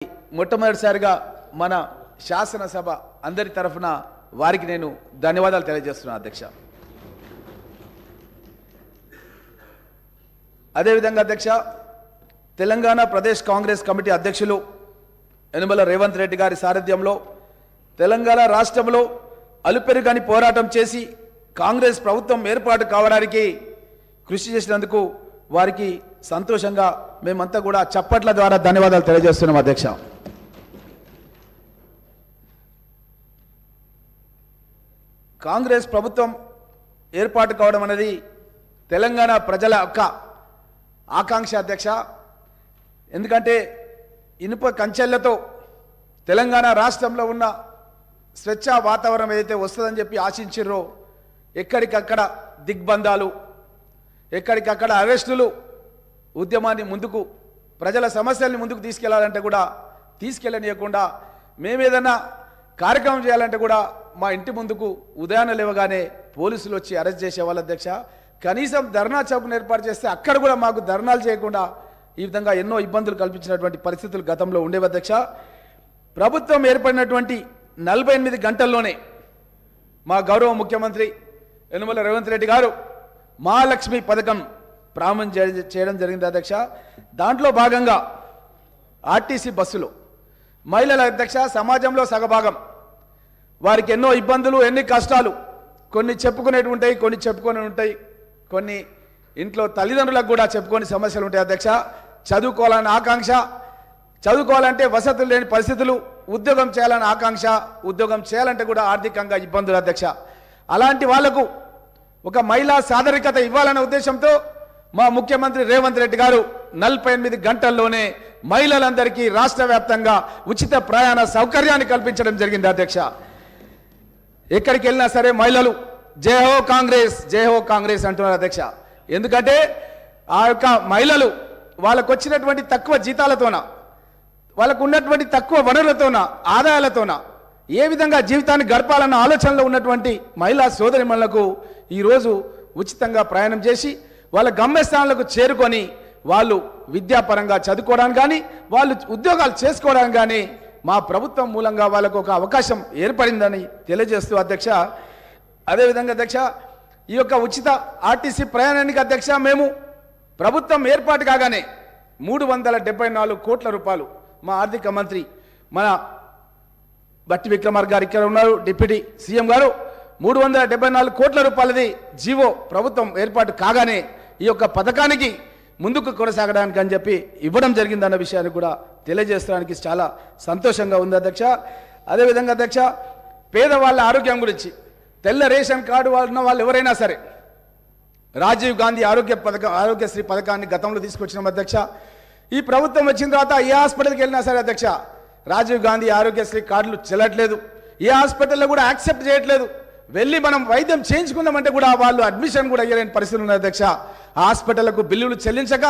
మొట్టమొదటిసారిగా మన శాసనసభ అందరి తరఫున వారికి నేను ధన్యవాదాలు తెలియజేస్తున్నాను అధ్యక్ష. అదేవిధంగా అధ్యక్ష, తెలంగాణ ప్రదేశ్ కాంగ్రెస్ కమిటీ అధ్యక్షులు యనమల రేవంత్ రెడ్డి గారి సారథ్యంలో తెలంగాణ రాష్ట్రంలో అలుపెరుగని పోరాటం చేసి కాంగ్రెస్ ప్రభుత్వం ఏర్పాటు కావడానికి కృషి చేసినందుకు వారికి సంతోషంగా మేమంతా కూడా చప్పట్ల ద్వారా ధన్యవాదాలు తెలియజేస్తున్నాం అధ్యక్ష. కాంగ్రెస్ ప్రభుత్వం ఏర్పాటు కావడం అనేది తెలంగాణ ప్రజల యొక్క ఆకాంక్ష అధ్యక్ష. ఎందుకంటే ఇనుప కంచెళ్లతో తెలంగాణ రాష్ట్రంలో ఉన్న స్వేచ్ఛ వాతావరణం ఏదైతే వస్తుందని చెప్పి ఆశించిర్రో ఎక్కడికక్కడ దిగ్బంధాలు, ఎక్కడికక్కడ అరెస్టులు, ఉద్యమాన్ని ముందుకు ప్రజల సమస్యల్ని ముందుకు తీసుకెళ్లాలంటే కూడా తీసుకెళ్ళనీయకుండా మేమేదన్నా కార్యక్రమం చేయాలంటే కూడా మా ఇంటి ముందుకు ఉదయాన్నే లేవగానే పోలీసులు వచ్చి అరెస్ట్ చేసేవాళ్ళు అధ్యక్ష. కనీసం ధర్నా చౌక్ను ఏర్పాటు చేస్తే అక్కడ కూడా మాకు ధర్నాలు చేయకుండా ఈ విధంగా ఎన్నో ఇబ్బందులు కల్పించినటువంటి పరిస్థితులు గతంలో ఉండేవి అధ్యక్ష. ప్రభుత్వం ఏర్పడినటువంటి 48 గంటల్లోనే మా గౌరవ ముఖ్యమంత్రి యనమల రేవంత్ రెడ్డి గారు మహాలక్ష్మి పథకం ప్రారంభం చేయడం జరిగింది అధ్యక్ష. దాంట్లో భాగంగా ఆర్టీసీ బస్సులు మహిళల అధ్యక్ష సమాజంలో సగభాగం, వారికి ఎన్నో ఇబ్బందులు, ఎన్ని కష్టాలు, కొన్ని చెప్పుకునేవి ఉంటాయి, కొన్ని చెప్పుకొని ఉంటాయి, కొన్ని ఇంట్లో తల్లిదండ్రులకు కూడా చెప్పుకొని సమస్యలు ఉంటాయి అధ్యక్ష. చదువుకోవాలన్న ఆకాంక్ష, చదువుకోవాలంటే వసతులు లేని పరిస్థితులు, ఉద్యోగం చేయాలన్న ఆకాంక్ష, ఉద్యోగం చేయాలంటే కూడా ఆర్థికంగా ఇబ్బందులు అధ్యక్ష. అలాంటి వాళ్లకు ఒక మహిళా సాదరికత ఇవ్వాలనే ఉద్దేశంతో మా ముఖ్యమంత్రి రేవంత్ రెడ్డి గారు 48 గంటల్లోనే మహిళలందరికీ రాష్ట్ర వ్యాప్తంగా ఉచిత ప్రయాణ సౌకర్యాన్ని కల్పించడం జరిగింది అధ్యక్ష. ఎక్కడికి వెళ్ళినా సరే మహిళలు జై హో కాంగ్రెస్, జై హో కాంగ్రెస్ అంటున్నారు అధ్యక్ష. ఎందుకంటే ఆ యొక్క మహిళలు వాళ్ళకు వచ్చినటువంటి తక్కువ జీతాలతోన, వాళ్ళకు ఉన్నటువంటి తక్కువ వనరులతోన, ఆదాయాలతోన ఏ విధంగా జీవితాన్ని గడపాలన్న ఆలోచనలో ఉన్నటువంటి మహిళా సోదరిమణులకు ఈరోజు ఉచితంగా ప్రయాణం చేసి వాళ్ళ గమ్యస్థానాలకు చేరుకొని వాళ్ళు విద్యాపరంగా చదువుకోవడానికి కానీ, వాళ్ళు ఉద్యోగాలు చేసుకోవడానికి కానీ మా ప్రభుత్వం మూలంగా వాళ్ళకు ఒక అవకాశం ఏర్పడిందని తెలియజేస్తూ అధ్యక్ష. అదేవిధంగా అధ్యక్ష, ఈ యొక్క ఉచిత ఆర్టీసీ ప్రయాణానికి అధ్యక్ష మేము ప్రభుత్వం ఏర్పాటు కాగానే 374 కోట్ల రూపాయలు మా ఆర్థిక మంత్రి మన బట్టి విక్రమార్క గారు ఇక్కడ ఉన్నారు, డిప్యూటీ సీఎం గారు, 374 కోట్ల రూపాయలది జీవో ప్రభుత్వం ఏర్పాటు కాగానే ఈ యొక్క పథకానికి ముందుకు కొనసాగడానికి అని చెప్పి ఇవ్వడం జరిగిందన్న విషయాన్ని కూడా తెలియజేయడానికి చాలా సంతోషంగా ఉంది అధ్యక్ష. అదేవిధంగా అధ్యక్ష, పేదవాళ్ళ ఆరోగ్యం గురించి తెల్ల రేషన్ కార్డు ఉన్న వాళ్ళు ఎవరైనా సరే రాజీవ్ గాంధీ ఆరోగ్యశ్రీ పథకాన్ని గతంలో తీసుకొచ్చినాం అధ్యక్ష. ఈ ప్రభుత్వం వచ్చిన తర్వాత ఏ హాస్పిటల్కి వెళ్ళినా సరే అధ్యక్ష రాజీవ్ గాంధీ ఆరోగ్యశ్రీ కార్డులు చెల్లట్లేదు, ఏ హాస్పిటల్లో కూడా యాక్సెప్ట్ చేయట్లేదు. వెళ్ళి మనం వైద్యం చేయించుకుందామంటే కూడా వాళ్ళు అడ్మిషన్ కూడా అయ్యలేని పరిస్థితులు ఉన్నాయి అధ్యక్ష. హాస్పిటళ్లకు బిల్లులు చెల్లించక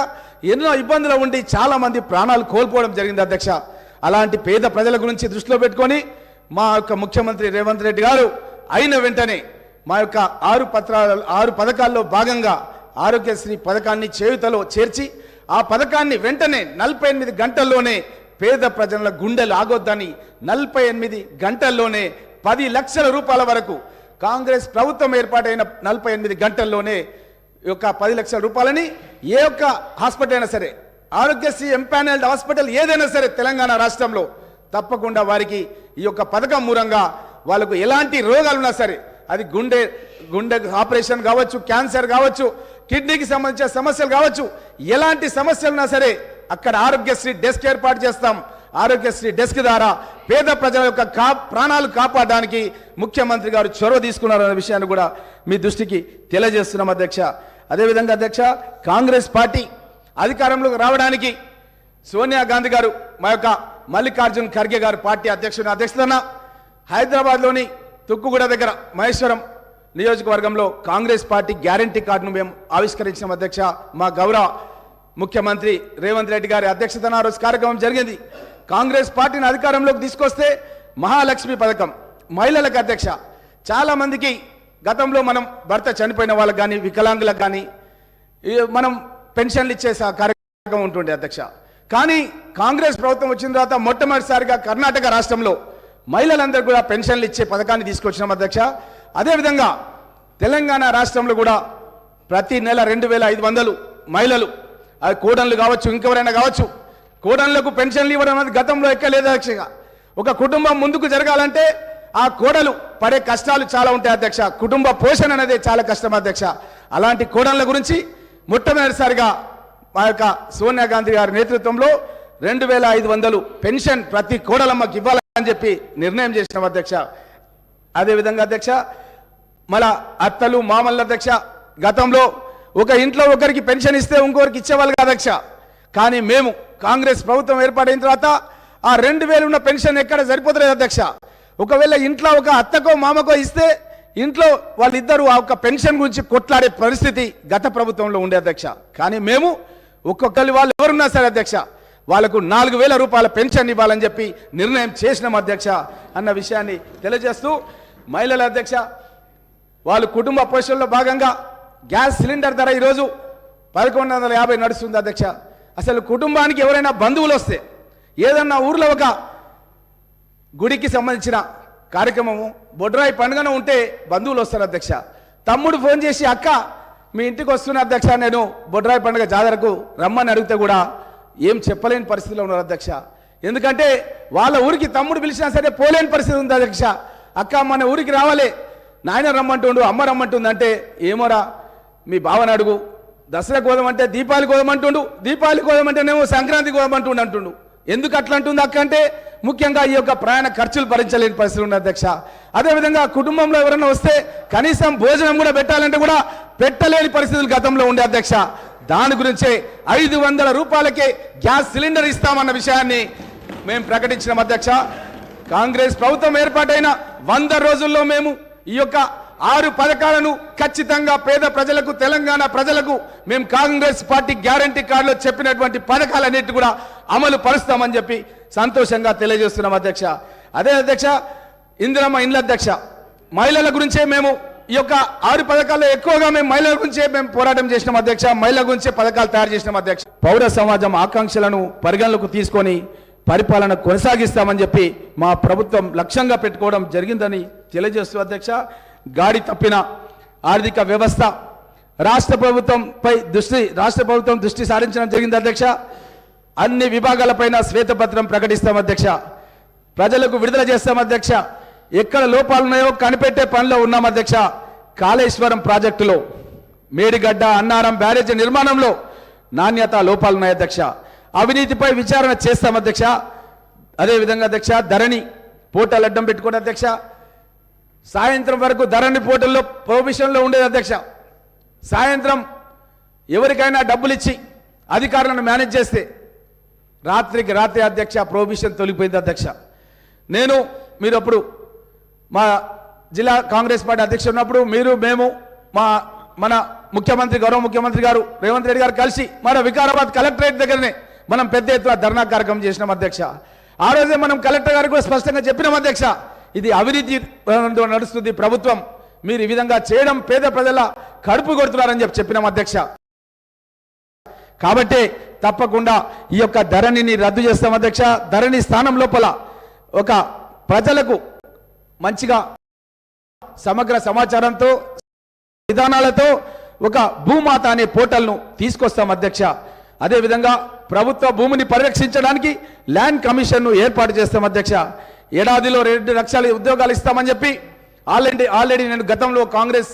ఎన్నో ఇబ్బందులు ఉండి చాలా మంది ప్రాణాలు కోల్పోవడం జరిగింది అధ్యక్ష. అలాంటి పేద ప్రజల గురించి దృష్టిలో పెట్టుకొని మా యొక్క ముఖ్యమంత్రి రేవంత్ రెడ్డి గారు అయిన వెంటనే మా యొక్క 6 పథకాల్లో భాగంగా ఆరోగ్యశ్రీ పథకాన్ని చేయుతలో చేర్చి ఆ పథకాన్ని వెంటనే 48 గంటల్లోనే పేద ప్రజల గుండెలు ఆగొద్దని 48 గంటల్లోనే 10 లక్షల రూపాయల వరకు కాంగ్రెస్ ప్రభుత్వం ఏర్పాటైన 48 గంటల్లోనే ఈ యొక్క 10 లక్షల రూపాయలని ఏ ఒక్క హాస్పిటల్ అయినా సరే, ఆరోగ్యశ్రీ ఎంపానల్డ్ హాస్పిటల్ ఏదైనా సరే తెలంగాణ రాష్ట్రంలో తప్పకుండా వారికి ఈ యొక్క పథకం మూలంగా వాళ్ళకు ఎలాంటి రోగాలున్నా సరే, అది గుండె ఆపరేషన్ కావచ్చు, క్యాన్సర్ కావచ్చు, కిడ్నీకి సంబంధించిన సమస్యలు కావచ్చు, ఎలాంటి సమస్యలున్నా సరే అక్కడ ఆరోగ్యశ్రీ డెస్క్ ఏర్పాటు చేస్తాం. ఆరోగ్యశ్రీ డెస్క్ ద్వారా పేద ప్రజల యొక్క ప్రాణాలు కాపాడడానికి ముఖ్యమంత్రి గారు చొరవ తీసుకున్నారన్న విషయాన్ని కూడా మీ దృష్టికి తెలియజేస్తున్నాం అధ్యక్ష. అదేవిధంగా అధ్యక్ష, కాంగ్రెస్ పార్టీ అధికారంలోకి రావడానికి సోనియా గాంధీ గారు, మా యొక్క మల్లికార్జున్ ఖర్గే గారు పార్టీ అధ్యక్షతన హైదరాబాద్లోని తుక్కుగూడ దగ్గర మహేశ్వరం నియోజకవర్గంలో కాంగ్రెస్ పార్టీ గ్యారంటీ కార్డును మేము ఆవిష్కరించిన అధ్యక్ష. మా గౌరవ ముఖ్యమంత్రి రేవంత్ రెడ్డి గారి అధ్యక్షతన ఆ రోజు కార్యక్రమం జరిగింది. కాంగ్రెస్ పార్టీని అధికారంలోకి తీసుకొస్తే మహాలక్ష్మి పథకం మహిళలకు అధ్యక్ష, చాలా మందికి గతంలో మనం భర్త చనిపోయిన వాళ్ళకి కానీ, వికలాంగులకు కానీ మనం పెన్షన్లు ఇచ్చే కార్యక్రమం ఉంటుండే అధ్యక్ష. కానీ కాంగ్రెస్ ప్రభుత్వం వచ్చిన తర్వాత మొట్టమొదటిసారిగా కర్ణాటక రాష్ట్రంలో మహిళలందరూ కూడా పెన్షన్లు ఇచ్చే పథకాన్ని తీసుకొచ్చినాం అధ్యక్ష. అదేవిధంగా తెలంగాణ రాష్ట్రంలో కూడా ప్రతి నెల 2500 మహిళలు, అది కోడన్లు కావచ్చు, ఇంకెవరైనా కావచ్చు, కోడన్లకు పెన్షన్లు ఇవ్వడం అనేది గతంలో ఎక్కలేదు అధ్యక్ష. ఒక కుటుంబం ముందుకు జరగాలంటే ఆ కోడలు పడే కష్టాలు చాలా ఉంటాయి అధ్యక్ష. కుటుంబ పోషణ అనేది చాలా కష్టం అధ్యక్ష. అలాంటి కోడన్ల గురించి మొట్టమొదటిసారిగా మా యొక్క సోనియా గాంధీ గారి నేతృత్వంలో 2500 పెన్షన్ ప్రతి కోడలమ్మకి ఇవ్వాలని చెప్పి నిర్ణయం చేసినాం అధ్యక్ష. అదేవిధంగా అధ్యక్ష, మళ్ళా అత్తలు మామల్ల అధ్యక్ష, గతంలో ఒక ఇంట్లో ఒకరికి పెన్షన్ ఇస్తే ఇంకొకరికి ఇచ్చేవాళ్ళు కాదు అధ్యక్ష. కానీ మేము కాంగ్రెస్ ప్రభుత్వం ఏర్పాటైన తర్వాత ఆ 2000 ఉన్న పెన్షన్ ఎక్కడ సరిపోతలేదు అధ్యక్ష. ఒకవేళ ఇంట్లో ఒక అత్తకో మామకో ఇస్తే ఇంట్లో వాళ్ళిద్దరూ ఆ ఒక పెన్షన్ గురించి కొట్లాడే పరిస్థితి గత ప్రభుత్వంలో ఉండే అధ్యక్ష. కానీ మేము ఒక్కొక్కరు వాళ్ళు ఎవరున్నా సరే అధ్యక్ష, వాళ్లకు 4000 రూపాయల పెన్షన్ ఇవ్వాలని చెప్పి నిర్ణయం చేసినాం అధ్యక్ష అన్న విషయాన్ని తెలియజేస్తూ, మహిళల అధ్యక్ష, వాళ్ళు కుటుంబ పోషణలో భాగంగా గ్యాస్ సిలిండర్ ధర ఈరోజు 1150 నడుస్తుంది అధ్యక్ష. అసలు కుటుంబానికి ఎవరైనా బంధువులు వస్తే, ఏదన్నా ఊర్లో ఒక గుడికి సంబంధించిన కార్యక్రమము, బొడ్రాయి పండుగన ఉంటే బంధువులు వస్తారు అధ్యక్ష. తమ్ముడు ఫోన్ చేసి, అక్క మీ ఇంటికి వస్తున్నా అధ్యక్ష, నేను బొడ్రాయి పండుగ జాతరకు రమ్మని అడిగితే కూడా ఏం చెప్పలేని పరిస్థితిలో ఉన్నారు అధ్యక్ష. ఎందుకంటే వాళ్ళ ఊరికి తమ్ముడు పిలిచినా సరే పోలేని పరిస్థితి ఉంది అధ్యక్ష. అక్క మన ఊరికి రావాలి, నాయన రమ్మంటుండు, అమ్మ రమ్మంటుంది అంటే, ఏమోరా మీ బావని అడుగు, దసరా కోదమంటే దీపావళి కోదమంటుండు, దీపావళి కోదమంటేనేమో సంక్రాంతి కోదమంటుండు అంటుండు. ఎందుకు అట్లా అంటుంది అక్క అంటే, ముఖ్యంగా ఈ యొక్క ప్రయాణ ఖర్చులు భరించలేని పరిస్థితి ఉంది అధ్యక్ష. అదేవిధంగా కుటుంబంలో ఎవరైనా వస్తే కనీసం భోజనం కూడా పెట్టాలంటే కూడా పెట్టలేని పరిస్థితులు గతంలో ఉండే అధ్యక్ష. దాని గురించే 500 రూపాయలకే గ్యాస్ సిలిండర్ ఇస్తామన్న విషయాన్ని మేము ప్రకటించినాం అధ్యక్ష. కాంగ్రెస్ ప్రభుత్వం ఏర్పాటైన 100 రోజుల్లో మేము ఈ యొక్క 6 పథకాలను ఖచ్చితంగా పేద ప్రజలకు, తెలంగాణ ప్రజలకు మేము కాంగ్రెస్ పార్టీ గ్యారంటీ కార్డులో చెప్పినటువంటి పథకాలన్నిటి కూడా అమలు పరుస్తామని చెప్పి సంతోషంగా తెలియజేస్తున్నాం అధ్యక్ష. అదే అధ్యక్ష, ఇందిరమ్మ ఇండ్ల అధ్యక్ష, మహిళల గురించే మేము ఈ యొక్క 6 పథకాల్లో ఎక్కువగా మేము మహిళల గురించే మేము పోరాటం చేసినాం అధ్యక్ష. మహిళల గురించే పథకాలు తయారు చేసినాం అధ్యక్ష. పౌర సమాజం ఆకాంక్షలను పరిగణలోకి తీసుకొని పరిపాలన కొనసాగిస్తామని చెప్పి మా ప్రభుత్వం లక్ష్యంగా పెట్టుకోవడం జరిగిందని తెలియజేస్తూ అధ్యక్ష, గాడి తప్పిన ఆర్థిక వ్యవస్థ రాష్ట్ర ప్రభుత్వం దృష్టి సారించడం జరిగింది అధ్యక్ష. అన్ని విభాగాలపైన శ్వేతపత్రం ప్రకటిస్తాం అధ్యక్ష. ప్రజలకు విడుదల చేస్తాం అధ్యక్ష. ఎక్కడ లోపాలున్నాయో కనిపెట్టే పనిలో ఉన్నాం అధ్యక్ష. కాళేశ్వరం ప్రాజెక్టులో, మేడిగడ్డ అన్నారం బ్యారేజీ నిర్మాణంలో నాణ్యత లోపాలున్నాయి అధ్యక్ష. అవినీతిపై విచారణ చేస్తాం అధ్యక్ష. అదేవిధంగా అధ్యక్ష, ధరణి పోర్టల్ అడ్డం పెట్టుకోండి అధ్యక్ష. సాయంత్రం వరకు ధరణి పోర్టల్లో ప్రొహిబిషన్లో ఉండేది అధ్యక్ష. సాయంత్రం ఎవరికైనా డబ్బులు ఇచ్చి అధికారులను మేనేజ్ చేస్తే రాత్రికి రాత్రి అధ్యక్ష ప్రొహిబిషన్ తొలగిపోయింది అధ్యక్ష. మీరు అప్పుడు మా జిల్లా కాంగ్రెస్ పార్టీ అధ్యక్షుడు ఉన్నప్పుడు మేము మన గౌరవ ముఖ్యమంత్రి గారు రేవంత్ రెడ్డి గారు కలిసి మన వికారాబాద్ కలెక్టరేట్ దగ్గరనే మనం పెద్ద ఎత్తున ధర్నా కార్యక్రమం చేసినాం అధ్యక్ష. ఆ రోజే మనం కలెక్టర్ గారికి కూడా స్పష్టంగా చెప్పినాం అధ్యక్ష, ఇది అవినీతి నడుస్తుంది ప్రభుత్వం, మీరు ఈ విధంగా చేయడం పేద ప్రజల కడుపు కొడుతున్నారని చెప్పినాం అధ్యక్ష. కాబట్టి తప్పకుండా ఈ యొక్క ధరణిని రద్దు చేస్తాం అధ్యక్ష. ధరణి స్థానం లోపల ఒక ప్రజలకు మంచిగా సమగ్ర సమాచారంతో విధానాలతో ఒక భూమాత అనే పోర్టల్ను తీసుకొస్తాం అధ్యక్ష. అదేవిధంగా ప్రభుత్వ భూమిని పరిరక్షించడానికి ల్యాండ్ కమిషన్ను ఏర్పాటు చేస్తాం అధ్యక్ష. ఏడాదిలో 2 లక్షల ఉద్యోగాలు ఇస్తామని చెప్పి ఆల్రెడీ నేను గతంలో కాంగ్రెస్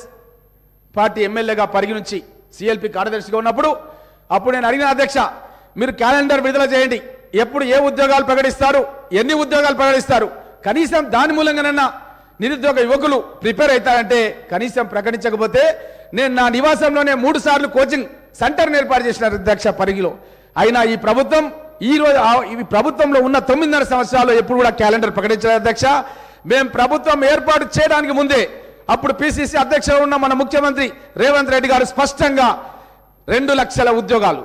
పార్టీ ఎమ్మెల్యేగా పరిగణించి సిఎల్పి కార్యదర్శిగా ఉన్నప్పుడు నేను అడిగిన అధ్యక్ష, మీరు క్యాలెండర్ విడుదల చేయండి, ఎప్పుడు ఏ ఉద్యోగాలు ప్రకటిస్తారు, ఎన్ని ఉద్యోగాలు ప్రకటిస్తారు, కనీసం దాని మూలంగానన్నా నిరుద్యోగ యువకులు ప్రిపేర్ అవుతారంటే కనీసం ప్రకటించకపోతే నేను నా నివాసంలోనే 3 సార్లు కోచింగ్ సెంటర్ని ఏర్పాటు చేసిన అధ్యక్ష పరిగిలో. అయినా ఈ ప్రభుత్వంలో ఉన్న 9.5 సంవత్సరాలు ఎప్పుడు కూడా క్యాలెండర్ ప్రకటించలేదు అధ్యక్ష. మేము ప్రభుత్వం ఏర్పాటు చేయడానికి ముందే అప్పుడు పిసిసి అధ్యక్షుడు ఉన్న మన ముఖ్యమంత్రి రేవంత్ రెడ్డి గారు స్పష్టంగా 2 లక్షల ఉద్యోగాలు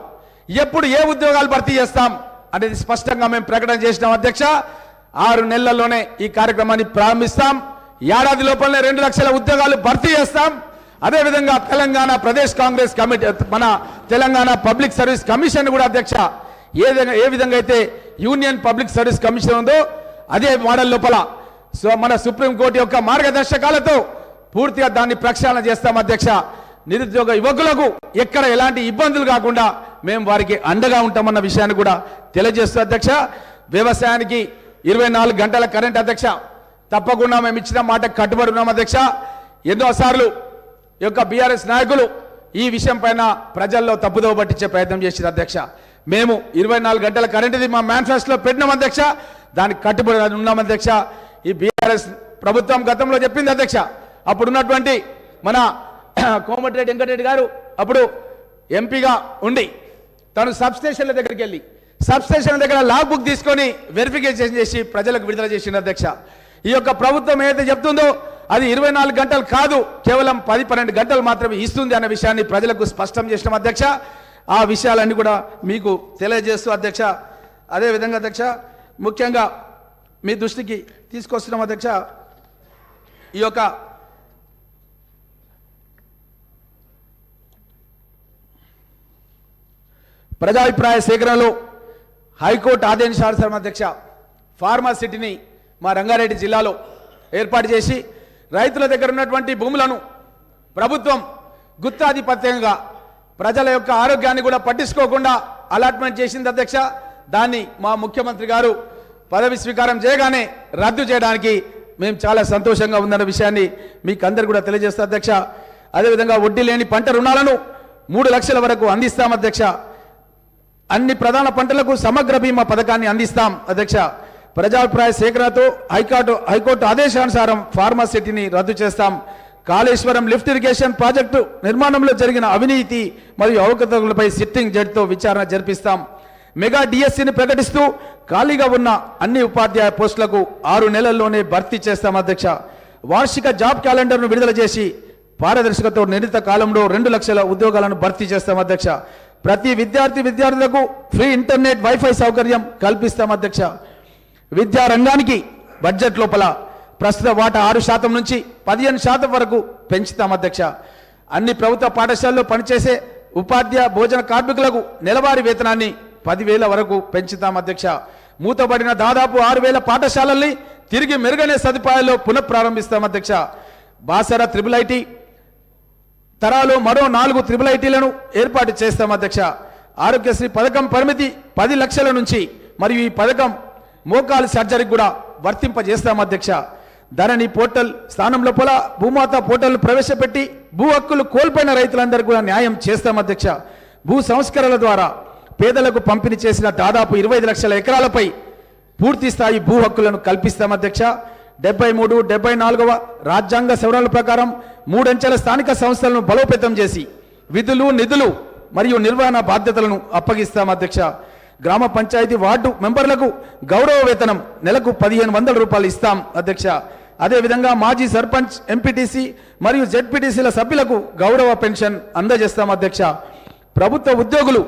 ఎప్పుడు ఏ ఉద్యోగాలు భర్తీ చేస్తాం అనేది స్పష్టంగా మేము ప్రకటన చేసినాం అధ్యక్ష. 6 నెలల్లోనే ఈ కార్యక్రమాన్ని ప్రారంభిస్తాం. ఏడాది లోపలనే 2 లక్షల ఉద్యోగాలు భర్తీ చేస్తాం. అదేవిధంగా తెలంగాణ ప్రదేశ్ కాంగ్రెస్ కమిటీ, మన తెలంగాణ పబ్లిక్ సర్వీస్ కమిషన్ కూడా అధ్యక్ష ఏ విధంగా అయితే యూనియన్ పబ్లిక్ సర్వీస్ కమిషన్ ఉందో అదే మోడల్ లోపల మన సుప్రీంకోర్టు యొక్క మార్గదర్శకాలతో పూర్తిగా దాన్ని ప్రక్షాళన చేస్తాం అధ్యక్ష. నిరుద్యోగ యువకులకు ఎక్కడ ఎలాంటి ఇబ్బందులు కాకుండా మేము వారికి అండగా ఉంటామన్న విషయాన్ని కూడా తెలియజేస్తూ అధ్యక్ష. వ్యవసాయానికి 24 గంటల కరెంట్ అధ్యక్ష, తప్పకుండా మేము ఇచ్చిన మాట కట్టుబడి ఉన్నాం అధ్యక్ష. ఎన్నోసార్లు ఈ యొక్క బీఆర్ఎస్ నాయకులు ఈ విషయం పైన ప్రజల్లో తప్పుదోవ పట్టించే ప్రయత్నం చేసిన అధ్యక్ష. మేము 24 గంటల కరెంటుది మా మేనిఫెస్టోలో పెట్టినాం అధ్యక్ష, దానికి కట్టుబడి ఉన్నాం అధ్యక్ష. ఈ బీఆర్ఎస్ ప్రభుత్వం గతంలో చెప్పింది అధ్యక్ష, అప్పుడున్నటువంటి మన కోమటిరెడ్డి వెంకటరెడ్డి గారు అప్పుడు ఎంపీగా ఉండి తను సబ్స్టేషన్ల దగ్గరికి వెళ్ళి సబ్స్టేషన్ దగ్గర లాగ్ బుక్ తీసుకొని వెరిఫికేషన్ చేసి ప్రజలకు విడుదల చేసిన అధ్యక్ష. ఈ యొక్క ప్రభుత్వం ఏదైతే చెప్తుందో అది 24 గంటలు కాదు, కేవలం 10-12 గంటలు మాత్రమే ఇస్తుంది అన్న విషయాన్ని ప్రజలకు స్పష్టం చేసిన అధ్యక్ష. ఆ విషయాలన్నీ కూడా మీకు తెలియజేస్తూ అధ్యక్ష, అదేవిధంగా అధ్యక్ష ముఖ్యంగా మీ దృష్టికి తీసుకొస్తున్నాం అధ్యక్ష, ఈ యొక్క ప్రజాభిప్రాయ సేకరణలో హైకోర్టు ఆదేశానుసారం అధ్యక్ష ఫార్మాసిటీని మా రంగారెడ్డి జిల్లాలో ఏర్పాటు చేసి రైతుల దగ్గర ఉన్నటువంటి భూములను ప్రభుత్వం గుత్తాధిపత్యంగా ప్రజల యొక్క ఆరోగ్యాన్ని కూడా పట్టించుకోకుండా అలాట్మెంట్ చేసింది అధ్యక్ష. దాన్ని మా ముఖ్యమంత్రి గారు పదవి స్వీకారం చేయగానే రద్దు చేయడానికి మేము చాలా సంతోషంగా ఉందన్న విషయాన్ని మీకు అందరు కూడా తెలియజేస్తాం అధ్యక్ష. అదేవిధంగా వడ్డీ లేని పంట రుణాలను 3 లక్షల వరకు అందిస్తాం అధ్యక్ష. అన్ని ప్రధాన పంటలకు సమగ్ర బీమా పథకాన్ని అందిస్తాం అధ్యక్ష. ప్రజాభిప్రాయ సేకరణతో హైకోర్టు ఆదేశానుసారం ఫార్మాసిటీని రద్దు చేస్తాం. కాళేశ్వరం లిఫ్ట్ ఇరిగేషన్ ప్రాజెక్టు నిర్మాణంలో జరిగిన అవినీతి మరియు అవకతవకలపై సిట్టింగ్ జడ్జితో విచారణ జరిపిస్తాం. మెగా డిఎస్సిని ప్రకటిస్తూ ఖాళీగా ఉన్న అన్ని ఉపాధ్యాయ పోస్టులకు 6 నెలల్లోనే భర్తీ చేస్తాం అధ్యక్ష. వార్షిక జాబ్ క్యాలెండర్ను విడుదల చేసి పారదర్శకతో నిర్ణీత కాలంలో 2 లక్షల ఉద్యోగాలను భర్తీ చేస్తాం అధ్యక్ష. ప్రతి విద్యార్థులకు ఫ్రీ ఇంటర్నెట్ వైఫై సౌకర్యం కల్పిస్తాం అధ్యక్ష. విద్యా రంగానికి బడ్జెట్ లోపల ప్రస్తుత వాటా 6% నుంచి 15% వరకు పెంచుతాం అధ్యక్ష. అన్ని ప్రభుత్వ పాఠశాలలో పనిచేసే ఉపాధ్యాయ భోజన కార్మికులకు నెలవారీ వేతనాన్ని 10,000 వరకు పెంచుతాం అధ్యక్ష. మూతబడిన దాదాపు 6,000 పాఠశాలల్ని తిరిగి మెరుగైన సదుపాయాల్లో పునఃప్రారంభిస్తాం అధ్యక్ష. బాసర IIIT తరాలో మరో 4 IIITలను ఏర్పాటు చేస్తాం అధ్యక్ష. ఆరోగ్యశ్రీ పథకం పరిమితి 10 లక్షల నుంచి మరియు ఈ పథకం మోకాలు సర్జరీకి కూడా వర్తింపజేస్తాం అధ్యక్ష. ధరణి పోర్టల్ స్థానంలో భూమాత పోర్టల్ ప్రవేశపెట్టి భూ హక్కులు కోల్పోయిన రైతులందరికీ కూడా న్యాయం చేస్తాం అధ్యక్ష. భూ సంస్కరణల ద్వారా పేదలకు పంపిణీ చేసిన దాదాపు 25 లక్షల ఎకరాలపై పూర్తి స్థాయి భూ హక్కులను కల్పిస్తాం అధ్యక్ష. 73, 74వ రాజ్యాంగ సవరణల ప్రకారం 3 అంచెల స్థానిక సంస్థలను బలోపేతం చేసి విధులు, నిధులు మరియు నిర్వహణ బాధ్యతలను అప్పగిస్తాం అధ్యక్ష. గ్రామ పంచాయతీ వార్డు మెంబర్లకు గౌరవ వేతనం నెలకు 1,500 రూపాయలు ఇస్తాం అధ్యక్ష. అదేవిధంగా మాజీ సర్పంచ్, ఎంపీటీసీ మరియు జెడ్పీటీసీల సభ్యులకు గౌరవ పెన్షన్ అందజేస్తాం అధ్యక్ష. ప్రభుత్వ ఉద్యోగులు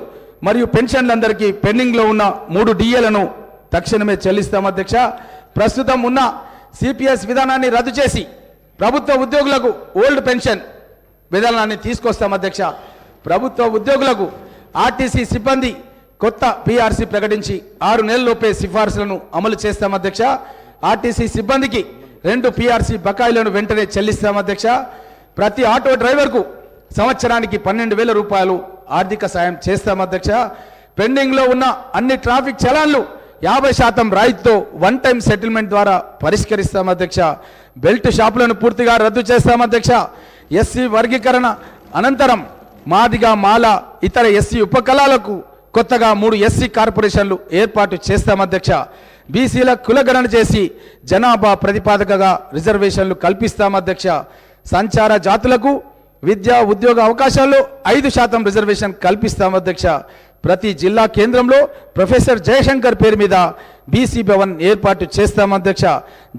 మరియు పెన్షన్లందరికీ పెండింగ్లో ఉన్న 3 డిఏలను తక్షణమే చెల్లిస్తాం అధ్యక్ష. ప్రస్తుతం ఉన్న సిపిఎస్ విధానాన్ని రద్దు చేసి ప్రభుత్వ ఉద్యోగులకు ఓల్డ్ పెన్షన్ విధానాన్ని తీసుకొస్తాం అధ్యక్ష. ప్రభుత్వ ఉద్యోగులకు ఆర్టీసీ సిబ్బంది కొత్త పిఆర్సీ ప్రకటించి 6 నెలల్లోపే సిఫార్సులను అమలు చేస్తాం అధ్యక్ష. ఆర్టీసీ సిబ్బందికి 2 పిఆర్సీ బకాయిలను వెంటనే చెల్లిస్తాం అధ్యక్ష. ప్రతి ఆటో డ్రైవర్కు సంవత్సరానికి 12,000 రూపాయలు ఆర్థిక సాయం చేస్తాం అధ్యక్ష. పెండింగ్లో ఉన్న అన్ని ట్రాఫిక్ చలాన్లు 50% రాయితీతో 1 టైం సెటిల్మెంట్ ద్వారా పరిష్కరిస్తాం అధ్యక్ష. బెల్ట్ షాపులను పూర్తిగా రద్దు చేస్తాం అధ్యక్ష. ఎస్సీ వర్గీకరణ అనంతరం మాదిగా, మాల, ఇతర ఎస్సీ ఉపకులాలకు కొత్తగా 3 ఎస్సీ కార్పొరేషన్లు ఏర్పాటు చేస్తాం అధ్యక్ష. బీసీల కులగణన చేసి జనాభా ప్రతిపాదకగా రిజర్వేషన్లు కల్పిస్తాం అధ్యక్ష. సంచార జాతులకు విద్యా ఉద్యోగ అవకాశాల్లో 5% రిజర్వేషన్ కల్పిస్తాం అధ్యక్ష. ప్రతి జిల్లా కేంద్రంలో ప్రొఫెసర్ జయశంకర్ పేరు మీద బీసీ భవన్ ఏర్పాటు చేస్తాం అధ్యక్ష.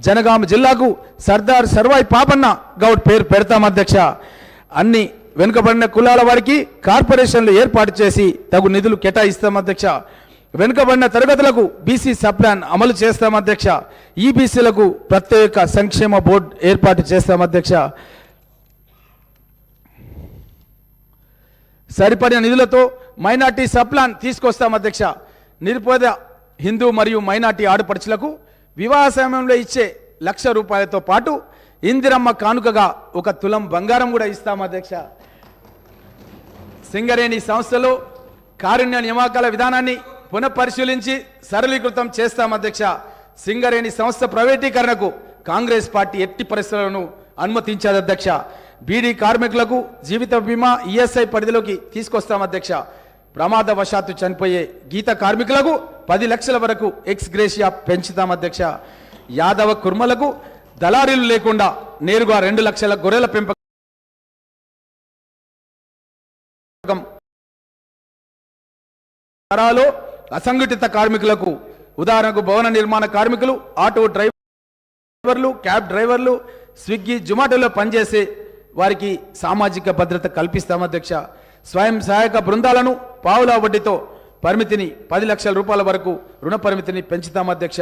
జనగామ జిల్లాకు సర్దార్ సర్వాయి పాపన్న గౌడ్ పేరు పెడతాం అధ్యక్ష. అన్ని వెనుకబడిన కులాల వారికి కార్పొరేషన్లు ఏర్పాటు చేసి తగు నిధులు కేటాయిస్తాం అధ్యక్ష. వెనుకబడిన తరగతులకు బీసీ సప్లాన్ అమలు చేస్తాం అధ్యక్ష. ఈబీసీలకు ప్రత్యేక సంక్షేమ బోర్డు ఏర్పాటు చేస్తాం అధ్యక్ష. సరిపడిన నిధులతో మైనార్టీ సప్లాన్ తీసుకొస్తాం అధ్యక్ష. నిరుపేద హిందూ మరియు మైనార్టీ ఆడపడుచులకు వివాహ సమయంలో ఇచ్చే ₹1,00,000తో పాటు ఇందిరమ్మ కానుకగా 1 తులం బంగారం కూడా ఇస్తాం అధ్యక్ష. సింగరేణి సంస్థలో కారుణ్య నియామకాల విధానాన్ని పునఃపరిశీలించి సరళీకృతం చేస్తాం అధ్యక్ష. సింగరేణి సంస్థ ప్రైవేటీకరణకు కాంగ్రెస్ పార్టీ ఎట్టి పరిస్థితులను అనుమతించదు అధ్యక్ష. బీడీ కార్మికులకు జీవిత బీమా ఈఎస్ఐ పరిధిలోకి తీసుకొస్తాం అధ్యక్ష. ప్రమాదవశాత్తు చనిపోయే గీత కార్మికులకు 10 లక్షల వరకు ఎక్స్ గ్రేషియా పెంచుతాం అధ్యక్ష. యాదవ కుర్మలకు దళారీలు లేకుండా నేరుగా 2 లక్షల గొర్రెల పెంపకం అసంఘటిత కార్మికులకు ఉదాహరణకు భవన నిర్మాణ కార్మికులు, ఆటో డ్రైవర్లు, క్యాబ్ డ్రైవర్లు, స్విగ్గీ జొమాటోలో పనిచేసే వారికి సామాజిక భద్రత కల్పిస్తాం అధ్యక్ష. స్వయం సహాయక బృందాలను పావుల వడ్డీతో పరిమితిని 10 లక్షల రూపాయల వరకు రుణ పరిమితిని పెంచుతాం అధ్యక్ష.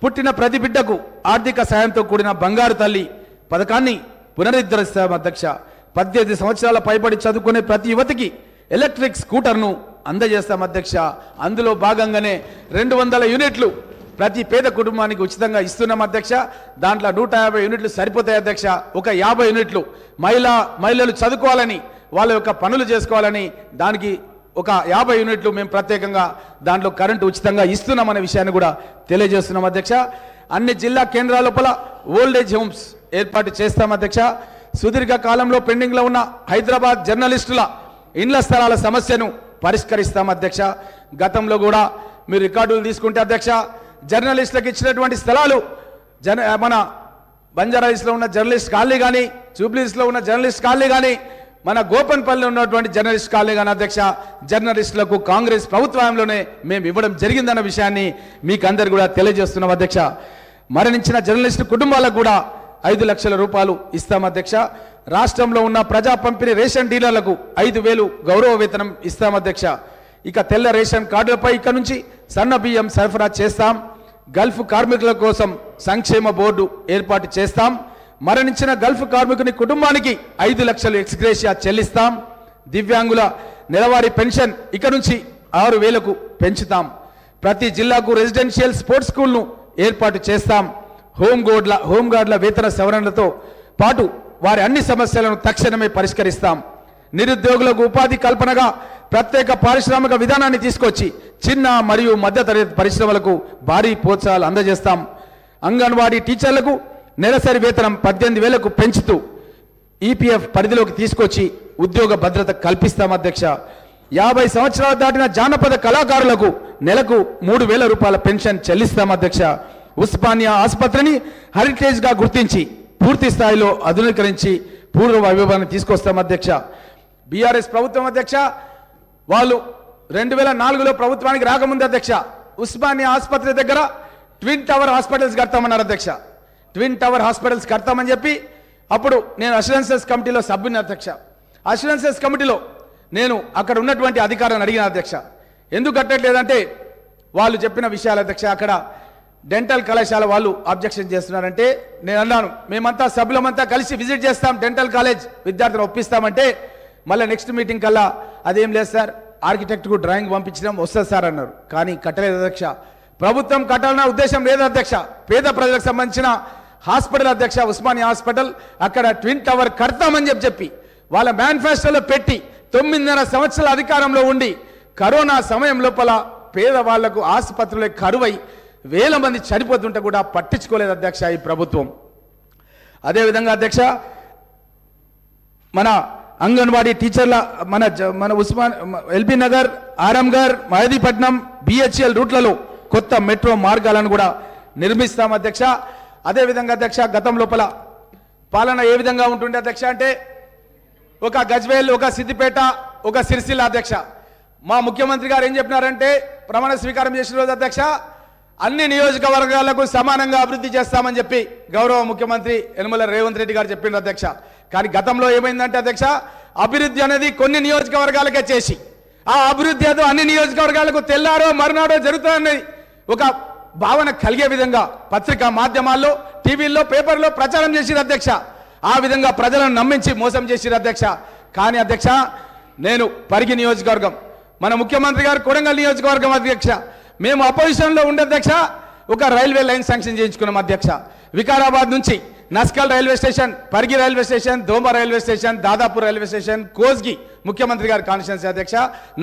పుట్టిన ప్రతి బిడ్డకు ఆర్థిక సాయంతో కూడిన బంగారు తల్లి పథకాన్ని పునరుద్ధరిస్తాం అధ్యక్ష. 18 సంవత్సరాల పైబడి చదువుకునే ప్రతి యువతికి ఎలక్ట్రిక్ స్కూటర్ను అందజేస్తాం అధ్యక్ష. అందులో భాగంగానే 200 యూనిట్లు ప్రతి పేద కుటుంబానికి ఉచితంగా ఇస్తున్నాం అధ్యక్ష. దాంట్లో 150 యూనిట్లు సరిపోతాయి అధ్యక్ష. ఒక 50 యూనిట్లు మహిళలు చదువుకోవాలని, వాళ్ళ యొక్క పనులు చేసుకోవాలని దానికి ఒక 50 యూనిట్లు మేము ప్రత్యేకంగా దాంట్లో కరెంటు ఉచితంగా ఇస్తున్నామనే విషయాన్ని కూడా తెలియజేస్తున్నాం అధ్యక్ష. అన్ని జిల్లా కేంద్రాల లోపల ఓల్డేజ్ హోమ్స్ ఏర్పాటు చేస్తాం అధ్యక్ష. సుదీర్ఘ కాలంలో పెండింగ్లో ఉన్న హైదరాబాద్ జర్నలిస్టుల ఇండ్ల స్థలాల సమస్యను పరిష్కరిస్తాం అధ్యక్ష. గతంలో కూడా మీరు రికార్డులు తీసుకుంటే అధ్యక్ష, జర్నలిస్టులకు ఇచ్చినటువంటి స్థలాలు మన బంజారాహిల్స్లో ఉన్న జర్నలిస్ట్ కాలనీ కానీ, జూబ్లీస్లో ఉన్న జర్నలిస్ట్ కాలనీ కానీ, మన గోపన్పల్లిలో ఉన్నటువంటి జర్నలిస్ట్ కాలనీ కానీ అధ్యక్ష, జర్నలిస్టులకు కాంగ్రెస్ ప్రభుత్వంలోనే మేము ఇవ్వడం జరిగిందన్న విషయాన్ని మీకు అందరు కూడా తెలియజేస్తున్నాం అధ్యక్ష. మరణించిన జర్నలిస్టు కుటుంబాలకు కూడా 5 లక్షల రూపాయలు ఇస్తాం అధ్యక్ష. రాష్ట్రంలో ఉన్న ప్రజా పంపిణీ రేషన్ డీలర్లకు 5,000 గౌరవ వేతనం ఇస్తాం అధ్యక్ష. ఇక తెల్ల రేషన్ కార్డులపై ఇక నుంచి సన్న బియ్యం సరఫరా చేస్తాం. గల్ఫ్ కార్మికుల కోసం సంక్షేమ బోర్డు ఏర్పాటు చేస్తాం. మరణించిన గల్ఫ్ కార్మికుని కుటుంబానికి 5 లక్షలు ఎక్స్ గ్రేషియా చెల్లిస్తాం. దివ్యాంగుల నెలవారీ పెన్షన్ ఇక నుంచి 6,000కు పెంచుతాం. ప్రతి జిల్లాకు రెసిడెన్షియల్ స్పోర్ట్స్ స్కూల్ను ఏర్పాటు చేస్తాం. హోంగార్డుల వేతన సవరణలతో పాటు వారి అన్ని సమస్యలను తక్షణమే పరిష్కరిస్తాం. నిరుద్యోగులకు ఉపాధి కల్పనగా ప్రత్యేక పారిశ్రామిక విధానాన్ని తీసుకొచ్చి చిన్న మరియు మధ్యతరగతి పరిశ్రమలకు భారీ ప్రోత్సాహాలు అందజేస్తాం. అంగన్వాడీ టీచర్లకు నెలసరి వేతనం 18,000కు పెంచుతూ ఈపీఎఫ్ పరిధిలోకి తీసుకొచ్చి ఉద్యోగ భద్రత కల్పిస్తాం అధ్యక్ష. 50 సంవత్సరాలు దాటిన జానపద కళాకారులకు నెలకు 3,000 రూపాయల పెన్షన్ చెల్లిస్తాం అధ్యక్ష. ఉస్మానియా ఆసుపత్రిని హెరిటేజ్గా గుర్తించి పూర్తి స్థాయిలో ఆధునీకరించి పూర్వ వైభవాన్ని తీసుకొస్తాం అధ్యక్ష. బీఆర్ఎస్ ప్రభుత్వం అధ్యక్ష, వాళ్ళు 2004లో ప్రభుత్వానికి రాకముందు అధ్యక్ష, ఉస్మానియా ఆసుపత్రి దగ్గర ట్విన్ టవర్ హాస్పిటల్స్ కడతామన్నారు అధ్యక్ష. ట్విన్ టవర్ హాస్పిటల్స్ కడతామని చెప్పి అప్పుడు నేను అష్యూరెన్సెస్ కమిటీలో సభ్యుని అధ్యక్ష. అష్యూరెన్సెస్ కమిటీలో నేను అక్కడ ఉన్నటువంటి అధికారులను అడిగిన అధ్యక్ష, ఎందుకు కట్టట్లేదంటే వాళ్ళు చెప్పిన విషయాలు అధ్యక్ష, అక్కడ డెంటల్ కళాశాల వాళ్ళు అబ్జెక్షన్ చేస్తున్నారంటే నేను అన్నాను, మేమంతా సభ్యులమంతా కలిసి విజిట్ చేస్తాం, డెంటల్ కాలేజ్ విద్యార్థులను ఒప్పిస్తామంటే మళ్ళీ నెక్స్ట్ మీటింగ్ కల్లా అదేం లేదు సార్, ఆర్కిటెక్ట్కు డ్రాయింగ్ పంపించడం వస్తుంది సార్ అన్నారు. కానీ కట్టలేదు అధ్యక్ష. ప్రభుత్వం కట్టాలన్న ఉద్దేశం లేదు అధ్యక్ష. పేద ప్రజలకు సంబంధించిన హాస్పిటల్ అధ్యక్ష, ఉస్మానియా హాస్పిటల్, అక్కడ ట్విన్ టవర్ కడతామని చెప్పి వాళ్ళ మేనిఫెస్టోలో పెట్టి 9.5 సంవత్సరాల అధికారంలో ఉండి కరోనా సమయం లోపల పేదవాళ్లకు ఆసుపత్రులే కరువై 1000 మంది చనిపోతుంటే కూడా పట్టించుకోలేదు అధ్యక్ష ఈ ప్రభుత్వం. అదేవిధంగా అధ్యక్ష, మన అంగన్వాడీ టీచర్ల మన ఉస్మాన్ ఎల్బీ నగర్, ఆరంగర్, మహదీపట్నం, బిహెచ్ఎల్ రూట్లలో కొత్త మెట్రో మార్గాలను కూడా నిర్మిస్తాం అధ్యక్ష. అదేవిధంగా అధ్యక్ష, గతం లోపల పాలన ఏ విధంగా ఉంటుండే అధ్యక్ష అంటే ఒక గజ్వేల్, ఒక సిద్దిపేట, ఒక సిరిసిల్ల అధ్యక్ష. మా ముఖ్యమంత్రి గారు ఏం చెప్పినారంటే ప్రమాణ స్వీకారం చేసిన రోజు అధ్యక్ష, అన్ని నియోజకవర్గాలకు సమానంగా అభివృద్ధి చేస్తామని చెప్పి గౌరవ ముఖ్యమంత్రి యనమల రేవంత్ రెడ్డి గారు చెప్పిండ్రు అధ్యక్ష. కానీ గతంలో ఏమైందంటే అధ్యక్ష, అభివృద్ధి అనేది కొన్ని నియోజకవర్గాలకే చేసి ఆ అభివృద్ధి ఏదో అన్ని నియోజకవర్గాలకు తెల్లారో మరునాడో జరుగుతుందనేది ఒక భావన కలిగే విధంగా పత్రికా మాధ్యమాల్లో, టీవీల్లో, పేపర్లో ప్రచారం చేసిరు అధ్యక్ష. ఆ విధంగా ప్రజలను నమ్మించి మోసం చేసిరు అధ్యక్ష. కానీ అధ్యక్ష, నేను పరిగి నియోజకవర్గం, మన ముఖ్యమంత్రి గారు కొడంగల్ నియోజకవర్గం అధ్యక్ష, మేము అపోజిషన్లో ఉండే అధ్యక్ష ఒక రైల్వే లైన్ శాంక్షన్ చేయించుకున్నాం అధ్యక్ష. వికారాబాద్ నుంచి Naskal railway station, Parigi railway station, Doma railway station, Dadapur railway station, Kosgi ముఖ్యమంత్రి గారి కాన్స్టిట్యున్సీ అధ్యక్ష,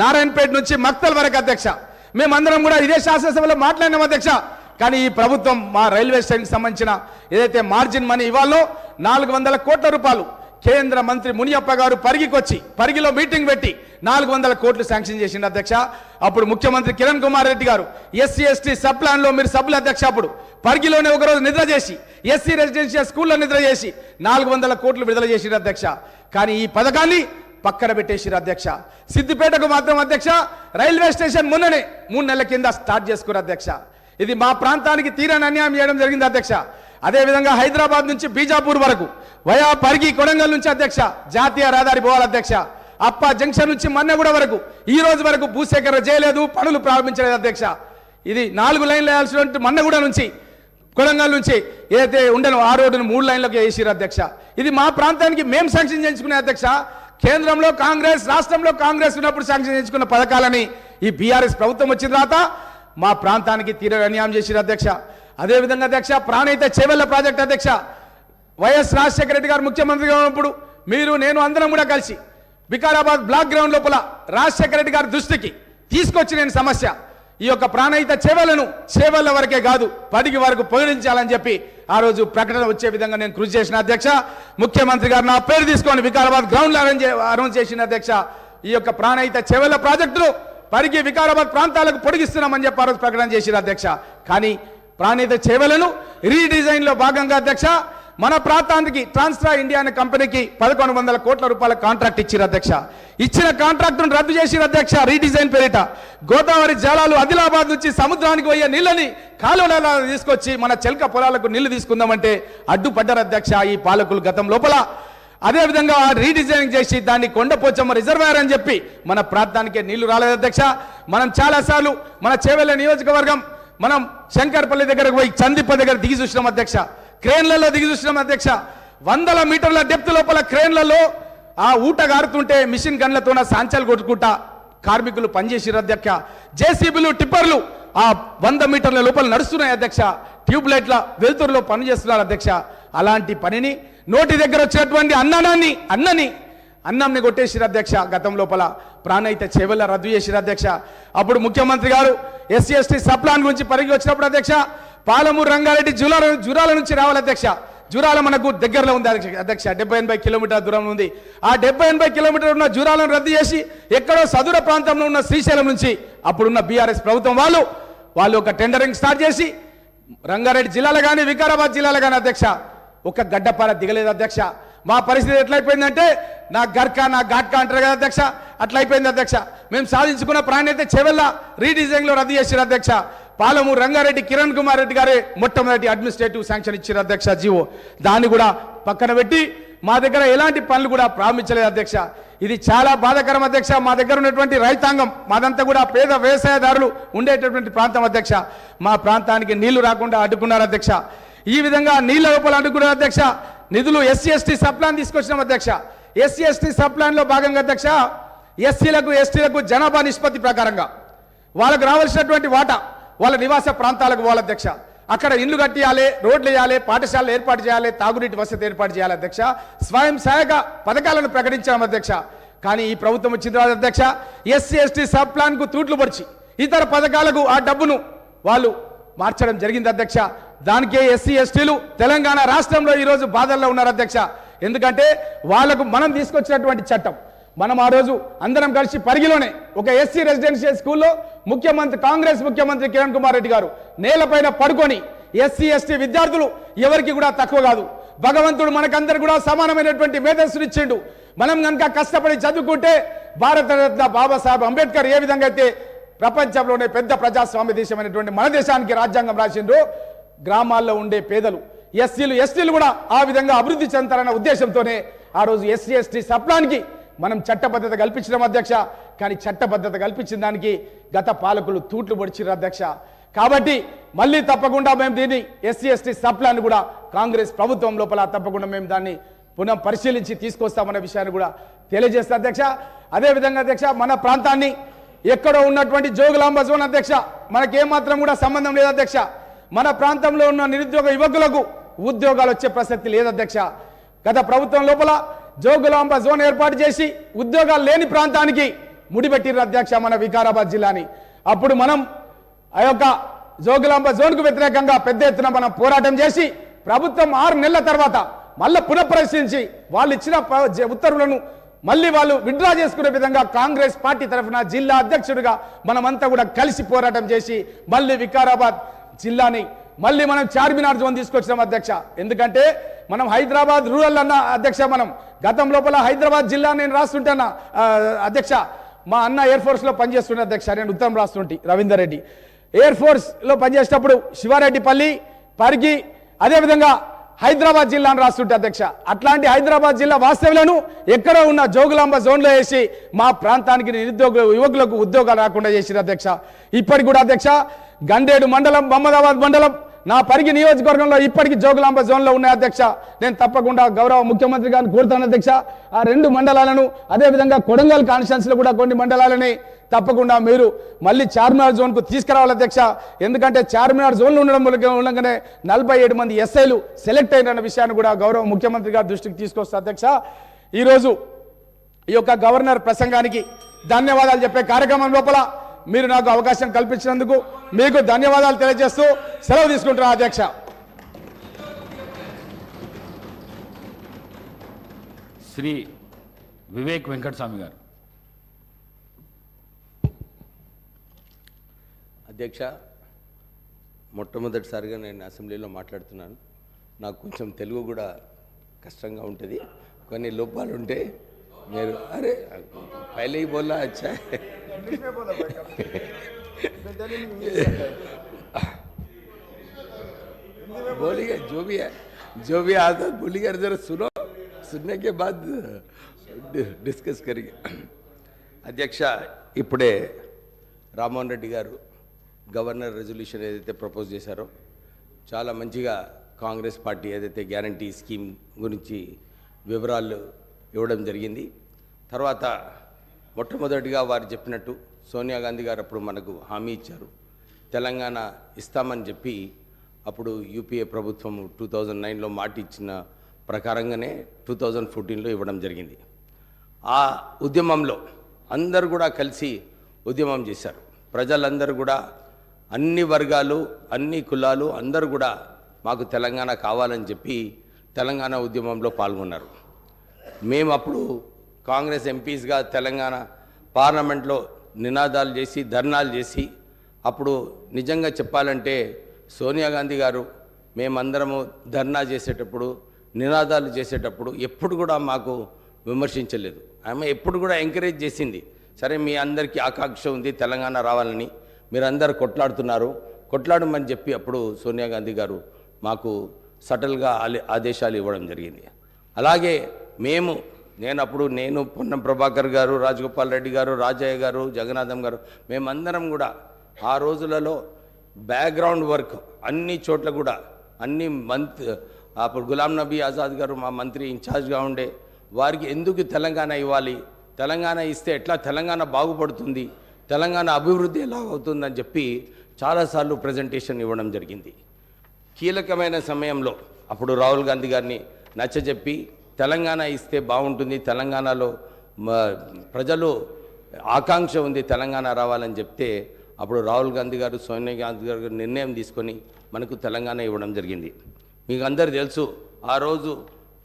నారాయణపేట నుంచి మక్తల్ వరకు అధ్యక్ష. మేమందరం కూడా ఇదే శాసనసభలో మాట్లాడినాం అధ్యక్ష. కానీ ఈ ప్రభుత్వం మా రైల్వే స్టేషన్కి సంబంధించిన ఏదైతే మార్జిన్ మనీ ఇవ్వాలో 400 కోట్ల రూపాయలు కేంద్ర మంత్రి మునియప్ప గారు పరిగికి వచ్చి పరిగిలో మీటింగ్ పెట్టి 400 కోట్లు శాంక్షన్ చేసిండు అధ్యక్ష. అప్పుడు ముఖ్యమంత్రి కిరణ్ కుమార్ రెడ్డి గారు ఎస్సీ ఎస్టీ సబ్ ప్లాన్ లో మీరు సభ్యులు అధ్యక్ష అప్పుడు పరిగిలోనే ఒకరోజు నిద్ర చేసి ఎస్సీ రెసిడెన్షియల్ స్కూల్లో నిద్ర చేసి 400 కోట్లు విడుదల చేసిండు అధ్యక్ష. కానీ ఈ పథకాన్ని పక్కన పెట్టేసిరు అధ్యక్ష. సిద్దిపేటకు మాత్రం అధ్యక్ష రైల్వే స్టేషన్ మొన్ననే 3 నెలల కింద స్టార్ట్ చేసుకున్నారు అధ్యక్ష. ఇది మా ప్రాంతానికి తీరని అన్యాయం చేయడం జరిగింది అధ్యక్ష. అదేవిధంగా హైదరాబాద్ నుంచి బీజాపూర్ వరకు వయా పరిగి కొడంగల్ నుంచి అధ్యక్ష జాతీయ రహదారి పోవాలి అధ్యక్ష. అప్ప జంక్షన్ నుంచి మన్నెగూడ వరకు ఈ రోజు వరకు భూసేకరణ చేయలేదు, పనులు ప్రారంభించలేదు అధ్యక్ష. ఇది 4 లైన్లు వేయాల్సిన మన్నెగూడ నుంచి కొడంగల్ నుంచి ఏదైతే ఉండనో ఆ రోడ్డును 3 లైన్లకు వేసిరు అధ్యక్ష. ఇది మా ప్రాంతానికి మేము శాంక్షన్ చేయించుకునే అధ్యక్ష. కేంద్రంలో కాంగ్రెస్, రాష్ట్రంలో కాంగ్రెస్ ఉన్నప్పుడు శాంక్షన్ చేయించుకున్న పథకాలని ఈ బీఆర్ఎస్ ప్రభుత్వం వచ్చిన తర్వాత మా ప్రాంతానికి తీరని అన్యాయం చేసిరు అధ్యక్ష. అదేవిధంగా అధ్యక్ష ప్రాణహిత చేవెళ్ల ప్రాజెక్ట్ అధ్యక్ష వైఎస్ రాజశేఖర రెడ్డి గారు ముఖ్యమంత్రిగా ఉన్నప్పుడు మీరు నేను అందరం కూడా కలిసి వికారాబాద్ బ్లాక్ గ్రౌండ్ లోపల రాజశేఖర రెడ్డి గారి దృష్టికి తీసుకొచ్చి నేను సమస్య ఈ యొక్క ప్రాణహిత చేవెళ్లను చేవెళ్ల వరకే కాదు పడికి వరకు పొగిడించాలని చెప్పి ఆ రోజు ప్రకటన వచ్చే విధంగా నేను కృషి చేసిన అధ్యక్ష. ముఖ్యమంత్రి గారు నా పేరు తీసుకొని వికారాబాద్ గ్రౌండ్ లో అనౌన్స్ చేసిన అధ్యక్ష. ఈ యొక్క ప్రాణహిత చేవెళ్ల ప్రాజెక్టులు పరిగి వికారాబాద్ ప్రాంతాలకు పొడిగిస్తున్నామని చెప్పి ఆ రోజు ప్రకటన చేసిన అధ్యక్ష. కానీ ప్రాణహిత చేవెళ్లను రీడిజైన్ లో భాగంగా అధ్యక్ష మన ప్రాంతానికి ట్రాన్స్ట్రా ఇండియా అనే కంపెనీకి 1100 కోట్ల రూపాయల కాంట్రాక్ట్ ఇచ్చారు అధ్యక్ష. ఇచ్చిన కాంట్రాక్టును రద్దు చేసిన అధ్యక్ష రీడిజైన్ పేరిట గోదావరి జలాలు ఆదిలాబాద్ నుంచి సముద్రానికి పోయే నీళ్ళని కాలువలలో తీసుకొచ్చి మన చెల్క పొలాలకు నీళ్లు తీసుకుందామంటే అడ్డుపడ్డారు అధ్యక్ష ఈ పాలకులు గతం లోపల. అదేవిధంగా రీడిజైనింగ్ చేసి దాన్ని కొండపోచమ్మ రిజర్వాయర్ అని చెప్పి మన ప్రాంతానికి నీళ్లు రాలేదు అధ్యక్ష. మనం చాలాసార్లు మన చేవెళ్ల నియోజకవర్గం మనం శంకర్పల్లి దగ్గరకు పోయి చందిప్ప దగ్గర దిగి చూసినాం అధ్యక్ష. క్రేన్లలో దిగి చూసినాం అధ్యక్ష. 100 మీటర్ల డెప్త్ లోపల క్రేన్లలో ఆ ఊట గారుతుంటే మిషన్ గన్లతో సాంచాలు కొట్టుకుంటా కార్మికులు పనిచేసిరు అధ్యక్ష. జేసీబీలు టిప్పర్లు ఆ 100 మీటర్ల లోపల నడుస్తున్నాయి అధ్యక్ష. ట్యూబ్ లైట్ల వెలుతురులో పనిచేస్తున్నారు అధ్యక్ష. అలాంటి పనిని నోటి దగ్గర వచ్చినటువంటి అన్నంని కొట్టేసిరు అధ్యక్ష. గతం లోపల ప్రాణహిత చేవెళ్ల రద్దు చేసిరు అధ్యక్ష. అప్పుడు ముఖ్యమంత్రి గారు ఎస్సీ ఎస్టీ సబ్ ప్లాన్ గురించి పరిగి వచ్చినప్పుడు అధ్యక్ష పాలమూరు రంగారెడ్డి జురాల నుంచి రావాలి అధ్యక్ష. జురాల మనకు దగ్గరలో ఉంది అధ్యక్ష. 70-80 కిలోమీటర్ల దూరంలో ఉంది. ఆ 70-80 కిలోమీటర్లు ఉన్న జురాలను రద్దు చేసి ఎక్కడో సదూర ప్రాంతంలో ఉన్న శ్రీశైలం నుంచి అప్పుడున్న బీఆర్ఎస్ ప్రభుత్వం వాళ్ళు ఒక టెండరింగ్ స్టార్ట్ చేసి రంగారెడ్డి జిల్లాలో కానీ వికారాబాద్ జిల్లాలో కానీ అధ్యక్ష ఒక గడ్డపార దిగలేదు అధ్యక్ష. మా పరిస్థితి ఎట్లయిపోయిందంటే నా ఘాట్కా అంటారు కదా అధ్యక్ష, అట్లా అయిపోయింది అధ్యక్ష. మేము సాధించుకున్న ప్రాణ్యత చెవెళ్ళ రీడిజైన్ లో రద్దు చేశారు అధ్యక్ష. పాలమూరు రంగారెడ్డి కిరణ్ కుమార్ రెడ్డి గారే మొట్టమొదటి అడ్మినిస్ట్రేటివ్ శాంక్షన్ ఇచ్చారు అధ్యక్ష జీవో. దాన్ని కూడా పక్కన పెట్టి మా దగ్గర ఎలాంటి పనులు కూడా ప్రారంభించలేదు అధ్యక్ష. ఇది చాలా బాధాకరం అధ్యక్ష. మా దగ్గర ఉన్నటువంటి రైతాంగం మాదంతా కూడా పేద వ్యవసాయదారులు ఉండేటటువంటి ప్రాంతం అధ్యక్ష. మా ప్రాంతానికి నీళ్లు రాకుండా అడ్డుకున్నారు అధ్యక్ష. ఈ విధంగా నీళ్ల లోపల అడ్డుకున్నారు అధ్యక్ష. నిధులు ఎస్సీ ఎస్టీ సబ్ ప్లాన్ తీసుకొచ్చినాం అధ్యక్ష. ఎస్సీ ఎస్టీ సబ్ ప్లాన్ లో భాగంగా అధ్యక్ష ఎస్సీలకు ఎస్టీలకు జనాభా నిష్పత్తి ప్రకారంగా వాళ్ళకు రావాల్సినటువంటి వాటా వాళ్ళ నివాస ప్రాంతాలకు పోవాలి అధ్యక్ష. అక్కడ ఇల్లు కట్టియాలి, రోడ్లు వేయాలి, పాఠశాలలు ఏర్పాటు చేయాలి, తాగునీటి వసతి ఏర్పాటు చేయాలి అధ్యక్ష. స్వయం సహాయక పథకాలను ప్రకటించాం అధ్యక్ష. కానీ ఈ ప్రభుత్వం వచ్చిన తర్వాత అధ్యక్ష ఎస్సీ ఎస్టీ సబ్ ప్లాన్ కు తూట్లు పొడిచి ఇతర పథకాలకు ఆ డబ్బును వాళ్ళు మార్చడం జరిగింది అధ్యక్ష. దానికే ఎస్సీ ఎస్టీలు తెలంగాణ రాష్ట్రంలో ఈరోజు బాధల్లో ఉన్నారు అధ్యక్ష. ఎందుకంటే వాళ్లకు మనం తీసుకొచ్చినటువంటి చట్టం మనం ఆ రోజు అందరం కలిసి పరిగిలోనే ఒక ఎస్సీ రెసిడెన్షియల్ స్కూల్లో కాంగ్రెస్ ముఖ్యమంత్రి కిరణ్ కుమార్ రెడ్డి గారు నేలపైన పడుకొని ఎస్సీ ఎస్టీ విద్యార్థులు ఎవరికి కూడా తక్కువ కాదు, భగవంతుడు మనకందరు కూడా సమానమైనటువంటి మేధస్సులు ఇచ్చిండు. మనం కనుక కష్టపడి చదువుకుంటే భారతరత్న బాబాసాహెబ్ అంబేద్కర్ ఏ విధంగా అయితే ప్రపంచంలోనే పెద్ద ప్రజాస్వామ్య దేశమైనటువంటి మన దేశానికి రాజ్యాంగం రాసిండ్రో గ్రామాల్లో ఉండే పేదలు ఎస్టీలు కూడా ఆ విధంగా అభివృద్ధి చెందాలన్న ఉద్దేశంతోనే ఆ రోజు ఎస్సీ ఎస్టీ సబ్ ప్లాన్కి మనం చట్టబద్ధత కల్పించడం అధ్యక్ష. కానీ చట్టబద్ధత కల్పించిన దానికి గత పాలకులు తూట్లు పొడిచిర్రు అధ్యక్ష. కాబట్టి మళ్ళీ తప్పకుండా మేము దీన్ని ఎస్సీ ఎస్టీ సబ్ ప్లాన్ కూడా కాంగ్రెస్ ప్రభుత్వం లోపల తప్పకుండా మేము దాన్ని పునః పరిశీలించి తీసుకొస్తామన్న విషయాన్ని కూడా తెలియజేస్తా అధ్యక్ష. అదేవిధంగా అధ్యక్ష మన ప్రాంతాన్ని ఎక్కడో ఉన్నటువంటి జోగులాంబ జోన్ అధ్యక్ష మనకేమాత్రం కూడా సంబంధం లేదు అధ్యక్ష. మన ప్రాంతంలో ఉన్న నిరుద్యోగ యువకులకు ఉద్యోగాలు వచ్చే ప్రసక్తి లేదు అధ్యక్ష. గత ప్రభుత్వం లోపల జోగులాంబ జోన్ ఏర్పాటు చేసి ఉద్యోగాలు లేని ప్రాంతానికి ముడిపెట్టిర్రు అధ్యక్ష మన వికారాబాద్ జిల్లాని. అప్పుడు మనం ఆ యొక్క జోగులాంబ జోన్కు వ్యతిరేకంగా పెద్ద ఎత్తున మనం పోరాటం చేసి ప్రభుత్వం 6 నెలల తర్వాత మళ్ళీ పునఃపరిశీలించి వాళ్ళు ఇచ్చిన ఉత్తర్వులను మళ్ళీ వాళ్ళు విత్డ్రా చేసుకునే విధంగా కాంగ్రెస్ పార్టీ తరఫున జిల్లా అధ్యక్షుడిగా మనమంతా కూడా కలిసి పోరాటం చేసి మళ్ళీ వికారాబాద్ జిల్లాని మళ్ళీ మనం చార్మినార్ జోన్ తీసుకొచ్చినాం అధ్యక్ష. ఎందుకంటే మనం హైదరాబాద్ రూరల్ అన్న అధ్యక్ష, మనం గతం లోపల హైదరాబాద్ జిల్లా నేను రాస్తుంటాను అధ్యక్ష. మా అన్న ఎయిర్ ఫోర్స్లో పనిచేస్తుండే అధ్యక్ష, నేను ఉత్తరం రాస్తుంటే రవీందర్ రెడ్డి ఎయిర్ ఫోర్స్లో పనిచేసేటప్పుడు శివారెడ్డిపల్లి పరిగి అదేవిధంగా హైదరాబాద్ జిల్లాను రాస్తుంటే అధ్యక్ష. అట్లాంటి హైదరాబాద్ జిల్లా వాస్తవ్యులను ఎక్కడో ఉన్న జోగులాంబ జోన్లో వేసి మా ప్రాంతానికి నిరుద్యోగ యువకులకు ఉద్యోగాలు రాకుండా చేసిరు అధ్యక్ష. ఇప్పటికి కూడా అధ్యక్ష గండేడు మండలం మహమ్మదాబాద్ మండలం నా పరిగి నియోజకవర్గంలో ఇప్పటికీ జోగులాంబ జోన్లో ఉన్నాయి అధ్యక్ష. నేను తప్పకుండా గౌరవ ముఖ్యమంత్రి గారిని కోరుతాను అధ్యక్ష, ఆ 2 మండలాలను అదేవిధంగా కొడంగల్ కాన్స్టిట్యున్సీలో కూడా కొన్ని మండలాలని తప్పకుండా మీరు మళ్ళీ చార్మినార్ జోన్కు తీసుకురావాలి అధ్యక్ష. ఎందుకంటే చార్మినార్ జోన్లో ఉండడం మూలంగానే 47 మంది ఎస్ఐలు సెలెక్ట్ అయిన విషయాన్ని కూడా గౌరవ ముఖ్యమంత్రి గారి దృష్టికి తీసుకొస్తా అధ్యక్ష. ఈరోజు ఈ యొక్క గవర్నర్ ప్రసంగానికి ధన్యవాదాలు చెప్పే కార్యక్రమం లోపల మీరు నాకు అవకాశం కల్పించినందుకు మీకు ధన్యవాదాలు తెలియజేస్తూ సెలవు తీసుకుంటున్నా అధ్యక్ష. శ్రీ వివేక్ వెంకటస్వామి గారు. అధ్యక్ష, మొట్టమొదటిసారిగా నేను అసెంబ్లీలో మాట్లాడుతున్నాను. నాకు కొంచెం తెలుగు కూడా కష్టంగా ఉంటుంది, కొన్ని లోపాలు ఉంటే మీరు అరే పहले ही बोला अच्छा है बोलिए जो भी आता बोलिए, जरा सुनो, सुनने के बाद डिस्कस करेंगे. అధ్యక్ష, ఇప్పుడే రామ్మోహన్ రెడ్డి గారు గవర్నర్ రెజల్యూషన్ ఏదైతే ప్రపోజ్ చేశారో చాలా మంచిగా కాంగ్రెస్ పార్టీ ఏదైతే గ్యారంటీ స్కీమ్ గురించి వివరాలు ఇవ్వడం జరిగింది. తర్వాత మొట్టమొదటిగా వారు చెప్పినట్టు సోనియా గాంధీ గారు అప్పుడు మనకు హామీ ఇచ్చారు, తెలంగాణ ఇస్తామని చెప్పి. అప్పుడు యూపీఏ ప్రభుత్వం 2009లో మాట ఇచ్చిన ప్రకారంగానే 2014లో ఇవ్వడం జరిగింది. ఆ ఉద్యమంలో అందరూ కూడా కలిసి ఉద్యమం చేశారు. ప్రజలందరూ కూడా అన్ని వర్గాలు అన్ని కులాలు అందరూ కూడా మాకు తెలంగాణ కావాలని చెప్పి తెలంగాణ ఉద్యమంలో పాల్గొన్నారు. మేము అప్పుడు కాంగ్రెస్ ఎంపీస్గా తెలంగాణ పార్లమెంట్లో నినాదాలు చేసి ధర్నాలు చేసి, అప్పుడు నిజంగా చెప్పాలంటే సోనియా గాంధీ గారు మేమందరము ధర్నా చేసేటప్పుడు నినాదాలు చేసేటప్పుడు ఎప్పుడు కూడా మాకు విమర్శించలేదు. ఆమె ఎప్పుడు కూడా ఎంకరేజ్ చేసింది. సరే, మీ అందరికీ ఆకాంక్ష ఉంది తెలంగాణ రావాలని, మీరందరూ కొట్లాడమని చెప్పి అప్పుడు సోనియా గాంధీ గారు మాకు సటల్గా ఆదేశాలు ఇవ్వడం జరిగింది. అలాగే నేను పొన్నం ప్రభాకర్ గారు, రాజగోపాల్ రెడ్డి గారు, రాజయ్య గారు, జగన్నాథం గారు, మేమందరం కూడా ఆ రోజులలో బ్యాక్గ్రౌండ్ వర్క్ అన్ని చోట్ల కూడా అప్పుడు గులాం నబీ ఆజాద్ గారు మా మంత్రి ఇన్ఛార్జ్గా ఉండే, వారికి ఎందుకు తెలంగాణ ఇవ్వాలి, తెలంగాణ ఇస్తే ఎట్లా తెలంగాణ బాగుపడుతుంది, తెలంగాణ అభివృద్ధి ఎలా అవుతుందని చెప్పి చాలాసార్లు ప్రజెంటేషన్ ఇవ్వడం జరిగింది. కీలకమైన సమయంలో అప్పుడు రాహుల్ గాంధీ గారిని నచ్చజెప్పి తెలంగాణ ఇస్తే బాగుంటుంది, తెలంగాణలో ప్రజలు ఆకాంక్ష ఉంది తెలంగాణ రావాలని చెప్తే అప్పుడు రాహుల్ గాంధీ గారు, సోనియా గాంధీ గారు నిర్ణయం తీసుకొని మనకు తెలంగాణ ఇవ్వడం జరిగింది. మీకు అందరు తెలుసు, ఆ రోజు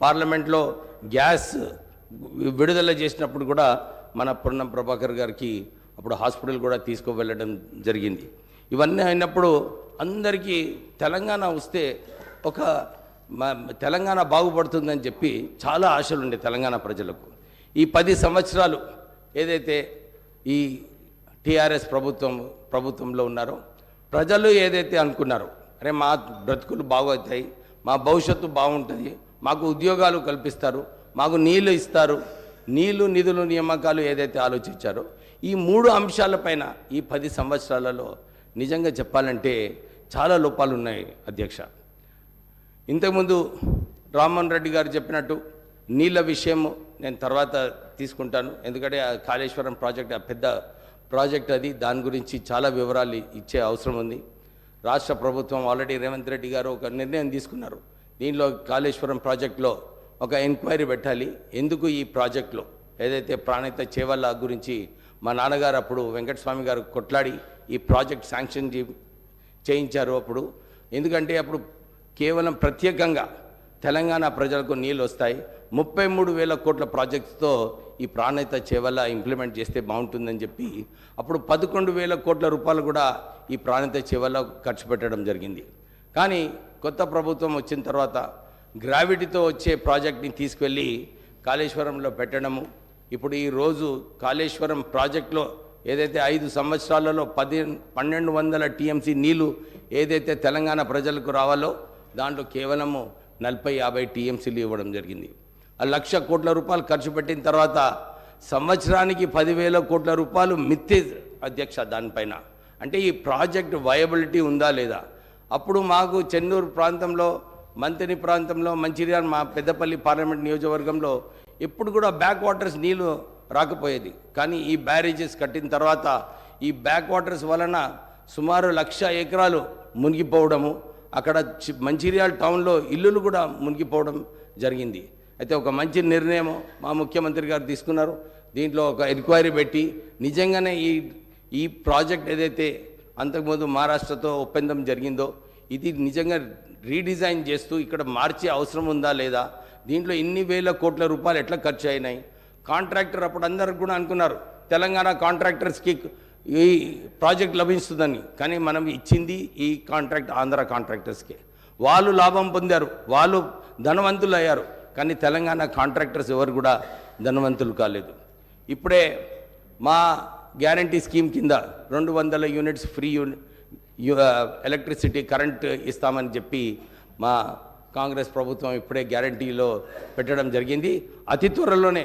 పార్లమెంట్లో గ్యాస్ విడుదల చేసినప్పుడు కూడా మన పొన్నం ప్రభాకర్ గారికి అప్పుడు హాస్పిటల్ కూడా తీసుకువెళ్ళడం జరిగింది. ఇవన్నీ అయినప్పుడు అందరికీ తెలంగాణ వస్తే ఒక తెలంగాణ బాగుపడుతుందని చెప్పి చాలా ఆశలు ఉండే తెలంగాణ ప్రజలకు. ఈ 10 సంవత్సరాలు ఏదైతే ఈ టీఆర్ఎస్ ప్రభుత్వంలో ఉన్నారో ప్రజలు ఏదైతే అనుకున్నారో, అరే మా బ్రతుకులు బాగవుతాయి, మా భవిష్యత్తు బాగుంటుంది, మాకు ఉద్యోగాలు కల్పిస్తారు, మాకు నీళ్లు ఇస్తారు, నిధులు నియామకాలు ఏదైతే ఆలోచించారో ఈ 3 అంశాలపైన ఈ 10 సంవత్సరాలలో నిజంగా చెప్పాలంటే చాలా లోపాలు ఉన్నాయి అధ్యక్ష. ఇంతకుముందు రామ్మోహన్ రెడ్డి గారు చెప్పినట్టు నీళ్ళ విషయం నేను తర్వాత తీసుకుంటాను, ఎందుకంటే ఆ కాళేశ్వరం ప్రాజెక్ట్ పెద్ద ప్రాజెక్ట్ అది. దాని గురించి చాలా వివరాలు ఇచ్చే అవసరం ఉంది. రాష్ట్ర ప్రభుత్వం ఆల్రెడీ రేవంత్ రెడ్డి గారు ఒక నిర్ణయం తీసుకున్నారు. దీనిలో కాళేశ్వరం ప్రాజెక్టులో ఒక ఎంక్వైరీ పెట్టాలి. ఎందుకు ఈ ప్రాజెక్టులో ఏదైతే ప్రాణహిత చేవల్ల గురించి మా నాన్నగారు అప్పుడు వెంకటస్వామి గారు కొట్లాడి ఈ ప్రాజెక్ట్ శాంక్షన్ చేయించారు అప్పుడు. ఎందుకంటే అప్పుడు కేవలం ప్రత్యేకంగా తెలంగాణ ప్రజలకు నీళ్ళు వస్తాయి, 33,000 కోట్ల ప్రాజెక్ట్స్తో ఈ ప్రాణహిత చేవల్ల ఇంప్లిమెంట్ చేస్తే బాగుంటుందని చెప్పి అప్పుడు 11,000 కోట్ల రూపాయలు కూడా ఈ ప్రాణహిత చేవల్ల ఖర్చు పెట్టడం జరిగింది. కానీ కొత్త ప్రభుత్వం వచ్చిన తర్వాత గ్రావిటీతో వచ్చే ప్రాజెక్ట్ని తీసుకెళ్ళి కాళేశ్వరంలో పెట్టడము. ఇప్పుడు ఈరోజు కాళేశ్వరం ప్రాజెక్టులో ఏదైతే 5 సంవత్సరాలలో 1,200 టీఎంసీ నీళ్లు ఏదైతే తెలంగాణ ప్రజలకు రావాలో దాంట్లో కేవలము 40-50 టీఎంసీలు ఇవ్వడం జరిగింది. 1,00,000 కోట్ల రూపాయలు ఖర్చు పెట్టిన తర్వాత సంవత్సరానికి 10,000 కోట్ల రూపాయలు మిత్తి అధ్యక్ష దానిపైన. అంటే ఈ ప్రాజెక్ట్ వయబిలిటీ ఉందా లేదా? అప్పుడు మాకు చెన్నూరు ప్రాంతంలో, మంతిని ప్రాంతంలో, మంచిర్యాల మా పెద్దపల్లి పార్లమెంట్ నియోజకవర్గంలో ఎప్పుడు కూడా బ్యాక్ వాటర్స్ నీళ్ళు రాకపోయేది. కానీ ఈ బ్యారేజెస్ కట్టిన తర్వాత ఈ బ్యాక్ వాటర్స్ వలన సుమారు 1,00,000 ఎకరాలు మునిగిపోవడము, అక్కడ మంచిర్యాల టౌన్లో ఇల్లులు కూడా మునిగిపోవడం జరిగింది. అయితే ఒక మంచి నిర్ణయం మా ముఖ్యమంత్రి గారు తీసుకున్నారు. దీంట్లో ఒక ఎంక్వైరీ పెట్టి నిజంగానే ఈ ప్రాజెక్ట్ ఏదైతే అంతకుముందు మహారాష్ట్రతో ఒప్పందం జరిగిందో ఇది నిజంగా రీడిజైన్ చేస్తూ ఇక్కడ మార్చే అవసరం ఉందా లేదా, దీంట్లో ఇన్ని వేల కోట్ల రూపాయలు ఎట్లా ఖర్చు అయినాయి. కాంట్రాక్టర్ అప్పుడు అందరికి కూడా అనుకున్నారు తెలంగాణ కాంట్రాక్టర్స్కి ఈ ప్రాజెక్ట్ లభిస్తుందని. కానీ మనం ఇచ్చింది ఈ కాంట్రాక్ట్ ఆంధ్ర కాంట్రాక్టర్స్కే. వాళ్ళు లాభం పొందారు, వాళ్ళు ధనవంతులు అయ్యారు. కానీ తెలంగాణ కాంట్రాక్టర్స్ ఎవరు కూడా ధనవంతులు కాలేదు. ఇప్పుడే మా గ్యారంటీ స్కీమ్ కింద 200 యూనిట్స్ ఫ్రీ ఎలక్ట్రిసిటీ కరెంట్ ఇస్తామని చెప్పి మా కాంగ్రెస్ ప్రభుత్వం ఇప్పుడే గ్యారంటీలో పెట్టడం జరిగింది. అతి త్వరలోనే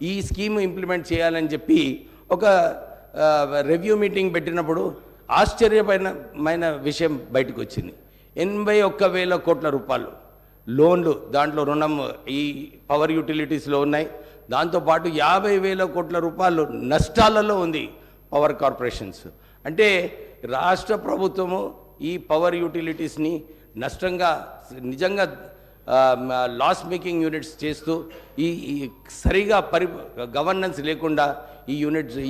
ఈ స్కీమ్ ఇంప్లిమెంట్ చేయాలని చెప్పి ఒక రివ్యూ మీటింగ్ పెట్టినప్పుడు ఆశ్చర్యమైన విషయం బయటకు వచ్చింది. 81,000 కోట్ల రూపాయలు లోన్లు దాంట్లో రుణం ఈ పవర్ యూటిలిటీస్లో ఉన్నాయి. దాంతోపాటు 50,000 కోట్ల రూపాయలు నష్టాలలో ఉంది పవర్ కార్పొరేషన్స్. అంటే రాష్ట్ర ప్రభుత్వము ఈ పవర్ యూటిలిటీస్ని నష్టంగా నిజంగా లాస్ మేకింగ్ యూనిట్స్ చేస్తూ ఈ సరిగా గవర్నెన్స్ లేకుండా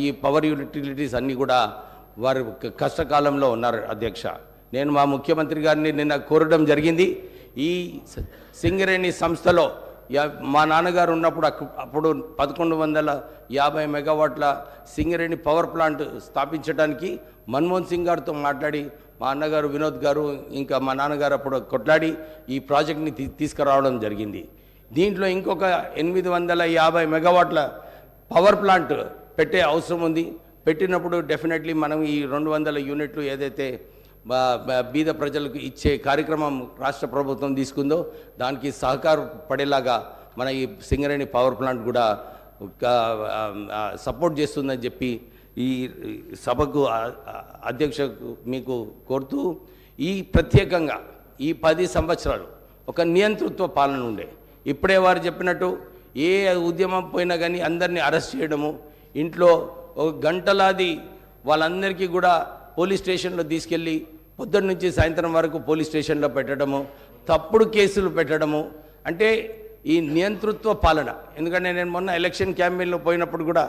ఈ పవర్ యూటిలిటీస్ అన్నీ కూడా వారు కష్టకాలంలో ఉన్నారు అధ్యక్ష. నేను మా ముఖ్యమంత్రి గారిని నిన్న కోరడం జరిగింది. ఈ సింగరేణి సంస్థలో మా నాన్నగారు ఉన్నప్పుడు అప్పుడు 1,150 మెగావాట్ల సింగరేణి పవర్ ప్లాంట్ స్థాపించడానికి మన్మోహన్ సింగ్ గారితో మాట్లాడి మా అన్నగారు వినోద్ గారు ఇంకా మా నాన్నగారు అప్పుడు కొట్లాడి ఈ ప్రాజెక్ట్ని తీసుకురావడం జరిగింది. దీంట్లో ఇంకొక 850 మెగావాట్ల పవర్ ప్లాంట్ పెట్టే అవసరం ఉంది. పెట్టినప్పుడు డెఫినెట్లీ మనం ఈ 200 యూనిట్లు ఏదైతే బీద ప్రజలకు ఇచ్చే కార్యక్రమం రాష్ట్ర ప్రభుత్వం తీసుకుందో దానికి సహకారం పడేలాగా మన ఈ సింగరేణి పవర్ ప్లాంట్ కూడా సపోర్ట్ చేస్తుందని చెప్పి ఈ సభకు అధ్యక్షకు మీకు కోరుతూ, ఈ ప్రత్యేకంగా ఈ 10 సంవత్సరాలు ఒక నియంతృత్వ పాలన ఉండే. ఇప్పుడే వారు చెప్పినట్టు ఏ ఉద్యమం పోయినా కానీ అందరినీ అరెస్ట్ చేయడము, ఇంట్లో ఒక గంటలాది వాళ్ళందరికీ కూడా పోలీస్ స్టేషన్లో తీసుకెళ్ళి పొద్దున్న నుంచి సాయంత్రం వరకు పోలీస్ స్టేషన్లో పెట్టడము, తప్పుడు కేసులు పెట్టడము, అంటే ఈ నియంతృత్వ పాలన. ఎందుకంటే నేను మొన్న ఎలక్షన్ క్యాంపెయిన్లో పోయినప్పుడు కూడా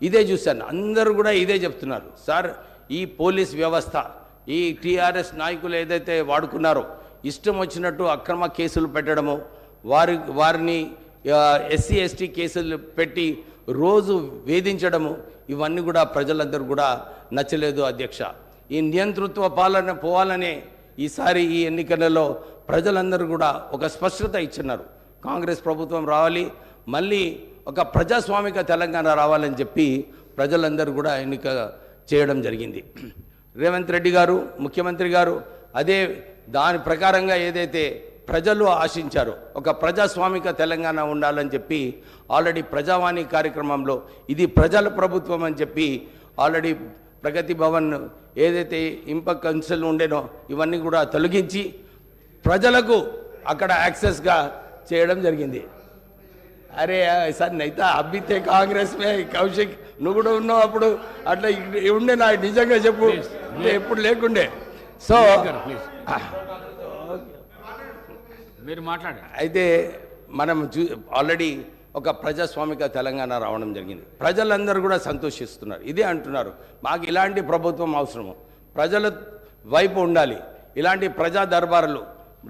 ఇదే చూశాను. అందరూ కూడా ఇదే చెప్తున్నారు, సార్ ఈ పోలీస్ వ్యవస్థ ఈ టీఆర్ఎస్ నాయకులు ఏదైతే వాడుకున్నారో ఇష్టం వచ్చినట్టు అక్రమ కేసులు పెట్టడము, వారిని ఎస్సీ ఎస్టీ కేసులు పెట్టి రోజు వేధించడము, ఇవన్నీ కూడా ప్రజలందరూ కూడా నచ్చలేదు అధ్యక్ష. ఈ నియంతృత్వ పాలన పోవాలనే ఈసారి ఈ ఎన్నికలలో ప్రజలందరూ కూడా ఒక స్పష్టత ఇచ్చినారు. కాంగ్రెస్ ప్రభుత్వం రావాలి, మళ్ళీ ఒక ప్రజాస్వామిక తెలంగాణ రావాలని చెప్పి ప్రజలందరూ కూడా ఎన్నిక చేయడం జరిగింది. రేవంత్ రెడ్డి గారు ముఖ్యమంత్రి గారు అదే దాని ప్రకారంగా ఏదైతే ప్రజలు ఆశించారు ఒక ప్రజాస్వామిక తెలంగాణ ఉండాలని చెప్పి ఆల్రెడీ ప్రజావాణి కార్యక్రమంలో ఇది ప్రజల ప్రభుత్వం అని చెప్పి ఆల్రెడీ ప్రగతి భవన్ ఏదైతే ఇంప కౌన్సిల్ ఉండేనో ఇవన్నీ కూడా తొలగించి ప్రజలకు అక్కడ యాక్సెస్గా చేయడం జరిగింది. అరే సార్ నైతా అబ్బితే కాంగ్రెస్ మే కౌశిక్ నువ్వు కూడా ఉన్నావు అప్పుడు అట్లా ఉండే నా నిజంగా చెప్పు అంటే ఎప్పుడు లేకుండే సో ప్లీజ్ మీరు మాట్లాడండి. అయితే మనం ఆల్రెడీ ఒక ప్రజాస్వామిక తెలంగాణ రావడం జరిగింది. ప్రజలందరూ కూడా సంతోషిస్తున్నారు. ఇదే అంటున్నారు, మాకు ఇలాంటి ప్రభుత్వం అవసరము, ప్రజల వైపు ఉండాలి. ఇలాంటి ప్రజా దర్బారులు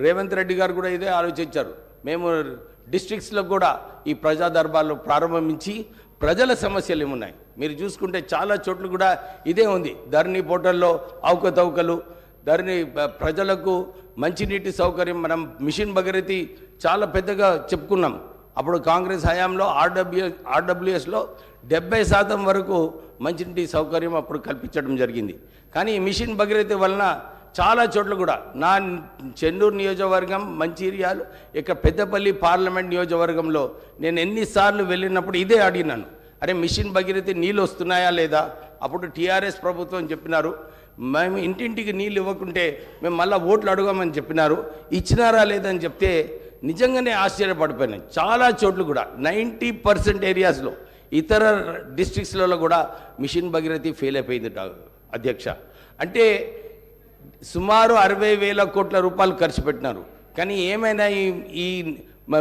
రేవంత్ రెడ్డి గారు కూడా ఇదే ఆలోచించారు. మేము డిస్ట్రిక్ట్స్లో కూడా ఈ ప్రజా దర్బార్లు ప్రారంభించి ప్రజల సమస్యలు ఏమున్నాయి మీరు చూసుకుంటే చాలా చోట్ల కూడా ఇదే ఉంది. ధరణి పోర్టల్లో అవకతవకలు, ధరణి ప్రజలకు మంచినీటి సౌకర్యం, మనం మిషన్ భగీరథి చాలా పెద్దగా చెప్పుకున్నాం. అప్పుడు కాంగ్రెస్ హయాంలో ఆర్డబ్ల్యూఎస్లో 70% వరకు మంచినీటి సౌకర్యం అప్పుడు కల్పించడం జరిగింది. కానీ ఈ మిషన్ భగీరథి వలన చాలా చోట్ల కూడా నా చెన్నూరు నియోజకవర్గం, మంచిర్యాల, ఇక్కడ పెద్దపల్లి పార్లమెంట్ నియోజకవర్గంలో నేను ఎన్నిసార్లు వెళ్ళినప్పుడు ఇదే అడిగినాను, అరే మిషన్ భగీరథి నీళ్ళు వస్తున్నాయా లేదా? అప్పుడు టీఆర్ఎస్ ప్రభుత్వం చెప్పినారు, మేము ఇంటింటికి నీళ్ళు ఇవ్వకుంటే మేము మళ్ళీ ఓట్లు అడగమని చెప్పినారు. ఇచ్చినారా లేదని చెప్తే నిజంగానే ఆశ్చర్యపడిపోయినాయి. చాలా చోట్ల కూడా 90% ఏరియాస్లో ఇతర డిస్ట్రిక్ట్స్లలో కూడా మిషన్ భగీరథి ఫెయిల్ అయిపోయింది అధ్యక్ష. అంటే సుమారు 60,000 కోట్ల రూపాయలు ఖర్చు పెట్టినారు. కానీ ఏమైనా ఈ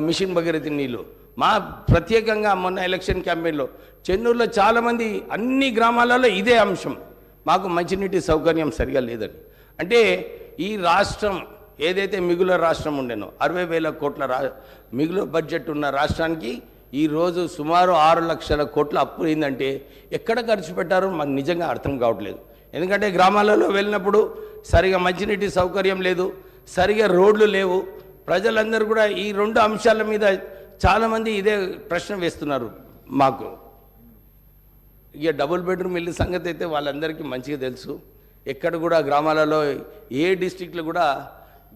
మిషన్ భగీరథి నీళ్ళు మా ప్రత్యేకంగా మొన్న ఎలక్షన్ క్యాంపెయిన్లో చెన్నూరులో చాలామంది అన్ని గ్రామాలలో ఇదే అంశం, మాకు మంచినీటి సౌకర్యం సరిగా లేదని. అంటే ఈ రాష్ట్రం ఏదైతే మిగులు రాష్ట్రం ఉండేనో 60,000 కోట్ల మిగులు బడ్జెట్ ఉన్న రాష్ట్రానికి ఈరోజు సుమారు 6 లక్షల కోట్ల అప్పు అయిందంటే ఎక్కడ ఖర్చు పెట్టారో మాకు నిజంగా అర్థం కావట్లేదు. ఎందుకంటే గ్రామాలలో వెళ్ళినప్పుడు సరిగా మంచినీటి సౌకర్యం లేదు, సరిగా రోడ్లు లేవు. ప్రజలందరూ కూడా ఈ 2 అంశాల మీద చాలామంది ఇదే ప్రశ్న వేస్తున్నారు మాకు. ఇక డబుల్ బెడ్రూమ్ ఇల్లు సంగతి అయితే వాళ్ళందరికీ మంచిగా తెలుసు. ఎక్కడ కూడా గ్రామాలలో ఏ డిస్ట్రిక్ట్లో కూడా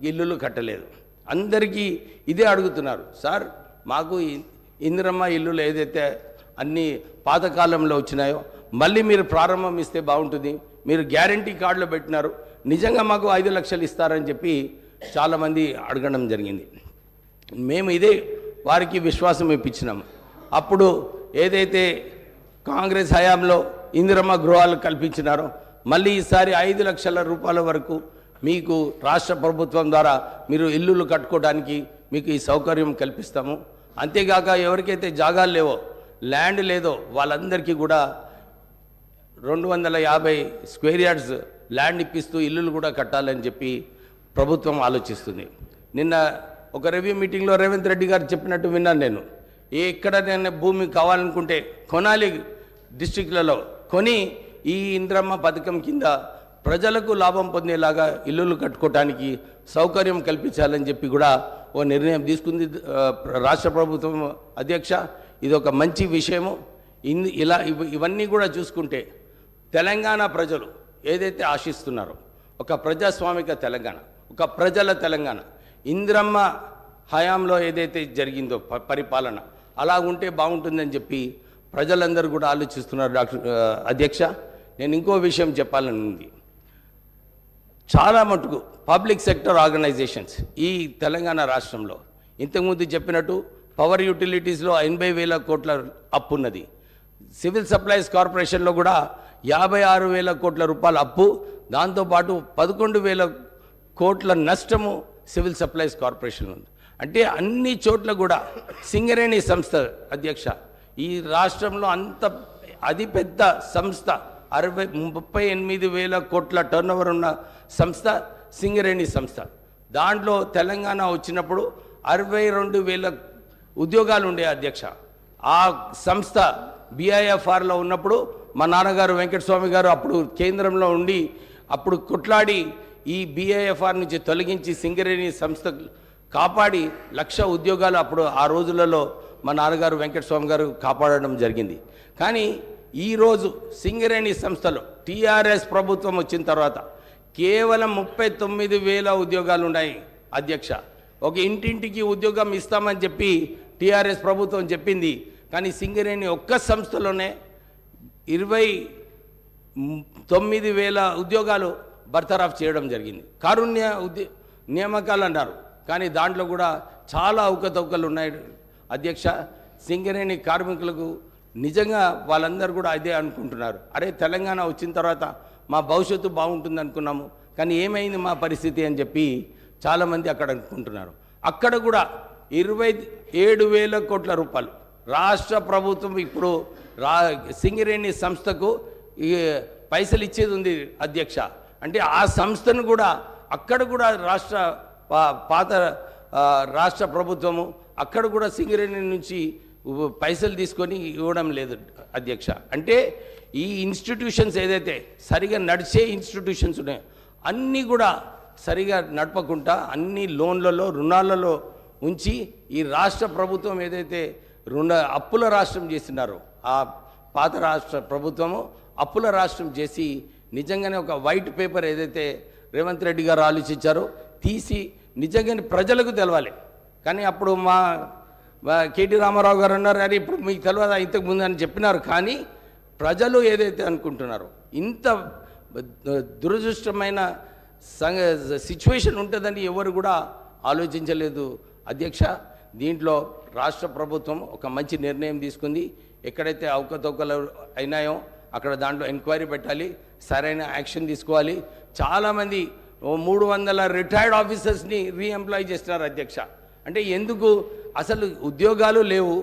ఇల్లులు కట్టలేదు. అందరికీ ఇదే అడుగుతున్నారు, సార్ మాకు ఇందిరమ్మ ఇల్లులు ఏదైతే అన్ని పాతకాలంలో వచ్చినాయో మళ్ళీ మీరు ప్రారంభం ఇస్తే బాగుంటుంది, మీరు గ్యారంటీ కార్డులో పెట్టినారు, నిజంగా మాకు 5 లక్షలు ఇస్తారని చెప్పి చాలామంది అడగడం జరిగింది. మేము ఇదే వారికి విశ్వాసం ఇప్పించినాము. అప్పుడు ఏదైతే కాంగ్రెస్ హయాంలో ఇందిరమ్మ గృహాలు కల్పించినారో మళ్ళీ ఈసారి 5 లక్షల రూపాయల వరకు మీకు రాష్ట్ర ప్రభుత్వం ద్వారా మీరు ఇల్లులు కట్టుకోవడానికి మీకు ఈ సౌకర్యం కల్పిస్తాము. అంతేగాక ఎవరికైతే జాగాలు లేవో, ల్యాండ్ లేదో వాళ్ళందరికీ కూడా 250 స్క్వేర్ యార్డ్స్ ల్యాండ్ ఇప్పిస్తూ ఇల్లులు కూడా కట్టాలని చెప్పి ప్రభుత్వం ఆలోచిస్తుంది. నిన్న ఒక రివ్యూ మీటింగ్లో రేవంత్ రెడ్డి గారు చెప్పినట్టు విన్నాను నేను, ఎక్కడైనా భూమి కావాలనుకుంటే కొనాలి, డిస్ట్రిక్ట్లలో కొని ఈ ఇంద్రమ్మ పథకం కింద ప్రజలకు లాభం పొందేలాగా ఇల్లులు కట్టుకోవటానికి సౌకర్యం కల్పించాలని చెప్పి కూడా ఓ నిర్ణయం తీసుకుంది రాష్ట్ర ప్రభుత్వం అధ్యక్ష. ఇది ఒక మంచి విషయము. ఇవన్నీ కూడా చూసుకుంటే తెలంగాణ ప్రజలు ఏదైతే ఆశిస్తున్నారో ఒక ప్రజాస్వామిక తెలంగాణ, ఒక ప్రజల తెలంగాణ, ఇందిరమ్మ హయాంలో ఏదైతే జరిగిందో పరిపాలన అలా ఉంటే బాగుంటుందని చెప్పి ప్రజలందరూ కూడా ఆలోచిస్తున్నారు అధ్యక్ష. నేను ఇంకో విషయం చెప్పాలని ఉంది. చాలా మటుకు పబ్లిక్ సెక్టర్ ఆర్గనైజేషన్స్ ఈ తెలంగాణ రాష్ట్రంలో ఇంతకుముందు చెప్పినట్టు పవర్ యూటిలిటీస్లో 80,000 కోట్ల అప్పు ఉన్నది. సివిల్ సప్లైస్ కార్పొరేషన్లో కూడా 56,000 కోట్ల రూపాయల అప్పు, దాంతోపాటు 11,000 కోట్ల నష్టము సివిల్ సప్లైస్ కార్పొరేషన్ ఉంది. అంటే అన్ని చోట్ల కూడా సింగరేణి సంస్థ అధ్యక్ష ఈ రాష్ట్రంలో అంత అది పెద్ద సంస్థ, 38,000 కోట్ల టర్నోవర్ ఉన్న సంస్థ సింగరేణి సంస్థ. దాంట్లో తెలంగాణ వచ్చినప్పుడు 62,000 ఉద్యోగాలు ఉండే అధ్యక్ష. ఆ సంస్థ BIFRలో ఉన్నప్పుడు మా నాన్నగారు వెంకటస్వామి గారు అప్పుడు కేంద్రంలో ఉండి అప్పుడు కొట్లాడి ఈ BIFR నుంచి తొలగించి సింగరేణి సంస్థ కాపాడి 1,00,000 ఉద్యోగాలు అప్పుడు ఆ రోజులలో మా నాన్నగారు వెంకటస్వామి గారు కాపాడడం జరిగింది. కానీ ఈరోజు సింగరేణి సంస్థలో TRS ప్రభుత్వం వచ్చిన తర్వాత కేవలం 39,000 ఉద్యోగాలు ఉన్నాయి అధ్యక్ష. ఒక ఇంటింటికి ఉద్యోగం ఇస్తామని చెప్పి TRS ప్రభుత్వం చెప్పింది. కానీ సింగరేణి ఒక్క సంస్థలోనే 29,000 ఉద్యోగాలు బర్తరఫ్ చేయడం జరిగింది. కారుణ్య నియామకాలు అన్నారు, కానీ దాంట్లో కూడా చాలా అవకతవకలు ఉన్నాయి అధ్యక్ష. సింగరేణి కార్మికులకు నిజంగా వాళ్ళందరూ కూడా అదే అనుకుంటున్నారు. అరే తెలంగాణ వచ్చిన తర్వాత మా భవిష్యత్తు బాగుంటుంది అనుకున్నాము, కానీ ఏమైంది మా పరిస్థితి అని చెప్పి చాలామంది అక్కడ అనుకుంటున్నారు. అక్కడ కూడా 27,000 కోట్ల రూపాయలు రాష్ట్ర ప్రభుత్వం ఇప్పుడు సింగరేణి సంస్థకు ఈ పైసలు ఇచ్చేది ఉంది అధ్యక్ష. అంటే ఆ సంస్థను కూడా అక్కడ కూడా పాత రాష్ట్ర ప్రభుత్వము అక్కడ కూడా సింగరేణి నుంచి పైసలు తీసుకొని ఇవ్వడం లేదు అధ్యక్ష. అంటే ఈ ఇన్స్టిట్యూషన్స్ ఏదైతే సరిగా నడిచే ఇన్స్టిట్యూషన్స్ ఉన్నాయో అన్నీ కూడా సరిగా నడపకుండా అన్ని రుణాలలో ఉంచి ఈ రాష్ట్ర ప్రభుత్వం ఏదైతే అప్పుల రాష్ట్రం చేస్తున్నారో ఆ పాత రాష్ట్ర ప్రభుత్వము అప్పుల రాష్ట్రం చేసి నిజంగానే ఒక వైట్ పేపర్ ఏదైతే రేవంత్ రెడ్డి గారు ఆలోచించారో తీసి నిజంగానే ప్రజలకు తెలవాలి. కానీ అప్పుడు మా కేటీ రామారావు గారు అన్నారు, అని ఇప్పుడు మీకు తెలియదా ఇంతకు ముందు అని చెప్పినారు. కానీ ప్రజలు ఏదైతే అనుకుంటున్నారో ఇంత దురదృష్టమైన సిచ్యువేషన్ ఉంటుందని ఎవరు కూడా ఆలోచించలేదు అధ్యక్ష. దీంట్లో రాష్ట్ర ప్రభుత్వం ఒక మంచి నిర్ణయం తీసుకుంది. ఎక్కడైతే అవకతవకలు అయినాయో అక్కడ దాంట్లో ఎంక్వైరీ పెట్టాలి, సరైన యాక్షన్ తీసుకోవాలి. చాలామంది 300 రిటైర్డ్ ఆఫీసర్స్ని రీఎంప్లాయ్ చేస్తున్నారు అధ్యక్ష. అంటే ఎందుకు అసలు ఉద్యోగాలు లేవు,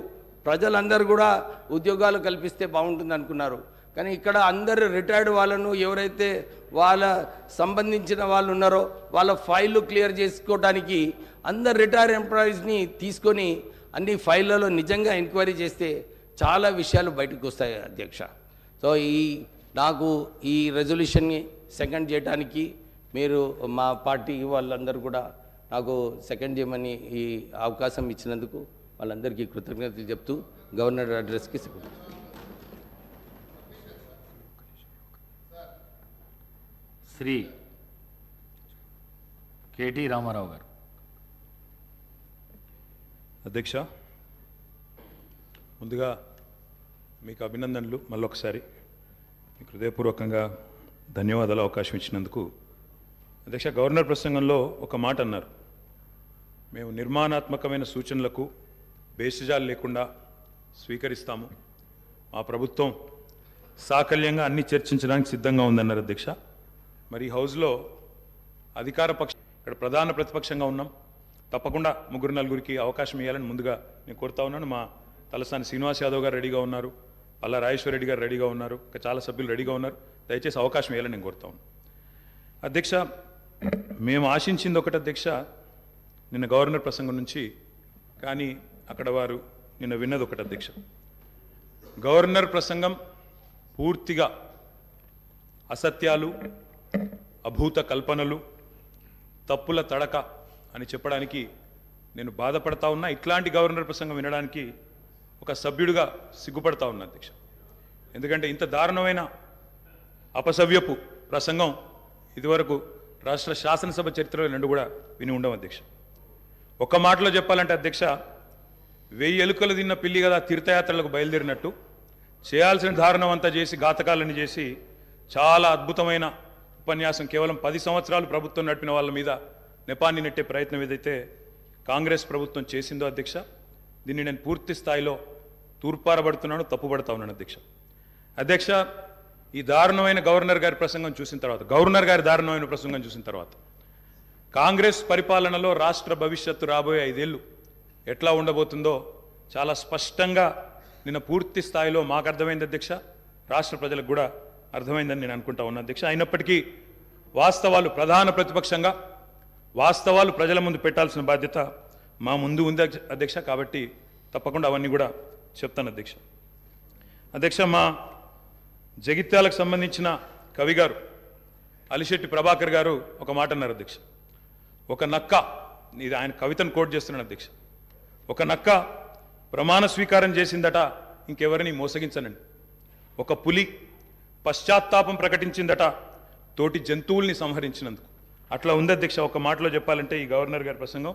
ప్రజలందరూ కూడా ఉద్యోగాలు కల్పిస్తే బాగుంటుంది అనుకున్నారు. కానీ ఇక్కడ అందరు రిటైర్డ్ వాళ్ళను ఎవరైతే వాళ్ళ సంబంధించిన వాళ్ళు ఉన్నారో వాళ్ళ ఫైళ్ళు క్లియర్ చేసుకోవడానికి అందరు రిటైర్డ్ ఎంప్లాయీస్ని తీసుకొని అన్ని ఫైళ్ళలో నిజంగా ఎంక్వైరీ చేస్తే చాలా విషయాలు బయటకు వస్తాయి అధ్యక్ష. సో నాకు ఈ రెజల్యూషన్ని సెకండ్ చేయడానికి మీరు మా పార్టీ వాళ్ళందరూ కూడా నాకు సెకండ్ చేయమని ఈ అవకాశం ఇచ్చినందుకు వాళ్ళందరికీ కృతజ్ఞతలు చెప్తూ గవర్నర్ అడ్రస్కి శ్రీ కేటీ రామారావు గారు. అధ్యక్ష, ముందుగా మీకు అభినందనలు. మళ్ళొకసారి మీకు హృదయపూర్వకంగా ధన్యవాదాలు అవకాశం ఇచ్చినందుకు. అధ్యక్ష, గవర్నర్ ప్రసంగంలో ఒక మాట అన్నారు, మేము నిర్మాణాత్మకమైన సూచనలకు బేసిజాలు లేకుండా స్వీకరిస్తాము, మా ప్రభుత్వం సాకల్యంగా అన్ని చర్చించడానికి సిద్ధంగా ఉందన్నారు అధ్యక్ష. మరి హౌస్లో అధికార పక్షం, ఇక్కడ ప్రధాన ప్రతిపక్షంగా ఉన్నాం, తప్పకుండా 3-4 అవకాశం ఇవ్వాలని ముందుగా నేను కోరుతా ఉన్నాను. మా తలసాని శ్రీనివాస్ యాదవ్ గారు రెడీగా ఉన్నారు, పల్లా రాజేశ్వర రెడ్డి గారు రెడీగా ఉన్నారు, ఇంకా చాలా సభ్యులు రెడీగా ఉన్నారు. దయచేసి అవకాశం ఇవ్వాలని నేను కోరుతా ఉన్నాను. అధ్యక్ష, మేము ఆశించింది ఒకటి అధ్యక్ష, నిన్న గవర్నర్ ప్రసంగం నుంచి, కానీ అక్కడ వారు నిన్న విన్నది ఒకటి అధ్యక్ష. గవర్నర్ ప్రసంగం పూర్తిగా అసత్యాలు, అభూత కల్పనలు, తప్పుల తడక అని చెప్పడానికి నేను బాధపడతా ఉన్నా. ఇట్లాంటి గవర్నర్ ప్రసంగం వినడానికి ఒక సభ్యుడిగా సిగ్గుపడతా ఉన్నా అధ్యక్ష. ఎందుకంటే ఇంత దారుణమైన అపసవ్యపు ప్రసంగం ఇదివరకు రాష్ట్ర శాసనసభ చరిత్రలో రెండు కూడా విని ఉండం అధ్యక్ష. ఒక్క మాటలో చెప్పాలంటే అధ్యక్ష, 1000 ఎలుకలు తిన్న పిల్లి కదా తీర్థయాత్రలకు బయలుదేరినట్టు చేయాల్సిన దారుణం అంతా చేసి ఘాతకాలను చేసి చాలా అద్భుతమైన ఉపన్యాసం కేవలం 10 సంవత్సరాలు ప్రభుత్వం నడిపిన వాళ్ళ మీద నెపాన్ని నెట్టే ప్రయత్నం ఏదైతే కాంగ్రెస్ ప్రభుత్వం చేసిందో అధ్యక్ష, దీన్ని నేను పూర్తి స్థాయిలో తూర్పారబడుతున్నాను, తప్పుపడతా ఉన్నాను అధ్యక్ష. అధ్యక్ష, ఈ దారుణమైన గవర్నర్ గారి ప్రసంగం చూసిన తర్వాత, గవర్నర్ గారి దారుణమైన ప్రసంగం చూసిన తర్వాత కాంగ్రెస్ పరిపాలనలో రాష్ట్ర భవిష్యత్తు రాబోయే 5 ఏళ్ళు ఎట్లా ఉండబోతుందో చాలా స్పష్టంగా నిన్న పూర్తి స్థాయిలో మాకు అర్థమైంది అధ్యక్ష, రాష్ట్ర ప్రజలకు కూడా అర్థమైందని నేను అనుకుంటా ఉన్నా అధ్యక్ష. అయినప్పటికీ వాస్తవాలు, ప్రధాన ప్రతిపక్షంగా వాస్తవాలు ప్రజల ముందు పెట్టాల్సిన బాధ్యత మా ముందు ఉంది అధ్యక్ష. కాబట్టి తప్పకుండా అవన్నీ కూడా చెప్తాను అధ్యక్ష. అధ్యక్ష, మా జగిత్యాలకు సంబంధించిన కవి గారు అలిశెట్టి ప్రభాకర్ గారు ఒక మాట అన్నారు అధ్యక్ష. ఒక నక్క, ఇది ఆయన కవితను కోట్ చేస్తున్నాను అధ్యక్ష, ఒక నక్క ప్రమాణ స్వీకారం చేసిందట ఇంకెవరిని మోసగించనండి, ఒక పులి పశ్చాత్తాపం ప్రకటించిందట తోటి జంతువుల్ని సంహరించినందుకు. అట్లా ఉంది అధ్యక్ష. ఒక మాటలో చెప్పాలంటే ఈ గవర్నర్ గారి ప్రసంగం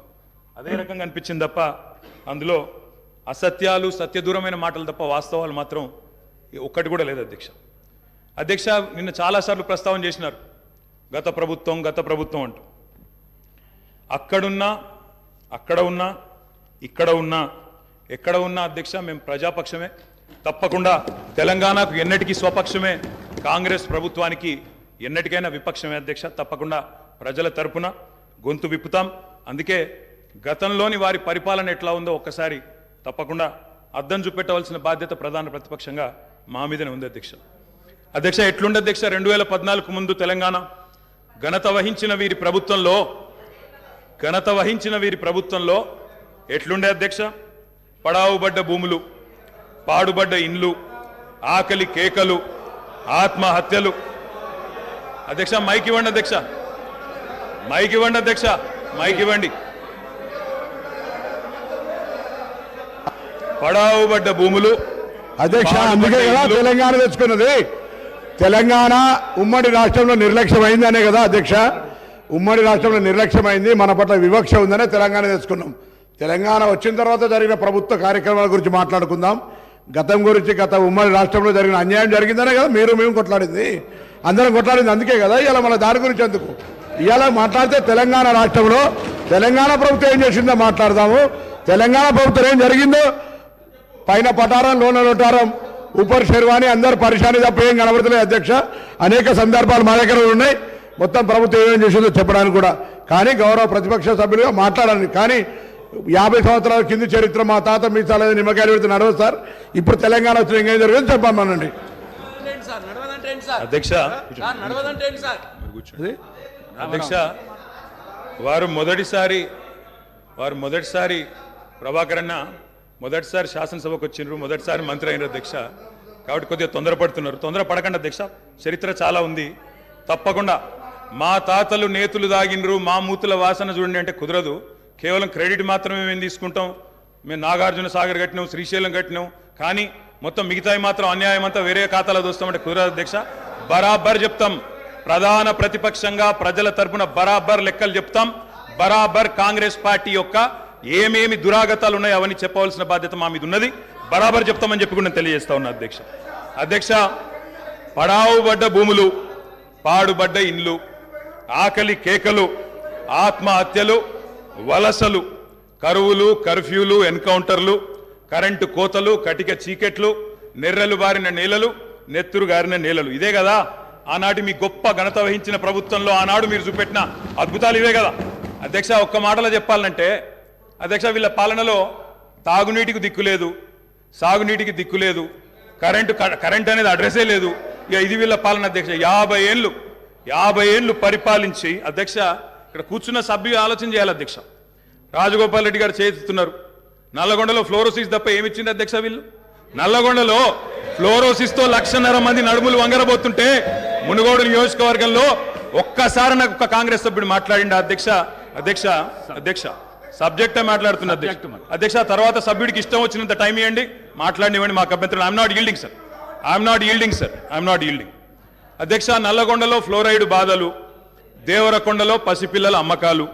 అదే రకంగా అనిపించింది తప్ప అందులో అసత్యాలు, సత్యదూరమైన మాటలు తప్ప వాస్తవాలు మాత్రం ఒక్కటి కూడా లేదు అధ్యక్ష. అధ్యక్ష, నిన్న చాలాసార్లు ప్రస్తావన చేసినారు గత ప్రభుత్వం అంటూ. అక్కడున్నా, అక్కడ ఉన్నా, ఇక్కడ ఉన్నా ఎక్కడ ఉన్నా అధ్యక్ష మేము ప్రజాపక్షమే, తప్పకుండా తెలంగాణకు ఎన్నటికీ స్వపక్షమే, కాంగ్రెస్ ప్రభుత్వానికి ఎన్నటికైనా విపక్షమే అధ్యక్ష. తప్పకుండా ప్రజల తరపున గొంతు విప్పుతాం. అందుకే గతంలోని వారి పరిపాలన ఎట్లా ఉందో ఒక్కసారి తప్పకుండా అద్దం చూపెట్టవలసిన బాధ్యత ప్రధాన ప్రతిపక్షంగా మా మీదనే ఉంది అధ్యక్ష. అధ్యక్ష ఎట్లుండే అధ్యక్ష 2014 ముందు తెలంగాణ ఘనత వహించిన వీరి ప్రభుత్వంలో ఎట్లుండే అధ్యక్ష? పడావుబడ్డ భూములు, పాడుబడ్డ ఇండ్లు, ఆకలి కేకలు, ఆత్మహత్యలు. అధ్యక్ష మైక్ ఇవ్వండి అధ్యక్ష, మైక్ ఇవ్వండి అధ్యక్ష, మైక్ ఇవ్వండి. పడావుబడ్డ భూములు అధ్యక్ష, అందుకే కదా తెలంగాణ తెచ్చుకున్నది. తెలంగాణ ఉమ్మడి రాష్ట్రంలో నిర్లక్ష్యమైంది అనే కదా అధ్యక్ష. ఉమ్మడి రాష్ట్రంలో నిర్లక్ష్యమైంది, మన పట్ల వివక్ష ఉందనే తెలంగాణ తెచ్చుకున్నాం. తెలంగాణ వచ్చిన తర్వాత జరిగిన ప్రభుత్వ కార్యక్రమాల గురించి మాట్లాడుకుందాం. గతం గురించి, గత ఉమ్మడి రాష్ట్రంలో జరిగిన అన్యాయం జరిగిందనే కదా మేము కొట్లాడింది, అందరం కొట్లాడింది. అందుకే కదా ఇలా మన దాని గురించి ఎందుకు ఇవాళ మాట్లాడితే తెలంగాణ రాష్ట్రంలో తెలంగాణ ప్రభుత్వం ఏం చేసిందో మాట్లాడదాము. తెలంగాణ ప్రభుత్వం ఏం జరిగిందో పైన పటారం, లోన లోటారం, ఉపర్ శర్వాణి, అందరు పరిశాని తప్ప ఏం కనబడతలేదు అధ్యక్ష. అనేక సందర్భాలు మా దగ్గర ఉన్నాయి, మొత్తం ప్రభుత్వం ఏమేం చేసిందో చెప్పడానికి కూడా. కానీ గౌరవ ప్రతిపక్ష సభ్యులుగా మాట్లాడాలి. కానీ 50 సంవత్సరాల కింది చరిత్ర మా తాత మీసాల నిమ్మకాయలు పెడితే నడవదు సార్. ఇప్పుడు తెలంగాణ వచ్చిన ఇంకేం జరిగింది చెప్పమనండి అధ్యక్ష. అధ్యక్ష వారు మొదటిసారి ప్రభాకర్ అన్న మొదటిసారి శాసనసభకు వచ్చిండ్రు, మొదటిసారి మంత్రి అయినారు అధ్యక్ష. కాబట్టి కొద్దిగా తొందరపడకండి అధ్యక్ష, చరిత్ర చాలా ఉంది. తప్పకుండా మా తాతలు నేతులు దాగిండ్రు, మా మూతుల వాసన చూడండి అంటే కుదరదు. కేవలం క్రెడిట్ మాత్రమే మేము తీసుకుంటాం. మేము నాగార్జున సాగర్ కట్టినాం, శ్రీశైలం కట్టినాం, కానీ మొత్తం మిగతాయి మాత్రం అన్యాయం అంతా వేరే ఖాతాలో దోస్తామంటే కుదరదు అధ్యక్ష. బరాబర్ చెప్తాం, ప్రధాన ప్రతిపక్షంగా ప్రజల తరపున బరాబర్ లెక్కలు చెప్తాం. బరాబర్ కాంగ్రెస్ పార్టీ యొక్క ఏమేమి దురాగతాలు ఉన్నాయో అవన్నీ చెప్పవలసిన బాధ్యత మా మీద ఉన్నది. బరాబర్ చెప్తామని చెప్పి కూడా నేను తెలియజేస్తా ఉన్నా అధ్యక్ష. పడావుబడ్డ భూములు, పాడుబడ్డ ఇండ్లు, ఆకలి కేకలు, ఆత్మహత్యలు, వలసలు, కరువులు, కర్ఫ్యూలు, ఎన్కౌంటర్లు, కరెంటు కోతలు, కటిక చీకెట్లు, నెర్రెలు బారిన నేలలు, నెత్తురు గారిన నేలలు. ఇదే కదా ఆనాటి మీ గొప్ప ఘనత వహించిన ప్రభుత్వంలో ఆనాడు మీరు చూపెట్టిన అద్భుతాలు ఇవే కదా అధ్యక్ష. ఒక్క మాటలో చెప్పాలంటే అధ్యక్ష, వీళ్ళ పాలనలో తాగునీటికి దిక్కులేదు, సాగునీటికి దిక్కులేదు, కరెంట్ అనేది అడ్రస్సే లేదు. ఇక ఇది వీళ్ళ పాలన అధ్యక్ష. 50 ఏళ్ళు పరిపాలించి అధ్యక్ష, ఇక్కడ కూర్చున్న సభ్యులు ఆలోచన చేయాలి అధ్యక్ష. రాజగోపాల్ రెడ్డి గారు చేస్తున్నారు. నల్లగొండలో ఫ్లోరోసిస్ తప్ప ఏమిచ్చింది అధ్యక్ష వీళ్ళు? నల్లగొండలో ఫ్లోరోసిస్తో 1,50,000 మంది నడుములు వంగరబోతుంటే మునుగోడు నియోజకవర్గంలో ఒక్కసారి నాకు ఒక కాంగ్రెస్ సభ్యుడు మాట్లాడింది అధ్యక్ష. సబ్జెక్టే మాట్లాడుతున్న అధ్యక్ష. తర్వాత సభ్యుడికి ఇష్టం వచ్చినంత టైం ఇవ్వండి, మాట్లాడినివ్వండి, మాకు అభ్యంతరం. ఐఎమ్ నాట్ ఈల్డింగ్ అధ్యక్ష. నల్లగొండలో ఫ్లోరైడ్ బాధలు, దేవరకొండలో పసిపిల్లల అమ్మకాలు,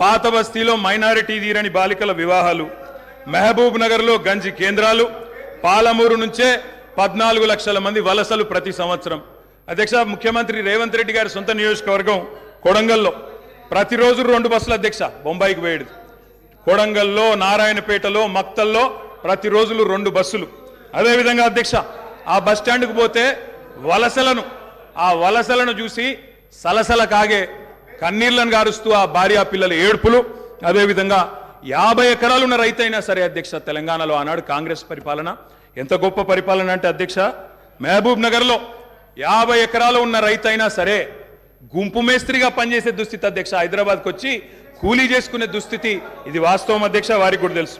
పాత బస్తీలో మైనారిటీ తీరని బాలికల వివాహాలు, మహబూబ్ నగర్లో గంజి కేంద్రాలు, పాలమూరు నుంచే 14 లక్షల మంది వలసలు ప్రతి సంవత్సరం. అధ్యక్ష, ముఖ్యమంత్రి రేవంత్ రెడ్డి గారి సొంత నియోజకవర్గం కొడంగల్లో ప్రతిరోజు 2 బస్సులు అధ్యక్ష బొంబాయికి పోయేది. కొడంగల్లో, నారాయణపేటలో, మక్తల్లో ప్రతిరోజు 2 బస్సులు. అదేవిధంగా అధ్యక్ష, ఆ బస్ స్టాండ్కు పోతే ఆ వలసలను చూసి సలసల కాగే కన్నీళ్లను గారుస్తూ ఆ భార్యా పిల్లల ఏడుపులు. అదేవిధంగా 50 ఎకరాలు ఉన్న రైతైనా సరే అధ్యక్ష, తెలంగాణలో ఆనాడు కాంగ్రెస్ పరిపాలన ఎంత గొప్ప పరిపాలన అంటే అధ్యక్ష, మహబూబ్ నగర్లో 50 ఎకరాలు ఉన్న రైతైనా సరే గుంపు మేస్త్రిగా పనిచేసే దుస్థితి అధ్యక్ష. హైదరాబాద్కి వచ్చి కూలీ చేసుకునే దుస్థితి. ఇది వాస్తవం అధ్యక్ష, వారికి కూడా తెలుసు.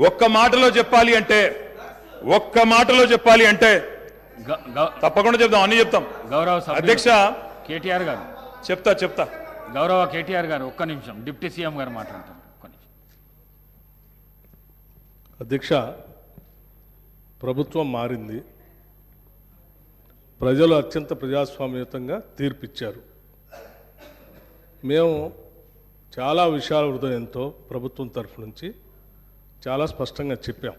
ఒక్క మాటలో చెప్పాలి అంటే తప్పకుండా చెప్తాం, అన్ని చెప్తాం. గౌరవ అధ్యక్ష కేటీఆర్ గారు చెప్తా గౌరవ కేటీఆర్ గారు ఒక్క నిమిషం, డిప్యూటీ సీఎం గారు మాట్లాడతారు. ఒక్క నిమిషం అధ్యక్ష. ప్రభుత్వం మారింది, ప్రజలు అత్యంత ప్రజాస్వామ్యయుతంగా తీర్పిచ్చారు. మేము చాలా విషయాల హృదయంతో ప్రభుత్వం తరఫు నుంచి చాలా స్పష్టంగా చెప్పాం.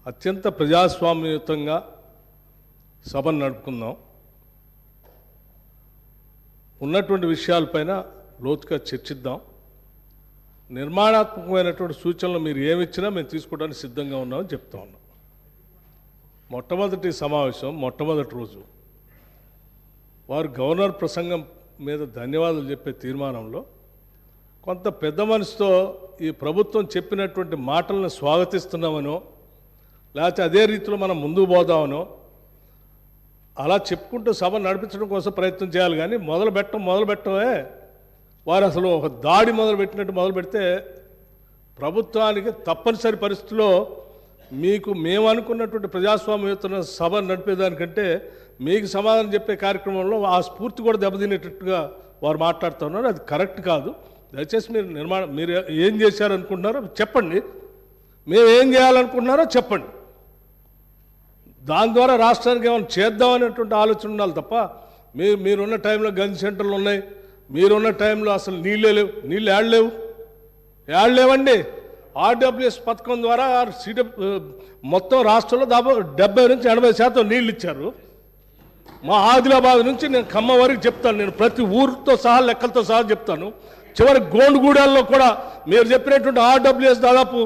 అత్యంత ప్రజాస్వామ్యయుతంగా సభను నడుపుకుందాం, ఉన్నటువంటి విషయాలపైన లోతుగా చర్చిద్దాం, నిర్మాణాత్మకమైనటువంటి సూచనలు మీరు ఏమిచ్చినా మేము తీసుకోవడానికి సిద్ధంగా ఉన్నామని చెప్తా ఉన్నాం. మొట్టమొదటి సమావేశం మొట్టమొదటి రోజు వారు గవర్నర్ ప్రసంగం మీద ధన్యవాదాలు చెప్పే తీర్మానంలో కొంత పెద్ద మనసుతో ఈ ప్రభుత్వం చెప్పినటువంటి మాటలను స్వాగతిస్తున్నామనో లేకపోతే అదే రీతిలో మనం ముందుకు పోదామనో అలా చెప్పుకుంటూ సభ నడిపించడం కోసం ప్రయత్నం చేయాలి. కానీ మొదలు పెట్టమే వారు అసలు ఒక దాడి మొదలుపెట్టినట్టు మొదలు పెడితే ప్రభుత్వానికి తప్పనిసరి పరిస్థితుల్లో మీకు మేము అనుకున్నటువంటి ప్రజాస్వామ్యయుత సభ నడిపేదానికంటే మీకు సమాధానం చెప్పే కార్యక్రమంలో ఆ స్ఫూర్తి కూడా దెబ్బతినేటట్టుగా వారు మాట్లాడుతున్నారు. అది కరెక్ట్ కాదు. దయచేసి మీరు ఏం చేశారనుకుంటున్నారో చెప్పండి, మేము ఏం చేయాలనుకుంటున్నారో చెప్పండి. దాని ద్వారా రాష్ట్రానికి ఏమైనా చేద్దామనేటువంటి ఆలోచన ఉండాలి తప్ప మీరున్న టైంలో గన్ సెంటర్లు ఉన్నాయి, మీరున్న టైంలో అసలు నీళ్ళే లేవు. నీళ్ళు ఏడలేవండి. ఆర్డబ్ల్యూఎస్ పథకం ద్వారా మొత్తం రాష్ట్రంలో దాదాపు 70 నుంచి 80% నీళ్ళు ఇచ్చారు. మా ఆదిలాబాద్ నుంచి నేను ఖమ్మం వరకు చెప్తాను, నేను ప్రతి ఊరితో సహా లెక్కలతో సహా చెప్తాను. చివరి గోండుగూడెల్లో కూడా మీరు చెప్పినటువంటి ఆర్డబ్ల్యూఎస్ దాదాపు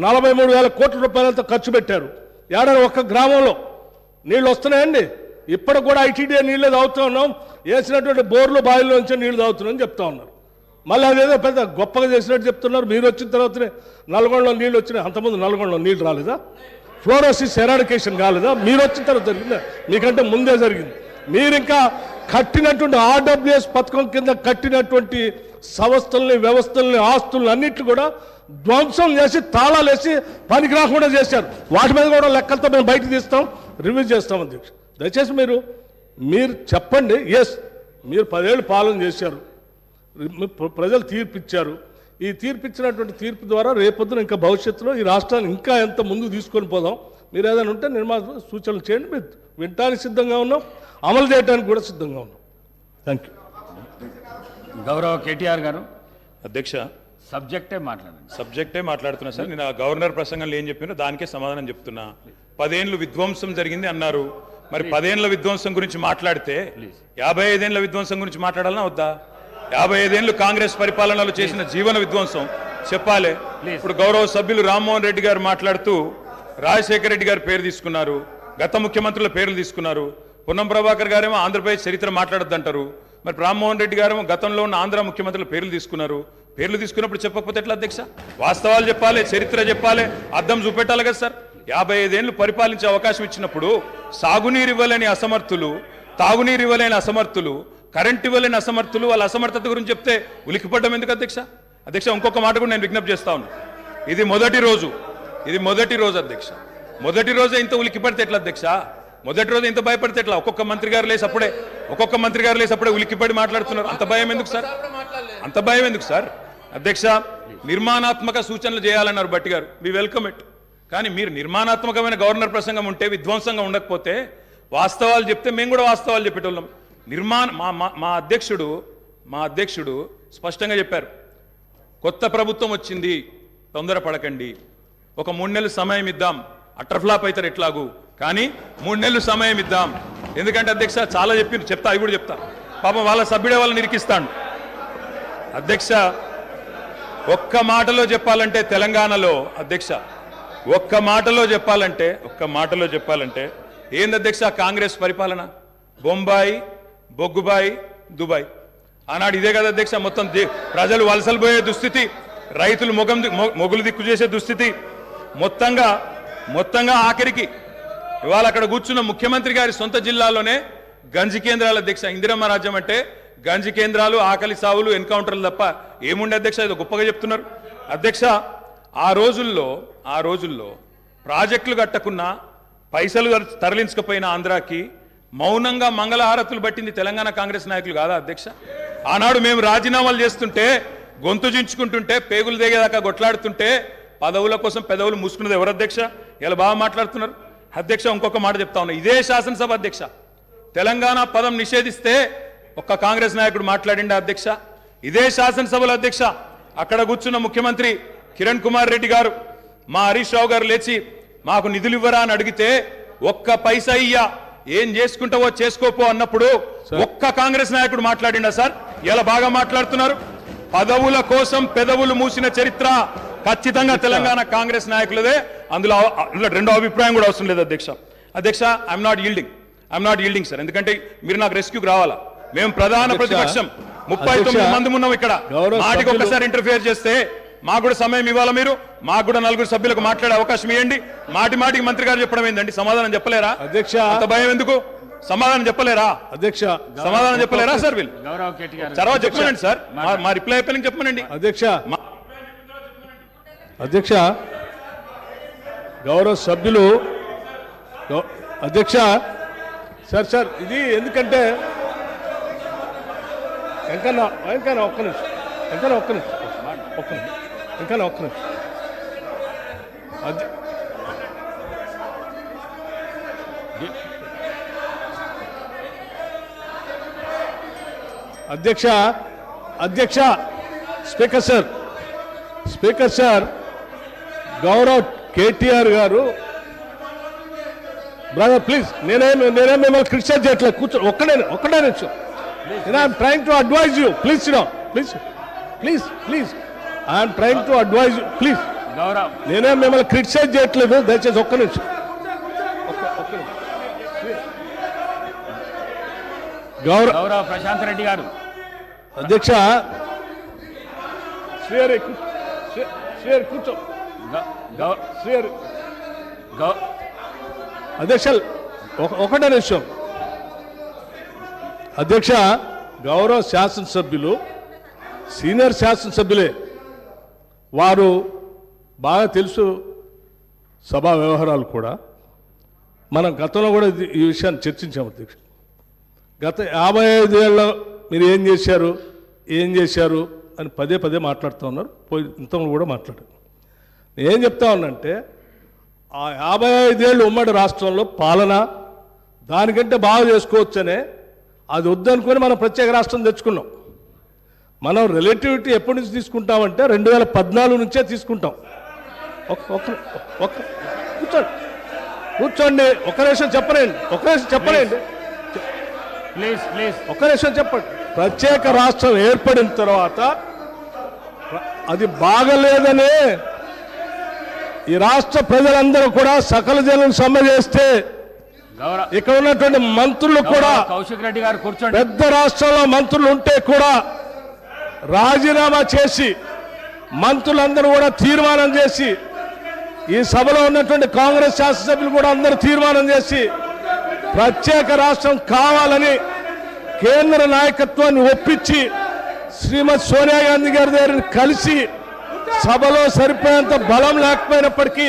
43,000 కోట్ల రూపాయలతో ఖర్చు పెట్టారు. ఏడాది ఒక్క గ్రామంలో నీళ్ళు వస్తున్నాయండి. ఇప్పటికి కూడా ఐటీడీఏ నీళ్ళే తాగుతూ ఉన్నాం, వేసినటువంటి బోర్లు బావిలో నుంచి నీళ్లు తాగుతున్నామని చెప్తా ఉన్నారు. మళ్ళీ అదేదో పెద్ద గొప్పగా చేసినట్టు చెప్తున్నారు. మీరు వచ్చిన తర్వాతనే నల్గొండలో నీళ్ళు వచ్చినాయి. అంతకుముందు నల్గొండలో నీళ్ళు రాలేదా? ఫ్లోరోసిస్ ఎరాడికేషన్ కాలేదా? మీరు వచ్చిన తర్వాత జరిగిందా? మీకంటే ముందే జరిగింది. మీరు ఇంకా కట్టినటువంటి ఆర్డబ్ల్యూఎస్ పథకం కింద కట్టినటువంటి సంస్థల్ని, వ్యవస్థల్ని, ఆస్తుల్ని అన్నింటినీ కూడా ధ్వంసం చేసి తాళాలు వేసి పనికి రాకుండా చేశారు. వాటి మీద కూడా లెక్కలతో మేము బయటకు తీస్తాం, రివ్యూ చేస్తాం. అధ్యక్ష, దయచేసి మీరు చెప్పండి. ఎస్, మీరు 10 ఏళ్ళు పాలన చేశారు, ప్రజలు తీర్పిచ్చారు. ఈ తీర్పిచ్చినటువంటి తీర్పు ద్వారా రేపొద్దున ఇంకా భవిష్యత్తులో ఈ రాష్ట్రాన్ని ఇంకా ఎంత ముందుకు తీసుకొని పోదాం. మీరు ఏదైనా ఉంటే సూచనలు చేయండి. మీరు వినటానికి సిద్ధంగా ఉన్నాం, అమలు చేయడానికి కూడా సిద్ధంగా ఉన్నాం. Thank you. గౌరవ కేటీఆర్ గారు, అధ్యక్ష, సబ్జెక్టే మాట్లాడుతున్నా సార్. నేను ఆ గవర్నర్ ప్రసంగంలో ఏం చెప్పినా దానికే సమాధానం చెప్తున్నా. 10 ఏళ్ళు విధ్వంసం జరిగింది అన్నారు. మరి 10 ఏళ్ల విధ్వంసం గురించి మాట్లాడితే 55 ఏళ్ల విధ్వంసం గురించి మాట్లాడాలన్నా వద్దా? 55 ఏళ్లు కాంగ్రెస్ పరిపాలనలో చేసిన జీవన విధ్వంసం చెప్పాలి. ఇప్పుడు గౌరవ సభ్యులు రామ్మోహన్ రెడ్డి గారు మాట్లాడుతూ రాజశేఖర రెడ్డి గారి పేరు తీసుకున్నారు, గత ముఖ్యమంత్రుల పేర్లు తీసుకున్నారు. పొన్నం ప్రభాకర్ గారేమో ఆంధ్రప్రదేశ్ చరిత్ర మాట్లాడొద్దంటారు. మరి రామ్మోహన్ రెడ్డి గారేమో గతంలో ఉన్న ఆంధ్ర ముఖ్యమంత్రుల పేర్లు తీసుకున్నారు. పేర్లు తీసుకున్నప్పుడు చెప్పకపోతే ఎట్లా అధ్యక్ష? వాస్తవాలు చెప్పాలి, చరిత్ర చెప్పాలి, అద్దం చూపెట్టాలి కదా సార్. 55 ఏళ్లు పరిపాలించే అవకాశం ఇచ్చినప్పుడు సాగునీరు ఇవ్వలేని అసమర్థులు, తాగునీరు ఇవ్వలేని అసమర్థులు, కరెంట్ ఇవ్వలేని అసమర్థులు, వాళ్ళ అసమర్థత గురించి చెప్తే ఉలికిపడ్డం ఎందుకు అధ్యక్ష? అధ్యక్ష, ఇంకొక మాట కూడా నేను విజ్ఞప్తి చేస్తా ఉన్నా. ఇది మొదటి రోజు అధ్యక్ష. మొదటి రోజే ఇంత ఉలికిపడితే ఎట్లా అధ్యక్ష? మొదటి రోజు ఇంత భయపడితే ఎట్లా? ఒక్కొక్క మంత్రి గారు లేసి అప్పుడే ఉలికిపడి మాట్లాడుతున్నారు. అంత భయం ఎందుకు సార్? అధ్యక్ష, నిర్మాణాత్మక సూచనలు చేయాలన్నారు భట్టి గారు, వి వెల్కమ్ ఇట్. కానీ మీరు నిర్మాణాత్మకమైన గవర్నర్ ప్రసంగం ఉంటే, విధ్వంసంగా ఉండకపోతే వాస్తవాలు చెప్తే మేము కూడా వాస్తవాలు చెప్పేటోళ్ళం. మా అధ్యక్షుడు స్పష్టంగా చెప్పారు, కొత్త ప్రభుత్వం వచ్చింది, తొందరపడకండి, ఒక 3 నెలలు సమయం ఇద్దాం, అట్రఫ్లాప్ అవుతారు ఎట్లాగూ, కానీ 3 నెలలు సమయం ఇద్దాం. ఎందుకంటే అధ్యక్ష చాలా చెప్తా, అవి కూడా చెప్తా. పాపం వాళ్ళ సభ్యుడే వాళ్ళని నిరికిస్తాడు. అధ్యక్ష, ఒక్క మాటలో చెప్పాలంటే తెలంగాణలో అధ్యక్ష, ఒక్క మాటలో చెప్పాలంటే ఏంది అధ్యక్ష కాంగ్రెస్ పరిపాలన? బొంబాయి, బొగ్గుబాయి, దుబాయ్. ఆనాడు ఇదే కదా అధ్యక్ష. మొత్తం ప్రజలు వలసలు పోయే దుస్థితి, రైతులు మొగులు దిక్కు చేసే దుస్థితి, మొత్తంగా ఆఖరికి ఇవాళ అక్కడ కూర్చున్న ముఖ్యమంత్రి గారి సొంత జిల్లాలోనే గంజి కేంద్రాల అధ్యక్ష. ఇందిరమ్మ రాజ్యం అంటే గంజి కేంద్రాలు, ఆకలి సావులు, ఎన్కౌంటర్లు తప్ప ఏముండే అధ్యక్ష? ఇది గొప్పగా చెప్తున్నారు అధ్యక్ష. ఆ రోజుల్లో ప్రాజెక్టులు కట్టకున్నా, పైసలు తరలించకపోయిన ఆంధ్రాకి మౌనంగా మంగళహారతులు పట్టింది తెలంగాణ కాంగ్రెస్ నాయకులు కాదా అధ్యక్ష? ఆనాడు మేము రాజీనామాలు చేస్తుంటే, గొంతు చించుకుంటుంటే, పేగులు దిగేదాకా కొట్లాడుతుంటే, పదవుల కోసం పెదవులు మూసుకున్నది ఎవరు అధ్యక్ష? ఇలా బాగా మాట్లాడుతున్నారు అధ్యక్ష. ఇంకొక మాట చెప్తా ఉన్నా, ఇదే శాసనసభ అధ్యక్ష, తెలంగాణ పదం నిషేధిస్తే ఒక్క కాంగ్రెస్ నాయకుడు మాట్లాడిండా అధ్యక్ష? ఇదే శాసనసభలో అధ్యక్ష, అక్కడ కూర్చున్న ముఖ్యమంత్రి కిరణ్ కుమార్ రెడ్డి గారు, మా హరీష్ రావు గారు లేచి మాకు నిధులు ఇవ్వరా అని అడిగితే, ఒక్క పైసా ఇయ్యా, ఏం చేసుకుంటావో చేసుకోపో అన్నప్పుడు ఒక్క కాంగ్రెస్ నాయకుడు మాట్లాడిండా సార్? ఇలా బాగా మాట్లాడుతున్నారు. పదవుల కోసం పెదవులు మూసిన చరిత్ర ఖచ్చితంగా తెలంగాణ కాంగ్రెస్ నాయకులదే. అందులో రెండో అభిప్రాయం కూడా అవసరం లేదు అధ్యక్ష. I'm not yielding sir. ఎందుకంటే మీరు నాకు రెస్క్యూకి రావాలా. మేము ప్రధాన ప్రతిపక్షం 39 మంది ఉన్నాం ఇక్కడ. మాటికి ఒక్కసారి ఇంటర్ఫియర్ చేస్తే మాకు కూడా సమయం ఇవ్వాలా. మీరు మాకు కూడా 4 సభ్యులకు మాట్లాడే అవకాశం ఇవ్వండి. మాటికి మంత్రి గారు చెప్పడం ఏందండి? సమాధానం చెప్పలేరా అధ్యక్ష? అంత భయం ఎందుకు? సమాధానం చెప్పలేరా అధ్యక్ష? సమాధానం చెప్పలేరా సార్? వీళ్ళు గౌరవ్ కేటీ గారు తర్వాత చెప్పమనండి సార్. మా రిప్లై అయిపోయిన చెప్పమనండి అధ్యక్ష. గౌరవ సభ్యులు అధ్యక్ష సార్ ఇది ఎందుకంటే వెంకన్న ఒక్క నిమిషం అధ్యక్ష స్పీకర్ సార్ గౌరవ్ కేటీఆర్ గారు బ్రదర్ ప్లీజ్ నేనేం మిమ్మల్ని క్రిటిసైజ్ చేయట్లేదు. కూర్చో ఒక్కడే నిమిషం. I'm trying to advise you. Please I'm trying to advise you please. నేనేం మిమ్మల్ని క్రిటిసైజ్ చేయట్లేదు. దయచేసి ఒక్క నిమిషం. గౌరవ్ ప్రశాంత్ రెడ్డి గారు అధ్యక్ష కూర్చో. అధ్యక్ష ఒకటే నిమిషం. అధ్యక్ష గౌరవ శాసనసభ్యులు సీనియర్ శాసనసభ్యులే. వారు బాగా తెలుసు సభా వ్యవహారాలు కూడా. మనం గతంలో కూడా ఈ విషయాన్ని చర్చించాము అధ్యక్ష. గత 55 ఏళ్ళలో మీరు ఏం చేశారు అని పదే మాట్లాడుతూ ఉన్నారు. ఇంతలో కూడా మాట్లాడారు. నేనేం చెప్తా ఉన్నానంటే ఆ 55 ఏళ్ళు ఉమ్మడి రాష్ట్రంలో పాలన దానికంటే బాగా చేసుకోవచ్చనే అది వద్దనుకొని మనం ప్రత్యేక రాష్ట్రం తెచ్చుకున్నాం. మనం రిలేటివిటీ ఎప్పటి నుంచి తీసుకుంటామంటే 2014 నుంచే తీసుకుంటాం. కూర్చోండి. ఒక నిమిషం చెప్పండి. ఒక్క నిమిషం చెప్పండి. ప్రత్యేక రాష్ట్రం ఏర్పడిన తర్వాత అది బాగలేదనే ఈ రాష్ట్ర ప్రజలందరూ కూడా సకల జనం సమ్మె చేస్తే ఇక్కడ ఉన్నటువంటి మంత్రులు కూడా కౌశిక్ రెడ్డి గారు కూర్చోండి. పెద్ద రాష్ట్రంలో మంత్రులు ఉంటే కూడా రాజీనామా చేసి మంత్రులందరూ కూడా తీర్మానం చేసి ఈ సభలో ఉన్నటువంటి కాంగ్రెస్ శాసనసభ్యులు కూడా అందరూ తీర్మానం చేసి ప్రత్యేక రాష్ట్రం కావాలని కేంద్ర నాయకత్వాన్ని ఒప్పించి శ్రీమతి సోనియా గాంధీ గారి దగ్గర కలిసి సభలో సరిపోయేంత బలం లేకపోయినప్పటికీ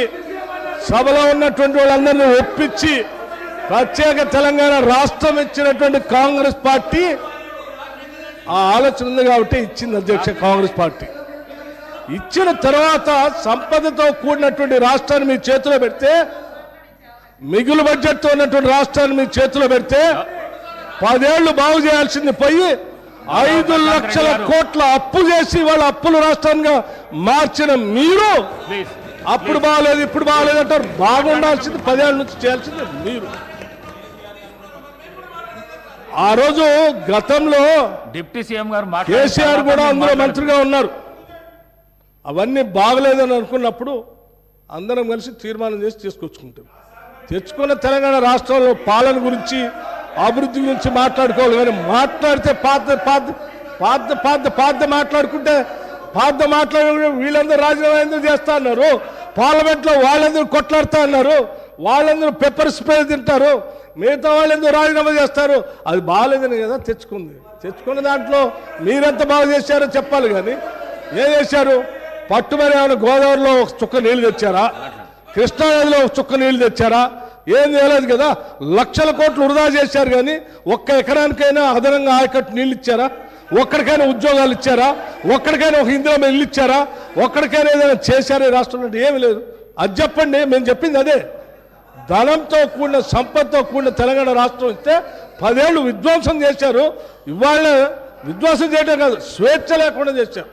సభలో ఉన్నటువంటి వాళ్ళందరినీ ఒప్పించి ప్రత్యేక తెలంగాణ రాష్ట్రం ఇచ్చినటువంటి కాంగ్రెస్ పార్టీ ఆ ఆలోచన ఉంది కాబట్టి ఇచ్చింది అధ్యక్ష. కాంగ్రెస్ పార్టీ ఇచ్చిన తర్వాత సంపదతో కూడినటువంటి రాష్ట్రాన్ని మీ చేతిలో పెడితే, మిగులు బడ్జెట్తో ఉన్నటువంటి రాష్ట్రాన్ని మీ చేతిలో పెడితే 10 ఏళ్లు బాగు చేయాల్సింది పోయి 5 లక్షల కోట్ల అప్పు చేసి వాళ్ళ అప్పుల రాష్ట్రంగా మార్చిన మీరు అప్పుడు బాగలేదు ఇప్పుడు బాగలేదు అంటారు. బాగుండాల్సింది 10 ఏళ్ళ నుంచి చేయాల్సింది మీరు. ఆ రోజు గతంలో డిప్యూటీ సీఎం గారు కేసీఆర్ కూడా అందులో మంత్రిగా ఉన్నారు. అవన్నీ బాగలేదని అనుకున్నప్పుడు అందరం కలిసి తీర్మానం చేసి తీసుకొచ్చుకుంటాం. తెచ్చుకున్న తెలంగాణ రాష్ట్రంలో పాలన గురించి అభివృద్ధి గురించి మాట్లాడుకోవాలి. కానీ మాట్లాడితే పాత మాట్లాడుకుంటే మాట్లాడే వీళ్ళందరూ రాజీనామా ఎందుకు చేస్తా అన్నారు, పార్లమెంట్లో వాళ్ళందరూ కొట్లాడుతా అన్నారు, వాళ్ళందరూ పెప్పర్ స్ప్రే తింటారు, మిగతా వాళ్ళు ఎందుకు రాజీనామా చేస్తారు. అది బాగాలేదని కదా తెచ్చుకున్న దాంట్లో మీరెంత బాగా చేశారో చెప్పాలి. కానీ ఏం చేశారు? పట్టుమని ఏమైనా గోదావరిలో ఒక చుక్క నీళ్లు తెచ్చారా, కృష్ణానదిలో ఒక చుక్క నీళ్లు తెచ్చారా? ఏం చేయలేదు కదా. లక్షల కోట్లు వృధా చేశారు. కానీ ఒక్క ఎకరానికైనా అదనంగా ఆయకట్టు నీళ్ళు ఇచ్చారా? ఒక్కడికైనా ఉద్యోగాలు ఇచ్చారా? ఒక్కడికైనా ఒక ఇందిరా ఇల్లు ఇచ్చారా? ఒక్కడికైనా ఏదైనా చేశారా ఈ రాష్ట్రంలో? ఏమి లేదు. అది చెప్పండి. మేము చెప్పింది అదే. ధనంతో కూడిన సంపదతో కూడిన తెలంగాణ రాష్ట్రం ఇస్తే 10 ఏళ్ళు విధ్వంసం చేశారు. ఇవాళ విధ్వంసం చేయడం కాదు, స్వేచ్ఛ లేకుండా చేశారు.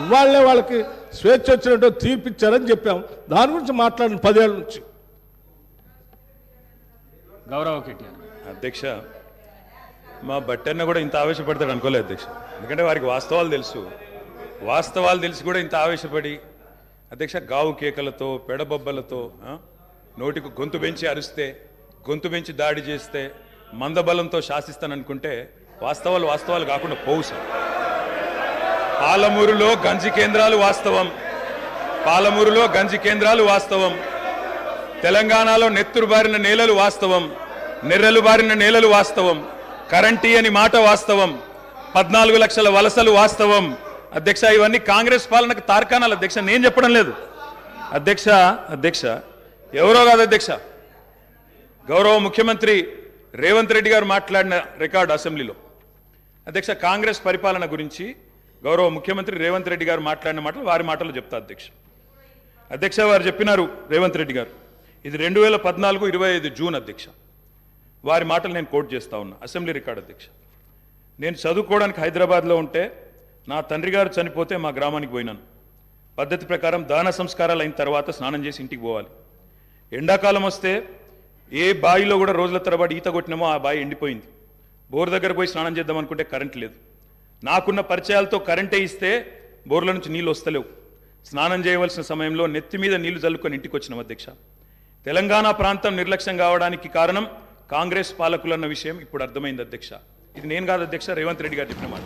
ఇవాళనే వాళ్ళకి స్వేచ్ఛ వచ్చినట్టు తీర్పిచ్చారని చెప్పాం. దాని గురించి మాట్లాడిన 10 ఏళ్ళ నుంచి. గౌరవ కేటీఆర్ అధ్యక్ష, మా బట్టన్న కూడా ఇంత ఆవేశపడతాడు అనుకోలేదు అధ్యక్ష. ఎందుకంటే వారికి వాస్తవాలు తెలుసు. వాస్తవాలు తెలిసి కూడా ఇంత ఆవేశపడి అధ్యక్ష గావు కేకలతో పెడబొబ్బలతో నోటికి గొంతు పెంచి అరిస్తే గొంతు పెంచి దాడి చేస్తే మందబలంతో శాసిస్తాననుకుంటే వాస్తవాలు కాకుండా పోవు సార్. పాలమూరులో గంజి కేంద్రాలు వాస్తవం, తెలంగాణలో నెత్తురు బారిన నేలలు వాస్తవం, నెర్రలు బారిన నేలలు వాస్తవం, కరెంటీ అని మాట వాస్తవం, 14 లక్షల వలసలు వాస్తవం. అధ్యక్ష ఇవన్నీ కాంగ్రెస్ పాలనకు తార్కాణాలు అధ్యక్ష, నేను చెప్పడం లేదు అధ్యక్ష ఎవరో కాదు అధ్యక్ష, గౌరవ ముఖ్యమంత్రి రేవంత్ రెడ్డి గారు మాట్లాడిన రికార్డు అసెంబ్లీలో అధ్యక్ష కాంగ్రెస్ పరిపాలన గురించి గౌరవ ముఖ్యమంత్రి రేవంత్ రెడ్డి గారు మాట్లాడిన మాటలు వారి మాటలు చెప్తా అధ్యక్ష వారు చెప్పినారు రేవంత్ రెడ్డి గారు, ఇది 2014-25 జూన్ అధ్యక్ష, వారి మాటలు నేను కోట్ చేస్తా ఉన్నా, అసెంబ్లీ రికార్డు అధ్యక్ష. నేను చదువుకోవడానికి హైదరాబాద్లో ఉంటే నా తండ్రి గారు చనిపోతే మా గ్రామానికి పోయినాను. పద్ధతి ప్రకారం దాన సంస్కారాలు అయిన తర్వాత స్నానం చేసి ఇంటికి పోవాలి. ఎండాకాలం వస్తే ఏ బావిలో కూడా రోజుల తరబడి ఈత కొట్టినామో ఆ బావి ఎండిపోయింది. బోర్ దగ్గర పోయి స్నానం చేద్దాం అనుకుంటే కరెంట్ లేదు. నాకున్న పరిచయాలతో కరెంటే ఇస్తే బోర్ల నుంచి నీళ్ళు వస్తలేవు. స్నానం చేయవలసిన సమయంలో నెత్తి మీద నీళ్లు చల్లుకొని ఇంటికి వచ్చినాం అధ్యక్ష. తెలంగాణ ప్రాంతం నిర్లక్ష్యం కావడానికి కారణం కాంగ్రెస్ పాలకులన్న విషయం ఇప్పుడు అర్థమైంది అధ్యక్ష. ఇది నేను కాదు అధ్యక్ష, రేవంత్ రెడ్డి గారు చెప్పిన మాట,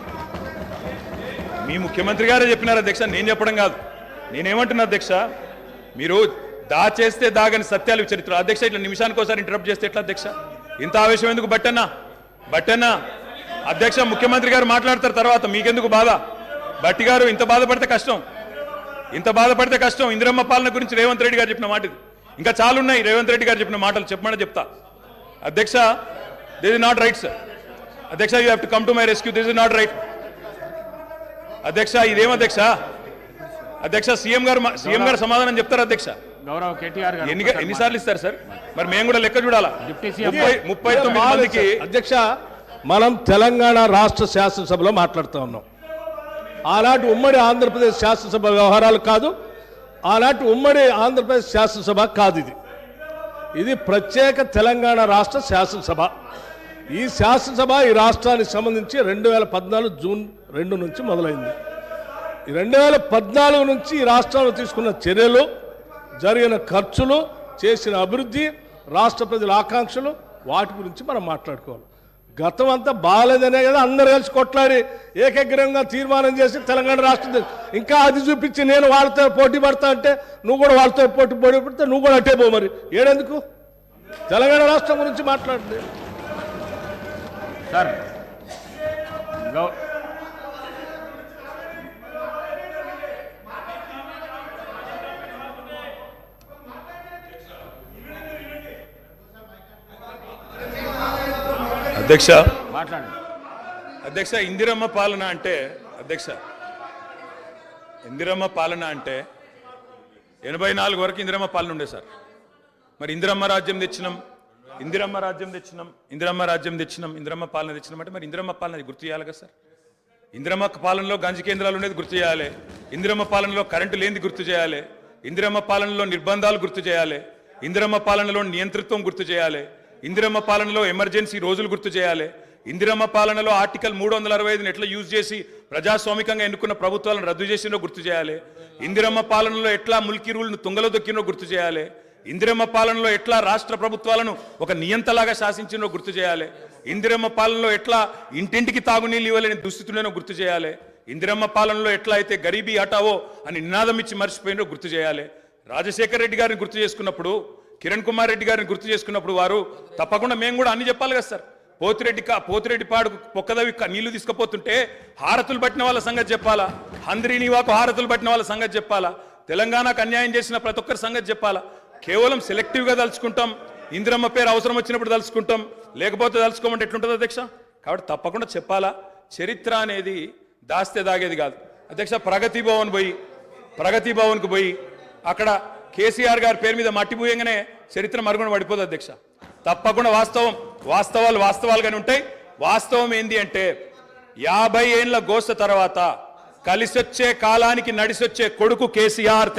మీ ముఖ్యమంత్రి గారే చెప్పినారు అధ్యక్ష, నేను చెప్పడం కాదు. నేనేమంటున్నా అధ్యక్ష, మీరు దాచేస్తే దాగని సత్యాలు చరిత్ర అధ్యక్ష. ఇట్లా నిమిషానికి ఒకసారి ఇంటరప్ట్ చేస్తే ఎట్లా అధ్యక్ష? ఇంత ఆవేశం ఎందుకు? బట్టన్నా అధ్యక్ష, ముఖ్యమంత్రి గారు మాట్లాడతారు తర్వాత, మీకెందుకు బాధ? బట్టి గారు ఇంత బాధపడితే కష్టం. ఇందిరమ్మ పాలన గురించి రేవంత్ రెడ్డి గారు చెప్పిన మాట ఇది. ఇంకా చాలున్నాయి రేవంత్ రెడ్డి గారు చెప్పిన మాటలు, చెప్పమని చెప్తా అధ్యక్ష. This is not right sir అధ్యక్ష, you have to come to my rescue. This is not right అధ్యక్ష. ఇదేం అధ్యక్ష? సీఎం గారు సమాధానం చెప్తారు అధ్యక్ష. గౌరవ కేటీఆర్ గారు ఎన్నిసార్లు ఇస్తారు సార్? మరి మేము కూడా లెక్క చూడాలా? 39 మందికి అధ్యక్ష, మనం తెలంగాణ రాష్ట్ర శాసనసభలో మాట్లాడుతూ ఉన్నాం. ఆనాటి ఉమ్మడి ఆంధ్రప్రదేశ్ శాసనసభ వ్యవహారాలు కాదు, ఆనాటి ఉమ్మడి ఆంధ్రప్రదేశ్ శాసనసభ కాదు. ఇది ప్రత్యేక తెలంగాణ రాష్ట్ర శాసనసభ. ఈ శాసనసభ ఈ రాష్ట్రానికి సంబంధించి 2014 జూన్ 2 నుంచి మొదలైంది. 2014 నుంచి ఈ రాష్ట్రంలో తీసుకున్న చర్యలు, జరిగిన ఖర్చులు, చేసిన అభివృద్ధి, రాష్ట్ర ప్రజల ఆకాంక్షలు, వాటి గురించి మనం మాట్లాడుకోవాలి. గతం అంతా బాగాలేదనే కదా అందరు కలిసి కొట్లాడి ఏకగ్రీవంగా తీర్మానం చేసి తెలంగాణ రాష్ట్రం ఇంకా అది చూపించి నేను వాళ్ళతో పోటీ పడతా అంటే నువ్వు కూడా వాళ్ళతో పోటీ పడితే నువ్వు కూడా అట్టే పో. మరి ఏడెందుకు తెలంగాణ రాష్ట్రం గురించి మాట్లాడండి సార్. అధ్యక్ష మాట్లాడండి అధ్యక్ష. ఇందిరమ్మ పాలన అంటే 84 వరకు ఇందిరమ్మ పాలన ఉండే సార్. మరి ఇందిరమ్మ రాజ్యం తెచ్చినాం ఇందిరమ్మ పాలన తెచ్చినాం అంటే మరి ఇందిరమ్మ పాలన గుర్తు చేయాలి కదా సార్. ఇందిరమ్మ పాలనలో గంజి కేంద్రాలు ఉండేది గుర్తు చేయాలి, ఇందిరమ్మ పాలనలో కరెంటు లేనిది గుర్తు చేయాలి, ఇందిరమ్మ పాలనలో నిర్బంధాలు గుర్తు చేయాలి, ఇందిరమ్మ పాలనలో నియంతృత్వం గుర్తు చేయాలి, ఇందిరమ్మ పాలనలో ఎమర్జెన్సీ రోజులు గుర్తు చేయాలి, ఇందిరమ్మ పాలనలో ఆర్టికల్ 365 ఎట్లా యూజ్ చేసి ప్రజాస్వామికంగా ఎన్నుకున్న ప్రభుత్వాలను రద్దు చేసినో గుర్తు చేయాలి, ఇందిరమ్మ పాలనలో ఎట్లా ముల్కీ రూల్ను తుంగలో దొక్కినో గుర్తు చేయాలి, ఇందిరమ్మ పాలనలో ఎట్లా రాష్ట్ర ప్రభుత్వాలను ఒక నియంతలాగా శాసించినో గుర్తు చేయాలి, ఇందిరమ్మ పాలనలో ఎట్లా ఇంటింటికి తాగునీళ్ళు ఇవ్వలేని దుస్థితులను గుర్తు చేయాలి, ఇందిరమ్మ పాలనలో ఎట్లా అయితే గరీబీ హటావో అని నినాదం ఇచ్చి మర్చిపోయినో గుర్తు చేయాలి. రాజశేఖర్ రెడ్డి గారిని గుర్తు చేసుకున్నప్పుడు, కిరణ్ కుమార్ రెడ్డి గారిని గుర్తు చేసుకున్నప్పుడు వారు తప్పకుండా మేము కూడా అన్ని చెప్పాలి కదా సార్. పోతిరెడ్డి పాడుకు పొక్కదవి నీళ్లు తీసుకుపోతుంటే హారతులు పట్టిన వాళ్ళ సంగతి చెప్పాలా, హంద్రీనివాకు హారతులు పట్టిన వాళ్ళ సంగతి చెప్పాలా, తెలంగాణకు అన్యాయం చేసిన ప్రతి ఒక్కరి సంగతి చెప్పాలా. కేవలం సెలెక్టివ్గా తలుచుకుంటాం, ఇందిరమ్మ పేరు అవసరం వచ్చినప్పుడు తలుచుకుంటాం, లేకపోతే తలుచుకోమంటే ఎట్లుంటుంది అధ్యక్ష? కాబట్టి తప్పకుండా చెప్పాలా. చరిత్ర అనేది దాస్తే దాగేది కాదు అధ్యక్ష. ప్రగతి భవన్కు పోయి అక్కడ కేసీఆర్ గారి పేరు మీద మట్టి పూయంగానే చరిత్ర మరుగున పడిపోదు అధ్యక్ష. తప్పకుండా వాస్తవాలుగానే ఉంటాయి. వాస్తవం ఏంది అంటే 50 ఏళ్ల గోస తర్వాత కలిసొచ్చే కాలానికి నడిసొచ్చే కొడుకు కేసీఆర్.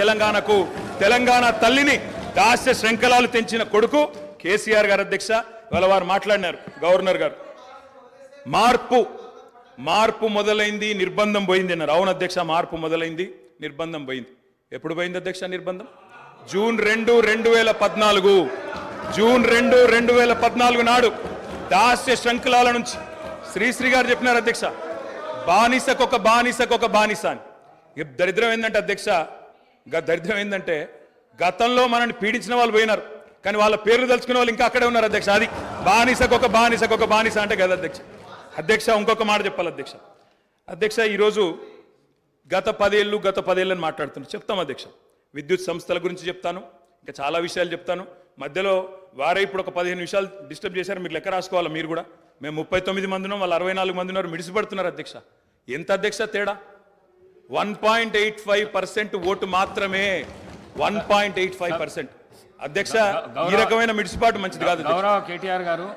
తెలంగాణ తల్లిని దాస్య శృంఖలాలు తెంచిన కొడుకు కేసీఆర్ గారు అధ్యక్ష. ఇవాళ వారు మాట్లాడినారు, గవర్నర్ గారు, మార్పు మొదలైంది, నిర్బంధం పోయింది అన్నారు. అవును అధ్యక్ష, మార్పు మొదలైంది, నిర్బంధం పోయింది. ఎప్పుడు పోయింది అధ్యక్ష నిర్బంధం? జూన్ 2, 2014. జూన్ 2, 2014 నాడు దాస్య శృంఖలాల నుంచి శ్రీశ్రీ గారు చెప్పినారు అధ్యక్ష, బానిసకొక బానిసకొక బానిస అని. దరిద్రం ఏంటంటే అధ్యక్ష, దరిద్రం ఏంటంటే గతంలో మనల్ని పీడించిన వాళ్ళు పోయినారు, కానీ వాళ్ళ పేర్లు తెలుసుకునే వాళ్ళు ఇంకా అక్కడే ఉన్నారు అధ్యక్ష. అది బానిసకొక బానిసకొక బానిస అంటే కదా అధ్యక్ష. అధ్యక్ష ఇంకొక మాట చెప్పాలి అధ్యక్ష. అధ్యక్ష ఈరోజు గత 10 ఏళ్ళని మాట్లాడుతున్నాను. చెప్తాం అధ్యక్ష, విద్యుత్ సంస్థల గురించి చెప్తాను, ఇంకా చాలా విషయాలు చెప్తాను. మధ్యలో వారే ఇప్పుడు ఒక 15 నిమిషాలు డిస్టర్బ్ చేశారు, మీరు లెక్క రాసుకోవాలి. మీరు కూడా మేము 39 మంది ఉన్నాం, వాళ్ళు 64 మంది ఉన్నారు, మిడిసిపడుతున్నారు అధ్యక్ష. ఎంత అధ్యక్ష తేడా? 1.85% ఓటు మాత్రమే. 1.85%. అధ్యక్ష ఈ రకమైన మిడిసిపాటు మంచిది కాదు. గౌరవ కేటీఆర్ గారు,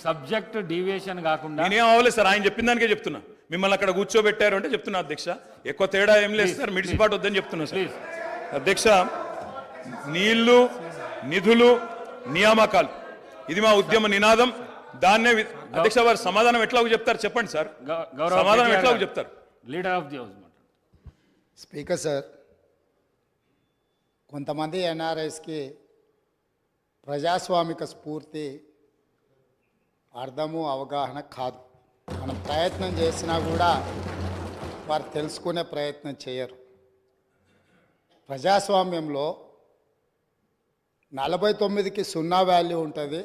సబ్జెక్ట్ డీవియేషన్ కాకుండా నేనేం అవ్వలేదు సార్, ఆయన చెప్పిన దానికే చెప్తున్నా. మిమ్మల్ని అక్కడ కూర్చోబెట్టారు అంటే చెప్తున్నా అధ్యక్ష, ఎక్కువ తేడా ఏం లేదు సార్, మిడిసిపాటు వద్దని చెప్తున్నా సార్. అధ్యక్ష, నీళ్లు, నిధులు, నియామకాలు, ఇది మా ఉద్యమ నినాదం. దాన్నే అధ్యక్ష వారు సమాధానం ఎట్లా చెప్తారు చెప్పండి సార్, సమాధానం ఎట్లా చెప్తారు? Leader of the house. Speaker sir, కొంతమంది ఎన్ఆర్ఐస్కి ప్రజాస్వామిక స్ఫూర్తి అర్థము అవగాహన కాదు. మనం ప్రయత్నం చేసినా కూడా వారు తెలుసుకునే ప్రయత్నం చేయరు. ప్రజాస్వామ్యంలో 49కి 0 వాల్యూ ఉంటుంది,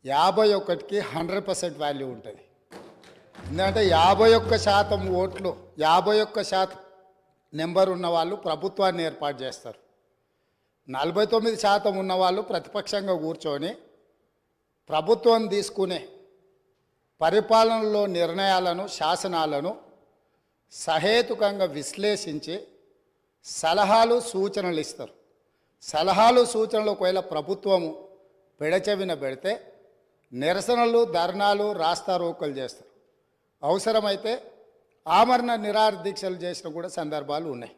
51కి 100% వాల్యూ ఉంటుంది. ఎందుకంటే 51% ఓట్లు, 51% నెంబర్ ఉన్న వాళ్ళు ప్రభుత్వాన్ని ఏర్పాటు చేస్తారు. 49% ఉన్నవాళ్ళు ప్రతిపక్షంగా కూర్చొని ప్రభుత్వం తీసుకునే పరిపాలనలో నిర్ణయాలను, శాసనాలను సహేతుకంగా విశ్లేషించి సలహాలు, సూచనలు ఇస్తారు. సలహాలు, సూచనలు ఒకవేళ ప్రభుత్వము పెడచెవిన పెడితే నిరసనలు, ధర్నాలు, రాస్తారోకలు చేస్తారు. అవసరమైతే ఆమరణ నిరాహార దీక్షలు చేసిన కూడా సందర్భాలు ఉన్నాయి.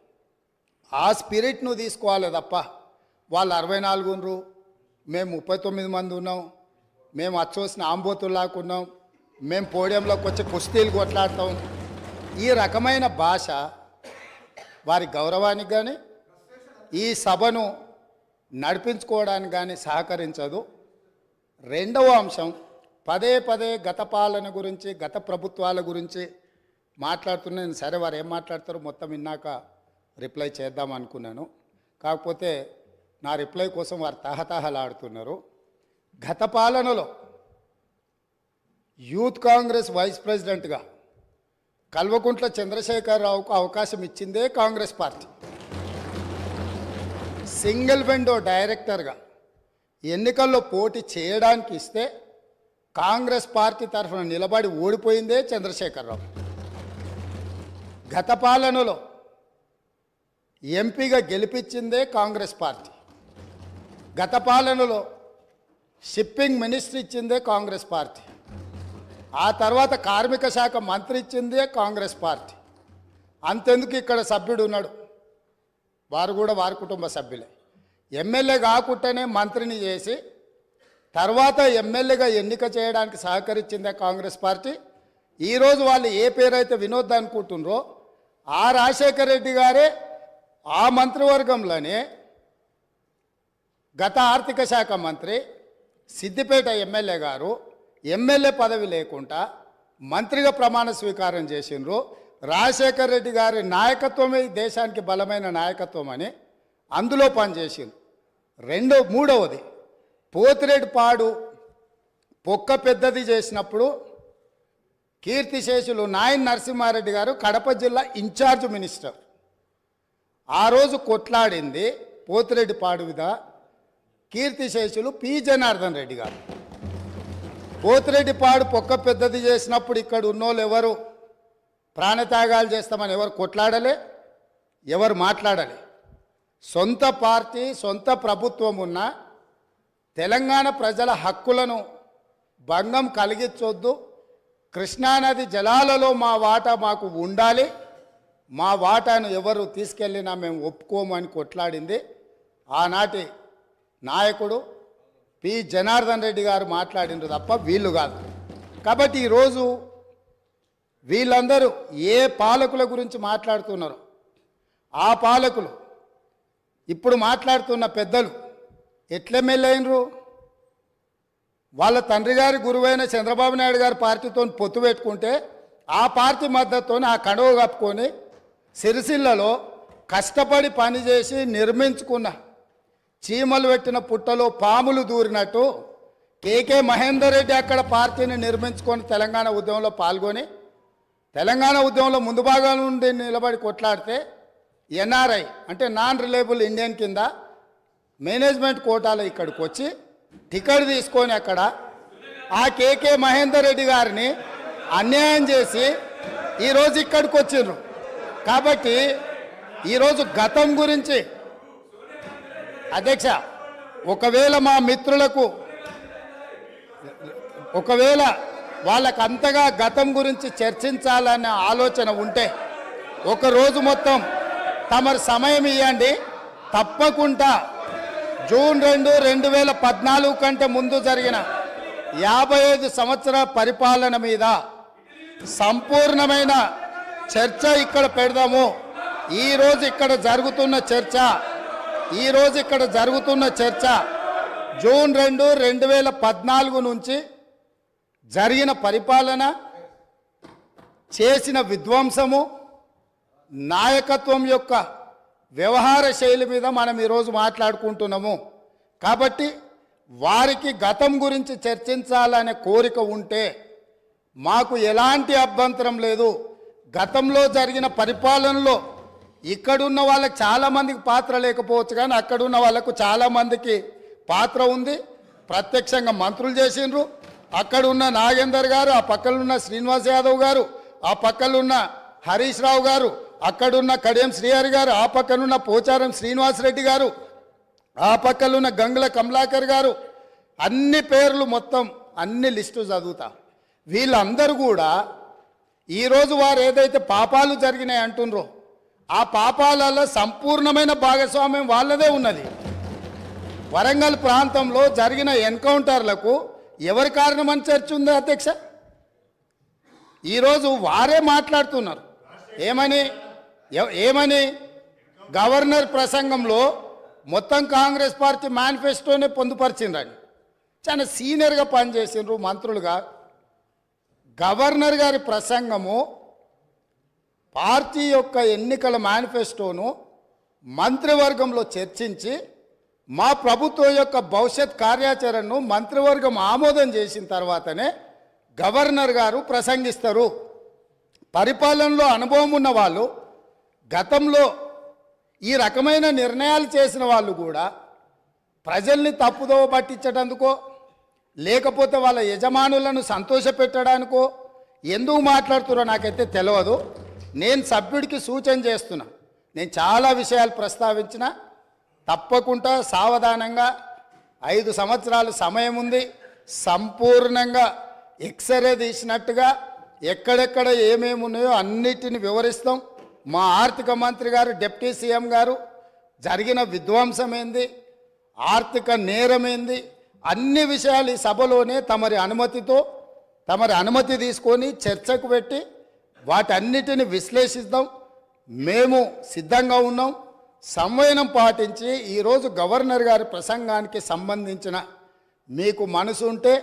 ఆ స్పిరిట్ను తీసుకోవాలి తప్ప వాళ్ళు 64 ఉన్నారు, మేము 39 మంది ఉన్నాం, మేము అచ్చోసిన ఆంబోతుల్లాకున్నాం, మేము పోడియంలోకి వచ్చి కుస్తీలు కొట్లాడతాం, ఈ రకమైన భాష వారి గౌరవానికి కానీ ఈ సభను నడిపించుకోవడానికి కానీ సహకరించదు. రెండవ అంశం, పదే గత పాలన గురించి, గత ప్రభుత్వాల గురించి మాట్లాడుతున్నాను. సరే, వారు ఏం మాట్లాడతారో మొత్తం విన్నాక రిప్లై చేద్దాం అనుకున్నాను. కాకపోతే నా రిప్లై కోసం వారు తహతహలాడుతున్నారు. గత పాలనలో యూత్ కాంగ్రెస్ వైస్ ప్రెసిడెంట్గా కల్వకుంట్ల చంద్రశేఖరరావుకు అవకాశం ఇచ్చిందే కాంగ్రెస్ పార్టీ. సింగిల్ విండో డైరెక్టర్గా ఎన్నికల్లో పోటీ చేయడానికి ఇస్తే కాంగ్రెస్ పార్టీ తరఫున నిలబడి ఓడిపోయిందే చంద్రశేఖరరావు. గత పాలనలో ఎంపీగా గెలిపించిందే కాంగ్రెస్ పార్టీ. గత పాలనలో షిప్పింగ్ మినిస్టర్ ఇచ్చిందే కాంగ్రెస్ పార్టీ. ఆ తర్వాత కార్మిక శాఖ మంత్రి ఇచ్చిందే కాంగ్రెస్ పార్టీ. అంతెందుకు ఇక్కడ సభ్యుడు ఉన్నాడు, వారు కూడా వారి కుటుంబ సభ్యులే. ఎమ్మెల్యే కాకుండానే మంత్రిని చేసి తర్వాత ఎమ్మెల్యేగా ఎన్నిక చేయడానికి సహకరించిందే కాంగ్రెస్ పార్టీ. ఈరోజు వాళ్ళు ఏ పేరైతే వినోద్ అనుకుంటున్నారో ఆ రాజశేఖర రెడ్డి గారే ఆ మంత్రివర్గంలోనే గత ఆర్థిక శాఖ మంత్రి, సిద్దిపేట ఎమ్మెల్యే గారు ఎమ్మెల్యే పదవి లేకుండా మంత్రిగా ప్రమాణ స్వీకారం చేసిండ్రు. రాజశేఖర రెడ్డి గారి నాయకత్వమే దేశానికి బలమైన నాయకత్వం అని అందులో పనిచేసిండ్రు. మూడవది, పోతిరెడ్డిపాడు పొక్క పెద్దది చేసినప్పుడు కీర్తిశేషులు నాయన్ నరసింహారెడ్డి గారు కడప జిల్లా ఇన్ఛార్జ్ మినిస్టర్. ఆ రోజు కొట్లాడింది పోతిరెడ్డిపాడు మీద కీర్తిశేషులు పి జనార్దన్ రెడ్డి గారు. పోతిరెడ్డిపాడు పొక్క పెద్దది చేసినప్పుడు ఇక్కడ ఉన్నోళ్ళు ఎవరు ప్రాణత్యాగాలు చేస్తామని ఎవరు కొట్లాడలే, ఎవరు మాట్లాడలే. సొంత పార్టీ, సొంత ప్రభుత్వం ఉన్న తెలంగాణ ప్రజల హక్కులను భంగం కలిగించొద్దు, కృష్ణానది జలాలలో మా వాటా మాకు ఉండాలి, మా వాటాను ఎవరు తీసుకెళ్ళినా మేము ఒప్పుకోము అని కొట్లాడింది ఆనాటి నాయకుడు పి జనార్దన్ రెడ్డి గారు మాట్లాడినారు తప్ప వీళ్ళు కాదు. కాబట్టి ఈరోజు వీళ్ళందరూ ఏ పాలకుల గురించి మాట్లాడుతున్నారు, ఆ పాలకులు ఇప్పుడు మాట్లాడుతున్న పెద్దలు ఎట్లెమ్మెల్యేనరు? వాళ్ళ తండ్రి గారి గురువైన చంద్రబాబు నాయుడు గారి పార్టీతో పొత్తు పెట్టుకుంటే ఆ పార్టీ మద్దతుతో ఆ కండువ కప్పుకొని సిరిసిల్లలో కష్టపడి పనిచేసి నిర్మించుకున్న చీమలు పెట్టిన పుట్టలో పాములు దూరినట్టు కేకే మహేందర్ రెడ్డి అక్కడ పార్టీని నిర్మించుకొని తెలంగాణ ఉద్యమంలో పాల్గొని తెలంగాణ ఉద్యమంలో ముందు భాగం నుండి నిలబడి కొట్లాడితే ఎన్ఆర్ఐ అంటే నాన్ రిలయబుల్ ఇండియన్ కింద మేనేజ్మెంట్ కోటాలో ఇక్కడికి వచ్చి టికెట్ తీసుకొని అక్కడ ఆ కేకే మహేందర్ రెడ్డి గారిని అన్యాయం చేసి ఈరోజు ఇక్కడికి వచ్చిండ్రు. కాబట్టి ఈరోజు గతం గురించి అధ్యక్ష, ఒకవేళ మా మిత్రులకు వాళ్ళకు అంతగా గతం గురించి చర్చించాలనే ఆలోచన ఉంటే ఒకరోజు మొత్తం తమరు సమయం ఇవ్వండి. తప్పకుండా జూన్ 2, 2014 కంటే ముందు జరిగిన 55 సంవత్సరాల పరిపాలన మీద సంపూర్ణమైన చర్చ ఇక్కడ పెడదాము. ఈరోజు ఇక్కడ జరుగుతున్న చర్చ జూన్ 2, 2014 నుంచి జరిగిన పరిపాలన, చేసిన విధ్వంసము, నాయకత్వం యొక్క వ్యవహార శైలి మీద మనం ఈరోజు మాట్లాడుకుంటున్నాము. కాబట్టి వారికి గతం గురించి చర్చించాలనే కోరిక ఉంటే మాకు ఎలాంటి అభ్యంతరం లేదు. గతంలో జరిగిన పరిపాలనలో ఇక్కడున్న వాళ్ళకి చాలామందికి పాత్ర లేకపోవచ్చు, కానీ అక్కడున్న వాళ్ళకు చాలామందికి పాత్ర ఉంది. ప్రత్యక్షంగా మంత్రులు చేసిండ్రు. అక్కడున్న నాగేందర్ గారు, ఆ పక్కనున్న శ్రీనివాస్ యాదవ్ గారు, ఆ పక్కనున్న హరీష్ రావు గారు, అక్కడున్న కడియం శ్రీహరి గారు, ఆ పక్కనున్న పోచారం శ్రీనివాసరెడ్డి గారు, ఆ పక్కనున్న గంగుల కమలాకర్ గారు, అన్ని పేర్లు మొత్తం అన్ని లిస్టు చదువుతా. వీళ్ళందరూ కూడా ఈరోజు వారు ఏదైతే పాపాలు జరిగినాయి అంటుండ్రో ఆ పాపాలలో సంపూర్ణమైన భాగస్వామ్యం వాళ్ళదే ఉన్నది. వరంగల్ ప్రాంతంలో జరిగిన ఎన్కౌంటర్లకు ఎవరి కారణమని చర్చ ఉంది అధ్యక్ష? ఈరోజు వారే మాట్లాడుతున్నారు. ఏమని గవర్నర్ ప్రసంగంలో మొత్తం కాంగ్రెస్ పార్టీ మేనిఫెస్టోనే పొందుపరిచిండ్రని చాలా సీనియర్గా పనిచేసిండ్రు మంత్రులుగా. గవర్నర్ గారి ప్రసంగము పార్టీ యొక్క ఎన్నికల మేనిఫెస్టోను మంత్రివర్గంలో చర్చించి మా ప్రభుత్వం యొక్క భవిష్యత్ కార్యాచరణను మంత్రివర్గం ఆమోదం చేసిన తర్వాతనే గవర్నర్ గారు ప్రసంగిస్తారు. పరిపాలనలో అనుభవం ఉన్న వాళ్ళు, గతంలో ఈ రకమైన నిర్ణయాలు చేసిన వాళ్ళు కూడా ప్రజల్ని తప్పుదోవ పట్టించడానికో లేకపోతే వాళ్ళ యజమానులను సంతోషపెట్టడానికో ఎందుకు మాట్లాడుతున్నారో నాకైతే తెలియదు. నేను సభ్యుడికి సూచన చేస్తున్నా. నేను చాలా విషయాలు ప్రస్తావించిన, తప్పకుండా సావధానంగా 5 సంవత్సరాలు సమయం ఉంది. సంపూర్ణంగా ఎక్స్రే తీసినట్టుగా ఎక్కడెక్కడ ఏమేమి ఉన్నాయో అన్నిటిని వివరిస్తాం. మా ఆర్థిక మంత్రి గారు, డిప్యూటీ సీఎం గారు జరిగిన విధ్వంసం ఏంది, ఆర్థిక నేరం ఏంది, అన్ని విషయాలు ఈ సభలోనే తమరి అనుమతి తీసుకొని చర్చకు పెట్టి వాటన్నిటిని విశ్లేషిద్దాం. మేము సిద్ధంగా ఉన్నాం. సంవయనం పాటించి ఈరోజు గవర్నర్ గారి ప్రసంగానికి సంబంధించిన మీకు మనసు ఉంటే,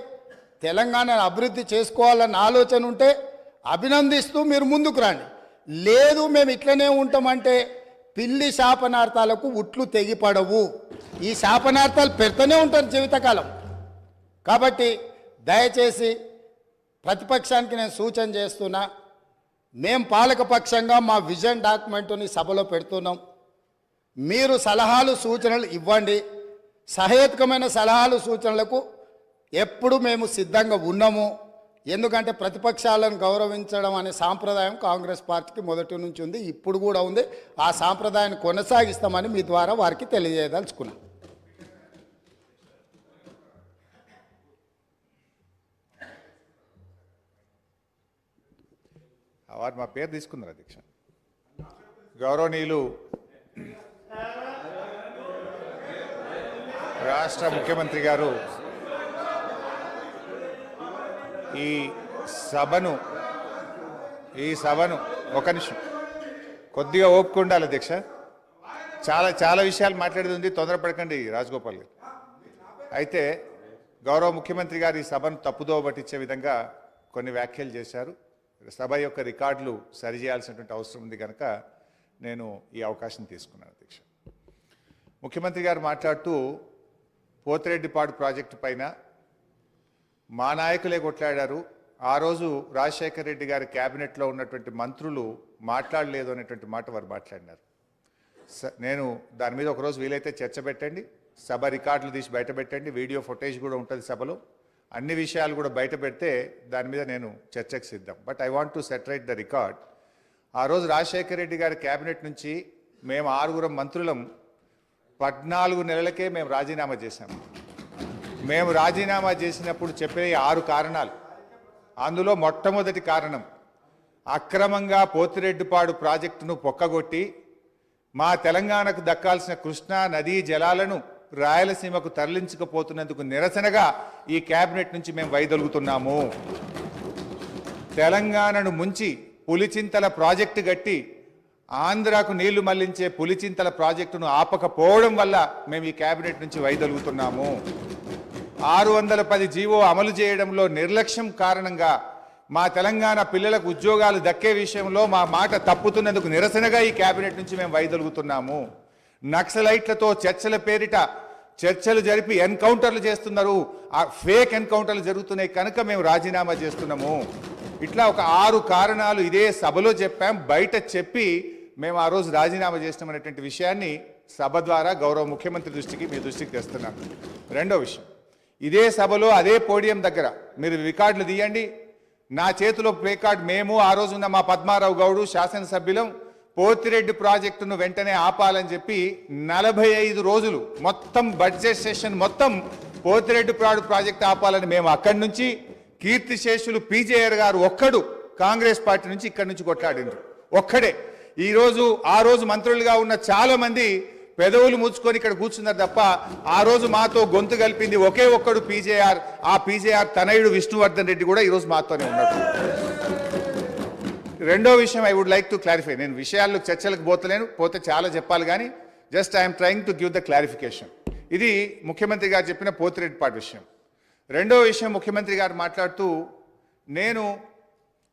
తెలంగాణను అభివృద్ధి చేసుకోవాలన్న ఆలోచన ఉంటే అభినందిస్తూ మీరు ముందుకు రండి. లేదు మేము ఇట్లనే ఉంటామంటే పిల్లి శాపనార్థాలకు ఉట్లు తెగిపడవు. ఈ శాపనార్థాలు పెడుతూనే ఉంటారు జీవితకాలం. కాబట్టి దయచేసి ప్రతిపక్షానికి నేను సూచన చేస్తున్నా, మేం పాలకపక్షంగా మా విజన్ డాక్యుమెంట్ని సభలో పెడుతున్నాం. మీరు సలహాలు సూచనలు ఇవ్వండి. సహేతుకమైన సలహాలు సూచనలకు ఎప్పుడు మేము సిద్ధంగా ఉన్నాము. ఎందుకంటే ప్రతిపక్షాలను గౌరవించడం అనే సాంప్రదాయం కాంగ్రెస్ పార్టీకి మొదటి నుంచి ఉంది, ఇప్పుడు కూడా ఉంది. ఆ సాంప్రదాయాన్ని కొనసాగిస్తామని మీ ద్వారా వారికి తెలియజేయదలుచుకున్నాం. వారు మా పేరు తీసుకున్నారు అధ్యక్ష. గౌరవనీయులు రాష్ట్ర ముఖ్యమంత్రి గారు ఈ సభను ఈ సభను ఒక నిమిషం కొద్దిగా ఓపిక ఉండాలి అధ్యక్ష. చాలా విషయాలు మాట్లాడేది ఉంది, తొందరపడకండి రాజగోపాల్ గారు. అయితే గౌరవ ముఖ్యమంత్రి గారు ఈ సభను తప్పుదోవ పట్టించే విధంగా కొన్ని వ్యాఖ్యలు చేశారు. సభ యొక్క రికార్డులు సరిచేయాల్సినటువంటి అవసరం ఉంది కనుక నేను ఈ అవకాశం తీసుకున్నాను అధ్యక్ష. ముఖ్యమంత్రి గారు మాట్లాడుతూ పోతిరెడ్డిపాడు ప్రాజెక్టు పైన మా నాయకులే కొట్లాడారు, ఆ రోజు రాజశేఖర రెడ్డి గారి క్యాబినెట్లో ఉన్నటువంటి మంత్రులు మాట్లాడలేదు అనేటువంటి మాట వారు మాట్లాడినారు. నేను దాని మీద ఒకరోజు వీలైతే చర్చ పెట్టండి, సభ రికార్డులు తీసి బయట పెట్టండి, వీడియో ఫుటేజ్ కూడా ఉంటుంది సభలో, అన్ని విషయాలు కూడా బయట పెడితే దాని మీద నేను చర్చకు సిద్ధం. But I want to reiterate the record. ఆ రోజు రాజశేఖర రెడ్డి గారి క్యాబినెట్ నుంచి మేము 6 మంత్రులం 14 నెలలకే మేము రాజీనామా చేశాము. మేము రాజీనామా చేసినప్పుడు చెప్పే 6 కారణాలు, అందులో మొట్టమొదటి కారణం అక్రమంగా పోతిరెడ్డిపాడు ప్రాజెక్టును పొక్కగొట్టి మా తెలంగాణకు దక్కాల్సిన కృష్ణా నదీ జలాలను రాయలసీమకు తరలించకపోతున్నందుకు నిరసనగా ఈ క్యాబినెట్ నుంచి మేము వైదొలుగుతున్నాము. తెలంగాణను ముంచి పులిచింతల ప్రాజెక్టు గట్టి ఆంధ్రాకు నీళ్లు మళ్లించే పులిచింతల ప్రాజెక్టును ఆపకపోవడం వల్ల మేము ఈ క్యాబినెట్ నుంచి వైదొలుగుతున్నాము. 610 జీవో అమలు చేయడంలో నిర్లక్ష్యం కారణంగా మా తెలంగాణ పిల్లలకు ఉద్యోగాలు దక్కే విషయంలో మా మాట తప్పుతున్నందుకు నిరసనగా ఈ క్యాబినెట్ నుంచి మేము వైదొలుగుతున్నాము. నక్సలైట్లతో చర్చల పేరిట చర్చలు జరిపి ఎన్కౌంటర్లు చేస్తున్నారు, ఆ ఫేక్ ఎన్కౌంటర్లు జరుగుతున్నాయి కనుక మేము రాజీనామా చేస్తున్నాము. ఇట్లా ఒక 6 కారణాలు ఇదే సభలో చెప్పాం, బయట చెప్పి మేము ఆ రోజు రాజీనామా చేసినామనేటువంటి విషయాన్ని సభ ద్వారా గౌరవ ముఖ్యమంత్రి దృష్టికి మీ దృష్టికి తెస్తున్నాం. రెండో విషయం, ఇదే సభలో అదే పోడియం దగ్గర మీరు రికార్డులు తీయండి, నా చేతిలో ప్లే కార్డ్, మేము ఆ రోజున్న మా పద్మారావు గౌడు శాసనసభ్యులం పోతిరెడ్డి ప్రాజెక్టును వెంటనే ఆపాలని చెప్పి 45 రోజులు మొత్తం బడ్జెట్ సెషన్ మొత్తం పోతిరెడ్డి ప్రాజెక్టు ఆపాలని మేము అక్కడి నుంచి కీర్తిశేషులు పీజేఆర్ గారు ఒక్కడు కాంగ్రెస్ పార్టీ నుంచి ఇక్కడి నుంచి కొట్లాడిండ్రు ఒక్కడే. ఆ రోజు మంత్రులుగా ఉన్న చాలా మంది పెదవులు ముచ్చుకొని ఇక్కడ కూర్చున్నారు తప్ప ఆ రోజు మాతో గొంతు కలిపింది ఒకే ఒక్కడు పీజేఆర్. ఆ పీజేఆర్ తనయుడు విష్ణువర్ధన్ రెడ్డి కూడా ఈరోజు మాతోనే ఉన్నాడు. రెండో విషయం I would like to clarify. నేను విషయాల్లో చర్చలకు పోతే చాలా చెప్పాలి కానీ just I'm trying to give the clarification. ఇది ముఖ్యమంత్రి గారు చెప్పిన పోతిరెడ్డిపాడు విషయం. రెండో విషయం, ముఖ్యమంత్రి గారు మాట్లాడుతూ నేను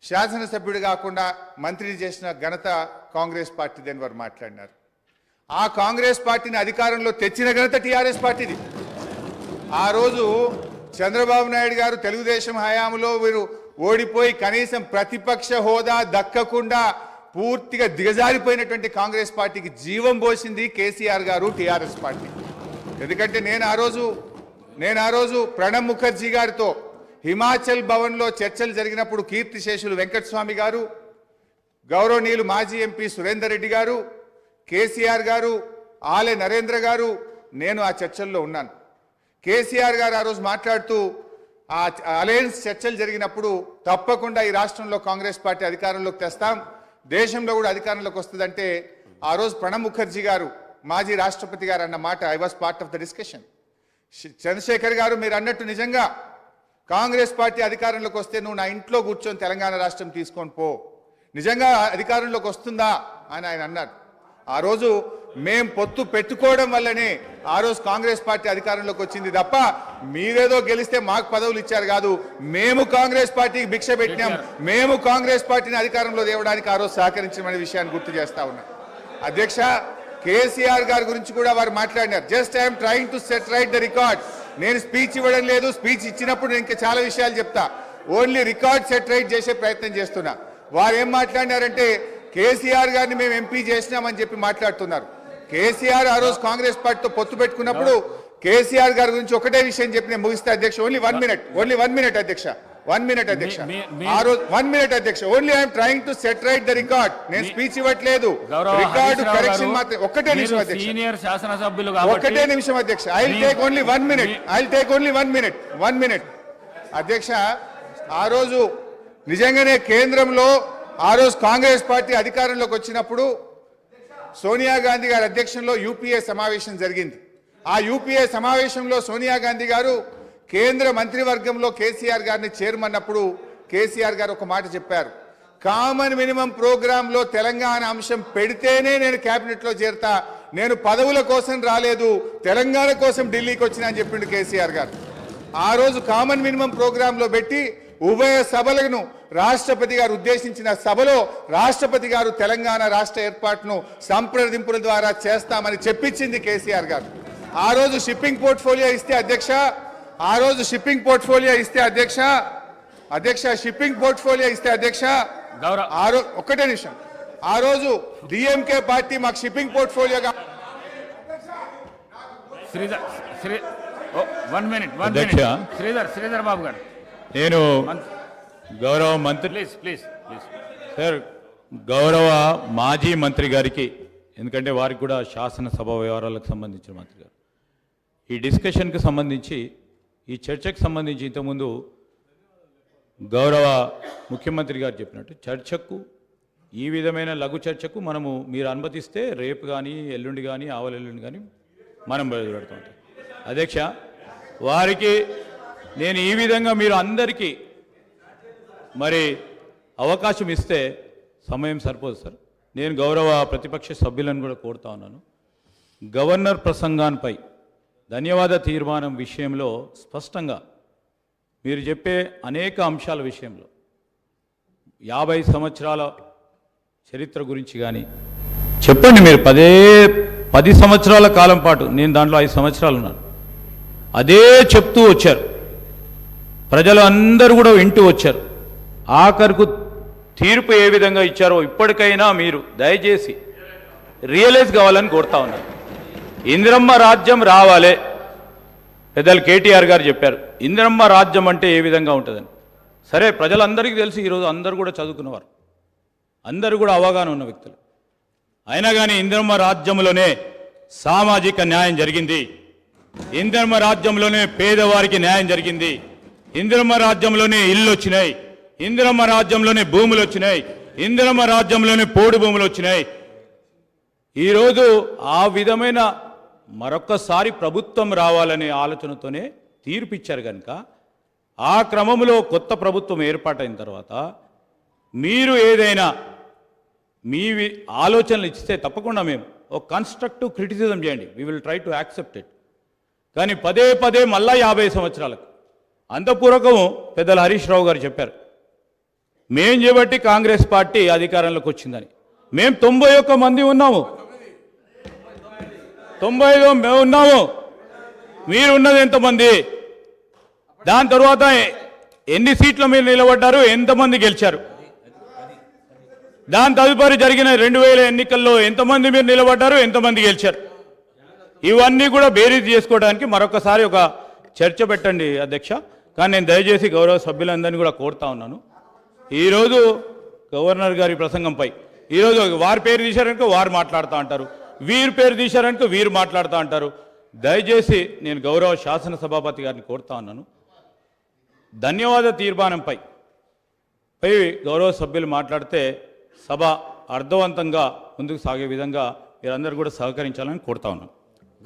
శాసనసభ్యుడు కాకుండా మంత్రిని చేసిన ఘనత కాంగ్రెస్ పార్టీదని వారు మాట్లాడినారు. ఆ కాంగ్రెస్ పార్టీని అధికారంలో తెచ్చిన ఘనత టీఆర్ఎస్ పార్టీది. ఆ రోజు చంద్రబాబు నాయుడు గారు తెలుగుదేశం హయాంలో వీరు ఓడిపోయి కనీసం ప్రతిపక్ష హోదా దక్కకుండా పూర్తిగా దిగజారిపోయినటువంటి కాంగ్రెస్ పార్టీకి జీవం పోసింది కేసీఆర్ గారు, టీఆర్ఎస్ పార్టీ. ఎందుకంటే నేను ఆ రోజు ప్రణబ్ ముఖర్జీ గారితో హిమాచల్ భవన్లో చర్చలు జరిగినప్పుడు కీర్తిశేషులు వెంకటస్వామి గారు, గౌరవనీయులు మాజీ ఎంపీ సురేందర్ రెడ్డి గారు, కేసీఆర్ గారు, ఆలే నరేంద్ర గారు, నేను ఆ చర్చల్లో ఉన్నాను. కేసీఆర్ గారు ఆ రోజు మాట్లాడుతూ ఆ అలయన్స్ చర్చలు జరిగినప్పుడు తప్పకుండా ఈ రాష్ట్రంలో కాంగ్రెస్ పార్టీ అధికారంలోకి తెస్తాం, దేశంలో కూడా అధికారంలోకి వస్తుందంటే ఆ రోజు ప్రణబ్ ముఖర్జీ గారు మాజీ రాష్ట్రపతి గారు అన్న మాట I was part of the discussion. Chandrashekar garu మీరు అన్నట్టు నిజంగా కాంగ్రెస్ పార్టీ అధికారంలోకి వస్తే నువ్వు నా ఇంట్లో కూర్చొని తెలంగాణ రాష్ట్రం తీసుకొని పో, నిజంగా అధికారంలోకి వస్తుందా అని ఆయన అన్నారు. ఆ రోజు మేం పొత్తు పెట్టుకోవడం వల్లనే ఆ రోజు కాంగ్రెస్ పార్టీ అధికారంలోకి వచ్చింది తప్ప మీరేదో గెలిస్తే మాకు పదవులు ఇచ్చారు కాదు. మేము కాంగ్రెస్ పార్టీకి భిక్ష పెట్టినాం, మేము కాంగ్రెస్ పార్టీని అధికారంలో తేవడానికి ఆ రోజు సహకరించమనే విషయాన్ని గుర్తు చేస్తా ఉన్నా. అధ్యక్ష, కేసీఆర్ గారి గురించి కూడా వారు మాట్లాడినారు. Just I'm trying to set right the record. నేను స్పీచ్ ఇవ్వడం లేదు, స్పీచ్ ఇచ్చినప్పుడు నేను ఇంకా చాలా విషయాలు చెప్తా, ఓన్లీ రికార్డ్ సెట్ రైట్ చేసే ప్రయత్నం చేస్తున్నా. వారు ఏం మాట్లాడినారంటే కేసీఆర్ గారిని మేము ఎంపీ చేసినామని చెప్పి మాట్లాడుతున్నారు. కేసీఆర్ ఆ రోజు కాంగ్రెస్ పార్టీతో పొత్తు పెట్టుకున్నప్పుడు కేసీఆర్ గారి గురించి ఒకటే విషయం చెప్పి నేను ముగిస్తే అధ్యక్ష, ఓన్లీ వన్ మినిట్ అధ్యక్ష, 1 minute అధ్యక్ష, ఆ రోజు 1 minute అధ్యక్ష, only I'm trying to set right the record. నేను స్పీచ్ ఇవ్వట్లేదు, రికార్డు కరెక్షన్ మాత్రం. ఒక్కటే నిమిషం అధ్యక్ష, సీనియర్ శాసనసభ్యులు ఒకటే నిమిషం అధ్యక్ష, I will take only 1 minute, I will take only 1 minute అధ్యక్ష. ఆ రోజు నిజంగానే కేంద్రంలో ఆ రోజు కాంగ్రెస్ పార్టీ అధికారంలోకి వచ్చినప్పుడు సోనియా గాంధీ గారి అధ్యక్షంలో యూపీఏ సమావేశం జరిగింది. ఆ యూపీఏ సమావేశంలో సోనియా గాంధీ గారు కేంద్ర మంత్రివర్గంలో కేసీఆర్ గారిని చేరమన్నప్పుడు కేసీఆర్ గారు ఒక మాట చెప్పారు, కామన్ మినిమం ప్రోగ్రాంలో తెలంగాణ అంశం పెడితేనే నేను క్యాబినెట్లో చేరతా, నేను పదవుల కోసం రాలేదు, తెలంగాణ కోసం ఢిల్లీకి వచ్చినా అని చెప్పిండు కేసీఆర్ గారు. ఆ రోజు కామన్ మినిమం ప్రోగ్రాంలో పెట్టి ఉభయ సభలను రాష్ట్రపతి గారు ఉద్దేశించిన సభలో రాష్ట్రపతి గారు తెలంగాణ రాష్ట్ర ఏర్పాటును సంప్రదింపుల ద్వారా చేస్తామని చెప్పించింది కేసీఆర్ గారు. ఆ రోజు షిప్పింగ్ పోర్ట్ఫోలియో ఇస్తే అధ్యక్ష, షిప్పింగ్ పోర్ట్ఫోలియో ఇస్తే అధ్యక్ష, ఒక్కటే నిమిషం, ఆ రోజు డిఎంకే పార్టీ మాకు షిప్పింగ్ పోర్ట్ఫోలియోగా శ్రీధర్ బాబు గారు, నేను గౌరవ మంత్రి ప్లీజ్ సార్, గౌరవ మాజీ మంత్రి గారికి, ఎందుకంటే వారికి కూడా శాసనసభ వ్యవహారాలకు సంబంధించిన మంత్రి గారు, ఈ డిస్కషన్కి సంబంధించి, ఈ చర్చకు సంబంధించి ఇంతకుముందు గౌరవ ముఖ్యమంత్రి గారు చెప్పినట్టు చర్చకు, ఈ విధమైన లఘు చర్చకు మీరు అనుమతిస్తే రేపు కానీ ఎల్లుండి కానీ ఆవలెల్లుండి కానీ మనం బయలుపెడతాం. అధ్యక్ష, వారికి నేను ఈ విధంగా మీరు అందరికీ మరి అవకాశం ఇస్తే సమయం సరిపోదు సార్. నేను గౌరవ ప్రతిపక్ష సభ్యులను కూడా కోరుతా ఉన్నాను, గవర్నర్ ప్రసంగాన్పై ధన్యవాద తీర్మానం విషయంలో స్పష్టంగా మీరు చెప్పే అనేక అంశాల విషయంలో 50 సంవత్సరాల చరిత్ర గురించి కానీ చెప్పండి. మీరు 10 సంవత్సరాల కాలం పాటు, నేను దాంట్లో 5 సంవత్సరాలు ఉన్నాను, అదే చెప్తూ వచ్చారు, ప్రజలు అందరూ కూడా వింటూ వచ్చారు. ఆఖరుకు తీర్పు ఏ విధంగా ఇచ్చారో ఇప్పటికైనా మీరు దయచేసి రియలైజ్ కావాలని కోరుతా ఉన్నారు. ఇందిరమ్మ రాజ్యం రావాలే, పెద్దలు కేటీఆర్ గారు చెప్పారు ఇందిరమ్మ రాజ్యం అంటే ఏ విధంగా ఉంటుందని. సరే, ప్రజలందరికీ తెలిసి ఈరోజు అందరూ కూడా చదువుకున్నవారు, అందరూ కూడా అవగాహన ఉన్న వ్యక్తులు. అయినా కానీ ఇందిరమ్మ రాజ్యంలోనే సామాజిక న్యాయం జరిగింది, ఇందిరమ్మ రాజ్యంలోనే పేదవారికి న్యాయం జరిగింది, ఇందిరమ్మ రాజ్యంలోనే ఇల్లు వచ్చినాయి, ఇందిరమ్మ రాజ్యంలోనే భూములు వచ్చినాయి, ఇందిరమ్మ రాజ్యంలోనే పోడు భూములు వచ్చినాయి. ఈరోజు ఆ విధమైన మరొక్కసారి ప్రభుత్వం రావాలనే ఆలోచనతోనే తీర్పిచ్చారు కనుక, ఆ క్రమంలో కొత్త ప్రభుత్వం ఏర్పాటైన తర్వాత మీరు ఏదైనా మీ ఆలోచనలు ఇస్తే తప్పకుండా మేము ఒక కన్స్ట్రక్టివ్ క్రిటిసిజం చేయండి, we will try to accept it. కానీ పదే మళ్ళా 50 సంవత్సరాలకు అంతపూర్వకం పెద్దలు హరీష్ రావు గారు చెప్పారు, మేం చేయబట్టి కాంగ్రెస్ పార్టీ అధికారంలోకి వచ్చిందని. మేము 91 మంది ఉన్నాము, 95 మేము ఉన్నాము, మీరు ఉన్నది ఎంతమంది? దాని తర్వాత ఎన్ని సీట్లు మీరు నిలబడ్డారు, ఎంతమంది గెలిచారు? దాని తదుపరి జరిగిన 2000 ఎన్నికల్లో ఎంతమంది మీరు నిలబడ్డారు, ఎంతమంది గెలిచారు? ఇవన్నీ కూడా బేరీజ్ చేసుకోవడానికి మరొకసారి ఒక చర్చ పెట్టండి అధ్యక్ష. కానీ నేను దయచేసి గౌరవ సభ్యులందరినీ కూడా కోరుతా ఉన్నాను, ఈరోజు గవర్నర్ గారి ప్రసంగంపై ఈరోజు వారి పేరు తీశారనుకో వారు మాట్లాడుతూ అంటారు, వీరి పేరు తీశారనుకో వీరు మాట్లాడుతూ అంటారు. దయచేసి నేను గౌరవ శాసనసభాపతి గారిని కోరుతా ఉన్నాను, ధన్యవాద తీర్మానంపై గౌరవ సభ్యులు మాట్లాడితే సభ అర్థవంతంగా ముందుకు సాగే విధంగా మీరందరూ కూడా సహకరించాలని కోరుతా ఉన్నాను.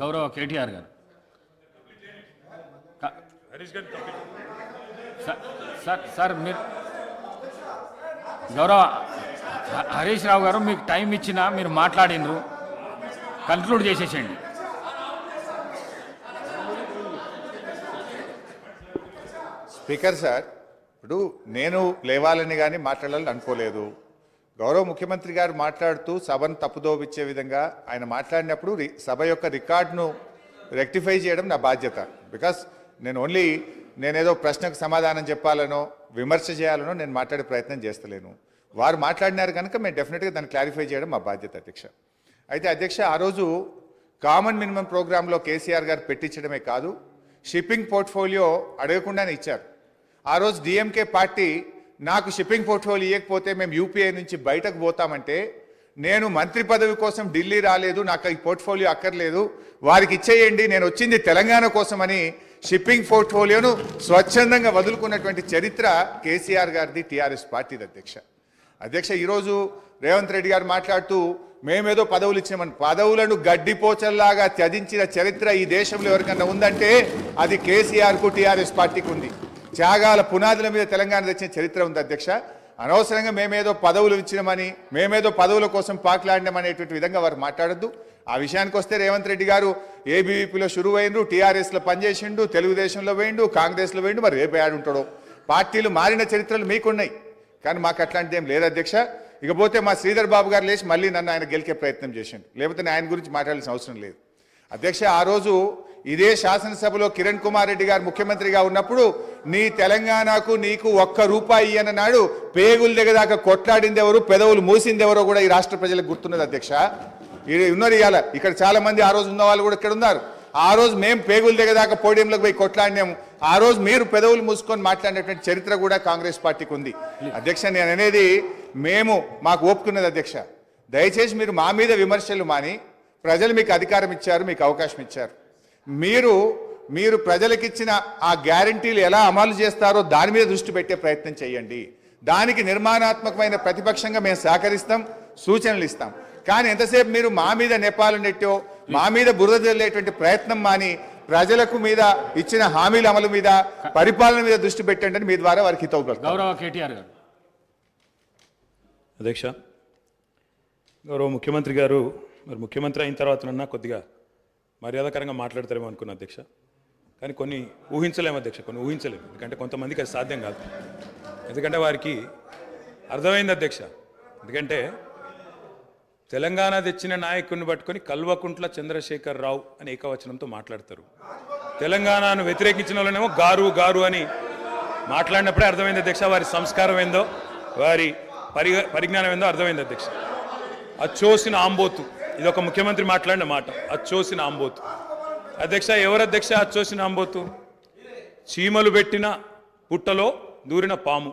గౌరవ కేటీఆర్ గారు, సార్ మీరు గౌరవ హరీష్ రావు గారు మీకు టైం ఇచ్చినా మీరు మాట్లాడినరు, కన్క్లూడ్ చేసేసేయండి. స్పీకర్ సార్, ఇప్పుడు నేను లేవాలని కానీ మాట్లాడాలని అనుకోలేదు. గౌరవ ముఖ్యమంత్రి గారు మాట్లాడుతూ సభను తప్పుదోవిచ్చే విధంగా ఆయన మాట్లాడినప్పుడు సభ యొక్క రికార్డును రెక్టిఫై చేయడం నా బాధ్యత. బికాస్ నేనేదో ప్రశ్నకు సమాధానం చెప్పాలనో విమర్శ చేయాలనో నేను మాట్లాడే ప్రయత్నం చేస్తలేను. వారు మాట్లాడినారు కనుక మేము డెఫినెట్గా దాన్ని క్లారిఫై చేయడం మా బాధ్యత అధ్యక్ష. అయితే అధ్యక్ష, ఆ రోజు కామన్ మినిమం ప్రోగ్రాంలో కేసీఆర్ గారు పెట్టించడమే కాదు, షిప్పింగ్ పోర్ట్ఫోలియో అడగకుండానే ఇచ్చారు. ఆ రోజు డిఎంకే పార్టీ నాకు షిప్పింగ్ పోర్ట్ఫోలియో ఇవ్వకపోతే మేము యూపీఐ నుంచి బయటకు పోతామంటే, నేను మంత్రి పదవి కోసం ఢిల్లీ రాలేదు, నాకు ఈ పోర్ట్ఫోలియో అక్కర్లేదు, వారికి ఇచ్చేయండి, నేను వచ్చింది తెలంగాణ కోసమని షిప్పింగ్ పోర్ట్ఫోలియోను స్వచ్ఛందంగా వదులుకున్నటువంటి చరిత్ర కేసీఆర్ గారిది, టీఆర్ఎస్ పార్టీది అధ్యక్ష. ఈరోజు రేవంత్ రెడ్డి గారు మాట్లాడుతూ మేమేదో పదవులు ఇచ్చామని, పదవులను గడ్డిపోచల్లాగా త్యజించిన చరిత్ర ఈ దేశంలో ఎవరికన్నా ఉందంటే అది కేసీఆర్కు టీఆర్ఎస్ పార్టీకి ఉంది. త్యాగాల పునాదుల మీద తెలంగాణ తెచ్చిన చరిత్ర ఉంది అధ్యక్ష. అనవసరంగా మేమేదో పదవులు ఇచ్చినామని మేమేదో పదవుల కోసం పాకులాడినామనేటువంటి విధంగా వారు మాట్లాడద్దు. ఆ విషయానికి వస్తే రేవంత్ రెడ్డి గారు ఏబీవీపీలో షురువు అయిండు, టీఆర్ఎస్లో పనిచేసిండు, తెలుగుదేశంలో వేయండు, కాంగ్రెస్లో వేయండు, మరి రేపు ఆడుంటాడో. పార్టీలు మారిన చరిత్రలు మీకున్నాయి, కానీ మాకు అట్లాంటిది ఏం లేదు అధ్యక్ష. ఇకపోతే మా శ్రీధర్ బాబు గారు లేచి మళ్ళీ నన్ను ఆయన గెలికే ప్రయత్నం చేసిండు, లేకపోతే ఆయన గురించి మాట్లాడాల్సిన అవసరం లేదు అధ్యక్ష. ఆ రోజు ఇదే శాసనసభలో కిరణ్ కుమార్ రెడ్డి గారు ముఖ్యమంత్రిగా ఉన్నప్పుడు నీ తెలంగాణకు నీకు ₹1 అన్నాడు. పేగులు దిగదాకా కొట్లాడింది ఎవరు, పెదవులు మూసింది ఎవరో కూడా ఈ రాష్ట్ర ప్రజలకు గుర్తున్నది అధ్యక్ష. ఉన్నారు ఇవాళ ఇక్కడ చాలా మంది, ఆ రోజు ఉన్న వాళ్ళు కూడా ఇక్కడ ఉన్నారు. ఆ రోజు మేము పేగులు దిగదాకా పోడియంలోకి పోయి కొట్లాడినాము, ఆ రోజు మీరు పెదవులు మూసుకొని మాట్లాడినటువంటి చరిత్ర కూడా కాంగ్రెస్ పార్టీకి ఉంది అధ్యక్ష. నేను అనేది మాకు ఒప్పుకున్నది అధ్యక్ష. దయచేసి మీరు మా మీద విమర్శలు మాని, ప్రజలు మీకు అధికారం ఇచ్చారు, మీకు అవకాశం ఇచ్చారు, మీరు ప్రజలకిచ్చిన ఆ గ్యారంటీలు ఎలా అమలు చేస్తారో దాని మీద దృష్టి పెట్టే ప్రయత్నం చేయండి. దానికి నిర్మాణాత్మకమైన ప్రతిపక్షంగా మేము సహకరిస్తాం, సూచనలు ఇస్తాం. కానీ ఎంతసేపు మీరు మా మీద నెపాలు నెట్టో, మా మీద బురద జల్లేటువంటి ప్రయత్నం మాని ప్రజలకు మీద ఇచ్చిన హామీల అమలు మీద, పరిపాలన మీద దృష్టి పెట్టండి అని మీ ద్వారా వారికి హితవు పలుకుతాం. గౌరవ కేటీఆర్ గారు. అధ్యక్ష, గౌరవ ముఖ్యమంత్రి గారు మరి ముఖ్యమంత్రి అయిన తర్వాతనన్నా కొద్దిగా మర్యాదకరంగా మాట్లాడతారేమో అనుకున్నా అధ్యక్ష. కానీ కొన్ని ఊహించలేము అధ్యక్ష, కొన్ని ఊహించలేము. ఎందుకంటే కొంతమందికి అది సాధ్యం కాదు. ఎందుకంటే వారికి అర్థమైంది అధ్యక్ష. ఎందుకంటే తెలంగాణ తెచ్చిన నాయకుడిని పట్టుకొని కల్వకుంట్ల చంద్రశేఖర్ రావు అని ఏకవచనంతో మాట్లాడతారు. తెలంగాణను వ్యతిరేకించిన వాళ్ళనేమో గారు గారు అని మాట్లాడినప్పుడే అర్థమైంది అధ్యక్ష వారి సంస్కారం ఏందో, వారి పరిజ్ఞానం ఏందో అర్థమైంది అధ్యక్ష. అచ్చోసిన ఆంబోతు, ఇది ఒక ముఖ్యమంత్రి మాట్లాడిన మాట, అచ్చోసిన ఆంబోతు. అధ్యక్ష, ఎవరు అధ్యక్ష అచ్చోసిన ఆంబోతు? చీమలు పెట్టిన పుట్టలో దూరిన పాము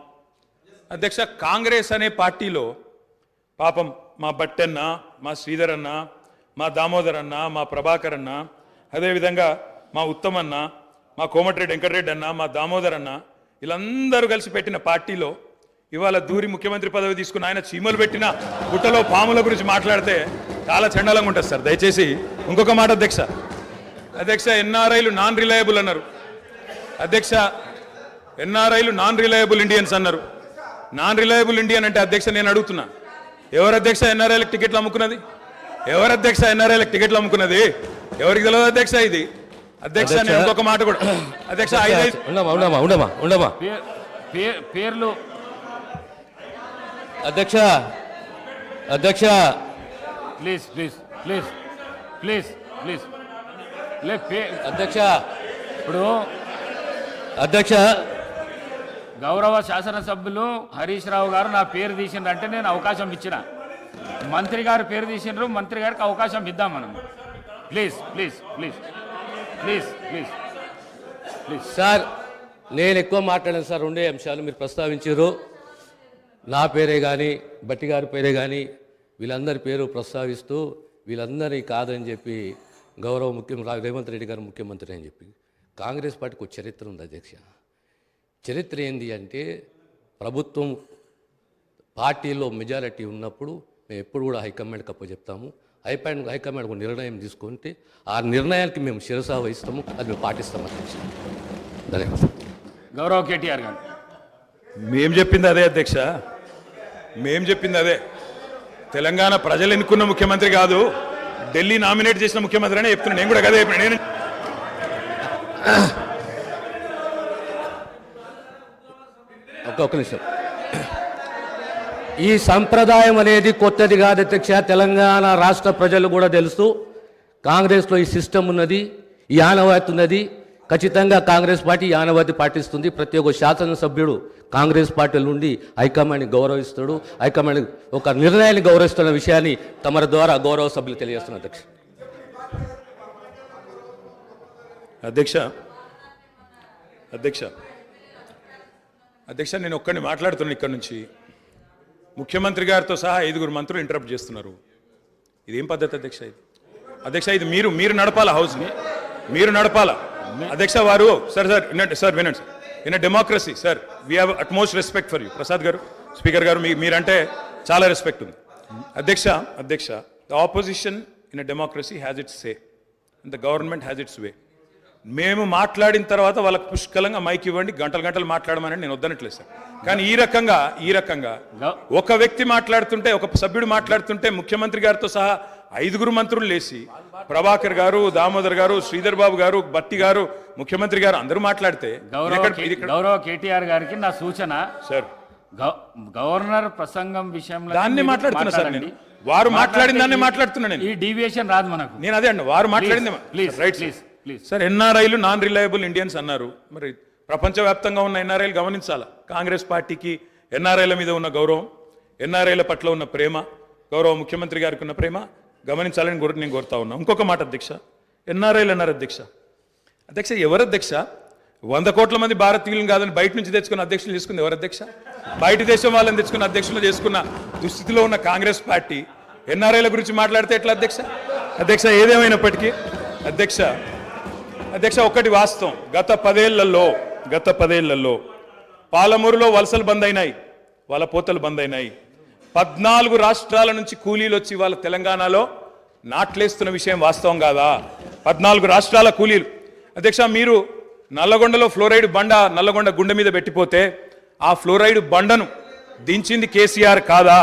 అధ్యక్ష. కాంగ్రెస్ అనే పార్టీలో పాపం మా బట్టన్న, మా శ్రీధర్ అన్న, మా దామోదర్ అన్న, మా ప్రభాకర్ అన్న, అదేవిధంగా మా ఉత్తమన్న, మా కోమటిరెడ్డి వెంకటరెడ్డి అన్న, మా దామోదర్ అన్న, వీళ్ళందరూ కలిసి పెట్టిన పార్టీలో ఇవాళ దూరి ముఖ్యమంత్రి పదవి తీసుకుని ఆయన చీమలు పెట్టిన పుట్టలో పాముల గురించి మాట్లాడితే చాలా చండాలంగా ఉంటుంది సార్. దయచేసి ఇంకొక మాట అధ్యక్ష, ఎన్ఆర్ఐలు నాన్ రిలయబుల్ అన్నారు అధ్యక్ష. ఎన్ఆర్ఐలు నాన్ రిలయబుల్ ఇండియన్స్ అన్నారు. నాన్ రిలయబుల్ ఇండియన్ అంటే అధ్యక్ష నేను అడుగుతున్నా, ఎవరు అధ్యక్ష ఎన్ఆర్ఐలకు టికెట్లు అమ్ముకున్నది? ఎవరు అధ్యక్ష ఎన్ఆర్ఐలకు టికెట్లు అమ్ముకున్నది? ఎవరికి తెలియదు అధ్యక్ష ఇది? అధ్యక్ష నేను ఇంకొక మాట కూడా అధ్యక్ష, పేర్లు అధ్యక్ష అధ్యక్ష please please please please please అధ్యక్ష ఇప్పుడు అధ్యక్ష గౌరవ శాసనసభ్యులు హరీష్ రావు గారు నా పేరు తీసిండ్రంటే నేను అవకాశం ఇచ్చిన. మంత్రి గారు పేరు తీసిండ్రు, మంత్రి గారికి అవకాశం ఇద్దాం మనం. Please please please please please please sir, నేను ఎక్కువ మాట్లాడాను సార్. 2 అంశాలు మీరు ప్రస్తావించారు. నా పేరే కానీ, బట్టి గారి పేరే కానీ, వీళ్ళందరి పేరు ప్రస్తావిస్తూ వీళ్ళందరినీ కాదని చెప్పి గౌరవ రేవంత్ రెడ్డి గారు ముఖ్యమంత్రి అని చెప్పి కాంగ్రెస్ పార్టీకి ఒక చరిత్ర ఉంది అధ్యక్ష. చరిత్ర ఏంది అంటే, ప్రభుత్వం పార్టీలో మెజారిటీ ఉన్నప్పుడు మేము ఎప్పుడు కూడా హైకమాండ్కి అప్పచెప్తాము. హైకమాండ్ ఒక నిర్ణయం తీసుకుంటే ఆ నిర్ణయానికి మేము శిరసా వహిస్తాము, అది మేము పాటిస్తాము అధ్యక్ష. ధన్యవాదాలు. గౌరవ కేటీఆర్ గారు. మేం చెప్పింది అదే అధ్యక్ష, మేం చెప్పింది అదే. తెలంగాణ ప్రజలు ఎన్నుకున్న ముఖ్యమంత్రి కాదు, ఢిల్లీ నామినేట్ చేసిన ముఖ్యమంత్రి అనే చెప్తున్నాను. నేను కూడా కదే చెప్పిన. నేను ఒక్క నిమిషం. ఈ సంప్రదాయం అనేది కొత్తది కాదు అధ్యక్ష. తెలంగాణ రాష్ట్ర ప్రజలు కూడా తెలుసు, కాంగ్రెస్లో ఈ సిస్టమ్ ఉన్నది, ఈ ఆనవాయితీ ఉన్నది. ఖచ్చితంగా కాంగ్రెస్ పార్టీ ఆనవాయితీ పాటిస్తుంది. ప్రతి ఒక్క శాసనసభ్యుడు కాంగ్రెస్ పార్టీ నుండి హైకమాండ్ని గౌరవిస్తాడు, హైకమాండ్ ఒక నిర్ణయాన్ని గౌరవిస్తున్న విషయాన్ని తమ ద్వారా గౌరవ సభ్యులు తెలియజేస్తున్నారు అధ్యక్ష. అధ్యక్ష నేను ఒక్కడిని మాట్లాడుతున్నాను ఇక్కడ నుంచి. ముఖ్యమంత్రి గారితో సహా 5 మంత్రులు ఇంటరప్ట్ చేస్తున్నారు. ఇదేం పద్ధతి అధ్యక్ష? ఇది అధ్యక్ష, ఇది మీరు నడపాలా, హౌస్ని మీరు నడపాలా అధ్యక్ష. వారు వినండి sir. In a democracy sir, we have utmost respect for you. Prasad గారు, స్పీకర్ గారు, మీరంటే చాలా రెస్పెక్ట్ ఉంది అధ్యక్ష. The opposition in a democracy has its say and the government has its way. మేము మాట్లాడిన తర్వాత వాళ్ళకి పుష్కలంగా మైక్ ఇవ్వండి, గంటలు గంటలు మాట్లాడమని నేను వద్దనట్లేదు సార్. కానీ ఈ రకంగా ఒక వ్యక్తి మాట్లాడుతుంటే, ఒక సభ్యుడు మాట్లాడుతుంటే ముఖ్యమంత్రి గారితో సహా 5 మంత్రులు లేచి, ప్రభాకర్ గారు, దామోదర్ గారు, శ్రీధర్ బాబు గారు, బట్టి గారు, ముఖ్యమంత్రి గారు అందరూ మాట్లాడితే గౌరవ కేటీఆర్ గారికి నా సూచన సార్, గవర్నర్ ప్రసంగం విషయంలో దాన్ని మాట్లాడుతున్నా సార్, నేను వారు మాట్లాడిన దాన్ని మాట్లాడుతున్నాను. ఈ డీవియేషన్ రాదు మనకు. నేను అదే అండి, వారు మాట్లాడింది రైట్ ప్లీజ్ సార్. ఎన్ఆర్ఐలు నాన్ రిలయబుల్ ఇండియన్స్ అన్నారు. మరి ప్రపంచవ్యాప్తంగా ఉన్న ఎన్ఆర్ఐలు గమనించాలా. కాంగ్రెస్ పార్టీకి ఎన్ఆర్ఐల మీద ఉన్న గౌరవం, ఎన్ఆర్ఐల పట్ల ఉన్న ప్రేమ, గౌరవ ముఖ్యమంత్రి గారికి ఉన్న ప్రేమ గమనించాలని నేను కోరుతా ఉన్నా. ఇంకొక మాట అధ్యక్ష, ఎన్ఆర్ఐలు అన్నారు అధ్యక్ష ఎవరు అధ్యక్ష? 100 కోట్ల మంది భారతీయులను కాదని బయట నుంచి తెచ్చుకున్న అధ్యక్షులు తీసుకుంది ఎవరు అధ్యక్ష? బయట దేశం వాళ్ళని తెచ్చుకున్న అధ్యక్షులు చేసుకున్న దుస్థితిలో ఉన్న కాంగ్రెస్ పార్టీ ఎన్ఆర్ఐల గురించి మాట్లాడితే ఎట్లా అధ్యక్ష? అధ్యక్ష ఏదేమైనప్పటికీ అధ్యక్ష ఒకటి వాస్తవం, గత 10 ఏళ్లలో పాలమూరులో వలసలు బంద్ అయినాయి, వాళ్ళ పోతలు బంద్ అయినాయి. 14 రాష్ట్రాల నుంచి కూలీలు వచ్చి వాళ్ళ తెలంగాణలో నాట్లేస్తున్న విషయం వాస్తవం కాదా? 14 రాష్ట్రాల కూలీలు. అధ్యక్ష మీరు నల్లగొండలో ఫ్లోరైడ్ బండ నల్లగొండ గుండె మీద పెట్టిపోతే ఆ ఫ్లోరైడ్ బండను దించింది కేసీఆర్ కాదా?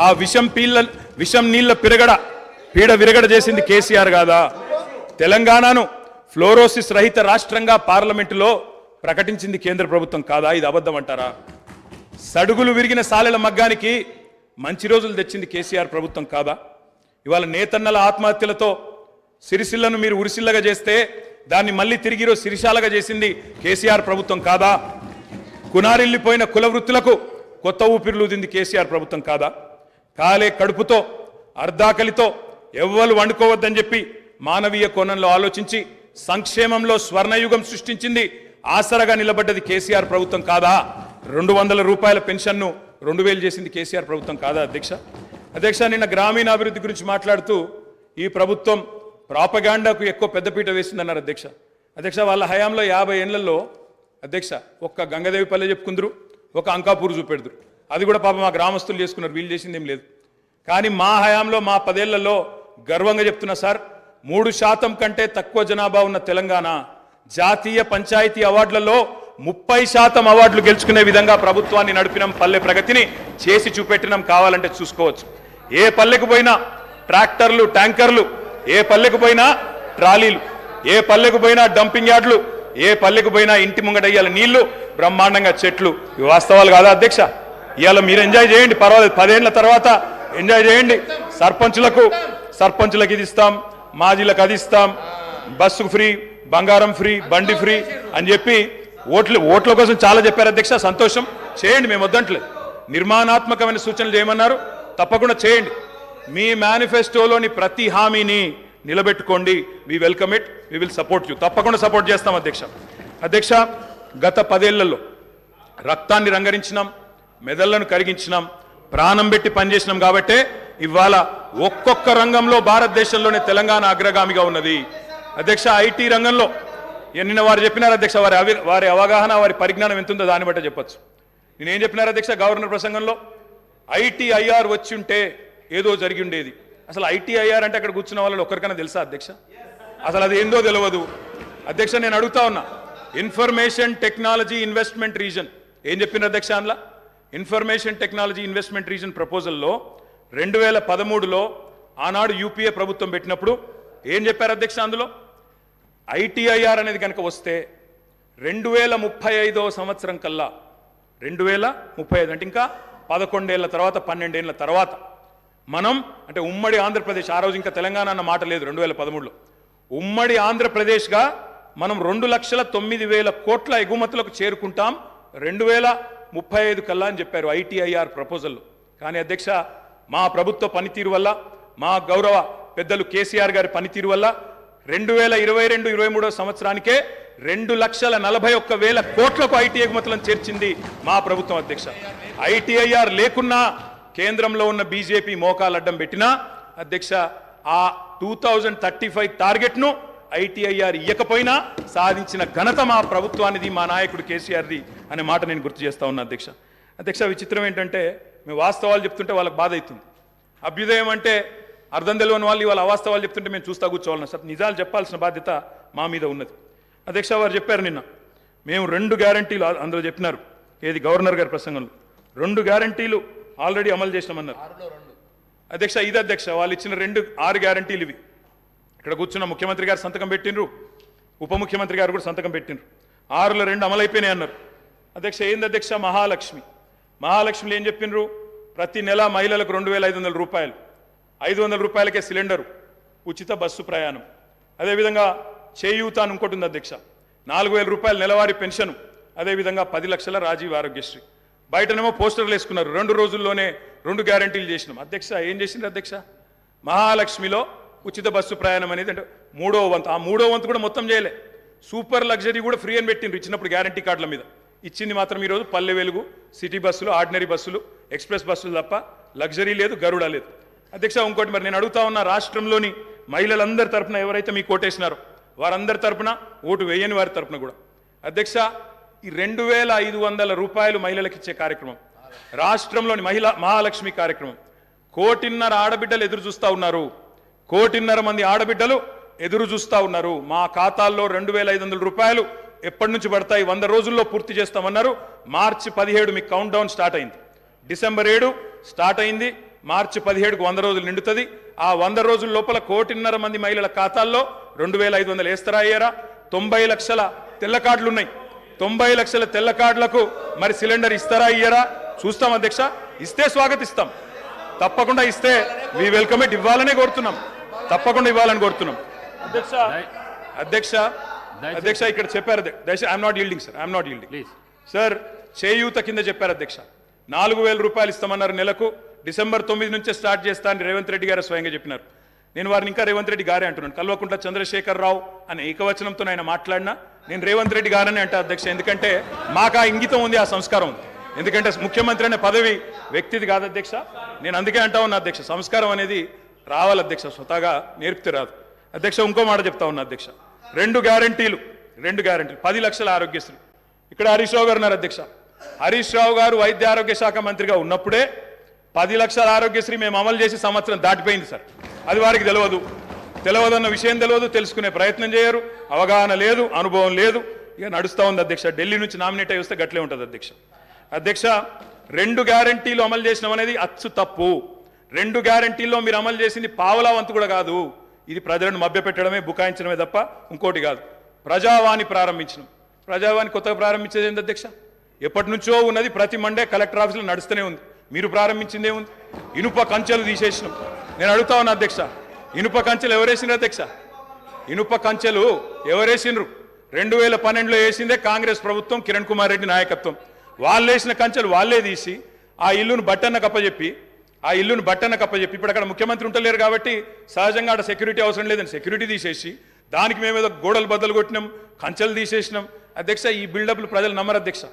ఆ విషం నీళ్ల పీడ విరగడ చేసింది కేసీఆర్ కాదా? తెలంగాణను ఫ్లోరోసిస్ రహిత రాష్ట్రంగా పార్లమెంటులో ప్రకటించింది కేంద్ర ప్రభుత్వం కాదా? ఇది అబద్ధం అంటారా? సడుగులు విరిగిన సాలెల మగ్గానికి మంచి రోజులు తెచ్చింది కేసీఆర్ ప్రభుత్వం కాదా? ఇవాళ నేతన్నల ఆత్మహత్యలతో సిరిసిల్లను మీరు ఉరిసిల్లగా చేస్తే దాన్ని మళ్ళీ తిరిగి సిరిశాలగా చేసింది కేసీఆర్ ప్రభుత్వం కాదా? కునారిల్లిపోయిన కుల వృత్తులకు కొత్త ఊపిరులు ఊదింది కేసీఆర్ ప్రభుత్వం కాదా? కాలే కడుపుతో అర్ధాకలితో ఎవ్వరు వండుకోవద్దని చెప్పి మానవీయ కోణంలో ఆలోచించి సంక్షేమంలో స్వర్ణయుగం సృష్టించింది, ఆసరగా నిలబడ్డది కేసీఆర్ ప్రభుత్వం కాదా? 200 రూపాయల పెన్షన్ను 2000 చేసింది కేసీఆర్ ప్రభుత్వం కాదా అధ్యక్ష నిన్న గ్రామీణాభివృద్ధి గురించి మాట్లాడుతూ ఈ ప్రభుత్వం ప్రాపగాండాకు ఎక్కువ పెద్దపీట వేసిందన్నారు అధ్యక్ష వాళ్ళ హయాంలో 50 ఏళ్లలో అధ్యక్ష ఒక్క గంగదేవి పల్లె చెప్పుకుందరు, ఒక అంకాపూర్ చూపెడుదురు. అది కూడా పాప మా గ్రామస్తులు చేసుకున్నారు, వీళ్ళు చేసింది ఏం లేదు. కానీ మా హయాంలో మా 10 ఏళ్లలో గర్వంగా చెప్తున్నా సార్, 3% కంటే తక్కువ జనాభా ఉన్న తెలంగాణ జాతీయ పంచాయతీ అవార్డులలో 30% అవార్డులు గెలుచుకునే విధంగా ప్రభుత్వాన్ని నడిపినాం, పల్లె ప్రగతిని చేసి చూపెట్టినాం. కావాలంటే చూసుకోవచ్చు. ఏ పల్లెకు పోయినా ట్రాక్టర్లు, ట్యాంకర్లు, ఏ పల్లెకు పోయినా ట్రాలీలు, ఏ పల్లెకు పోయినా డంపింగ్ యార్డులు, ఏ పల్లెకు పోయినా ఇంటి ముంగటయ్యాల నీళ్లు, బ్రహ్మాండంగా చెట్లు. ఇవి వాస్తవాలు కాదా అధ్యక్ష? ఇవాళ మీరు ఎంజాయ్ చేయండి, పర్వాలేదు. 10 ఏళ్ల తర్వాత ఎంజాయ్ చేయండి. సర్పంచులకు ఇది ఇస్తాం, మాజీలకు అది ఇస్తాం, బస్సు ఫ్రీ, బంగారం ఫ్రీ, బండి ఫ్రీ అని చెప్పి ఓట్ల కోసం చాలా చెప్పారు అధ్యక్ష. సంతోషం, చేయండి, మేము వద్దంటలేదు. నిర్మాణాత్మకమైన సూచనలు చేయమన్నారు, తప్పకుండా చేయండి. మీ మేనిఫెస్టోలోని ప్రతి హామీని నిలబెట్టుకోండి. We welcome it, we will support you. తప్పకుండా సపోర్ట్ చేస్తాం అధ్యక్ష గత 10 ఏళ్లలో రక్తాన్ని రంగరించినాం, మెదళ్లను కరిగించినాం, ప్రాణం పెట్టి పనిచేసినాం. కాబట్టే ఇవాళ ఒక్కొక్క రంగంలో భారతదేశంలోనే తెలంగాణ అగ్రగామిగా ఉన్నది అధ్యక్ష. ఐటీ రంగంలో నిన్న వారు చెప్పినారు అధ్యక్ష, వారి అవగాహన, వారి పరిజ్ఞానం ఎంతుందో దాన్ని బట్టే చెప్పచ్చు. నేనేం చెప్పినారు అధ్యక్ష గవర్నర్ ప్రసంగంలో? ITIR వచ్చి ఉంటే ఏదో జరిగి ఉండేది. అసలు ITIR అంటే అక్కడ కూర్చున్న వాళ్ళు ఒక్కరికైనా తెలుసా అధ్యక్ష? అసలు అది ఏందో తెలియదు అధ్యక్ష. నేను అడుగుతా ఉన్నా, ఇన్ఫర్మేషన్ టెక్నాలజీ ఇన్వెస్ట్మెంట్ రీజన్ ఏం చెప్పిన అధ్యక్ష? అందులో ఇన్ఫర్మేషన్ టెక్నాలజీ ఇన్వెస్ట్మెంట్ రీజన్ ప్రపోజల్లో 2013లో ఆనాడు UPA ప్రభుత్వం పెట్టినప్పుడు ఏం చెప్పారు అధ్యక్ష? అందులో ITIR అనేది కనుక వస్తే 2035వ సంవత్సరం కల్లా, 2035 అంటే ఇంకా 11 ఏళ్ల తర్వాత, 12 ఏళ్ల తర్వాత మనం అంటే ఉమ్మడి ఆంధ్రప్రదేశ్, ఆ రోజు ఇంకా తెలంగాణ అన్న మాట లేదు 2013లో, ఉమ్మడి ఆంధ్రప్రదేశ్గా మనం 2,09,000 కోట్ల ఎగుమతులకు చేరుకుంటాం 2035 కల్లా అని చెప్పారు ITIR ప్రపోజల్లో. కానీ అధ్యక్ష మా ప్రభుత్వ పనితీరు వల్ల, మా గౌరవ పెద్దలు కేసీఆర్ గారి పనితీరు వల్ల 2022-23వ సంవత్సరానికే 2,41,000 కోట్లకు IT ఎగుమతులను చేర్చింది మా ప్రభుత్వం అధ్యక్ష. ITIR లేకున్నా కేంద్రంలో ఉన్న బీజేపీ మోకాలు అడ్డం పెట్టినా అధ్యక్ష ఆ 2035 టార్గెట్ను ITIR ఇయ్యకపోయినా సాధించిన ఘనత మా ప్రభుత్వానిది, మా నాయకుడు కేసీఆర్ది అనే మాట నేను గుర్తు చేస్తా ఉన్నా అధ్యక్ష. విచిత్రం ఏంటంటే మేము వాస్తవాలు చెప్తుంటే వాళ్ళకి బాధ అవుతుంది. అభ్యుదయం అంటే అర్థం తెలియని వాళ్ళు ఇవాళ అవాస్తవాలు చెప్తుంటే మేము చూస్తా కూర్చోవాలన్నా సార్. నిజాలు చెప్పాల్సిన బాధ్యత మా మీద ఉన్నది అధ్యక్ష వారు చెప్పారు నిన్న మేము 2 గ్యారంటీలు అందులో చెప్పినారు, ఏది గవర్నర్ గారి ప్రసంగంలో 2 గ్యారంటీలు ఆల్రెడీ అమలు చేసినామన్నారు. అధ్యక్ష ఇది అధ్యక్ష వాళ్ళు ఇచ్చిన 6 గ్యారంటీలు ఇవి. ఇక్కడ కూర్చున్న ముఖ్యమంత్రి గారు సంతకం పెట్టినరు, ఉప ముఖ్యమంత్రి గారు కూడా సంతకం పెట్టినరు. 6లో 2 అమలైపోయినాయి అన్నారు. అధ్యక్ష ఏంది అధ్యక్ష మహాలక్ష్మిలో ఏం చెప్పినరు? ప్రతి నెల మహిళలకు 2,500 రూపాయలు, 500 రూపాయలకే సిలిండరు, ఉచిత బస్సు ప్రయాణం. అదేవిధంగా చేయూత అని ఇంకోటి ఉంది అధ్యక్ష, 4,000 రూపాయలు నెలవారీ పెన్షన్, అదేవిధంగా 10 లక్షల రాజీవ్ ఆరోగ్యశ్రీ. బయటనేమో పోస్టర్లు వేసుకున్నారు, 2 రోజుల్లోనే 2 గ్యారంటీలు చేసినాం. అధ్యక్ష ఏం చేసిండ్రు అధ్యక్ష? మహాలక్ష్మిలో ఉచిత బస్సు ప్రయాణం అనేది అంటే 3వ వంతు, ఆ 3వ వంతు కూడా మొత్తం చేయలే. సూపర్ లగ్జరీ కూడా ఫ్రీ అని పెట్టిండ్రు ఇచ్చినప్పుడు గ్యారంటీ కార్డుల మీద. ఇచ్చింది మాత్రం ఈరోజు పల్లె వెలుగు, సిటీ బస్సులు, ఆర్డినరీ బస్సులు, ఎక్స్ప్రెస్ బస్సులు తప్ప లగ్జరీ లేదు, గరుడ లేదు. అధ్యక్ష ఇంకోటి మరి నేను అడుగుతా ఉన్న, రాష్ట్రంలోని మహిళలందరి తరపున ఎవరైతే మీకు ఓటేసినారో వారందరి తరపున, ఓటు వేయని వారి తరపున కూడా అధ్యక్ష ఈ 2,500 రూపాయలు మహిళలకు ఇచ్చే కార్యక్రమం, రాష్ట్రంలోని మహాలక్ష్మి కార్యక్రమం, 1.5 కోటి ఆడబిడ్డలు ఎదురు చూస్తూ ఉన్నారు. 1.5 కోటి మంది ఆడబిడ్డలు ఎదురు చూస్తూ ఉన్నారు. మా ఖాతాల్లో 2,500 రూపాయలు ఎప్పటి నుంచి పడతాయి? 100 రోజుల్లో పూర్తి చేస్తామన్నారు. మార్చి 17 మీకు కౌంట్ డౌన్ స్టార్ట్ అయింది. డిసెంబర్ 7 స్టార్ట్ అయింది. మార్చి 17కు 100 రోజులు నిండుతుంది. ఆ 100 రోజుల లోపల 1.5 కోటి మంది మహిళల ఖాతాల్లో 2,500 వేస్తారా అయ్యారా? 90 లక్షల తెల్ల కార్డులు ఉన్నాయి. 90 లక్షల తెల్ల కార్డులకు మరి సిలిండర్ ఇస్తారా అయ్యారా? చూస్తాం అధ్యక్ష. ఇస్తే స్వాగతిస్తాం, తప్పకుండా ఇస్తే వి వెల్కమ్ ఇట్. ఇవ్వాలనే కోరుతున్నాం, తప్పకుండా ఇవ్వాలని కోరుతున్నాం. అధ్యక్ష ఇక్కడ చెప్పారు I'm not yielding sir, I'm not yielding sir. చేయూత కింద చెప్పారు అధ్యక్ష, 4,000 రూపాయలు ఇస్తామన్నారు నెలకు. డిసెంబర్ 9 నుంచే స్టార్ట్ చేస్తా అని రేవంత్ రెడ్డి గారు స్వయంగా చెప్పినారు. నేను వారిని ఇంకా రేవంత్ రెడ్డి గారే అంటున్నాను. కల్వకుంట్ల చంద్రశేఖర్ రావు అనే ఏకవచనంతో ఆయన మాట్లాడినా నేను రేవంత్ రెడ్డి గారని అంటా అధ్యక్ష. ఎందుకంటే మాకు ఆ ఇంగితం ఉంది, ఆ సంస్కారం ఉంది. ఎందుకంటే ముఖ్యమంత్రి అనే పదవి వ్యక్తిది కాదు అధ్యక్ష. నేను అందుకే అంటా ఉన్నా అధ్యక్ష, సంస్కారం అనేది రావాలి అధ్యక్ష, స్వతహాగా నేర్పితే రాదు అధ్యక్ష. ఇంకో మాట చెప్తా ఉన్నా అధ్యక్ష, 2 గ్యారంటీలు 10 లక్షల ఆరోగ్యశ్రీ. ఇక్కడ హరీష్ రావు గారు ఉన్నారు అధ్యక్ష. హరీష్ రావు గారు వైద్య ఆరోగ్య శాఖ మంత్రిగా ఉన్నప్పుడే 10 లక్షల ఆరోగ్యశ్రీ మేము అమలు చేసి సంవత్సరం దాటిపోయింది సార్. అది వారికి తెలియదన్న విషయం తెలియదు, తెలుసుకునే ప్రయత్నం చేయరు, అవగాహన లేదు, అనుభవం లేదు. ఇక నడుస్తూ ఉంది అధ్యక్ష. ఢిల్లీ నుంచి నామినేట్ అయి వస్తే గట్లే ఉంటుంది అధ్యక్ష. 2 గ్యారంటీలు అమలు చేసినాం అనేది అచ్చు తప్పు. 2 గ్యారంటీల్లో మీరు అమలు చేసింది పావలా వంతు కూడా కాదు. ఇది ప్రజలను మభ్యపెట్టడమే, బుకాయించడమే తప్ప ఇంకోటి కాదు. ప్రజావాణి ప్రారంభించినాం. ప్రజావాణి కొత్తగా ప్రారంభించేది ఏంటి అధ్యక్ష? ఎప్పటి నుంచో ఉన్నది, ప్రతి మండే కలెక్టర్ ఆఫీసులో నడుస్తూనే ఉంది. మీరు ప్రారంభించిందే ఉంది. ఇనుప కంచెలు తీసేసినాం. నేను అడుగుతా ఉన్నా అధ్యక్ష, ఇనుప కంచెలు ఎవరేసినారు అధ్యక్ష? ఇనుప కంచెలు ఎవరేసినారు? 2012లో వేసిందే కాంగ్రెస్ ప్రభుత్వం, కిరణ్ కుమార్ రెడ్డి నాయకత్వం. వాళ్ళు వేసిన కంచెలు వాళ్ళే తీసి ఆ ఇల్లును బట్టన్న కప్పచెప్పి ఇప్పుడు అక్కడ ముఖ్యమంత్రి ఉంటలేరు కాబట్టి సహజంగా అక్కడ సెక్యూరిటీ అవసరం లేదని సెక్యూరిటీ తీసేసి దానికి మేమేదో గోడలు బద్దలు కొట్టినాం, కంచెలు తీసేసినాం. అధ్యక్ష ఈ బిల్డప్లు ప్రజలు నమ్మరు అధ్యక్ష.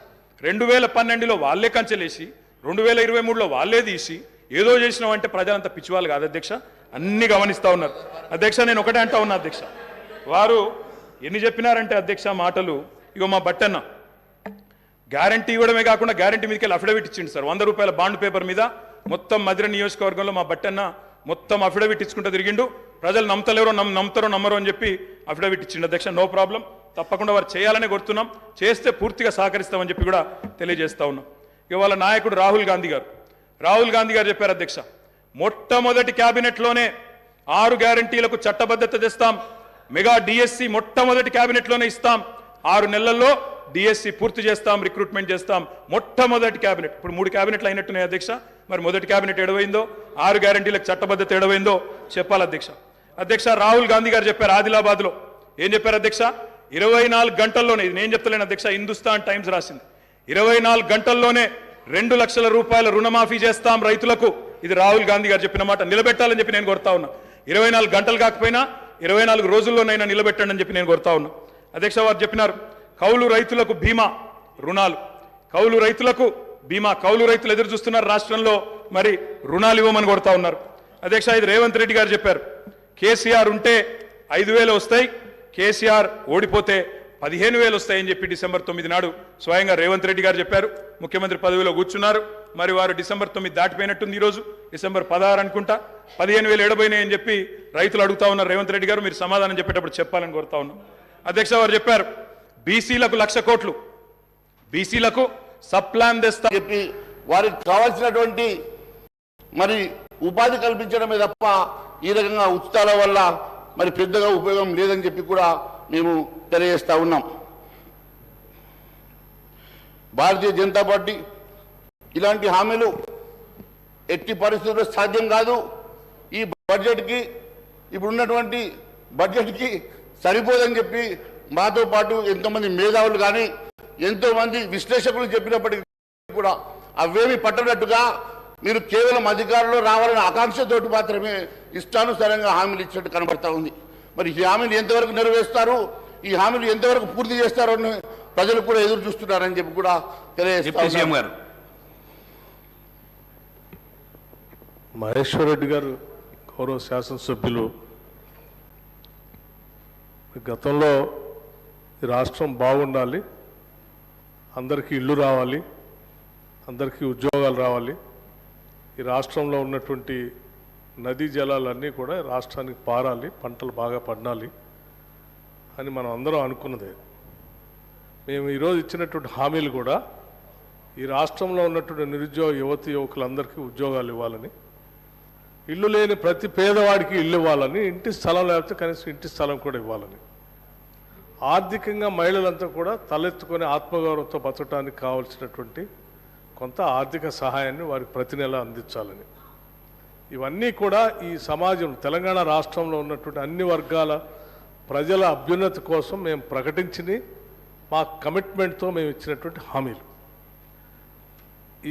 2012లో వాళ్ళే కంచెలేసి 2023లో వాళ్ళే తీసి ఏదో చేసినాం అంటే ప్రజలంతా పిచ్చివాళ్ళు కాదు అధ్యక్ష, అన్ని గమనిస్తూ ఉన్నారు అధ్యక్ష. నేను ఒకటే అంటా ఉన్నా అధ్యక్ష, వారు ఎన్ని చెప్పినారంటే అధ్యక్ష మాటలు. ఇగో మా బట్టన్న గ్యారంటీ ఇవ్వడమే కాకుండా గ్యారంటీ మీదకి వెళ్ళి అఫిడవిట్ ఇచ్చిండు సార్. 100 రూపాయల బాండ్ పేపర్ మీద మొత్తం మధిర నియోజకవర్గంలో మా బట్టన్న మొత్తం అఫిడవిట్ ఇచ్చుకుంటూ తిరిగిండు. ప్రజలు నమ్ముతారో నమ్మరో అని చెప్పి అఫిడవిట్ ఇచ్చిండు అధ్యక్ష. నో ప్రాబ్లం, తప్పకుండా వారు చేయాలనే కోరుతున్నాం, చేస్తే పూర్తిగా సహకరిస్తామని చెప్పి కూడా తెలియజేస్తా ఉన్నాం. ఇవాళ నాయకుడు రాహుల్ గాంధీ గారు చెప్పారు అధ్యక్ష, మొట్టమొదటి క్యాబినెట్లోనే 6 గ్యారంటీలకు చట్టబద్ధత తెస్తాం, మెగా డిఎస్సి మొట్టమొదటి క్యాబినెట్లోనే ఇస్తాం, 6 నెలల్లో డిఎస్సి పూర్తి చేస్తాం, రిక్రూట్మెంట్ చేస్తాం. మొట్టమొదటి క్యాబినెట్. ఇప్పుడు 3 క్యాబినెట్లు అయినట్టున్నాయి అధ్యక్ష. మరి మొదటి క్యాబినెట్ ఎడవైందో, 6 గ్యారంటీలకు చట్టబద్ధత ఎడవైందో చెప్పాలి అధ్యక్ష. రాహుల్ గాంధీ గారు చెప్పారు ఆదిలాబాద్లో. ఏం చెప్పారు అధ్యక్ష? 24 గంటల్లోనే, ఇది నేను చెప్తలేను అధ్యక్ష, హిందుస్థాన్ టైమ్స్ రాసింది. 24 గంటల్లోనే 2 లక్షల రూపాయల రుణమాఫీ చేస్తాం రైతులకు. ఇది రాహుల్ గాంధీ గారు చెప్పిన మాట. నిలబెట్టాలని చెప్పి నేను కోరుతా ఉన్నా. 24 గంటలు కాకపోయినా 24 రోజుల్లోనైనా నిలబెట్టండి అని చెప్పి నేను కోరుతా ఉన్నా అధ్యక్ష. వారు చెప్పినారు కౌలు రైతులకు బీమా రుణాలు, కౌలు రైతులకు బీమా. కౌలు రైతులు ఎదురు చూస్తున్నారు రాష్ట్రంలో, మరి రుణాలు ఇవ్వమని కోరుతా ఉన్నారు అధ్యక్ష. ఇది రేవంత్ రెడ్డి గారు చెప్పారు. కేసీఆర్ ఉంటే 5,000 వస్తాయి, కేసీఆర్ ఓడిపోతే 15,000 వస్తాయని చెప్పి డిసెంబర్ 9 నాడు స్వయంగా రేవంత్ రెడ్డి గారు చెప్పారు. ముఖ్యమంత్రి పదవిలో కూర్చున్నారు. మరి వారు డిసెంబర్ 9 దాటిపోయినట్టుంది. ఈరోజు డిసెంబర్ 16 అనుకుంటా. 15,000 ఎడబోయినాయి అని చెప్పి రైతులు అడుగుతా ఉన్నారు. రేవంత్ రెడ్డి గారు మీరు సమాధానం చెప్పేటప్పుడు చెప్పాలని కోరుతా ఉన్నాం అధ్యక్ష. వారు చెప్పారు బీసీలకు 1,00,000 కోట్లు, బీసీలకు సబ్ ప్లాన్ తెస్తా చెప్పి వారికి కావాల్సినటువంటి మరి ఉపాధి కల్పించడమే తప్ప ఈ రకంగా ఉచితాల వల్ల మరి పెద్దగా ఉపయోగం లేదని చెప్పి కూడా మేము తెలియజేస్తా ఉన్నాం. భారతీయ జనతా పార్టీ ఇలాంటి హామీలు ఎట్టి పరిస్థితుల్లో సాధ్యం కాదు. ఈ బడ్జెట్కి ఇప్పుడున్నటువంటి బడ్జెట్కి సరిపోదని చెప్పి మాతో పాటు ఎంతోమంది మేధావులు కానీ ఎంతోమంది విశ్లేషకులు చెప్పినప్పటికీ కూడా అవేమి పట్టనట్టుగా మీరు కేవలం అధికారంలో రావాలనే ఆకాంక్షతోటి మాత్రమే ఇష్టానుసారంగా హామీలు ఇచ్చినట్టు కనబడతా ఉంది. మరి ఈ హామీలు ఎంతవరకు నెరవేరుస్తారు, ఈ హామీలు ఎంతవరకు పూర్తి చేస్తారో అని ప్రజలు కూడా ఎదురు చూస్తున్నారని చెప్పి కూడా తెలియజేస్తారు. మహేశ్వర్ రెడ్డి గారు గౌరవ శాసనసభ్యులు గతంలో ఈ రాష్ట్రం బాగుండాలి, అందరికీ ఇల్లు రావాలి, అందరికీ ఉద్యోగాలు రావాలి, ఈ రాష్ట్రంలో ఉన్నటువంటి నదీ జలాలన్నీ కూడా రాష్ట్రానికి పారాలి, పంటలు బాగా పండాలి అని మనం అందరం అనుకున్నదే. మేము ఈరోజు ఇచ్చినటువంటి హామీలు కూడా ఈ రాష్ట్రంలో ఉన్నటువంటి నిరుద్యోగ యువకులందరికీ ఉద్యోగాలు ఇవ్వాలని, ఇల్లు లేని ప్రతి పేదవాడికి ఇల్లు ఇవ్వాలని, ఇంటి స్థలం లేకపోతే కనీసం ఇంటి స్థలం కూడా ఇవ్వాలని, ఆర్థికంగా మహిళలంతా కూడా తలెత్తుకొని ఆత్మగౌరవంతో బతకడానికి కావాల్సినటువంటి కొంత ఆర్థిక సహాయాన్ని వారికి ప్రతి నెల అందించాలని, ఇవన్నీ కూడా ఈ సమాజం తెలంగాణ రాష్ట్రంలో ఉన్నటువంటి అన్ని వర్గాల ప్రజల అభ్యున్నతి కోసం మేము ప్రకటించి మా కమిట్మెంట్తో మేము ఇచ్చినటువంటి హామీలు.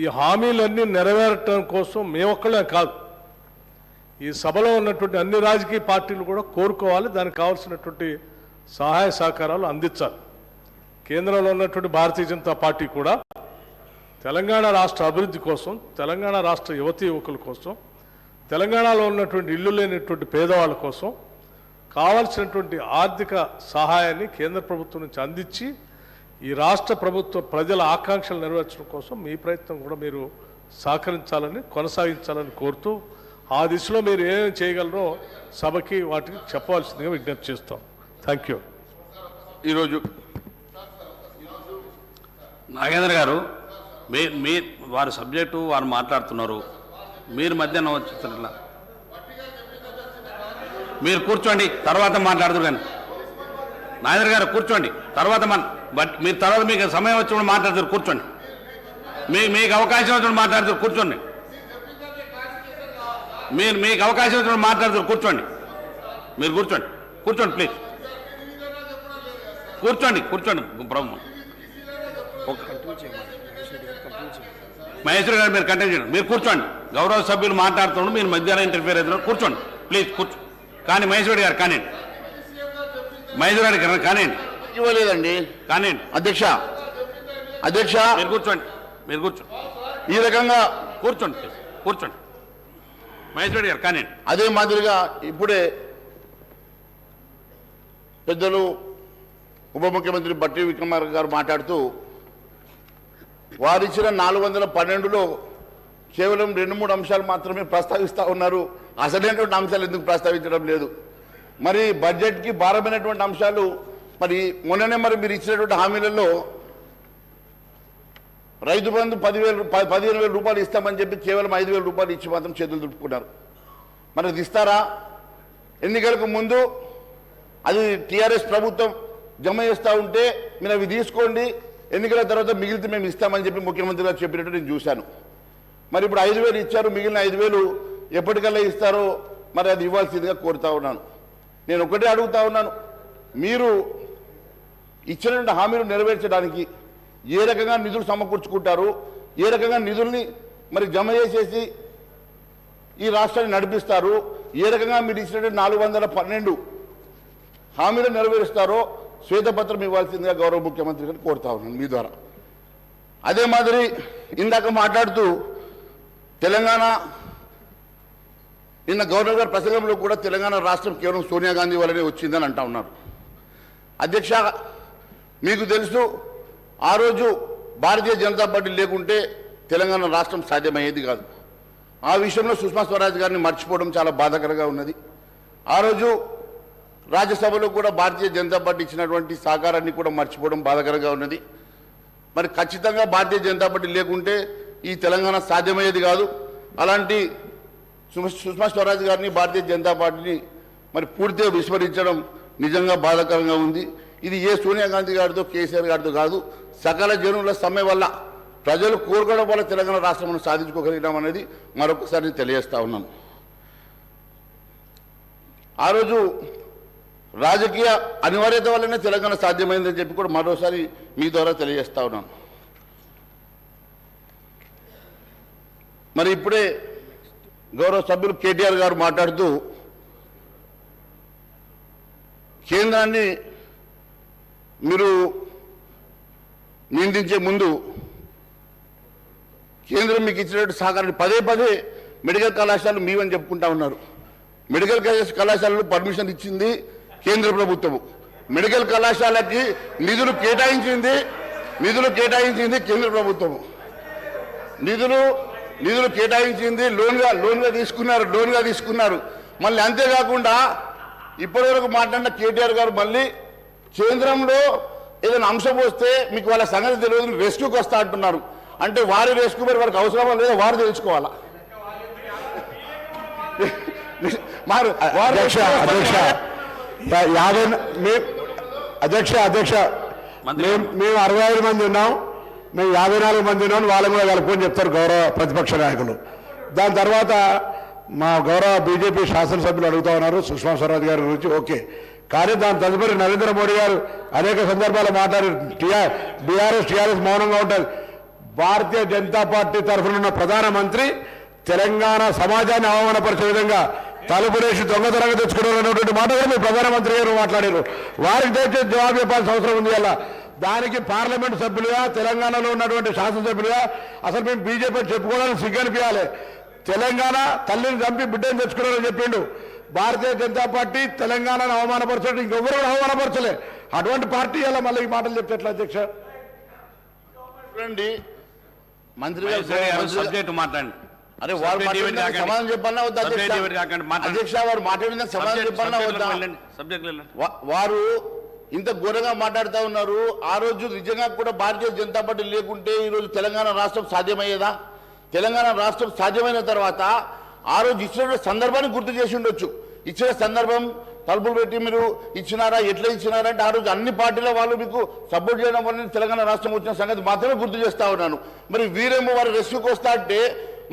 ఈ హామీలన్నీ నెరవేరటం కోసం మేమొక్కడే కాదు, ఈ సభలో ఉన్నటువంటి అన్ని రాజకీయ పార్టీలు కూడా కోరుకోవాలి, దానికి కావాల్సినటువంటి సహాయ సహకారాలు అందించాలి. కేంద్రంలో ఉన్నటువంటి భారతీయ జనతా పార్టీ కూడా తెలంగాణ రాష్ట్ర అభివృద్ధి కోసం, తెలంగాణ రాష్ట్ర యువకుల కోసం, తెలంగాణలో ఉన్నటువంటి ఇల్లు లేనటువంటి పేదవాళ్ళ కోసం కావాల్సినటువంటి ఆర్థిక సహాయాన్ని కేంద్ర ప్రభుత్వం నుంచి అందించి ఈ రాష్ట్ర ప్రభుత్వ ప్రజల ఆకాంక్షలు నెరవేర్చడం కోసం మీ ప్రయత్నం కూడా మీరు సహకరించాలని, కొనసాగించాలని కోరుతూ ఆ దిశలో మీరు ఏమేమి చేయగలరో సభకి వాటికి చెప్పవలసిందిగా విజ్ఞప్తి చేస్తాం. Thank you. ఈరోజు నాగేంద్ర గారు మీ వారి సబ్జెక్టు వారు మాట్లాడుతున్నారు, మీరు మధ్యాహ్నం వచ్చేసరిలా మీరు కూర్చోండి, తర్వాత మాట్లాడుతున్నారు. కానీ నాగేంద్ర గారు కూర్చోండి, తర్వాత మీరు తర్వాత మీకు సమయం వచ్చినప్పుడు మాట్లాడుతారు, కూర్చోండి. మీకు అవకాశం వచ్చినప్పుడు మాట్లాడుతారు, కూర్చోండి. మీకు అవకాశం వచ్చినప్పుడు మాట్లాడుతారు, కూర్చోండి. మీరు కూర్చోండి, కూర్చోండి ప్లీజ్, కూర్చోండి. బ్రహ్మ మహేశ్వర్ గారు మీరు కంటిన్యూ చేయండి, మీరు కూర్చోండి. గౌరవ సభ్యులు మాట్లాడుతున్నాడు, మీరు మధ్యాహ్నం ఇంటర్ఫియర్ అవుతున్నారు, కూర్చోండి ప్లీజ్, కానీ మహేశ్వరి గారు కానివ్వండి, మహేశ్వరి గారు కానివ్వండి. ఇవ్వలేదండి కానివ్వండి అధ్యక్ష. మీరు కూర్చోండి. ఈ రకంగా కూర్చోండి మహేశ్వరి గారు కానివ్వండి. అదే మాదిరిగా ఇప్పుడే పెద్దలు ఉప ముఖ్యమంత్రి బట్టి విక్రమార్క గారు మాట్లాడుతూ వారిచ్చిన 412లో కేవలం 2-3 అంశాలు మాత్రమే ప్రస్తావిస్తూ ఉన్నారు, అసలైనటువంటి అంశాలు ఎందుకు ప్రస్తావించడం లేదు. మరి బడ్జెట్కి భారమైనటువంటి అంశాలు మరి మొన్ననే మరి మీరు ఇచ్చినటువంటి హామీలలో రైతు బంధు 15,000 రూపాయలు ఇస్తామని చెప్పి కేవలం 5,000 రూపాయలు ఇచ్చి మాత్రం చేతులు దులుపుకున్నారు. మరి అది ఇస్తారా? ఎన్నికలకు ముందు అది టీఆర్ఎస్ ప్రభుత్వం జమ చేస్తూ ఉంటే మీరు అవి తీసుకోండి, ఎన్నికల తర్వాత మిగిలితే మేము ఇస్తామని చెప్పి ముఖ్యమంత్రి గారు చెప్పినట్టు నేను చూశాను. మరి ఇప్పుడు 5,000 ఇచ్చారు, మిగిలిన 5,000 ఎప్పటికల్లా ఇస్తారో మరి అది ఇవ్వాల్సిందిగా కోరుతా ఉన్నాను. నేను ఒకటే అడుగుతా ఉన్నాను, మీరు ఇచ్చినటువంటి హామీలు నెరవేర్చడానికి ఏ రకంగా నిధులు సమకూర్చుకుంటారు, ఏ రకంగా నిధుల్ని మరి జమ చేసేసి ఈ రాష్ట్రాన్ని నడిపిస్తారు, ఏ రకంగా మీరు ఇచ్చినటువంటి 412 హామీలు నెరవేరుస్తారో శ్వేతపత్రం ఇవ్వాల్సిందిగా గౌరవ ముఖ్యమంత్రి గారిని కోరుతా ఉన్నాను మీ ద్వారా. అదే మాదిరి ఇందాక మాట్లాడుతూ తెలంగాణ నిన్న గవర్నర్ గారి ప్రసంగంలో కూడా తెలంగాణ రాష్ట్రం కేవలం సోనియా గాంధీ వల్లనే వచ్చిందని అంటా ఉన్నారు. అధ్యక్ష, మీకు తెలుసు ఆ రోజు భారతీయ జనతా పార్టీ లేకుంటే తెలంగాణ రాష్ట్రం సాధ్యమయ్యేది కాదు. ఆ విషయంలో సుష్మా స్వరాజ్ గారిని మర్చిపోవడం చాలా బాధాకరంగా ఉన్నది. ఆ రోజు రాజ్యసభలో కూడా భారతీయ జనతా పార్టీ ఇచ్చినటువంటి సహకారాన్ని కూడా మర్చిపోవడం బాధాకరంగా ఉన్నది. మరి ఖచ్చితంగా భారతీయ జనతా పార్టీ లేకుంటే ఈ తెలంగాణ సాధ్యమయ్యేది కాదు. అలాంటి సుష్మా స్వరాజ్ గారిని భారతీయ జనతా పార్టీని మరి పూర్తిగా విస్మరించడం నిజంగా బాధాకరంగా ఉంది. ఇది ఏ సోనియా గాంధీ గారితో కేసీఆర్ గారితో కాదు, సకల జనుల సమ్మె వల్ల ప్రజలు కోరుకోవడం వల్ల తెలంగాణ రాష్ట్రం సాధించుకోగలిగినాం అనేది మరొకసారి తెలియజేస్తా ఉన్నాను. ఆ రోజు రాజకీయ అనివార్యత వల్లనే తెలంగాణ సాధ్యమైందని చెప్పి కూడా మరోసారి మీ ద్వారా తెలియజేస్తా ఉన్నాను. మరి ఇప్పుడే గౌరవ సభ్యులు కేటీఆర్ గారు మాట్లాడుతూ కేంద్రాన్ని మీరు నిందించే ముందు కేంద్రం మీకు ఇచ్చినట్టు సహకారాన్ని పదే పదే మెడికల్ కళాశాలలు మీవని చెప్పుకుంటా ఉన్నారు. మెడికల్ కళాశాలలో పర్మిషన్ ఇచ్చింది కేంద్ర ప్రభుత్వము. మెడికల్ కళాశాలకి నిధులు కేటాయించింది కేంద్ర ప్రభుత్వము. నిధులు కేటాయించింది లోన్గా తీసుకున్నారు. మళ్ళీ అంతేకాకుండా ఇప్పటివరకు మాట్లాడిన కేటీఆర్ గారు మళ్ళీ కేంద్రంలో ఏదైనా అంశం వస్తే మీకు వాళ్ళ సంగతి తెలియదు, రెస్క్యూకి వస్తా అంటున్నారు. అంటే వారి రెస్క్యూ మరి వారికి అవసరమా లేదా వారు తెలుసుకోవాలా? అధ్యక్ష మేము 65 మంది ఉన్నాం, మేము 54 మంది ఉన్నాం, వాళ్ళని కూడా కలుపుకొని చెప్తారు గౌరవ ప్రతిపక్ష నాయకులు. దాని తర్వాత మా గౌరవ బీజేపీ శాసనసభ్యులు అడుగుతా ఉన్నారు సుష్మా స్వరాజ్ గారి గురించి. ఓకే, కానీ దాని తదుపరి నరేంద్ర మోడీ గారు అనేక సందర్భాలు మాట్లాడారు. టీఆర్ఎస్ మౌనంగా ఉంటుంది. భారతీయ జనతా పార్టీ తరఫున ఉన్న ప్రధానమంత్రి తెలంగాణ సమాజాన్ని అవమానపరిచే విధంగా తలుపులేసి దొంగతనంగా తెచ్చుకున్నారన్నటువంటి మాట కూడా మీ ప్రధానమంత్రి గారు మాట్లాడారు. వారికి తెచ్చే జవాబు చెప్పాల్సిన అవసరం ఉంది. అలా దానికి పార్లమెంట్ సభ్యులుగా తెలంగాణలో ఉన్నటువంటి శాసనసభ్యులుగా అసలు మేము బీజేపీ చెప్పుకోవడానికి సిగ్గనిపించాలి. తెలంగాణ తల్లిని చంపి బిడ్డను తెచ్చుకున్నారని చెప్పిండు. భారతీయ జనతా పార్టీ తెలంగాణను అవమానపరచడం ఇంకెవరు అవమానపరచలే. అటువంటి పార్టీ అలా మళ్ళీ ఈ మాటలు చెప్తే ఎట్లా అధ్యక్ష? మంత్రి గారు సబ్జెక్ట్ మాట్లాడండి. అరే వారు సమాధానం చెప్పాలన్నా వద్దా అధ్యక్ష? వారు మాట్లాడిన సమాధానం చెప్పాలన్నా వద్దా? వారు ఇంత ఘోరంగా మాట్లాడుతూ ఉన్నారు. ఆ రోజు నిజంగా కూడా భారతీయ జనతా పార్టీ లేకుంటే ఈరోజు తెలంగాణ రాష్ట్రం సాధ్యమయ్యేదా? తెలంగాణ రాష్ట్రం సాధ్యమైన తర్వాత ఆ రోజు ఇచ్చిన సందర్భాన్ని గుర్తు చేసి ఉండొచ్చు. ఇచ్చిన సందర్భం తలుపులు పెట్టి మీరు ఇచ్చినారా, ఎట్లా ఇచ్చినారంటే ఆ రోజు అన్ని పార్టీల వాళ్ళు మీకు సపోర్ట్ చేయడం వల్ల తెలంగాణ రాష్ట్రం వచ్చిన సంగతి మాత్రమే గుర్తు చేస్తా ఉన్నాను. మరి వీరేమో వారు రెస్క్యూకి వస్తా అంటే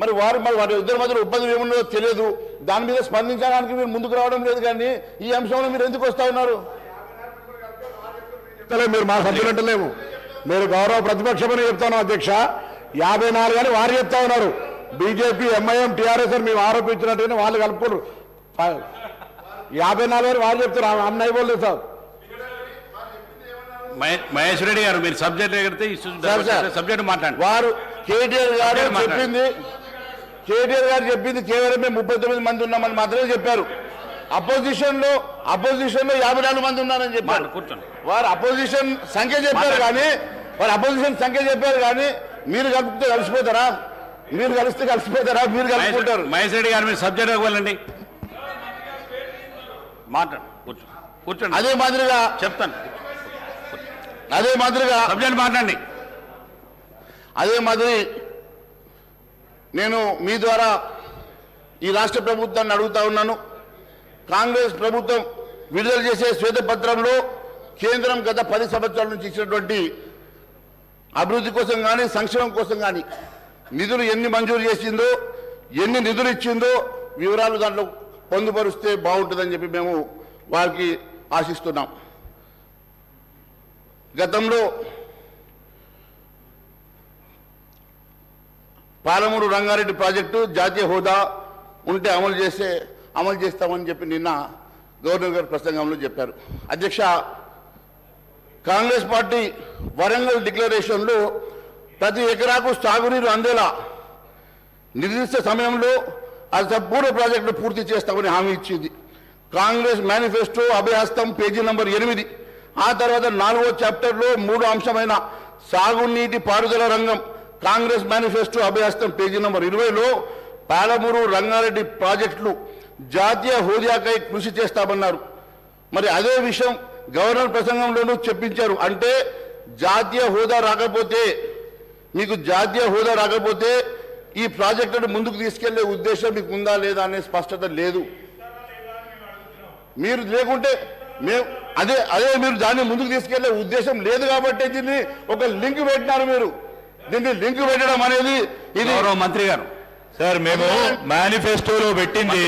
మరి వారి ఇద్దరి మధ్యలో ఇబ్బందులు ఏమున్నదో తెలియదు. దాని మీద స్పందించడానికి మీరు ముందుకు రావడం లేదు. కానీ ఈ అంశంలో మీరు ఎందుకు వస్తా ఉన్నారు? మీరు మా సభ్యులంటలేము, మీరు గౌరవ ప్రతిపక్షమని చెప్తాను అధ్యక్ష. 54 అని వారు చెప్తా ఉన్నారు. బీజేపీ, ఎంఐఎం, టీఆర్ఎస్ అని మేము ఆరోపించినట్టుగానే వాళ్ళు కలుపుకోరు. 54 అని వారు చెప్తారు. అన్నయ్య బోల్లేదు సార్. మహేష్ రెడ్డి గారు మీరు సబ్జెక్ట్ సబ్జెక్ట్ మాట్లాడండి. వారు కేటీఆర్ గారు చెప్పింది కేవలం మేము 39 మంది ఉన్నామని మాత్రమే చెప్పారు. అపోజిషన్ లో 54 మంది ఉన్నారని చెప్పారు. వారు అపోజిషన్ సంఖ్య చెప్పారు కానీ మీరు కలిపితే కలిసిపోతారా? మీరు కలుపుకుంటారు. మహేష్ రెడ్డి గారు మీరు సబ్జెక్ట్ వెళ్ళండి, మాట్లాడు, కూర్చోండి. అదే మాదిరిగా చెప్తాను. సబ్జెక్ట్ మాట్లాడండి. అదే మాదిరి నేను మీ ద్వారా ఈ రాష్ట్ర ప్రభుత్వాన్ని అడుగుతా ఉన్నాను. కాంగ్రెస్ ప్రభుత్వం విడుదల చేసే శ్వేతపత్రంలో కేంద్రం గత 10 సంవత్సరాల నుంచి ఇచ్చినటువంటి అభివృద్ధి కోసం కానీ సంక్షేమం కోసం కానీ నిధులు ఎన్ని మంజూరు చేసిందో, ఎన్ని నిధులు ఇచ్చిందో వివరాలు దాంట్లో పొందుపరిస్తే బాగుంటుందని చెప్పి మేము వారికి ఆశిస్తున్నాం. గతంలో పాలమూరు రంగారెడ్డి ప్రాజెక్టు జాతీయ హోదా ఉంటే అమలు చేస్తామని చెప్పి నిన్న గవర్నర్ గారు ప్రసంగంలో చెప్పారు. అధ్యక్ష, కాంగ్రెస్ పార్టీ వరంగల్ డిక్లరేషన్లో ప్రతి ఎకరాకు సాగునీరు అందేలా నిర్దిష్ట సమయంలో ఆ సంపూర్ణ ప్రాజెక్టును పూర్తి చేస్తామని హామీ ఇచ్చింది. Congress manifesto Abhayahastam page number 8. ఆ తర్వాత 4వ చాప్టర్లో 3వ అంశమైన సాగునీటి పారుదల రంగం Congress manifesto Abhayahastam page number 20లో పాలమూరు రంగారెడ్డి ప్రాజెక్టులు జాతీయ హోదాకై కృషి చేస్తామన్నారు. మరి అదే విషయం గవర్నర్ ప్రసంగంలోనూ చెప్పించారు. అంటే జాతీయ హోదా రాకపోతే, మీకు జాతీయ హోదా రాకపోతే ఈ ప్రాజెక్టును ముందుకు తీసుకెళ్లే ఉద్దేశం మీకు ఉందా లేదా అనే స్పష్టత లేదు. మీరు లేకుంటే మేము అదే మీరు దాన్ని ముందుకు తీసుకెళ్లే ఉద్దేశం లేదు కాబట్టి దీన్ని ఒక లింక్ పెట్టినారు. మీరు దీన్ని లింక్ పెట్టడం అనేది ఇది మంత్రి గారు సార్ మేము మేనిఫెస్టోలో పెట్టింది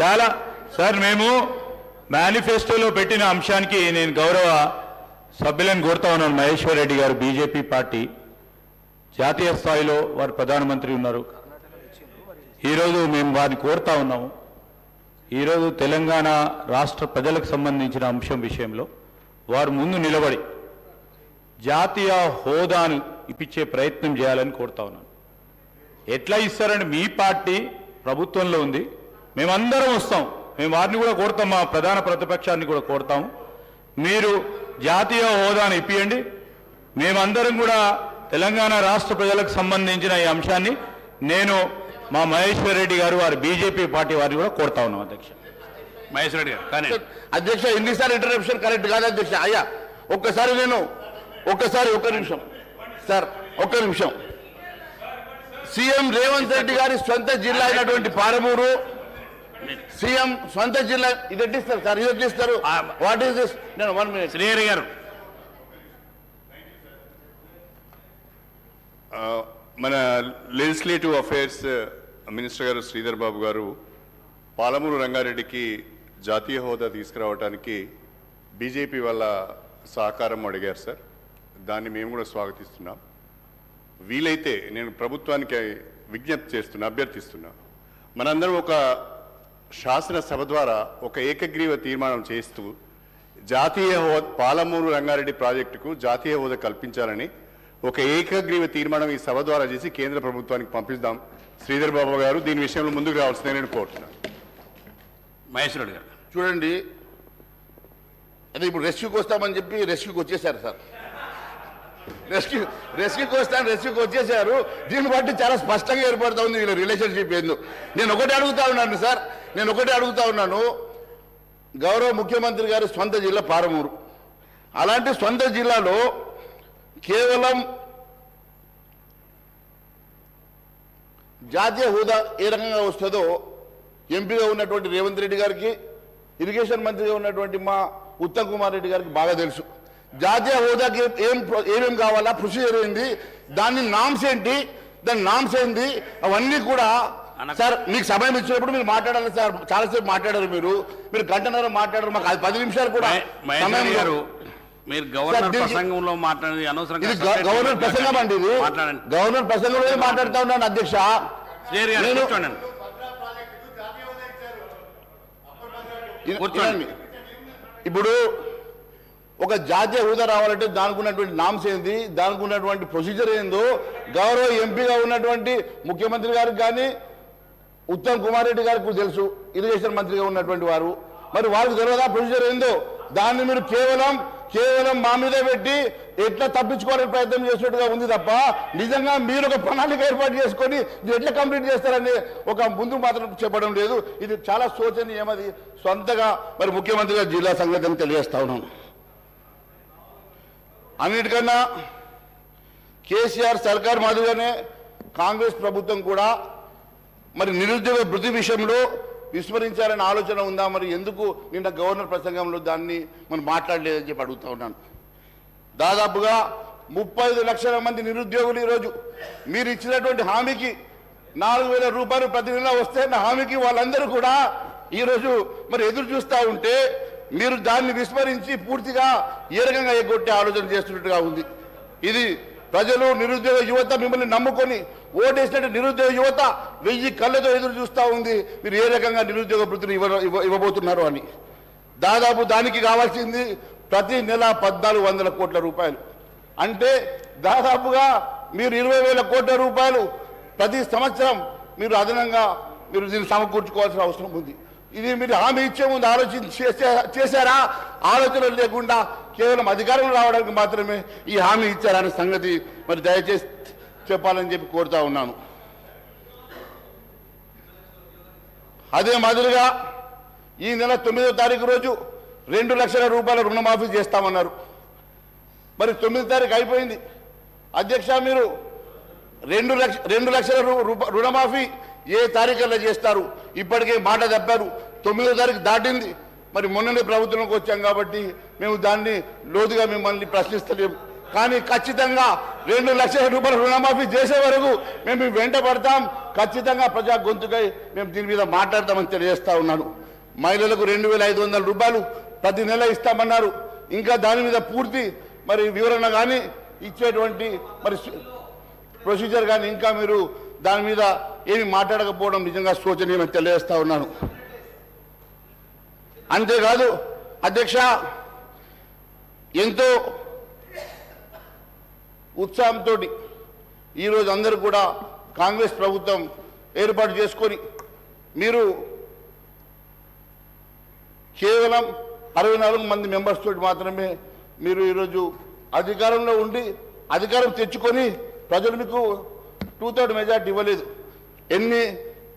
చాలా సార్, మేము మేనిఫెస్టోలో పెట్టిన అంశానికి నేను గౌరవ సభ్యులను కోరుతా ఉన్నాను. మహేశ్వర్ రెడ్డి గారు బీజేపీ పార్టీ జాతీయ స్థాయిలో వారు ప్రధానమంత్రి ఉన్నారు. ఈరోజు మేము వారిని కోరుతా ఉన్నాము. ఈరోజు తెలంగాణ రాష్ట్ర ప్రజలకు సంబంధించిన అంశం విషయంలో వారు ముందు నిలబడి జాతీయ హోదాను ఇప్పించే ప్రయత్నం చేయాలని కోరుతా ఉన్నాను. ఎట్లా ఇస్తారంటే మీ పార్టీ ప్రభుత్వంలో ఉంది, మేమందరం వస్తాం, మేము వారిని కూడా కోరుతాం, మా ప్రధాన ప్రతిపక్షాన్ని కూడా కోరుతాము. మీరు జాతీయ హోదాను ఇప్పియండి, మేమందరం కూడా తెలంగాణ రాష్ట్ర ప్రజలకు సంబంధించిన ఈ అంశాన్ని నేను మా మహేశ్వర్ రెడ్డి గారు వారి బీజేపీ పార్టీ వారిని కూడా కోరుతా ఉన్నాం. అధ్యక్ష మహేశ్వర్ రెడ్డి గారు కానీ అధ్యక్ష ఎన్నిసార్లు ఇంటరప్షన్ కరెక్ట్ కాదు అధ్యక్ష. అయ్యా ఒక్క నిమిషం సార్, ఒక్క నిమిషం. సీఎం రేవంత్ రెడ్డి గారి సొంత జిల్లా అయినటువంటి పాలమూరు, సీఎం సొంత జిల్లా ఇది ఎట్టిస్తారు సార్, ఇది ఎట్టిస్తారు? What is this? నేను 1 minute. శ్రీహరి గారు మన లెజిస్లేటివ్ అఫైర్స్ మినిస్టర్ గారు శ్రీధర్ బాబు గారు పాలమూరు రంగారెడ్డికి జాతీయ హోదా తీసుకురావడానికి బీజేపీ వాళ్ళ సహకారం అడిగారు సార్. దాన్ని మేము కూడా స్వాగతిస్తున్నాం. వీలైతే నేను ప్రభుత్వానికి అభ్యర్థిస్తున్నా, మనందరం ఒక శాసనసభ ద్వారా ఒక ఏకగ్రీవ తీర్మానం చేస్తూ జాతీయ పాలమూరు రంగారెడ్డి ప్రాజెక్టుకు జాతీయ హోదా కల్పించాలని ఒక ఏకగ్రీవ తీర్మానం ఈ సభ ద్వారా చేసి కేంద్ర ప్రభుత్వానికి పంపిస్తాం. శ్రీధర్ బాబు గారు దీని విషయంలో ముందుకు రావాల్సిందే నేను కోరుతున్నాను. మహేశ్వర్ గారు చూడండి, అదే ఇప్పుడు రెస్క్యూకి వస్తామని చెప్పి రెస్క్యూకి వచ్చేసారు సార్. రెస్క్యూకి వచ్చేసారు. దీన్ని బట్టి చాలా స్పష్టంగా ఏర్పడుతూ ఉంది వీళ్ళ రిలేషన్షిప్ ఏందో. నేను ఒకటే అడుగుతా ఉన్నాను, గౌరవ ముఖ్యమంత్రి గారి సొంత జిల్లా పాలమూరు. అలాంటి సొంత జిల్లాలో కేవలం జాతీయ హోదా ఏ రకంగా వస్తుందో ఎంపీగా ఉన్నటువంటి రేవంత్ రెడ్డి గారికి, ఇరిగేషన్ మంత్రిగా ఉన్నటువంటి మా ఉత్తమ్ కుమార్ రెడ్డి గారికి బాగా తెలుసు. జాతీయ హోదాకి ఏమేం కావాలా, ప్రొసీజర్ ఏంది, దాని నామ్స్ ఏంటి, అవన్నీ కూడా సార్ మీకు సమయం ఇచ్చినప్పుడు మీరు మాట్లాడాలి సార్. చాలాసేపు మాట్లాడారు మీరు గంటన్నర మాట్లాడారు, మాకు 10 నిమిషాలు కూడా సమయం గారు. మీరు గవర్నర్ ప్రసంగంలో మాట్లాడేది అనవసరంగా. గవర్నర్ ప్రసంగం అండి, ఇది గవర్నర్ ప్రసంగంలో మాట్లాడుతా ఉన్నాను అధ్యక్ష. ఇప్పుడు ఒక జాతీయ హోదా రావాలంటే దానికి ఉన్నటువంటి నామ్స్ ఏంది, దానికి ఉన్నటువంటి ప్రొసీజర్ ఏందో గౌరవ ఎంపీగా ఉన్నటువంటి ముఖ్యమంత్రి గారికి కానీ ఉత్తమ్ కుమార్ రెడ్డి గారికి తెలుసు, ఇరిగేషన్ మంత్రిగా ఉన్నటువంటి వారు. మరి వారికి తెలియదా ప్రొసీజర్ ఏందో? దాన్ని మీరు కేవలం మా మీద పెట్టి ఎట్లా తప్పించుకోవాలని ప్రయత్నం చేసినట్టుగా ఉంది తప్ప నిజంగా మీరు ఒక ప్రణాళిక ఏర్పాటు చేసుకొని ఇది ఎట్లా కంప్లీట్ చేస్తారని ఒక ముందు మాత్రం చెప్పడం లేదు. ఇది చాలా శోచనీయం. అది సొంతగా మరి ముఖ్యమంత్రిగా జిల్లా సంగతిని తెలియజేస్తా ఉన్నాను. అన్నిటికన్నా కేసీఆర్ సర్కార్ మాదిరిగానే కాంగ్రెస్ ప్రభుత్వం కూడా మరి నిరుద్యోగ భృతి విషయంలో విస్మరించాలనే ఆలోచన ఉందా? మరి ఎందుకు నిన్న గవర్నర్ ప్రసంగంలో దాన్ని మనం మాట్లాడలేదని చెప్పి అడుగుతా ఉన్నాను. దాదాపుగా 35 లక్షల మంది నిరుద్యోగులు ఈరోజు మీరు ఇచ్చినటువంటి హామీకి 4,000 రూపాయలు ప్రతి నెల వస్తే హామీకి వాళ్ళందరూ కూడా ఈరోజు మరి ఎదురు చూస్తూ ఉంటే మీరు దాన్ని విస్మరించి పూర్తిగా ఏ రకంగా ఎగ్గొట్టే ఆలోచన చేస్తున్నట్టుగా ఉంది. ఇది ప్రజలు, నిరుద్యోగ యువత మిమ్మల్ని నమ్ముకొని ఓటేసినట్టు నిరుద్యోగ యువత 1000 కళ్ళతో ఎదురు చూస్తూ ఉంది మీరు ఏ రకంగా నిరుద్యోగ వృత్తిని ఇవ్వబోతున్నారు అని. దాదాపు దానికి కావాల్సింది ప్రతి నెల 1,400 కోట్ల రూపాయలు. అంటే దాదాపుగా మీరు 20,000 కోట్ల రూపాయలు ప్రతి సంవత్సరం మీరు అదనంగా మీరు దీన్ని సమకూర్చుకోవాల్సిన అవసరం ఉంది. ఇది మీరు హామీ ఇచ్చే ముందు చేశారా? ఆలోచన లేకుండా కేవలం అధికారంలో రావడానికి మాత్రమే ఈ హామీ ఇచ్చారనే సంగతి మరి దయచేసి చెప్పాలని చెప్పి కోరుతా ఉన్నాను. అదే మాదిరిగా ఈ నెల 9వ తారీఖు రోజు 2 లక్షల రూపాయల రుణమాఫీ చేస్తామన్నారు. మరి 9 తారీఖు అయిపోయింది. అధ్యక్ష, మీరు 2 లక్షల రుణమాఫీ ఏ తారీఖుల్లో చేస్తారు? ఇప్పటికే మాట తప్పారు. 9వ తారీఖు దాటింది. మరి మొన్ననే ప్రభుత్వంలోకి వచ్చాం కాబట్టి మేము దాన్ని లోతుగా మిమ్మల్ని ప్రశ్నిస్తలేము. కానీ ఖచ్చితంగా 2 లక్షల రూపాయల రుణమాఫీ చేసే వరకు మేము వెంట పడతాం. ఖచ్చితంగా ప్రజా గొంతుకై మేము దీని మీద మాట్లాడతామని తెలియజేస్తా ఉన్నాను. మహిళలకు 2,500 రూపాయలు ప్రతి నెల ఇస్తామన్నారు. ఇంకా దాని మీద పూర్తి మరి వివరణ కానీ ఇచ్చేటువంటి మరి ప్రొసీజర్ కానీ ఇంకా మీరు దాని మీద ఏమి మాట్లాడకపోవడం నిజంగా శోచనీయమని తెలియజేస్తా ఉన్నాను. అంతేకాదు అధ్యక్ష, ఎంతో ఉత్సాహంతో ఈరోజు అందరూ కూడా కాంగ్రెస్ ప్రభుత్వం ఏర్పాటు చేసుకొని మీరు కేవలం 64 మంది మెంబర్స్ తోటి మాత్రమే మీరు ఈరోజు అధికారంలో ఉండి అధికారం తెచ్చుకొని ప్రజలు మీకు 2/3 మెజార్టీ ఇవ్వలేదు. ఎన్ని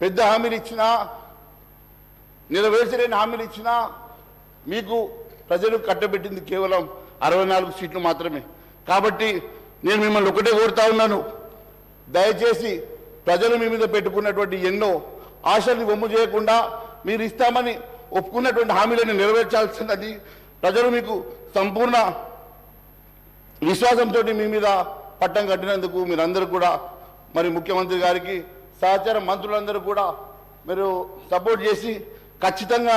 పెద్ద హామీలు ఇచ్చినా, నెరవేర్చలేని హామీలు ఇచ్చినా మీకు ప్రజలు కట్టబెట్టింది కేవలం 64 సీట్లు మాత్రమే. కాబట్టి నేను మిమ్మల్ని ఒకటే కోరుతా ఉన్నాను, దయచేసి ప్రజలు మీ మీద పెట్టుకున్నటువంటి ఎన్నో ఆశల్ని వమ్ము చేయకుండా మీరు ఇస్తామని ఒప్పుకున్నటువంటి హామీలను నెరవేర్చాల్సినది. ప్రజలు మీకు సంపూర్ణ విశ్వాసంతో మీ మీద పట్టం కట్టినందుకు మీరందరూ కూడా మరి ముఖ్యమంత్రి గారికి సహచార మంత్రులందరూ కూడా మీరు సపోర్ట్ చేసి ఖచ్చితంగా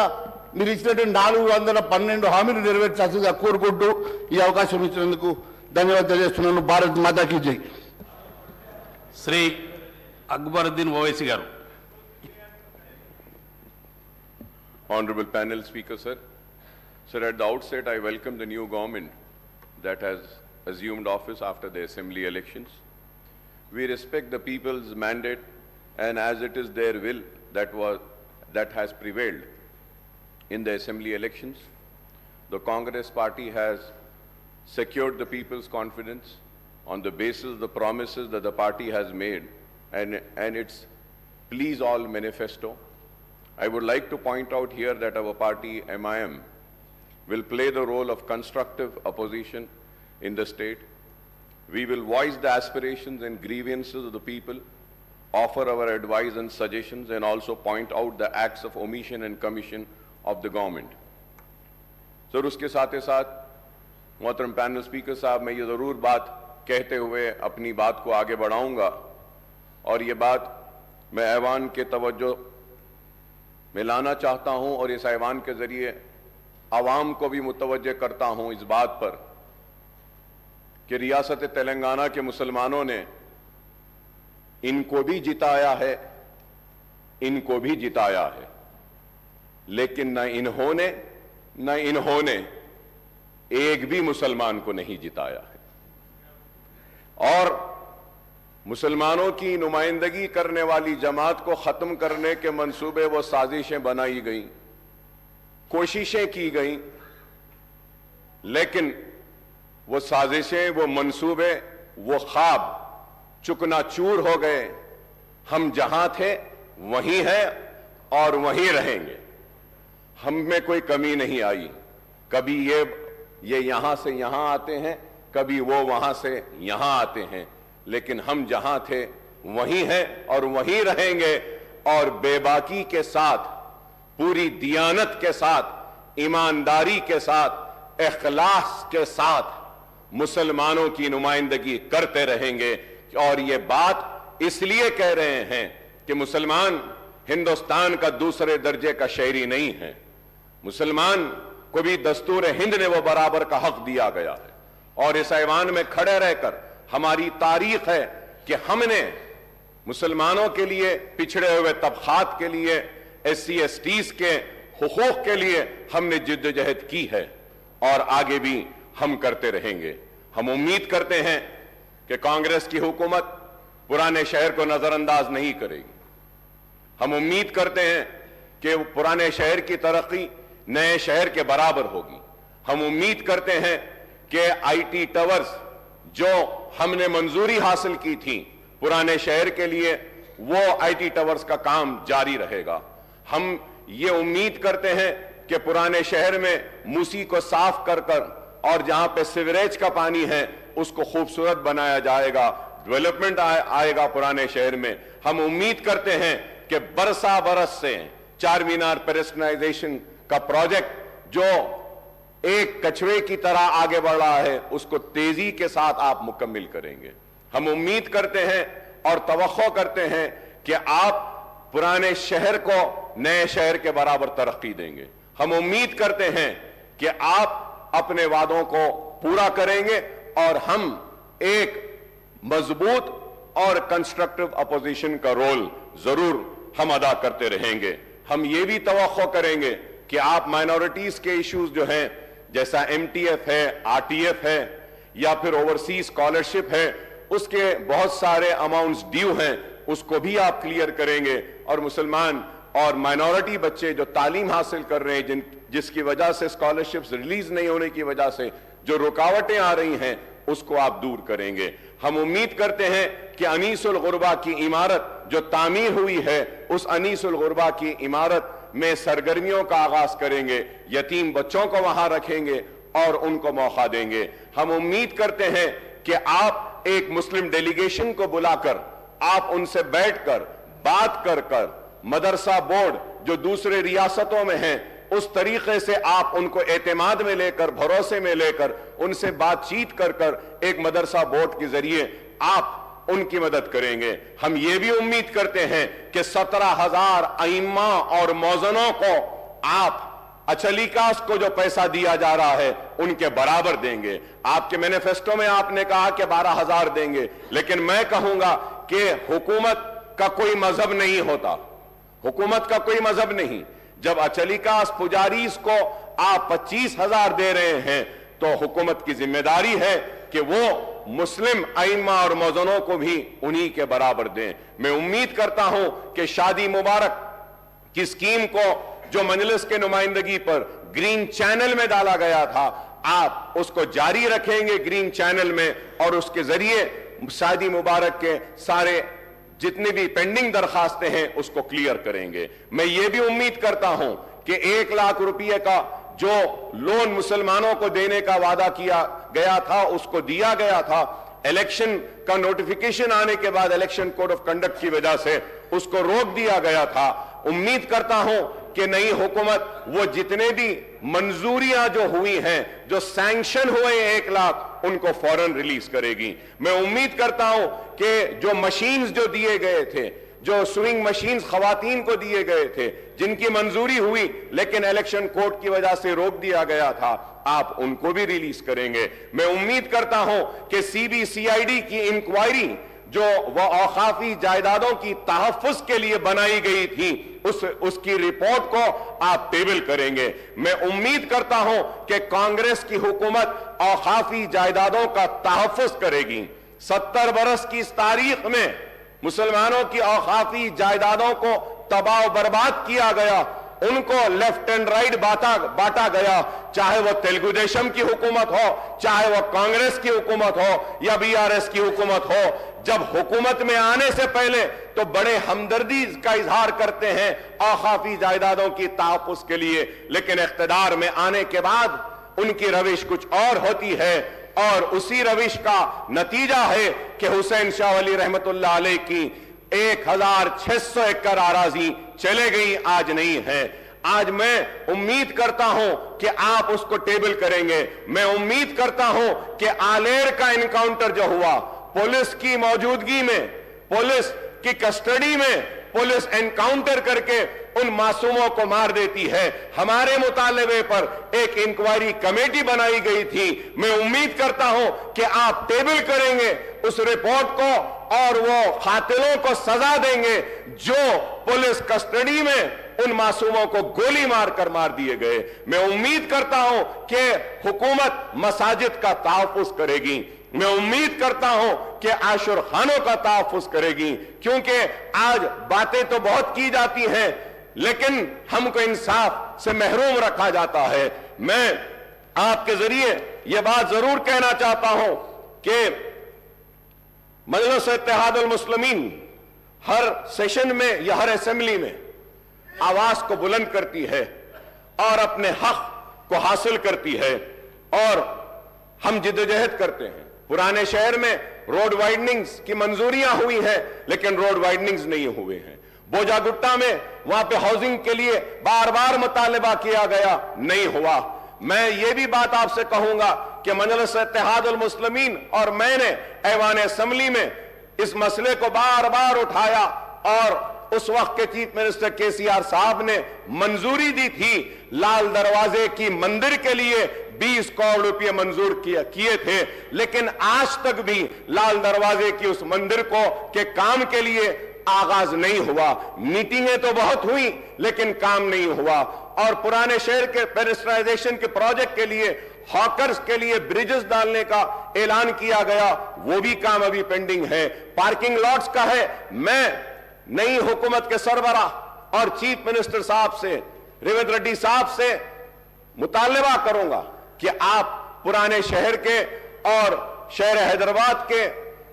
మీరు ఇచ్చినటువంటి 412 హామీలు నెరవేర్చాల్సిందిగా కోరుకుంటూ ఈ అవకాశం ఇచ్చినందుకు ధన్యవాదాలు తెలియజేస్తున్నాను. భారత్ మాతాకి జై. శ్రీ అక్బరుద్దీన్ ఓవైసీ గారు. Honorable panel speaker, sir. Sir, at the outset, I welcome the new government that has assumed office after the assembly elections. We respect the people's mandate, and as it is their will that has prevailed in the assembly elections, the Congress party has secured the people's confidence on the basis of the promises that the party has made and its Please All manifesto. I would like to point out here that our party, MIM, will play the role of constructive opposition in the state. We will voice the aspirations and grievances of the people, offer our advice and suggestions, and also point out the acts of omission and commission of the government. Sir, uske साथ मोहतरम panel speaker साहब, मैं ये ज़रूर बात कहते हुए अपनी बात को आगे बढ़ाऊंगा, और ये बात मैं ऐवान के तवज्जो में लाना चाहता हूं, और इस ऐवान के ज़रिए आवाम को भी मुतवज्जे करता हूं इस बात पर कि रियासत तेलंगाना के मुसलमानों ने इनको भी जिताया है, इनको भी जिताया है, लेकिन न इन्होंने एक भी मुसलमान को नहीं जिताया है। और मुसलमानों की नुमाइंदगी करने वाली जमात को खत्म करने के मंसूबे वो साजिशें बनाई गई, कोशिशें की गई, लेकिन वो साजिशें, वो मंसूबे, वो ख्वाब चुकनाचूर हो गए। हम जहां थे वहीं हैं और वहीं रहेंगे। हम में कोई कमी नहीं आई। कभी ये यहां से यहां आते हैं, कभी वो वहां से यहां आते हैं, लेकिन हम जहां थे वहीं हैं और वहीं रहेंगे। और बेबाकी के साथ, पूरी दियानत के साथ, ईमानदारी के साथ, इखलास के साथ मुसलमानों की नुमाइंदगी करते रहेंगे। और ये बात इसलिए कह रहे हैं कि मुसलमान हिंदुस्तान का दूसरे दर्जे का शहरी नहीं है। मुसलमान को भी दस्तूर हिंद ने वो बराबर का हक दिया गया है। और इस ऐवान में खड़े रहकर हमारी तारीख है कि हमने मुसलमानों के लिए, पिछड़े हुए तबकात के लिए, SC STs के हुकूक के लिए हमने जिद्दोजहद की है और आगे भी हम करते रहेंगे। हम उम्मीद करते हैं कि कांग्रेस की हुकूमत पुराने शहर को नजरअंदाज नहीं करेगी। हम उम्मीद करते हैं कि पुराने शहर की तरक्की नए शहर के बराबर होगी। हम उम्मीद करते हैं कि IT टावर्स जो हमने मंजूरी हासिल की थी पुराने शहर के लिए, वो IT टावर्स का काम जारी रहेगा। हम ये उम्मीद करते हैं कि पुराने शहर में मूसी को साफ कर और जहां पे सीवरेज का पानी है उसको खूबसूरत बनाया जाएगा, डेवलपमेंट आएगा पुराने शहर में। हम उम्मीद करते हैं कि बरसा बरस से चार मीनार पेडेस्ट्रियनाइजेशन का प्रोजेक्ट जो एक कछुए की तरह आगे बढ़ रहा है उसको तेजी के साथ आप मुकम्मिल करेंगे। हम उम्मीद करते हैं और तवक्को करते हैं कि आप पुराने शहर को नए शहर के बराबर तरक्की देंगे। हम उम्मीद करते हैं कि आप अपने वादों को पूरा करेंगे और हम एक मजबूत और कंस्ट्रक्टिव अपोजिशन का रोल जरूर हम अदा करते रहेंगे। हम ये भी तवक्को करेंगे कि आप माइनॉरिटीज के इश्यूज जो हैं, जैसा एमटीएफ है, आरटीएफ है या फिर ओवरसीज स्कॉलरशिप है, उसके बहुत सारे अमाउंट्स ड्यू हैं, उसको भी आप क्लियर करेंगे। और मुसलमान और माइनॉरिटी बच्चे जो तालीम हासिल कर रहे हैं, जिसकी वजह से स्कॉलरशिप्स रिलीज नहीं होने की वजह से जो रुकावटें आ रही हैं, उसको आप दूर करेंगे। हम उम्मीद करते हैं कि अनीसुल गुरबा की इमारत जो तामीर हुई है, उस अनीसुल गुरबा की इमारत में सरगर्मियों का आगाज करेंगे, यतीम बच्चों को वहां रखेंगे और उनको मौका देंगे। हम उम्मीद करते हैं कि आप एक मुस्लिम डेलीगेशन को बुलाकर आप उनसे बैठकर बात कर मदरसा बोर्ड जो दूसरे रियासतों में हैं, उस तरीके से आप उनको एतमाद में लेकर, भरोसे में लेकर, उनसे बातचीत कर एक मदरसा बोर्ड के जरिए आप उनकी मदद करेंगे। हम ये भी उम्मीद करते हैं कि 17,000 अइम्मा और मौजनों को आप अचलीकास को जो पैसा दिया जा रहा है उनके बराबर देंगे। आपके मैनिफेस्टो में आपने कहा कि 12,000 देंगे, लेकिन मैं कहूंगा कि हुकूमत का कोई मजहब नहीं होता, हुकूमत का कोई मजहब नहीं। जब अचलीकास पुजारीज को आप 25,000 दे रहे हैं तो हुकूमत की जिम्मेदारी है कि वो मुस्लिम अइम्मा और मौजनों को भी उन्हीं के बराबर दें। मैं उम्मीद करता हूं कि शादी मुबारक की स्कीम को जो मजलिस के नुमाइंदगी पर ग्रीन चैनल में डाला गया था, आप उसको जारी रखेंगे ग्रीन चैनल में, और उसके जरिए शादी मुबारक के सारे जितनी भी पेंडिंग दरखास्तें हैं उसको क्लियर करेंगे। मैं ये भी उम्मीद करता हूं कि 1 लाख रुपए का जो लोन मुसलमानों को देने का वादा किया गया था उसको दिया गया था। इलेक्शन का नोटिफिकेशन आने के बाद इलेक्शन कोड ऑफ कंडक्ट की वजह से उसको रोक दिया गया था। उम्मीद करता हूं कि नई हुकूमत वो जितने भी मंजूरियां जो हुई हैं, जो सैंक्शन हुए 1 लाख, उनको फौरन रिलीज करेगी। मैं उम्मीद करता हूं कि जो मशीन्स जो दिए गए थे, जो स्विंग मशीन्स खवातीन को दिए गए थे, जिनकी मंजूरी हुई लेकिन इलेक्शन कोड की वजह से रोक दिया गया था, आप उनको भी रिलीज करेंगे। मैं उम्मीद करता हूं कि सीबीसीआईडी की इंक्वायरी जो वह औकाफी जायदादों की तहफ्फुज के लिए बनाई गई थी, उसकी रिपोर्ट को आप टेबल करेंगे। मैं उम्मीद करता हूं कि कांग्रेस की हुकूमत औकाफी जायदादों का तहफ्फुज करेगी। 70 बरस की इस तारीख में मुसलमानों की औकाफी जायदादों को तबाह बर्बाद किया गया, उनको लेफ्ट एंड राइट बांटा गया, चाहे वो तेलुगु देशम की हुकूमत हो, चाहे वो कांग्रेस की हुकूमत हो या बीआरएस की हुकूमत हो। जब हुकूमत में आने से पहले तो बड़े हमदर्दी का इजहार करते हैं औकाफी जायदादों की तहफ्फुज के लिए, लेकिन इख्तिदार में आने के बाद उनकी रविश कुछ और होती है, और उसी रविश का नतीजा है कि हुसैन शाह वली रहमतुल्लाह अलैह की 1,600 एकड़ आराजी चले गई, आज नहीं है। आज मैं उम्मीद करता हूं कि आप उसको टेबल करेंगे। मैं उम्मीद करता हूं कि आलेर का एनकाउंटर जो हुआ, पुलिस की मौजूदगी में, पुलिस की कस्टडी में पुलिस एनकाउंटर करके उन मासूमों को मार देती है। हमारे मुतालबे पर एक इंक्वायरी कमेटी बनाई गई थी। मैं उम्मीद करता हूं कि आप टेबल करेंगे उस रिपोर्ट को और वो कातिलों को सजा देंगे जो पुलिस कस्टडी में उन मासूमों को गोली मारकर मार दिए गए। मैं उम्मीद करता हूं कि हुकूमत मसाजिद का तहफ्फुज करेगी। मैं उम्मीद करता हूं कि आशुर खानों का तहफ्फुज करेगी, क्योंकि आज बातें तो बहुत की जाती हैं लेकिन हमको इंसाफ से महरूम रखा जाता है। मैं आपके जरिए यह बात जरूर कहना चाहता हूं कि मजलिस इत्तेहादुल मुस्लिमीन हर सेशन में या हर असेंबली में आवाज को बुलंद करती है और अपने हक को हासिल करती है और हम जिद्दोजहद करते हैं। पुराने शहर में रोड वाइडनिंग्स की मंजूरियां हुई हैं, लेकिन रोड वाइडनिंग्स नहीं हुए हैं। बोजागुट्टा में वहां पे हाउसिंग के लिए बार बार मुतालबा किया गया, नहीं हुआ। मैं ये भी बात आपसे कहूंगा कि मजलिस इत्तेहाद उल मुस्लिमीन और मैंने ऐवान असेंबली में इस मसले को बार बार उठाया और उस वक्त के चीफ मिनिस्टर केसीआर साहब ने मंजूरी दी थी। लाल दरवाजे की मंदिर के लिए 20 करोड़ रुपए मंजूर किए थे, लेकिन आज तक भी लाल दरवाजे की उस मंदिर के काम के लिए आगाज नहीं हुआ। मीटिंगें तो बहुत हुई, लेकिन काम नहीं हुआ। और पुराने शहर के पेडेस्ट्राइजेशन के प्रोजेक्ट के लिए, हॉकर्स के लिए ब्रिजेस डालने का ऐलान किया गया, वो भी काम अभी पेंडिंग है। पार्किंग लॉट्स का है। मैं नई हुकूमत के सरबराह और चीफ मिनिस्टर साहब से, रेवंत रेड्डी साहब से मुतालबा करूंगा कि आप पुराने शहर के और शहर हैदराबाद के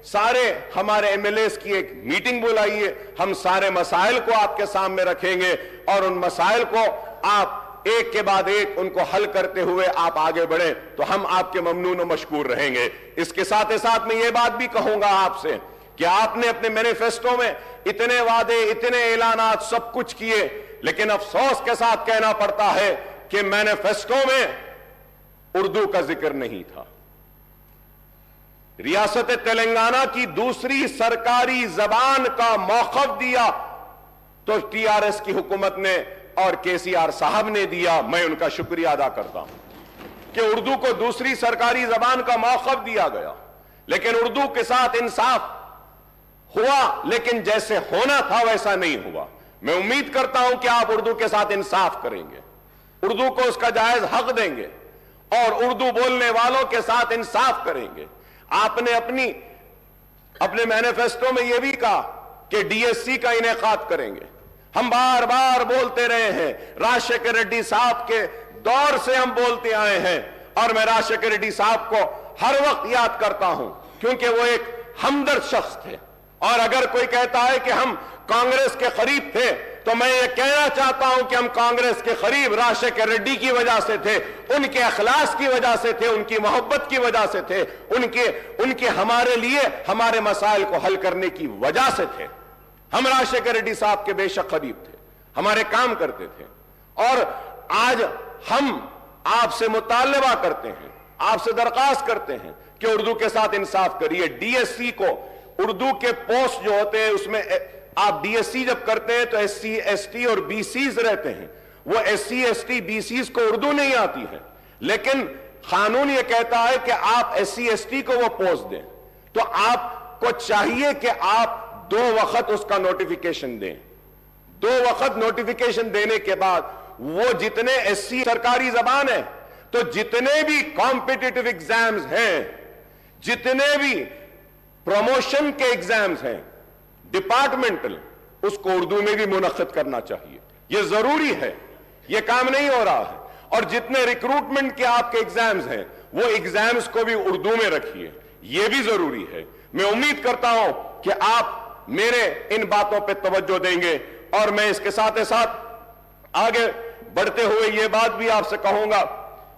सारे हमारे एमएलएस की एक मीटिंग बुलाइए। हम सारे मसाइल को आपके सामने रखेंगे और उन मसाइल को आप एक के बाद एक उनको हल करते हुए आप आगे बढ़े, तो हम आपके ममनून और मशकूर रहेंगे। इसके साथ ही साथ मैं ये बात भी कहूंगा आपसे कि आपने अपने मैनिफेस्टो में इतने वादे, इतने ऐलानात सब कुछ किए, लेकिन अफसोस के साथ कहना पड़ता है कि मैनिफेस्टो में उर्दू का जिक्र नहीं था। रियासत तेलंगाना की दूसरी सरकारी जबान का मौक़िफ़ दिया तो टीआरएस की हुकूमत ने और केसीआर साहब ने दिया। मैं उनका शुक्रिया अदा करता हूं कि उर्दू को दूसरी सरकारी जबान का मौक़िफ़ दिया गया, लेकिन उर्दू के साथ इंसाफ हुआ, लेकिन जैसे होना था वैसा नहीं हुआ। मैं उम्मीद करता हूं कि आप उर्दू के साथ इंसाफ करेंगे, उर्दू को उसका जायज हक देंगे और उर्दू बोलने वालों के साथ इंसाफ करेंगे। आपने अपने मैनिफेस्टो में यह भी कहा कि डीएससी का इनेकाद करेंगे। हम बार बार बोलते रहे हैं, राजशेखर रेड्डी साहब के दौर से हम बोलते आए हैं और मैं राजशेखर रेड्डी साहब को हर वक्त याद करता हूं, क्योंकि वो एक हमदर्द शख्स थे। और अगर कोई कहता है कि हम कांग्रेस के करीब थे, तो मैं ये कहना चाहता हूं कि हम कांग्रेस के करीब राजशेखर रेड्डी की वजह से थे, उनके अखलास की वजह से थे, उनकी मोहब्बत की वजह से थे, उनके हमारे लिए हमारे मसाइल को हल करने की वजह से थे। हम राजशेखर रेड्डी साहब के बेशक करीब थे, हमारे काम करते थे। और आज हम आपसे मुतालबा करते हैं, आपसे दरख्वास्त करते हैं कि उर्दू के साथ इंसाफ करिए। डीएससी को उर्दू के पोस्ट जो होते हैं उसमें आप डीएससी जब करते हैं तो एससी एसटी और बीसीज रहते हैं। वो एससी एसटी बीसीज को उर्दू नहीं आती है, लेकिन कानून ये कहता है कि आप एससी एसटी को वो पोस्ट दें, तो आपको चाहिए कि आप 2 वक्त उसका नोटिफिकेशन दें। 2 वक्त नोटिफिकेशन देने के बाद वो जितने एससी सरकारी जबान है, तो जितने भी कॉम्पिटिटिव एग्जाम्स हैं, जितने भी प्रमोशन के एग्जाम्स हैं डिपार्टमेंटल, उसको उर्दू में भी मुनक्किद करना चाहिए। यह जरूरी है, यह काम नहीं हो रहा है। और जितने रिक्रूटमेंट के आपके एग्जाम्स हैं, वो एग्जाम्स को भी उर्दू में रखिए, यह भी जरूरी है। मैं उम्मीद करता हूं कि आप मेरे इन बातों पे तवज्जो देंगे। और मैं इसके साथ ही साथ आगे बढ़ते हुए यह बात भी आपसे कहूंगा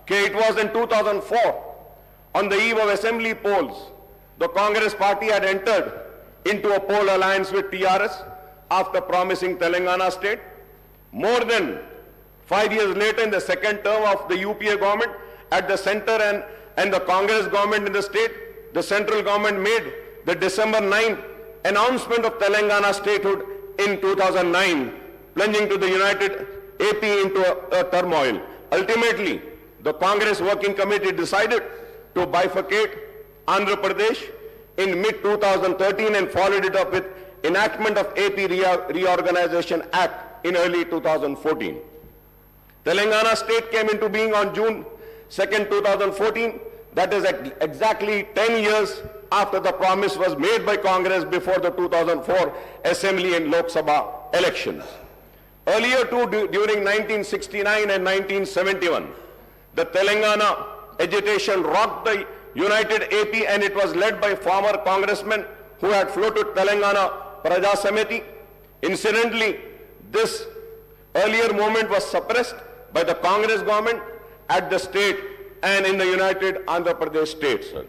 कि it was in 2004 on the eve of assembly polls the Congress party had entered into a poll alliance with TRS after promising Telangana state. More than 5 years later, in the second term of the UPA government, at the center and the Congress government in the state, the central government made the December 9th announcement of Telangana statehood in 2009, plunging to the united AP into a turmoil. Ultimately, the Congress Working Committee decided to bifurcate Andhra Pradesh in mid-2013 and followed it up with enactment of AP Reorganization Act in early 2014. Telangana state came into being on June 2nd, 2014. That is exactly 10 years after the promise was made by Congress before the 2004 Assembly and Lok Sabha elections. Earlier too, during 1969 and 1971, the Telangana agitation rocked the United AP, and it was led by former congressmen who had floated Telangana Praja Samiti. Incidentally, this earlier movement was suppressed by the Congress government at the state and in the United Andhra Pradesh state, sir.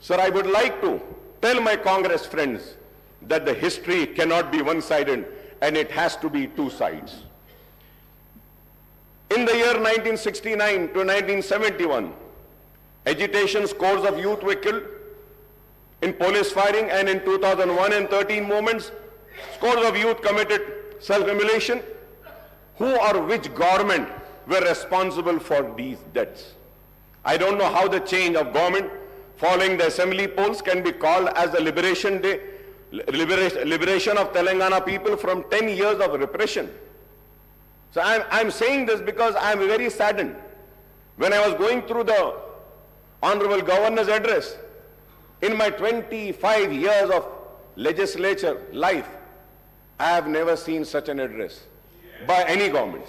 Sir, I would like to tell my Congress friends that the history cannot be one-sided and it has to be two sides. In the year 1969 to 1971, agitation scores of youth were killed in police firing, and in 2001 and 13 movements, scores of youth committed self-immolation. Who or which government were responsible for these deaths? I don't know how the change of government following the assembly polls can be called as the liberation day, liberation of Telangana people from 10 years of repression. So I'm saying this because I'm very saddened. When I was going through the Honorable Governor's address, in my 25 years of legislature life, I have never seen such an address by any government.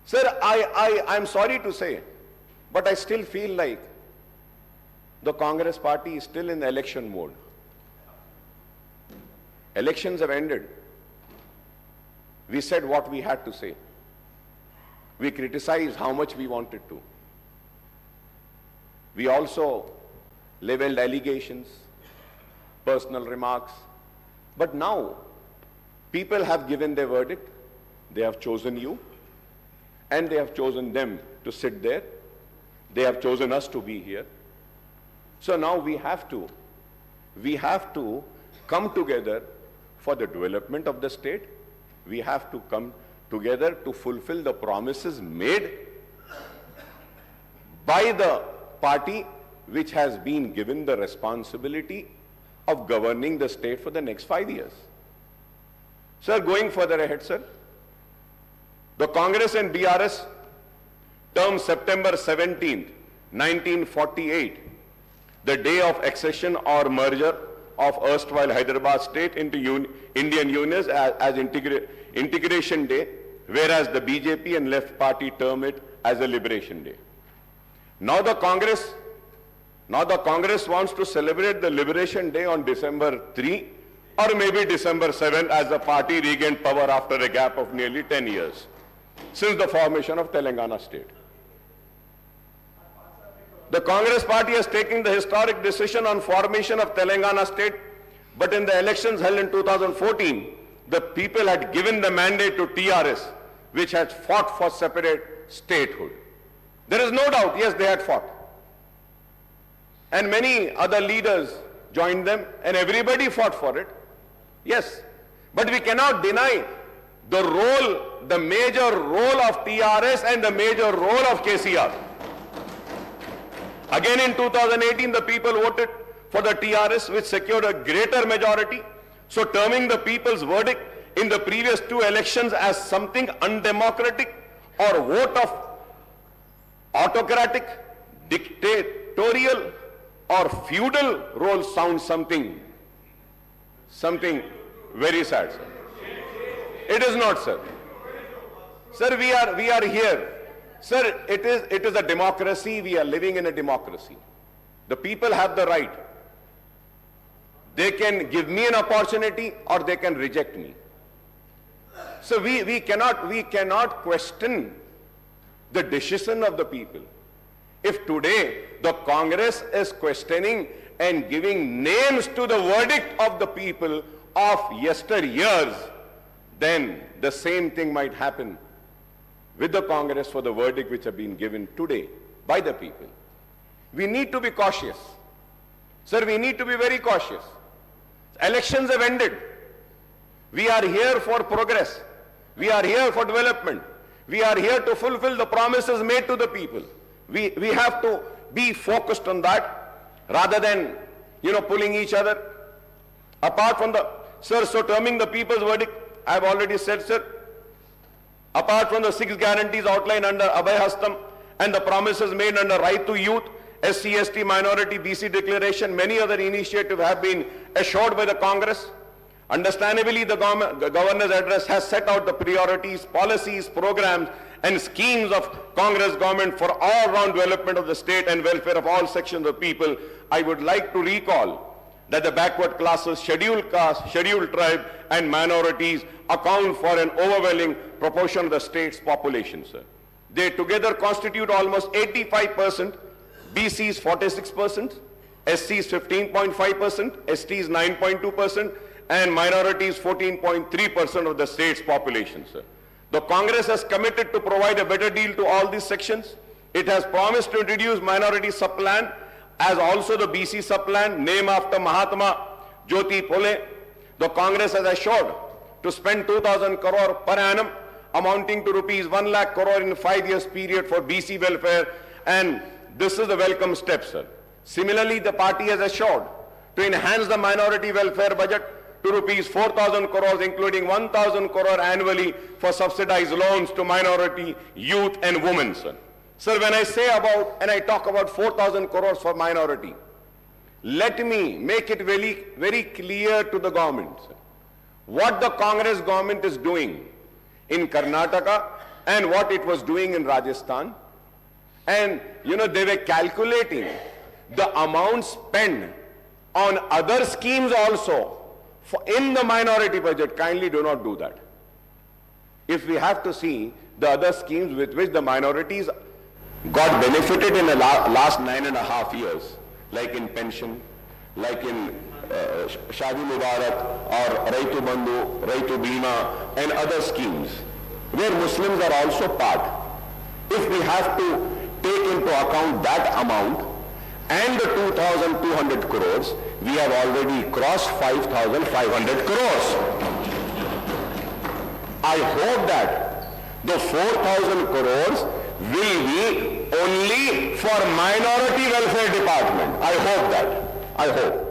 Sir, I'm sorry to say, but I still feel like the Congress party is still in the election mode. Elections have ended. We said what we had to say. We criticized how much we wanted to. We also leveled allegations, personal remarks. But now, people have given their verdict. They have chosen you, and they have chosen them to sit there. They have chosen us to be here. So now we have to come together for the development of the state. We have to come together to fulfill the promises made by the party which has been given the responsibility of governing the state for the next 5 years. Sir, going further ahead, sir, the Congress and BRS term September 17th, 1948, the day of accession or merger of erstwhile Hyderabad state into Indian Union as integration day, whereas the BJP and left party term it as a liberation day. Now the Congress wants to celebrate the liberation day on December 3 or maybe December 7 as the party regained power after a gap of nearly 10 years since the formation of Telangana state. The Congress party has taken the historic decision on formation of Telangana state, but in the elections held in 2014, the people had given the mandate to TRS, which had fought for separate statehood. There is no doubt, yes, they had fought. And many other leaders joined them, and everybody fought for it. Yes, but we cannot deny the role, the major role of TRS and the major role of KCR. Again in 2018, the people voted for the TRS, which secured a greater majority. So terming the people's verdict in the previous two elections as something undemocratic or vote of autocratic, dictatorial or feudal role sounds something very sad, sir. It is not, sir. Sir, we are here. Sir, it is a democracy. We are living in a democracy. The people have the right. They can give me an opportunity or they can reject me. So we cannot question the decision of the people. If today the Congress is questioning and giving names to the verdict of the people of yesteryears, then the same thing might happen with the Congress for the verdict which have been given today by the people. We need to be cautious. Sir, we need to be very cautious. Elections have ended. We are here for progress. We are here for development. We are here to fulfill the promises made to the people. We have to be focused on that rather than, pulling each other apart from the, sir, so terming the people's verdict, I have already said, sir, apart from the 6 guarantees outlined under Abhay Hastam and the promises made under Right to Youth, SC, ST, Minority, BC Declaration, many other initiatives have been assured by the Congress. Understandably, the Governor's address has set out the priorities, policies, programs and schemes of Congress government for all-round development of the state and welfare of all sections of people. I would like to recall that the backward classes, scheduled caste, scheduled tribe, and minorities account for an overwhelming proportion of the state's population, sir. They together constitute almost 85%, BCs 46%, SCs 15.5%, STs 9.2%, and minorities 14.3% of the state's population, sir. The Congress has committed to provide a better deal to all these sections. It has promised to introduce minority sub-plan as also the BC sub-plan, named after Mahatma Jyoti Phule. The Congress has assured to spend 2,000 crore per annum, amounting to rupees 1 lakh crore in a 5 years period for BC welfare, and this is a welcome step, sir. Similarly, the party has assured to enhance the minority welfare budget to rupees 4,000 crores, including 1,000 crore annually for subsidized loans to minority, youth and women, sir. Sir, when I say about, and I talk about 4,000 crores for minority, let me make it very, very clear to the government, sir, what the Congress government is doing in Karnataka and what it was doing in Rajasthan. And, you know, they were calculating the amount spent on other schemes also in the minority budget. Kindly do not do that. If we have to see the other schemes with which the minorities got benefited in the last 9.5 years, like in pension, like in Shadi Mubarak or Raitu Bandhu, Raitu Bima and other schemes, where Muslims are also part. If we have to take into account that amount and the 2,200 crores, we have already crossed 5,500 crores. I hope that the 4,000 crores will be only for minority welfare department. I hope that. I hope.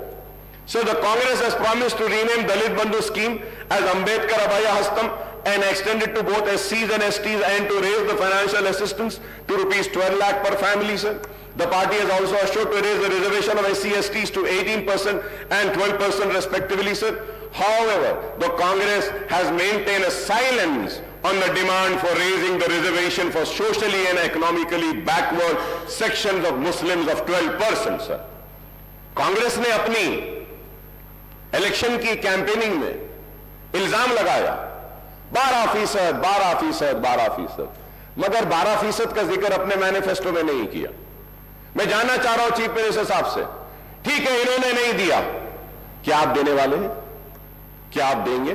So the Congress has promised to rename Dalit Bandhu scheme as Ambedkar Abhaya Hastam and extend it to both SCs and STs, and to raise the financial assistance to rupees 12 lakh per family, sir. The party has also assured to raise the reservation of SC/STs to 18% and 12% respectively, sir. However, the Congress has maintained a silence on the demand for raising the reservation for socially and economically backward sections of Muslims of 12%, sir. Congress ने अपनी election की campaigning में इल्जाम लगाया 12%, मगर 12% का जिक्र अपने मैनिफेस्टो में नहीं किया। मैं जानना चाह रहा हूं चीफ मिनिस्टर साहब से, ठीक है इन्होंने नहीं दिया, क्या आप देने वाले हैं? क्या आप देंगे?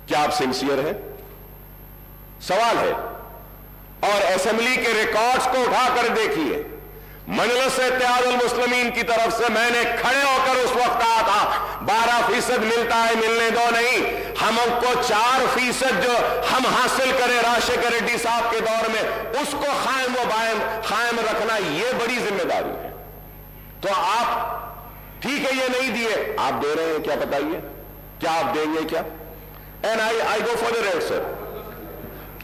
क्या आप सिंसियर हैं? सवाल है। और असेंबली के रिकॉर्ड्स को उठाकर देखिए, मजलिस इत्तेहाद अल मुस्लिमीन की तरफ से मैंने खड़े होकर उस वक्त कहा था 12% मिलता है, मिलने दो नहीं, हमको 4% जो हम हासिल करें राशिद रेड्डी साहब के दौर में, उसको कायम रखना ये बड़ी जिम्मेदारी है। तो आप ठीक है ये नहीं दिए, आप दे रहे हैं क्या बताइए? क्या आप देंगे क्या? And I go for the red sir.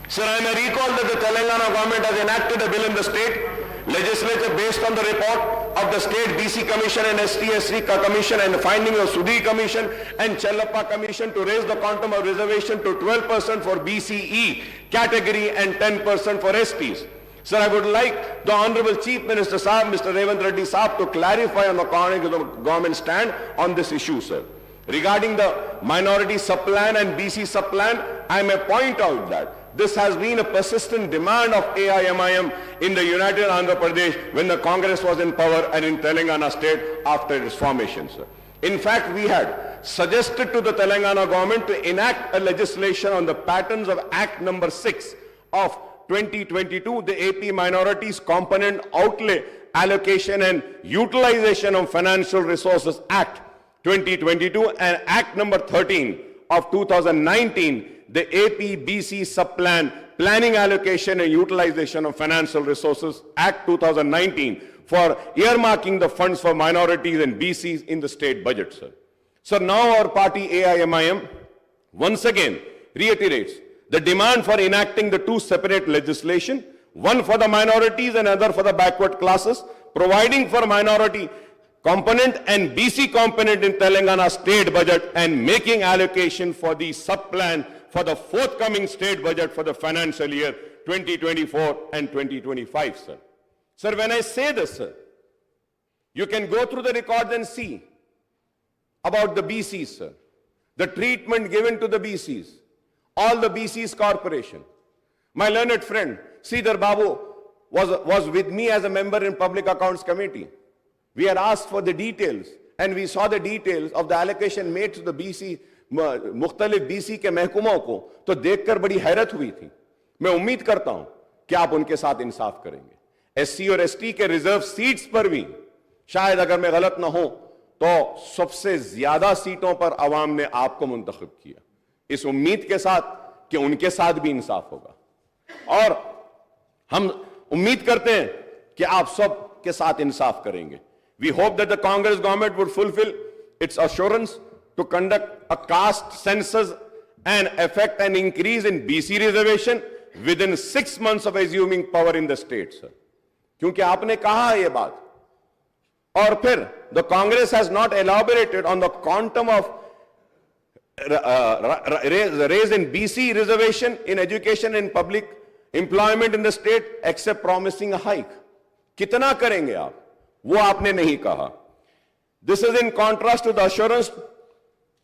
Sir, I may recall that the Telangana government has enacted a bill in the state legislature based on the report of the state BC Commission and ST/SC Commission and the findings of Sudhi Commission and Chellappa Commission to raise the quantum of reservation to 12% for BCE category and 10% for STs. Sir, I would like the Honorable Chief Minister Sahab, Mr. Revanth Reddy Sahab, to clarify on the government stand on this issue, sir. Regarding the minority sub-plan and BC sub-plan, I may point out that this has been a persistent demand of AIMIM in the United Andhra Pradesh when the Congress was in power and in Telangana state after its formation, sir. In fact, we had suggested to the Telangana government to enact a legislation on the patterns of Act number 6 of 2022, the AP Minorities Component Outlay Allocation and Utilization of Financial Resources Act 2022 and Act number 13 of 2019, the AP BC Sub-Plan Planning Allocation and Utilization of Financial Resources Act 2019 for earmarking the funds for minorities and BCs in the state budget, sir. So now our party AIMIM once again reiterates the demand for enacting the two separate legislation, one for the minorities and another for the backward classes, providing for minority component and BC component in Telangana state budget and making allocation for the sub-plan for the forthcoming state budget for the financial year 2024 and 2025, sir. Sir, when I say this, sir, you can go through the records and see about the BCs, sir. The treatment given to the BCs, all the BCs corporation. My learned friend, Sridhar Babu, was with me as a member in Public Accounts Committee. We had asked for the details, and we saw the details of the allocation made to the BC, मुख्तलिफ BC के महकुमों को, तो देखकर बड़ी हैरत हुई थी. मैं उम्मीद करता हूं कि आप उनके साथ इंसाफ करेंगे. SC और ST के रिजर्व सीट्स पर भी, शायद अगर मैं गलत ना हो, तो सबसे ज्यादा सीटों पर अवाम ने आपको मुंतखब किया. इस उम्मीद के साथ कि उनके साथ भी इंसाफ होगा. और हम उम्मीद करते हैं कि आप सब के साथ इंसाफ करेंगे. We hope that the Congress government would fulfill its assurance to conduct a caste census and effect an increase in BC reservation within 6 months of assuming power in the state, sir. क्योंकि आपने कहा है ये बात. और फिर the Congress has not elaborated on the quantum of raise in BC reservation in education and public employment in the state except promising a hike. कितना करेंगे आप? वो आपने नहीं कहा. This is in contrast to the assurance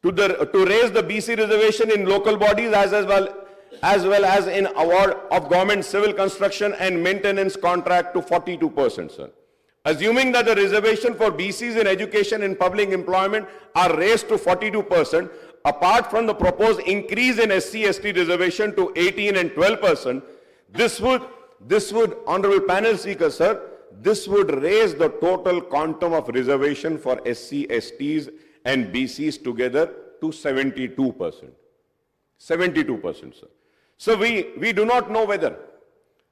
to raise the BC reservation in local bodies as well as in award of government civil construction and maintenance contract to 42%, sir. Assuming that the reservation for BCs in education and public employment are raised to 42%, apart from the proposed increase in SC/ST reservation to 18 and 12%, this would, Honorable Panel Speaker, sir, this would raise the total quantum of reservation for SC, STs and BCs together to 72%. 72%, sir. So we do not know whether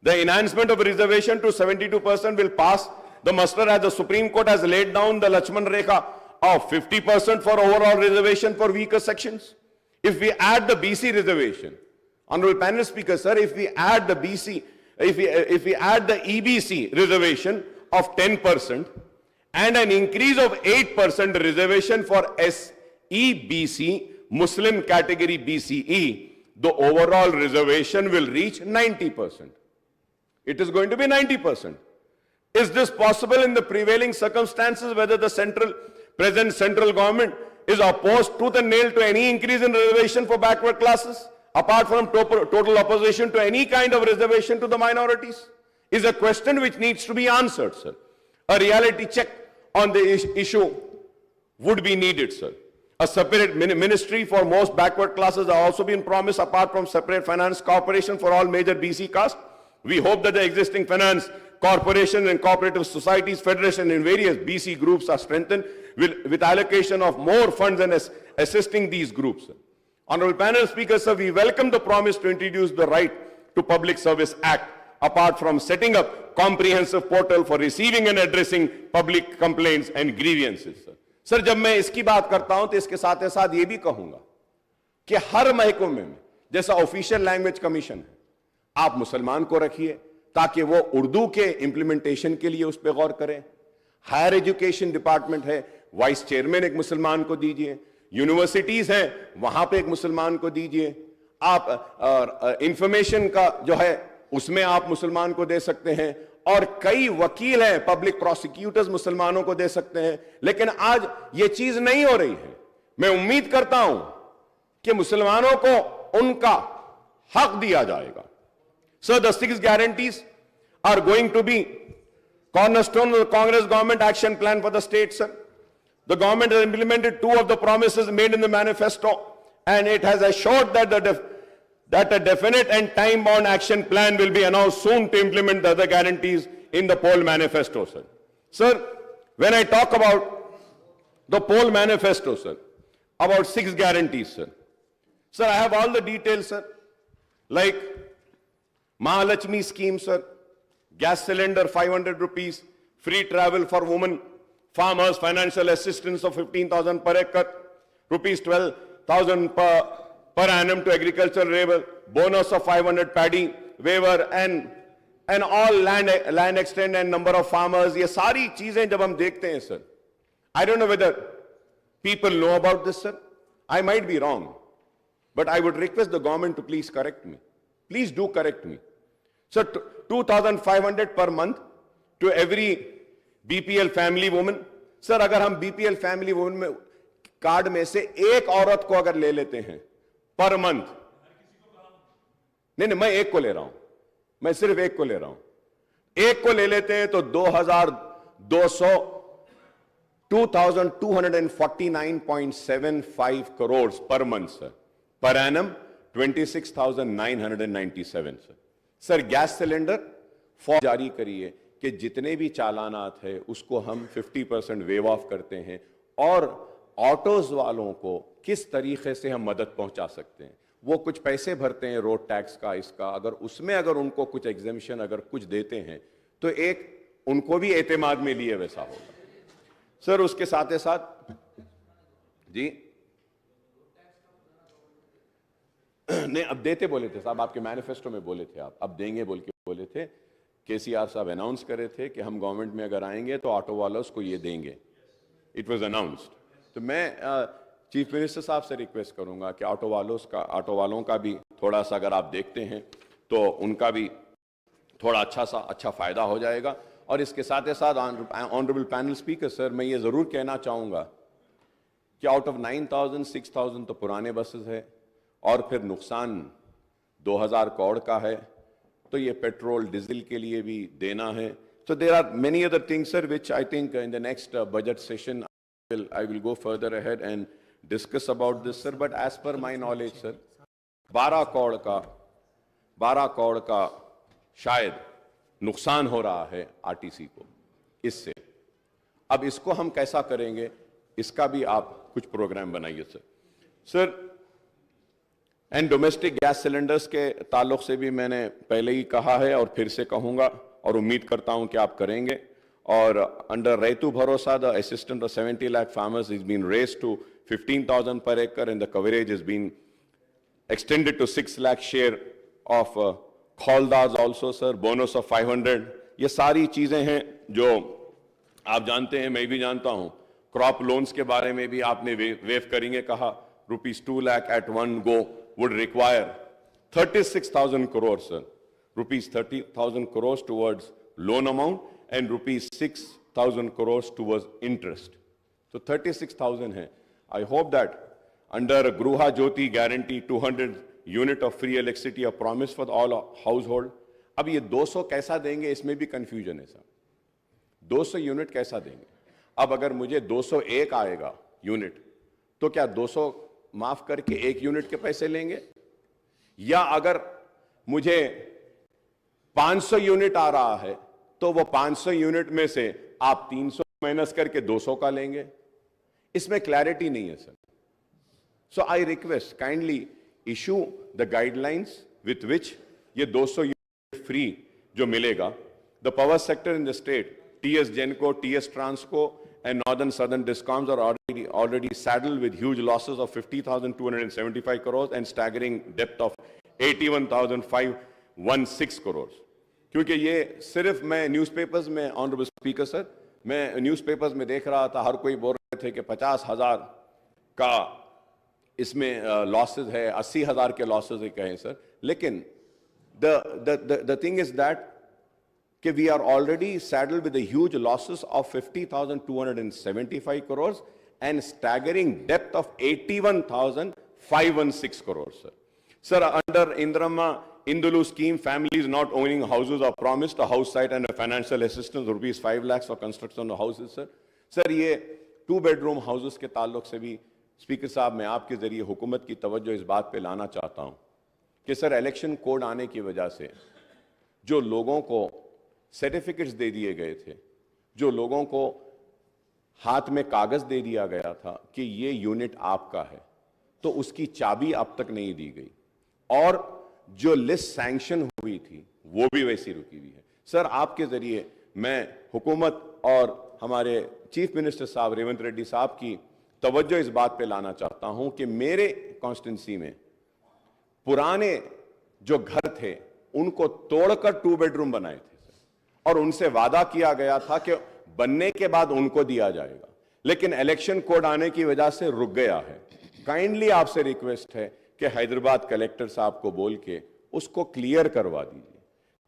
the enhancement of reservation to 72% will pass the muster as the Supreme Court has laid down the Lachman Rekha of 50% for overall reservation for weaker sections. If we add the BC reservation, Honorable Panel Speaker, sir, if we add the BC, if we add the EBC reservation of 10% and an increase of 8% reservation for SEBC, Muslim category BCE, the overall reservation will reach 90%. It is going to be 90%. Is this possible in the prevailing circumstances, whether the present central government is opposed tooth and nail to any increase in reservation for backward classes, apart from total opposition to any kind of reservation to the minorities? Is a question which needs to be answered, sir. A reality check on the issue would be needed, sir. A separate ministry for most backward classes has also been promised, apart from separate finance corporation for all major BC castes. We hope that the existing finance corporation and cooperative societies federation in various BC groups are strengthened with allocation of more funds and assisting these groups. Honorable Panel Speaker, sir, we welcome the promise to introduce the Right to Public Service Act, apart from setting up comprehensive portal for receiving and addressing public complaints and grievances, sir. Sir, जब मैं इसकी बात करता हूं तो इसके साथ साथ ये भी कहूंगा कि हर महकमे में जैसा ऑफिशियल लैंग्वेज कमीशन है, आप मुसलमान को रखिए ताकि वो उर्दू के इंप्लीमेंटेशन के लिए उस पर गौर करें. हायर एजुकेशन डिपार्टमेंट है, वाइस चेयरमैन एक मुसलमान को दीजिए. यूनिवर्सिटीज हैं, वहां पे एक मुसलमान को दीजिए. आप इंफॉर्मेशन का जो है उसमें आप मुसलमान को दे सकते हैं. और कई वकील हैं, पब्लिक प्रोसिक्यूटर्स मुसलमानों को दे सकते हैं. लेकिन आज ये चीज नहीं हो रही है. मैं उम्मीद करता हूं कि मुसलमानों को उनका हक दिया जाएगा. So the 6 guarantees are going to be cornerstone of the Congress government action plan for the state, sir. The government has implemented 2 of the promises made in the manifesto, and it has assured that a definite and time-bound action plan will be announced soon to implement the other guarantees in the poll manifesto, sir. Sir, when I talk about the poll manifesto, sir, about 6 guarantees, sir. Sir, I have all the details, sir. Like Mahalakshmi scheme, sir, gas cylinder 500 rupees, free travel for women, farmers, financial assistance of 15,000 per acre, rupees 12,000 per annum to agricultural labor, bonus of 500 paddy waiver, and all land extent and number of farmers. ये सारी चीजें जब हम देखते हैं, sir, I don't know whether people know about this, sir. I might be wrong, but I would request the government to please correct me. Please do correct me. So 2,500 per month to every BPL family woman. Sir, अगर हम BPL family woman में card में से एक औरत को अगर ले लेते हैं पर मंथ, नहीं, मैं एक को ले रहा हूं, मैं सिर्फ एक को ले रहा हूं, एक को ले लेते हैं तो 2,249.75 crore per month sir, per annum 26,997 sir. Gas cylinder form जारी करिए कि जितने भी चालानात है उसको हम 50% वेव ऑफ करते हैं, और ऑटोज वालों को किस तरीके से हम मदद पहुंचा सकते हैं। वो कुछ पैसे भरते हैं रोड टैक्स का, इसका, अगर उसमें अगर उनको कुछ एग्जेम्पशन अगर कुछ देते हैं तो एक उनको भी एतमाद में लिए वैसा होगा सर। उसके साथ साथ जी नहीं, अब देते बोले थे साहब, आपके मैनिफेस्टो में बोले थे, आप अब देंगे बोल के बोले थे। केसीआर साहब अनाउंस करे थे कि हम गवर्नमेंट में अगर आएंगे तो ऑटो वालों को ये देंगे, इट वाज अनाउंस्ड। तो मैं चीफ मिनिस्टर साहब से रिक्वेस्ट करूंगा कि ऑटो वालों का भी थोड़ा सा अगर आप देखते हैं तो उनका भी थोड़ा अच्छा फायदा हो जाएगा। और इसके साथ ही साथ ऑनरेबल पैनल स्पीकर सर, मैं ये जरूर कहना चाहूंगा कि आउट ऑफ 9,000 6,000 तो पुराने बसेस है, और फिर नुकसान 2,000 करोड़ का है, तो ये पेट्रोल डीजल के लिए भी देना है। So there are many other things, sir, which I think in the next budget session I will go further ahead and discuss about this, sir. But as per my knowledge, sir, 12 crore का शायद नुकसान हो रहा है RTC को इससे। अब इसको हम कैसा करेंगे, इसका भी आप कुछ प्रोग्राम बनाइए sir. Sir, and domestic gas cylinders के ताल्लुक से भी मैंने पहले ही कहा है और फिर से कहूंगा, और उम्मीद करता हूं कि आप करेंगे। और under Rythu Bharosa the assistant of 70 lakh farmers is been raised to 15,000 per acre and the coverage has been extended to 6 lakh share of khawldas also, sir, bonus of 500। ये सारी चीजें हैं जो आप जानते हैं, मैं भी जानता हूं। क्रॉप लोन्स के बारे में भी आपने वेव करेंगे कहा, ₹2 lakh at one go would require 36,000 crore, sir, ₹30,000 crores towards loan amount and ₹6,000 crores towards interest. So 36,000 है। I hope that under Gruha Jyoti guarantee 200 unit of free electricity a promise for all household। अब ये 200 कैसा देंगे, इसमें भी confusion है sir. 200 unit कैसा देंगे? अब अगर मुझे 201 आएगा यूनिट, तो क्या 200 माफ करके 1 यूनिट के पैसे लेंगे? या अगर मुझे 500 यूनिट आ रहा है तो वो 500 यूनिट में से आप 300 माइनस करके 200 का लेंगे? इसमें क्लैरिटी नहीं है sir. So I request kindly issue the guidelines with which ये 200 यूनिट फ्री जो मिलेगा। The power sector in the state, TS Genco, TS Transco and Northern Southern Discoms are already saddled with huge losses of 50,275 crores and staggering debt of 81,516 crores। क्योंकि ये सिर्फ मैं newspapers में, honourable speaker sir, मैं newspapers में देख रहा था, हर कोई बोल रहे थे कि 50,000 का इसमें लॉसेज है, 80,000 के लॉसेज है कहें सर। लेकिन the thing is that we are already saddled with the huge losses of 50,275 crores and staggering debt of 81,516 crores, sir. Sir, under Indulu scheme, families not owning houses are promised a house site and a financial assistance ₹5 lakhs for construction of houses, sir. Sir, ये 2 bedroom houses के ताल्लुक से भी speaker साहब मैं आपके जरिए हुकूमत की तवज्जो इस बात पे लाना चाहता हूं कि सर, इलेक्शन कोड आने की वजह से जो लोगों को सर्टिफिकेट्स दे दिए गए थे, जो लोगों को हाथ में कागज दे दिया गया था कि ये यूनिट आपका है, तो उसकी चाबी अब तक नहीं दी गई, और जो लिस्ट सैंक्शन हुई थी वो भी वैसी रुकी हुई है। सर, आपके जरिए मैं हुकूमत और हमारे चीफ मिनिस्टर साहब रेवंत रेड्डी साहब की तवज्जो इस बात पे लाना चाहता हूं कि मेरे कॉन्स्टिट्यूंसी में पुराने जो घर थे उनको तोड़कर 2 bedroom बनाए थे और उनसे वादा किया गया था कि बनने के बाद उनको दिया जाएगा, लेकिन इलेक्शन कोड आने की वजह से रुक गया है। काइंडली आपसे रिक्वेस्ट है कि हैदराबाद कलेक्टर साहब को बोल के उसको क्लियर करवा दीजिए,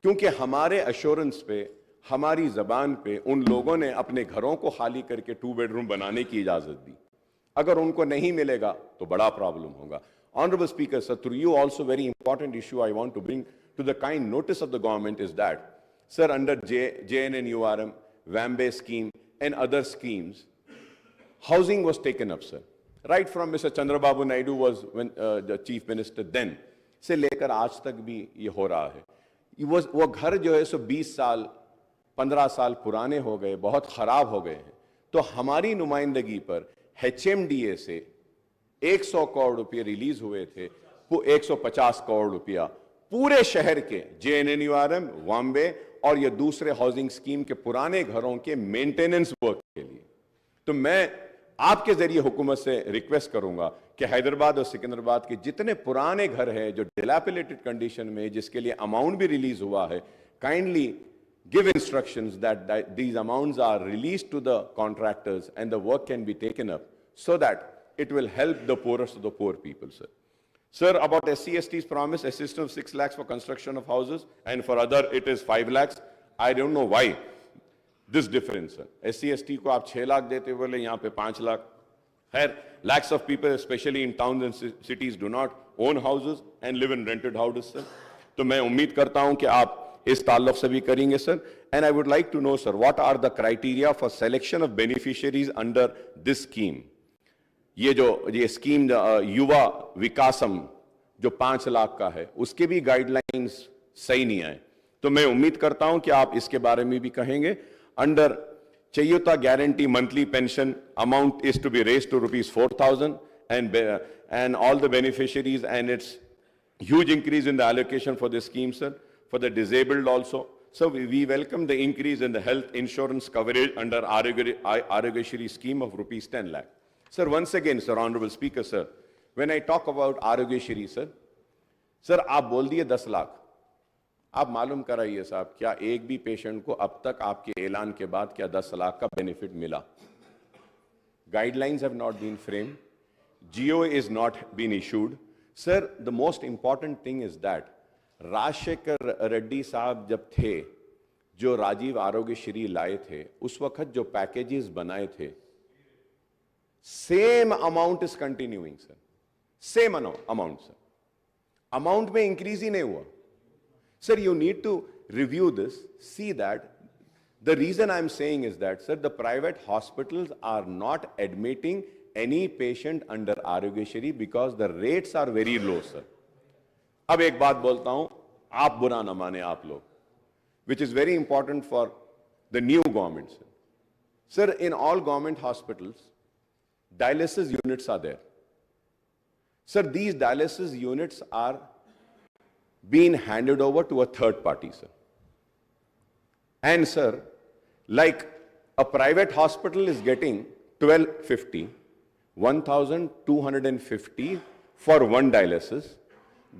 क्योंकि हमारे अश्योरेंस पे, हमारी जबान पे उन लोगों ने अपने घरों को खाली करके 2 bedroom बनाने की इजाजत दी। अगर उनको नहीं मिलेगा तो बड़ा प्रॉब्लम होगा. Honorable Speaker, sir, through you also very important issue I want to bring to the kind notice of the government is that, sir, under JNNURM, Wambe scheme and other schemes, housing was taken up, sir. Right from Mr. Chandrababu Naidu was the chief minister then, से लेकर आज तक भी ये हो रहा है. वो घर जो है सो 20 साल 15 साल पुराने हो गए, बहुत खराब हो गए हैं. तो हमारी नुमाइंदगी पर HMDA से 100 करोड़ रुपए रिलीज हुए थे, वो 150 करोड़ रुपया पूरे शहर के JNNURM, वाम्बे और ये दूसरे हाउसिंग स्कीम के पुराने घरों के मेंटेनेंस वर्क के लिए. तो मैं आपके जरिए हुकूमत से रिक्वेस्ट करूंगा कि हैदराबाद और सिकंदराबाद के जितने पुराने घर हैं जो डिलैपिलेटेड कंडीशन में, जिसके लिए अमाउंट भी रिलीज हुआ है, kindly give instructions that these amounts are released to the contractors and the work can be taken up so that it will help the poorest of the poor people, sir. Sir, about SC/ST's promise, assistance of 6 lakhs for construction of houses, and for other it is 5 lakhs. I don't know why this difference, sir. SC/ST को आप 6 लाख देते बोले, यहाँ पे 5 lakh. Lakhs of people, especially in towns and cities, do not own houses and live in rented houses, sir. तो मैं उम्मीद करता हूँ कि आप इस ताल्लुक से भी करेंगे, sir. And I would like to know, sir, what are the criteria for selection of beneficiaries under this scheme? ये स्कीम युवा विकासम जो 5 लाख का है, उसके भी गाइडलाइंस सही नहीं आए. तो मैं उम्मीद करता हूं कि आप इसके बारे में भी कहेंगे. Under Cheyutha guarantee monthly pension amount is to be raised to ₹4,000 and all the beneficiaries, and it's huge increase in the allocation for this scheme, sir. For the disabled also. So we welcome the increase in the health insurance coverage under Arogyashri scheme of ₹10 lakh. Sir, once again, sir, Honorable Speaker, sir, when I talk about Arogyashri, sir, आप बोल दिए 10 लाख. आप मालूम कराइए साहब, क्या एक भी पेशेंट को अब तक आपके ऐलान के बाद क्या 10 लाख का बेनिफिट मिला? Guidelines have not been framed. GO is not been issued. Sir, the most important thing is that Rajshekhar Reddy साहब जब थे, जो राजीव आरोग्यश्री लाए थे, उस वक्त जो पैकेजेस बनाए थे, same amount is continuing, sir. Same amount, sir. Amount में इंक्रीज ही नहीं हुआ. Sir, you need to review this, see that. The reason I'm saying is that, sir, the private hospitals are not admitting any patient under Arogyashri because the rates are very low, sir. अब एक बात बोलता हूं, आप बुरा ना माने आप लोग, which is very important for the new government, sir. Sir, in all government hospitals, dialysis units are there. Sir, these dialysis units are being handed over to a third party, sir. And sir, like a private hospital is getting 1,250, 1,250 for one dialysis.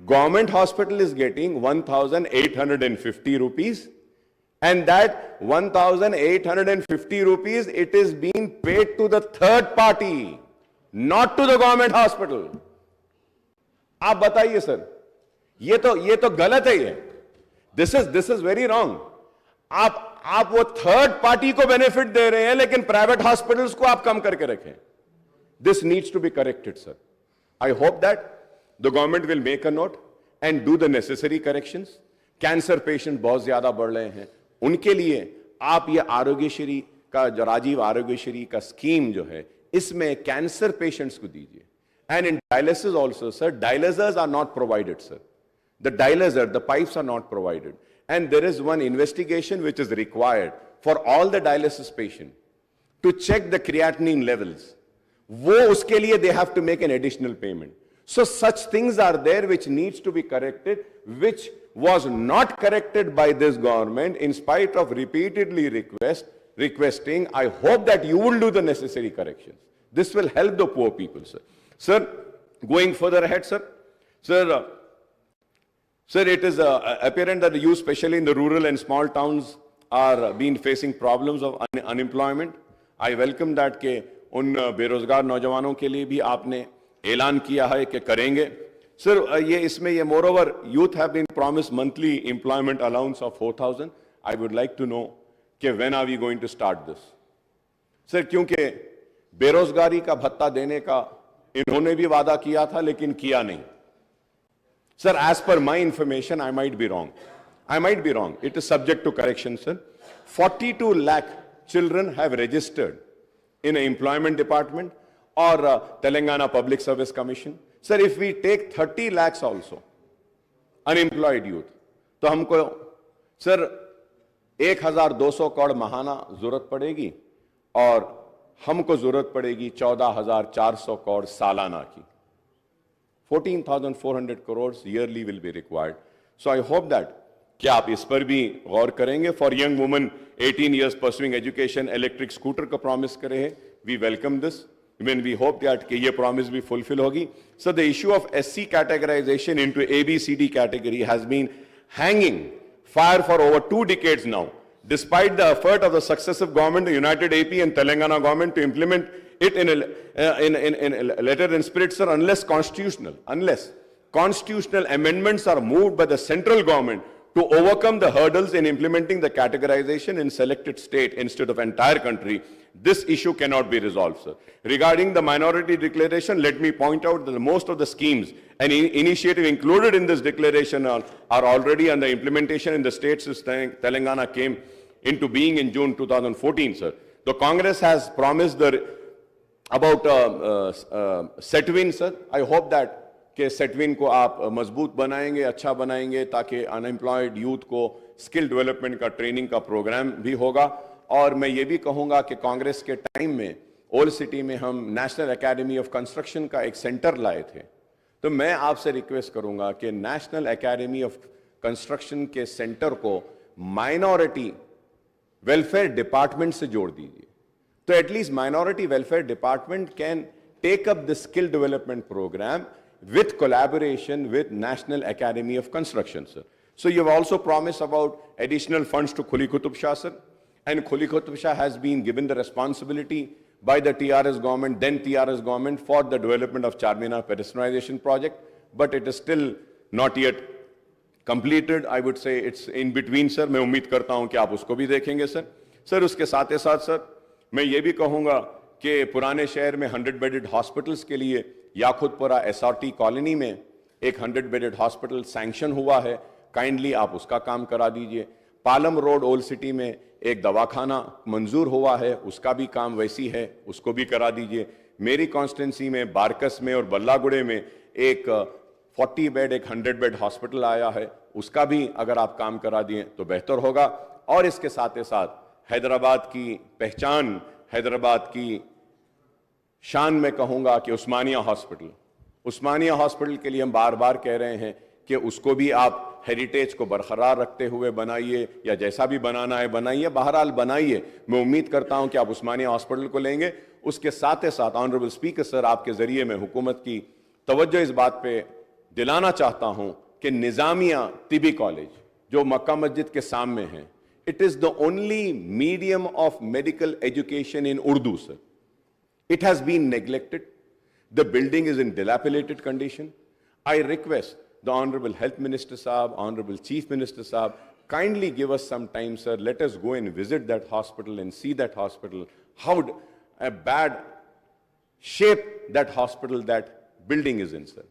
Government hospital is getting 1,850 rupees, and that 1,850 rupees, it is being paid to the third party, not to the government hospital. आप बताइए sir, ये तो गलत है. ये this is very wrong. आप वो third party को बेनिफिट दे रहे हैं, लेकिन प्राइवेट हॉस्पिटल्स को आप कम करके रखें. This needs to be corrected, sir. I hope that the government will make a note and do the necessary corrections. Cancer patient बहुत ज्यादा बढ़ रहे हैं, उनके लिए आप ये आरोग्यश्री का जो राजीव आरोग्यश्री का स्कीम जो है, इसमें कैंसर पेशेंट्स को दीजिए. And in dialysis also, sir, dialyzers are not provided, sir. The dialyzer, the pipes are not provided. And there is one investigation which is required for all the dialysis patients to check the creatinine levels. वो उसके लिए they have to make an additional payment. So such things are there which needs to be corrected, which was not corrected by this government in spite of repeatedly requesting. I hope that you will do the necessary corrections. This will help the poor people, sir. Sir, going further ahead, sir, it is apparent that you, especially in the rural and small towns, are being facing problems of unemployment. I welcome that के उन बेरोजगार नौजवानों के लिए भी आपने ऐलान किया है कि करेंगे. Sir, ये इसमें ये moreover, youth have been promised monthly employment allowance of 4,000. I would like to know कि when are we going to start this? Sir, क्योंकि बेरोजगारी का भत्ता देने का इन्होंने भी वादा किया था लेकिन किया नहीं. Sir, as per my information, I might be wrong. It is subject to correction, sir. 42 lakh children have registered in an employment department or Telangana Public Service Commission. Sir, if we take 30 lakhs also, unemployed youth, तो हमको sir 1200 crore महाना जरूरत पड़ेगी और हमको जरूरत पड़ेगी 14,400 करोड़ सालाना की. 14,400 crores yearly will be required. So I hope that क्या आप इस पर भी गौर करेंगे. For young women 18 years pursuing education, electric scooter का promise करे हैं. We welcome this. When we hope that कि ये promise भी fulfill होगी. So the issue of SC categorization into ABCD category has been hanging fire for over 2 decades now. Despite the effort of the successive government, the United AP and Telangana government to implement it in a letter and spirit, sir, unless constitutional amendments are moved by the central government to overcome the hurdles in implementing the categorization in selected state instead of entire country, this issue cannot be resolved, sir. Regarding the minority declaration, let me point out that most of the schemes and initiative included in this declaration are already under implementation in the states since Telangana came into being in June 2014, sir. The Congress has promised about Setwin, sir. I hope that कि सेटविन को आप मजबूत बनाएंगे, अच्छा बनाएंगे ताकि unemployed youth को skill development का ट्रेनिंग का प्रोग्राम भी होगा. और मैं ये भी कहूँगा कि कांग्रेस के टाइम में ओल्ड सिटी में हम नेशनल एकेडमी ऑफ कंस्ट्रक्शन का एक सेंटर लाए थे. तो मैं आपसे रिक्वेस्ट करूँगा कि नेशनल एकेडमी ऑफ कंस्ट्रक्शन के सेंटर को माइनॉरिटी वेलफेयर डिपार्टमेंट से जोड़ दीजिए. तो at least minority welfare department can take up the skill development programme with collaboration with National Academy of Construction, sir. So you have also promised about additional funds to Khuli Qutub Shah, sir. And Khuli Qutub Shah has been given the responsibility by the TRS government, then TRS government, for the development of Charminar pedestrianization project. But it is still not yet completed. I would say it's in between, sir. मैं उम्मीद करता हूं कि आप उसको भी देखेंगे, sir. Sir, उसके साथ ही साथ, sir, मैं ये भी कहूँगा कि पुराने शहर में 100 बेडेड हॉस्पिटल्स के लिए याकुतपुरा एसआरटी कॉलोनी में एक 100 बेडेड हॉस्पिटल सैंक्शन हुआ है. काइंडली आप उसका काम करा दीजिए. पालम रोड ओल्ड सिटी में एक दवाखाना मंजूर हुआ है, उसका भी काम वैसी है, उसको भी करा दीजिए. मेरी कॉन्स्टिट्यूंसी में बारकस में और बल्लागुड़े में एक 40 बेड एक 100 बेड हॉस्पिटल आया है, उसका भी अगर आप काम करा दिए तो बेहतर होगा. और इसके साथ ही साथ हैदराबाद की पहचान, हैदराबाद की शान में कहूंगा कि उस्मानिया हॉस्पिटल के लिए हम बार बार कह रहे हैं कि उसको भी आप हेरिटेज को बरकरार रखते हुए बनाइए, या जैसा भी बनाना है बनाइए, बहरहाल बनाइए. मैं उम्मीद करता हूं कि आप उस्मानिया हॉस्पिटल को लेंगे. उसके साथ ही साथ ऑनरेबल स्पीकर सर, आपके जरिए मैं हुकूमत की तवज्जो इस बात पे दिलाना चाहता हूं कि निजामिया तिबी कॉलेज जो मक्का मस्जिद के सामने है, it is the only medium of medical education in Urdu, sir. It has been neglected. The building is in dilapidated condition. I request the Honorable Health Minister Saab, Honorable Chief Minister Saab, kindly give us some time, sir. Let us go and visit that hospital and see that hospital, how a bad shape that hospital, that building is in, sir.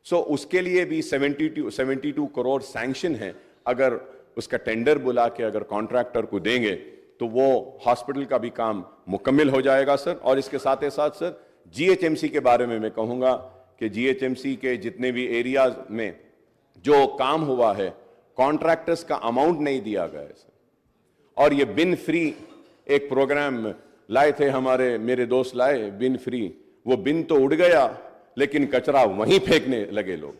So उसके लिए भी 72 crore sanction है. अगर उसका tender बुला के अगर contractor को देंगे तो वो हॉस्पिटल का भी काम मुकम्मल हो जाएगा, सर. और इसके साथ ही साथ, सर, जीएचएमसी के बारे में मैं कहूँगा कि जीएचएमसी के जितने भी एरियाज में जो काम हुआ है, कॉन्ट्रैक्टर्स का अमाउंट नहीं दिया गया है, सर. और ये बिन फ्री एक प्रोग्राम लाए थे मेरे दोस्त लाए, बिन फ्री. वो बिन तो उड़ गया लेकिन कचरा वहीं फेंकने लगे लोग.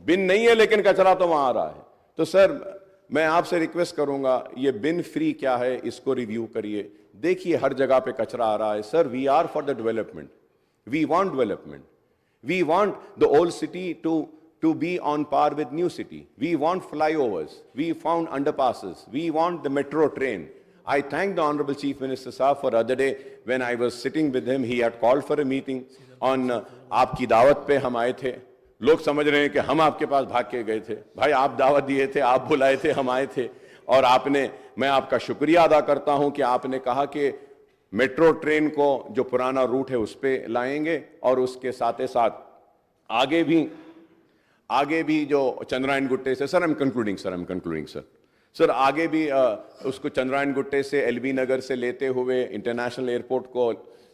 बिन नहीं है लेकिन कचरा तो वहां आ रहा है. तो सर, मैं आपसे रिक्वेस्ट करूंगा, ये बिन फ्री क्या है, इसको रिव्यू करिए. देखिए हर जगह पे कचरा आ रहा है. Sir, we are for the development. We want development. We want the old city to be on par with new city. We want flyovers. We found underpasses. We want the metro train. I thank the Honorable Chief Minister Saab for other day when I was sitting with him. He had called for a meeting on आपकी दावत पे हम आए थे. लोग समझ रहे हैं कि हम आपके पास भाग के गए थे. भाई, आप दावत दिए थे, आप बुलाए थे, हम आए थे. और मैं आपका शुक्रिया अदा करता हूं कि आपने कहा कि मेट्रो ट्रेन को जो पुराना रूट है उस पर लाएंगे और उसके साथ ही साथ आगे भी जो चंद्रायन गुट्टे से, sir I am concluding sir, आगे भी उसको चंद्रायन गुट्टे से एलबी नगर से लेते हुए इंटरनेशनल एयरपोर्ट को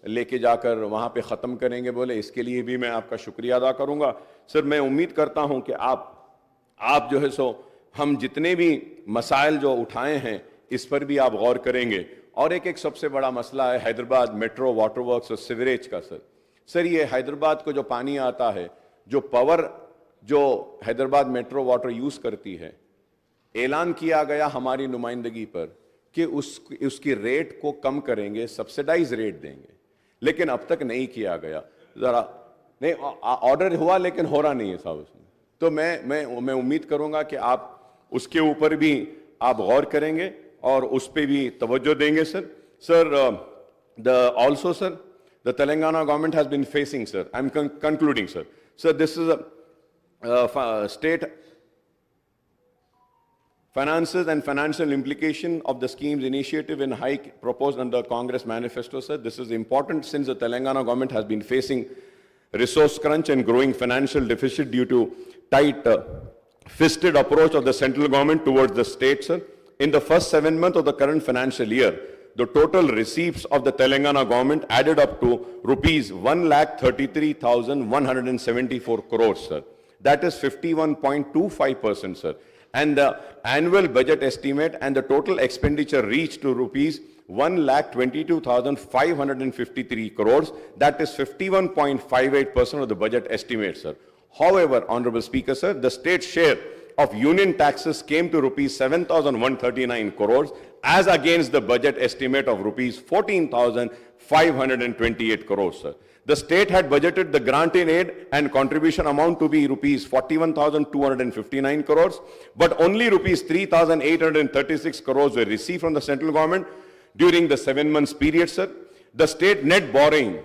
लेके जाकर वहां पे ख़त्म करेंगे बोले, इसके लिए भी मैं आपका शुक्रिया अदा करूंगा। सर मैं उम्मीद करता हूं कि आप जो है सो हम जितने भी मसाइल जो उठाए हैं इस पर भी आप गौर करेंगे। और एक सबसे बड़ा मसला है हैदराबाद मेट्रो वाटर वर्क्स और सीवरेज का। सर ये हैदराबाद को जो पानी आता है, जो पावर जो हैदराबाद मेट्रो वाटर यूज करती है, ऐलान किया गया हमारी नुमाइंदगी पर कि उसकी रेट को कम करेंगे, सब्सिडाइज रेट देंगे, लेकिन अब तक नहीं किया गया। जरा नहीं, ऑर्डर हुआ लेकिन हो रहा नहीं है साहब उसमें। तो मैं उम्मीद करूंगा कि आप उसके ऊपर भी आप गौर करेंगे और उस पर भी तवज्जो देंगे sir. Also sir, the Telangana government has been facing, sir, I'm concluding sir, this is a state finances and financial implication of the scheme's initiative and hike proposed under Congress manifesto, sir. This is important since the Telangana government has been facing resource crunch and growing financial deficit due to tight fisted approach of the central government towards the state, sir. In the first 7 months of the current financial year, the total receipts of the Telangana government added up to rupees 1,33,174 crores, sir. That is 51.25%, sir. And the annual budget estimate and the total expenditure reached to rupees 1,22,553 crores. That is 51.58% of the budget estimate, sir. However, Honorable Speaker, sir, the state share of union taxes came to rupees 7,139 crores as against the budget estimate of rupees 14,528 crores, sir. The state had budgeted the grant in aid and contribution amount to be rupees 41,259 crores, but only rupees 3,836 crores were received from the central government during the 7 months period, sir. The state net borrowing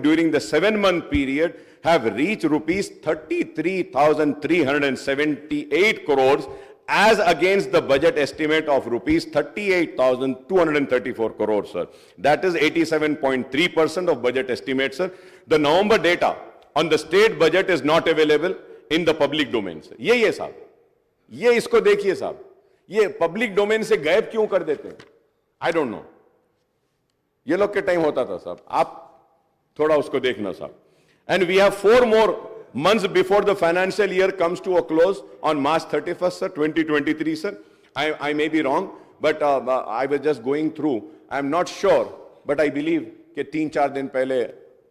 during the 7-month period have reached rupees 33,378 crores as against the budget estimate of rupees 38,234 crores, sir. That is 87.3% of budget estimate, sir. The November data on the state budget is not available in the public domain, sir. ये साहब, ये इसको देखिए साहब, ये public domain से गायब क्यों कर देते हैं? I don't know. ये लोग के टाइम होता था साहब, आप थोड़ा उसको देखना साहब. And we have 4 more months before the financial year comes to a close on March 31st, sir, 2023, sir. I may be wrong, but I was just going through. I'm not sure, but I believe कि 3-4 दिन पहले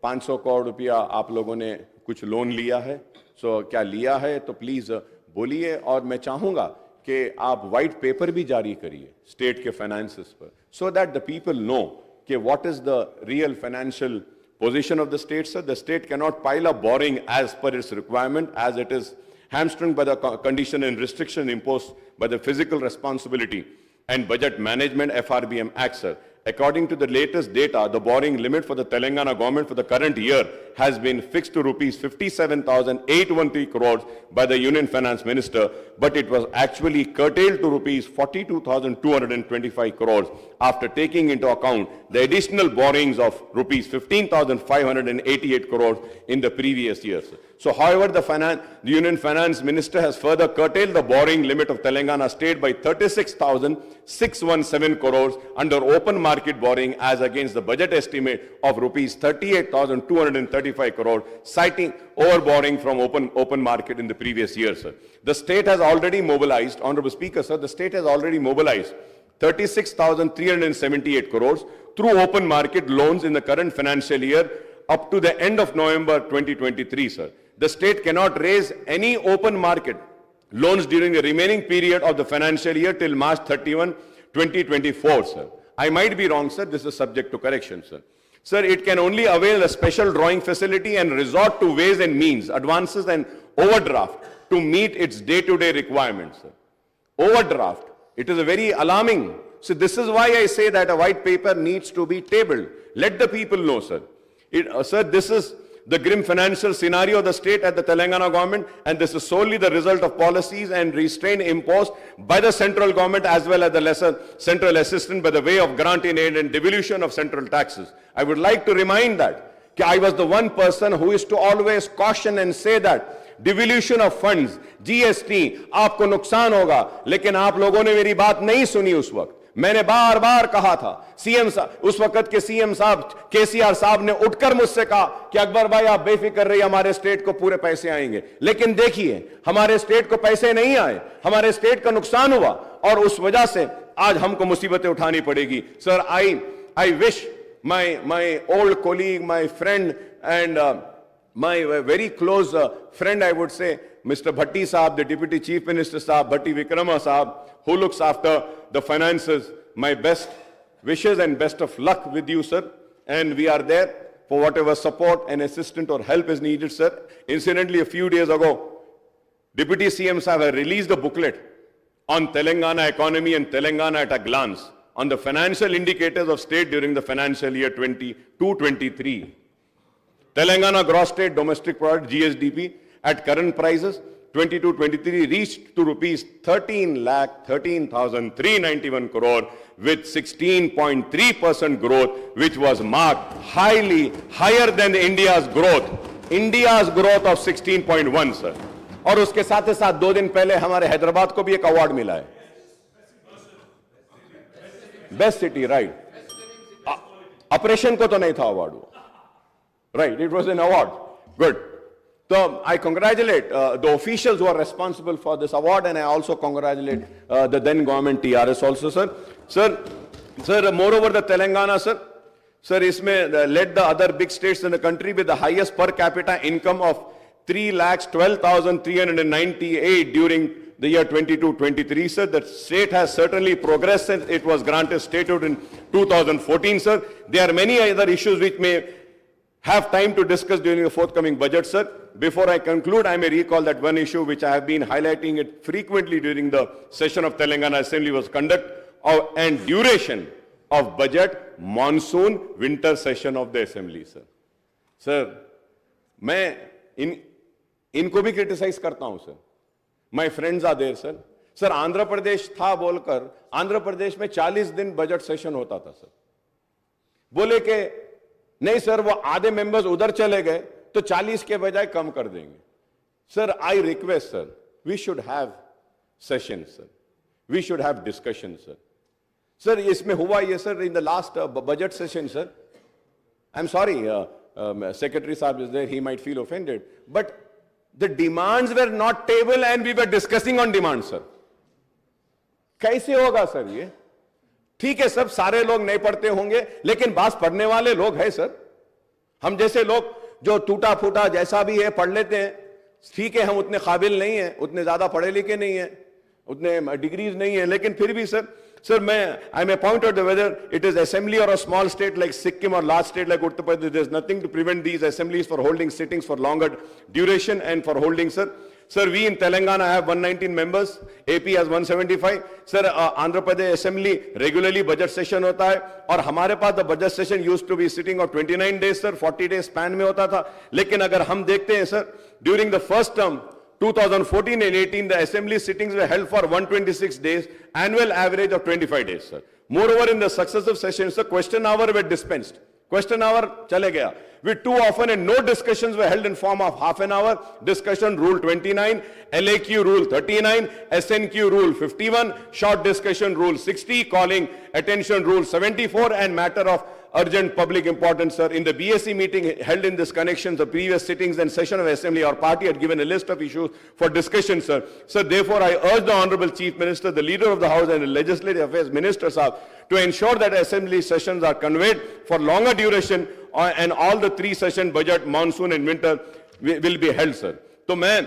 500 करोड़ रुपया आप लोगों ने कुछ loan लिया है. So क्या लिया है तो प्लीज बोलिए, और मैं चाहूंगा कि आप व्हाइट पेपर भी जारी करिए स्टेट के फाइनेंसेस पर, so that the people know कि what is the real financial position of the state, sir. The state cannot pile up borrowing as per its requirement, as it is hamstrung by the condition and restriction imposed by the Physical Responsibility and Budget Management FRBM Act, sir. According to the latest data, the borrowing limit for the Telangana government for the current year has been fixed to rupees 57,813 crores by the Union Finance Minister, but it was actually curtailed to rupees 42,225 crores after taking into account the additional borrowings of rupees 15,588 crores in the previous years. So, however, the Union Finance Minister has further curtailed the borrowing limit of Telangana state by 36,617 crores under open market borrowing as against the budget estimate of rupees 38,235 crores, citing overborrowing from open market in the previous year, sir. The state has already mobilized, Honorable Speaker, sir, the state has already mobilized 36,378 crores through open market loans in the current financial year up to the end of November 2023, sir. The state cannot raise any open market loans during the remaining period of the financial year till March 31, 2024, sir. I might be wrong, sir. This is subject to correction, sir. Sir, it can only avail a special drawing facility and resort to ways and means, advances and overdraft to meet its day-to-day requirements, sir. Overdraft. It is a very alarming. So this is why I say that a white paper needs to be tabled. Let the people know, sir. Sir, this is the grim financial scenario of the state at the Telangana government, and this is solely the result of policies and restraint imposed by the central government as well as the lesser central assistance by the way of grant in aid and devolution of central taxes. I would like to remind that I was the one person who is to always caution and say that devolution of funds, GST, आपको नुकसान होगा, लेकिन आप लोगों ने मेरी बात नहीं सुनी उस वक्त। मैंने बार बार कहा था, सीएम साहब, उस वक्त के सीएम साहब केसीआर साहब ने उठकर मुझसे कहा कि अकबर भाई आप बेफिक्र रहिए, हमारे स्टेट को पूरे पैसे आएंगे। लेकिन देखिए हमारे स्टेट को पैसे नहीं आए, हमारे स्टेट का नुकसान हुआ, और उस वजह से आज हमको मुसीबतें उठानी पड़ेगी। Sir, I wish my old colleague, my friend, and my very close friend, I would say, Mr. Bhatti Saab, the Deputy Chief Minister Saab, Bhatti Vikrama Saab, who looks after the finances, my best wishes and best of luck with you, sir. And we are there for whatever support and assistance or help is needed, sir. Incidentally, a few days ago, Deputy CM Saab had released a booklet on Telangana economy and Telangana at a glance, on the financial indicators of state during the financial year 22-23. Telangana gross state domestic product, GSDP, at current prices 22-23 reached to rupees 13,13,391 crore with 16.3% growth, which was marked higher than India's growth of 16.1, sir. और उसके साथ ही साथ 2 दिन पहले हमारे हैदराबाद को भी एक अवार्ड मिला है, बेस्ट सिटी, राइट। ऑपरेशन को तो नहीं था अवार्ड वो, right, it was an award, good. So I congratulate the officials who are responsible for this award, and I also congratulate the then government TRS also, sir. Sir, moreover the Telangana, sir, isme led the other big states in the country with the highest per capita income of 3,12,398 during the year 22-23, sir. The state has certainly progressed since it was granted statehood in 2014, sir. There are many other issues which may have time to discuss during the forthcoming budget, sir. Before I conclude, I may recall that one issue which I have been highlighting it frequently during the session of Telangana Assembly was conduct and duration of budget monsoon winter session of the Assembly, sir. Sir, मैं इनको भी criticise करता हूं, sir. My friends are there, sir. Sir, Andhra Pradesh था बोलकर आंध्र प्रदेश में 40 दिन budget session होता था, सर। बोले कि नहीं सर, वो आधे मेंबर्स उधर चले गए तो 40 के बजाय कम कर देंगे। Sir, I request, sir, we should have session, sir, we should have discussion, sir. Sir, इसमें हुआ ये, sir, in the last budget session, sir, I am sorry, secretary साहब is there, he might feel offended, but the demands were not table and we were discussing on demands, sir. कैसे होगा sir ये? ठीक है, सब सारे लोग नहीं पढ़ते होंगे, लेकिन बात पढ़ने वाले लोग हैं, सर। हम जैसे लोग जो टूटा फूटा जैसा भी है पढ़ लेते हैं, ठीक है, हम उतने काबिल नहीं हैं, उतने ज्यादा पढ़े लिखे नहीं हैं, उतने डिग्रीज नहीं है, लेकिन फिर भी sir, I may point out whether it is assembly or a small state like Sikkim or large state like Uttar Pradesh, there is nothing to prevent these assemblies for holding sittings for longer duration and for holding, sir. Sir, we in Telangana have 119 members, AP has 175. Sir, Andhra Pradesh Assembly regularly budget session होता है, और हमारे पास the budget session used to be sitting of 29 days, sir, 40 days span में होता था। लेकिन अगर हम देखते हैं, sir, during the first term, 2014 and 18, the assembly sittings were held for 126 days, annual average of 25 days, sir. Moreover, in the successive sessions, the question hour were dispensed. Question hour chale gaya. With too often and no discussions were held in form of half an hour discussion, rule 29, LAQ rule 39, SNQ rule 51, short discussion rule 60, calling attention rule 74, and matter of urgent public importance, sir. In the BSc meeting held in this connection, the previous sittings and session of Assembly, our party had given a list of issues for discussion, sir. Sir, therefore, I urge the Honorable Chief Minister, the Leader of the House and the Legislative Affairs Minister, sir, to ensure that Assembly sessions are conveyed for longer duration, and all the 3 session budget, monsoon and winter will be held, sir. तो मैं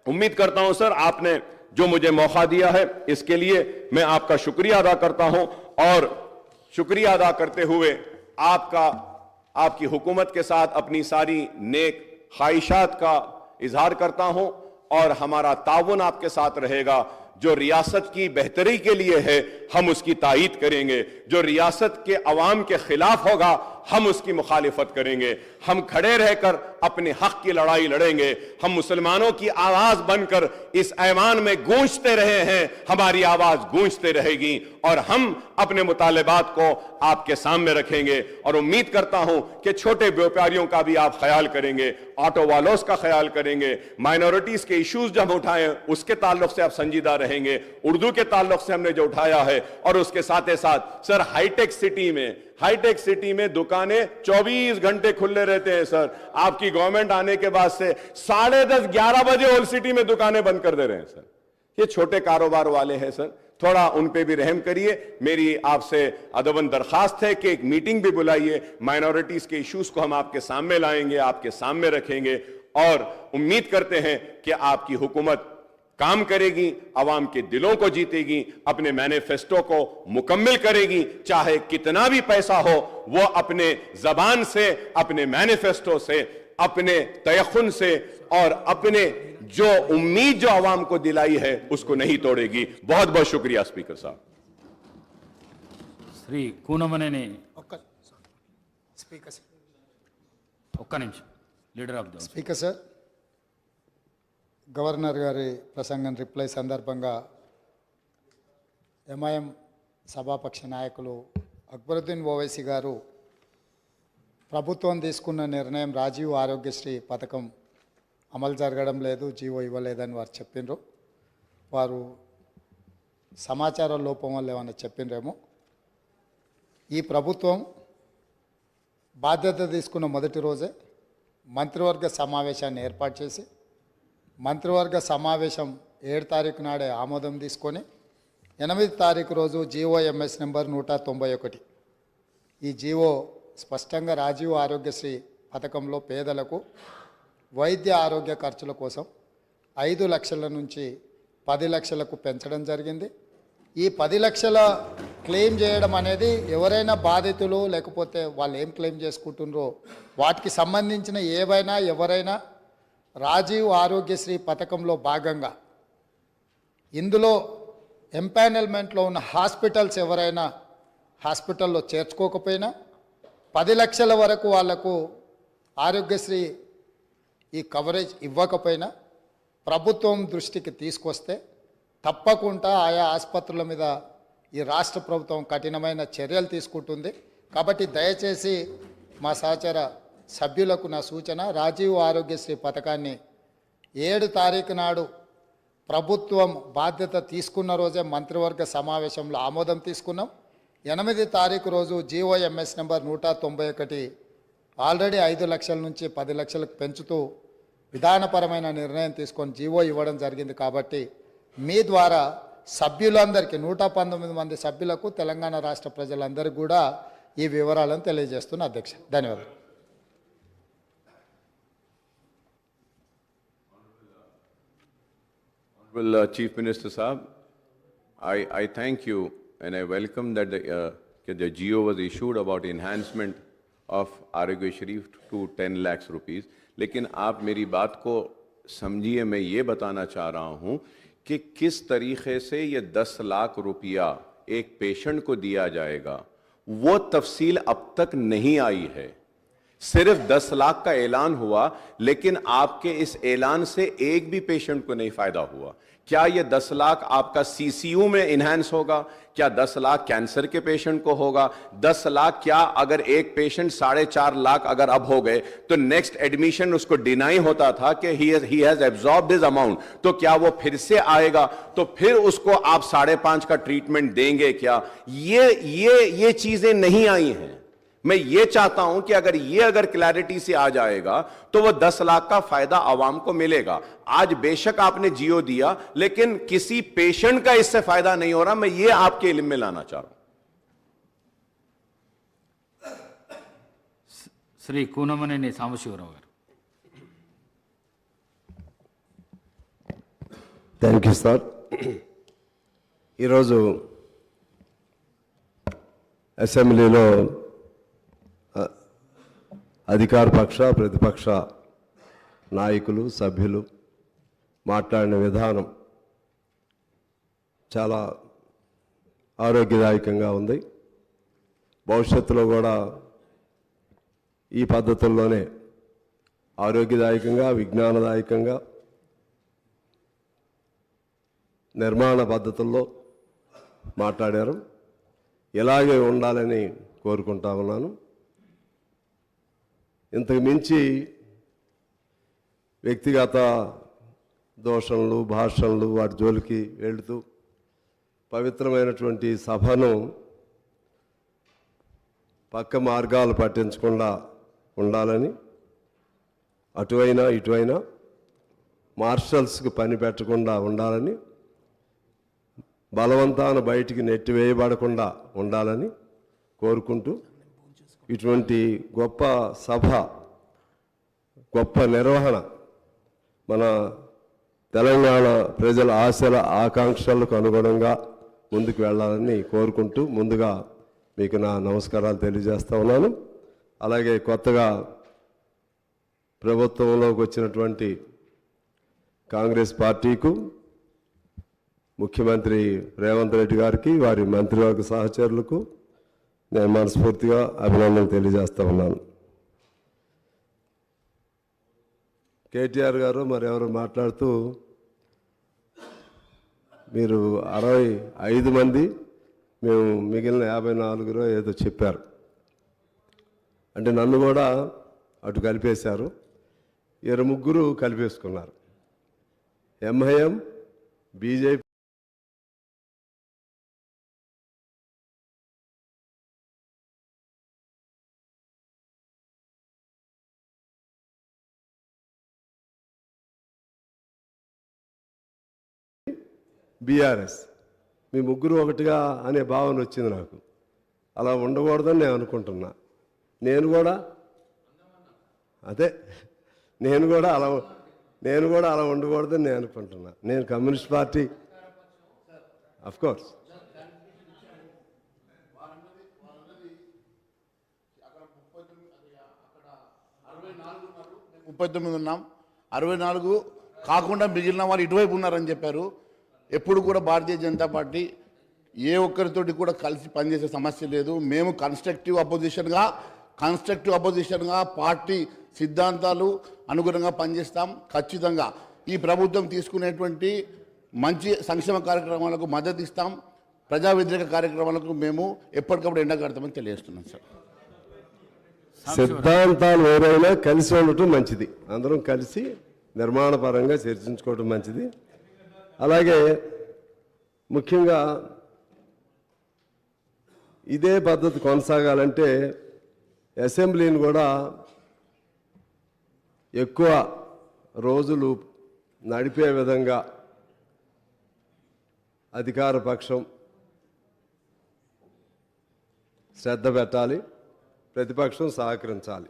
उम्मीद करता हूं, sir, आपने जो मुझे मौका दिया है, इसके लिए मैं आपका शुक्रिया अदा करता हूं, और शुक्रिया अदा करते हुए आपकी हुकूमत के साथ अपनी सारी नेक ख्वाहिशात का इजहार करता हूं, और हमारा ताउन आपके साथ रहेगा। जो रियासत की बेहतरी के लिए है, हम उसकी तायीद करेंगे। जो रियासत के अवाम के खिलाफ होगा, हम उसकी मुखालिफत करेंगे। हम खड़े रहकर अपने हक की लड़ाई लड़ेंगे। हम मुसलमानों की आवाज बनकर इस ऐवान में गूंजते रहे हैं, हमारी आवाज गूंजते रहेगी और हम अपने मुतालिबात को आपके सामने रखेंगे। और उम्मीद करता हूं कि छोटे व्यापारियों का भी आप ख्याल करेंगे, ऑटो वालों का ख्याल करेंगे, माइनॉरिटीज के इश्यूज जब उठाएं उसके ताल्लुक से आप संजीदा रहेंगे, उर्दू के ताल्लुक से हमने जो उठाया है, और उसके साथ ही साथ सर हाईटेक सिटी में दुकानें 24 घंटे खुले रहते हैं सर। आपकी गवर्नमेंट आने के बाद से 10:30 11 बजे ओल्ड सिटी में दुकानें बंद कर दे रहे हैं सर। ये छोटे कारोबार वाले हैं सर, थोड़ा उन पे भी रहम करिए। मेरी आपसे अदबन दरखास्त है कि एक मीटिंग भी बुलाइए, माइनॉरिटीज के इश्यूज को हम आपके सामने लाएंगे, आपके सामने रखेंगे और उम्मीद करते हैं कि आपकी हुकूमत काम करेगी, आवाम के दिलों को जीतेगी, अपने मैनिफेस्टो को मुकम्मल करेगी। चाहे कितना भी पैसा हो, वो अपने जबान से, अपने मैनिफेस्टो से, अपने तयखुन से और अपने जो उम्मीद जो आवाम को दिलाई है उसको नहीं तोड़ेगी। बहुत बहुत शुक्रिया स्पीकर साहब। శ్రీ కూనమనేని స్పీకర్ సార్, ఒక్క నిమిషం, leader of the speaker sir, governor గారి ప్రసంగం రిప్లై సందర్భంగా ఎంఐఎం సభాపక్ష నాయకులు అక్బరుద్దీన్ ఓవైసీ గారు ప్రభుత్వం తీసుకున్న నిర్ణయం రాజీవ్ ఆరోగ్యశ్రీ పథకం అమలు జరగడం లేదు, జీవో ఇవ్వలేదని వారు చెప్పిండ్రు. వారు సమాచార లోపం వల్ల ఏమన్నా చెప్పిండ్రేమో. ఈ ప్రభుత్వం బాధ్యత తీసుకున్న మొదటి రోజే మంత్రివర్గ సమావేశాన్ని ఏర్పాటు చేసి, మంత్రివర్గ సమావేశం 7 తారీఖు నాడే ఆమోదం తీసుకొని 8 తారీఖు రోజు జీఓఎంఎస్ నెంబర్ 191, ఈ జీవో స్పష్టంగా రాజీవ్ ఆరోగ్యశ్రీ పథకంలో పేదలకు వైద్య ఆరోగ్య ఖర్చుల కోసం 5 లక్షల నుంచి 10 లక్షలకు పెంచడం జరిగింది. ఈ 10 లక్షల క్లెయిమ్ చేయడం అనేది ఎవరైనా బాధితులు లేకపోతే వాళ్ళు ఏం క్లెయిమ్ చేసుకుంటున్నారో వాటికి సంబంధించిన ఏవైనా ఎవరైనా రాజీవ్ ఆరోగ్యశ్రీ పథకంలో భాగంగా ఇందులో ఎంపానల్మెంట్లో ఉన్న హాస్పిటల్స్ ఎవరైనా హాస్పిటల్లో చేర్చుకోకపోయినా 10 లక్షల వరకు వాళ్లకు ఆరోగ్యశ్రీ ఈ కవరేజ్ ఇవ్వకపోయినా ప్రభుత్వం దృష్టికి తీసుకొస్తే తప్పకుండా ఆయా ఆసుపత్రుల మీద ఈ రాష్ట్ర ప్రభుత్వం కఠినమైన చర్యలు తీసుకుంటుంది. కాబట్టి దయచేసి మా సహచర సభ్యులకు నా సూచన, రాజీవ్ ఆరోగ్యశ్రీ పథకాన్ని 7 తారీఖు నాడు ప్రభుత్వం బాధ్యత తీసుకున్న రోజే మంత్రివర్గ సమావేశంలో ఆమోదం తీసుకున్నాం. 8 తారీఖు రోజు జీఓఎంఎస్ నెంబర్ 191 ఆల్రెడీ 5 లక్షల నుంచి 10 లక్షలకు పెంచుతూ విధానపరమైన నిర్ణయం తీసుకొని జీవో ఇవ్వడం జరిగింది. కాబట్టి మీ ద్వారా సభ్యులందరికీ 119 మంది సభ్యులకు తెలంగాణ రాష్ట్ర ప్రజలందరికీ కూడా ఈ వివరాలను తెలియజేస్తున్న అధ్యక్ష. ధన్యవాదాలు. Chief Minister Saab, I thank you and I welcome that the GO was issued about enhancement of Arogya Sharif to 10 lakhs rupees. लेकिन आप मेरी बात को समझिए, मैं ये बताना चाह रहा हूँ कि किस तरीके से ये 10 लाख रुपया एक पेशेंट को दिया जाएगा वो तफसील अब तक नहीं आई है। सिर्फ 10 लाख का ऐलान हुआ, लेकिन आपके इस ऐलान से एक भी पेशेंट को नहीं फायदा हुआ। क्या ये 10 लाख आपका सीसीयू में इन्हांस होगा? क्या 10 लाख कैंसर के पेशेंट को होगा? 10 लाख क्या अगर एक पेशेंट 4.5 लाख अगर अब हो गए तो नेक्स्ट एडमिशन उसको डिनाई होता था कि he has absorbed his amount, तो क्या वो फिर से आएगा? तो फिर उसको आप 5.5 का ट्रीटमेंट देंगे क्या? ये चीजें नहीं आई हैं। मैं ये चाहता हूं कि अगर क्लैरिटी से आ जाएगा तो वो 10 लाख का फायदा आवाम को मिलेगा। आज बेशक आपने जियो दिया, लेकिन किसी पेशेंट का इससे फायदा नहीं हो रहा। मैं ये आपके इल्म में लाना चाह रहा हूं। శ్రీ కూనమనేని సాంబశివరావు గారు. Thank you sir. ఈరోజు అసెంబ్లీలో అధికార పక్ష ప్రతిపక్ష నాయకులు సభ్యులు మాట్లాడిన విధానం చాలా ఆరోగ్యదాయకంగా ఉంది. భవిష్యత్తులో కూడా ఈ పద్ధతుల్లోనే ఆరోగ్యదాయకంగా, విజ్ఞానదాయకంగా, నిర్మాణ పద్ధతుల్లో మాట్లాడారు. ఇలాగే ఉండాలని కోరుకుంటా ఉన్నాను. ఇంతకు మించి వ్యక్తిగత దోషణలు, భాషణలు వాటి జోలికి వెళుతూ పవిత్రమైనటువంటి సభను పక్క మార్గాలు పట్టించకుండా ఉండాలని, అటువైనా ఇటువైనా మార్షల్స్కి పని పెట్టకుండా ఉండాలని, బలవంతాన బయటికి నెట్టివేయబడకుండా ఉండాలని కోరుకుంటూ, ఇటువంటి గొప్ప సభ, గొప్ప నిర్వహణ మన తెలంగాణ ప్రజల ఆశల ఆకాంక్షలకు అనుగుణంగా ముందుకు వెళ్ళాలని కోరుకుంటూ ముందుగా మీకు నా నమస్కారాలు తెలియజేస్తా ఉన్నాను. అలాగే కొత్తగా ప్రభుత్వంలోకి వచ్చినటువంటి కాంగ్రెస్ పార్టీకు, ముఖ్యమంత్రి రేవంత్ రెడ్డి గారికి, వారి మంత్రివర్గ సహచరులకు నేను మనస్ఫూర్తిగా అభినందనలు తెలియజేస్తా ఉన్నాను. కేటీఆర్ గారు మరెవరు మాట్లాడుతూ మీరు 65 మంది, మేము మిగిలిన 54 ఏదో చెప్పారు. అంటే నన్ను కూడా అటు కలిపేశారు. 23 కలిపేసుకున్నారు. ఎంఐఎం, బీజేపీ, బీఆర్ఎస్, మీ ముగ్గురు ఒకటిగా అనే భావన వచ్చింది నాకు. అలా ఉండకూడదని నేను అనుకుంటున్నా. నేను కూడా అలా ఉండకూడదని నేను అనుకుంటున్నా. నేను కమ్యూనిస్ట్ పార్టీ అఫ్కోర్స్ ముప్పై ఉన్నాం. 64 కాకుండా మిగిలిన వాళ్ళు ఇటువైపు ఉన్నారని చెప్పారు. ఎప్పుడు కూడా భారతీయ జనతా పార్టీ ఏ ఒక్కరితోటి కూడా కలిసి పనిచేసే సమస్య లేదు. మేము కన్స్ట్రక్టివ్ అపోజిషన్గా పార్టీ సిద్ధాంతాలు అనుగుణంగా పనిచేస్తాం. ఖచ్చితంగా ఈ ప్రభుత్వం తీసుకునేటువంటి మంచి సంక్షేమ కార్యక్రమాలకు మద్దతు ఇస్తాం. ప్రజా వ్యతిరేక కార్యక్రమాలకు మేము ఎప్పటికప్పుడు ఎండగడతామని తెలియజేస్తున్నాం సార్. సిద్ధాంతాలు ఏవైనా కలిసి ఉండటం మంచిది. అందరం కలిసి నిర్మాణపరంగా చర్చించుకోవడం మంచిది. అలాగే ముఖ్యంగా ఇదే పద్ధతి కొనసాగాలంటే అసెంబ్లీని కూడా ఎక్కువ రోజులు నడిపే విధంగా అధికార పక్షం శ్రద్ధ పెట్టాలి, ప్రతిపక్షం సహకరించాలి.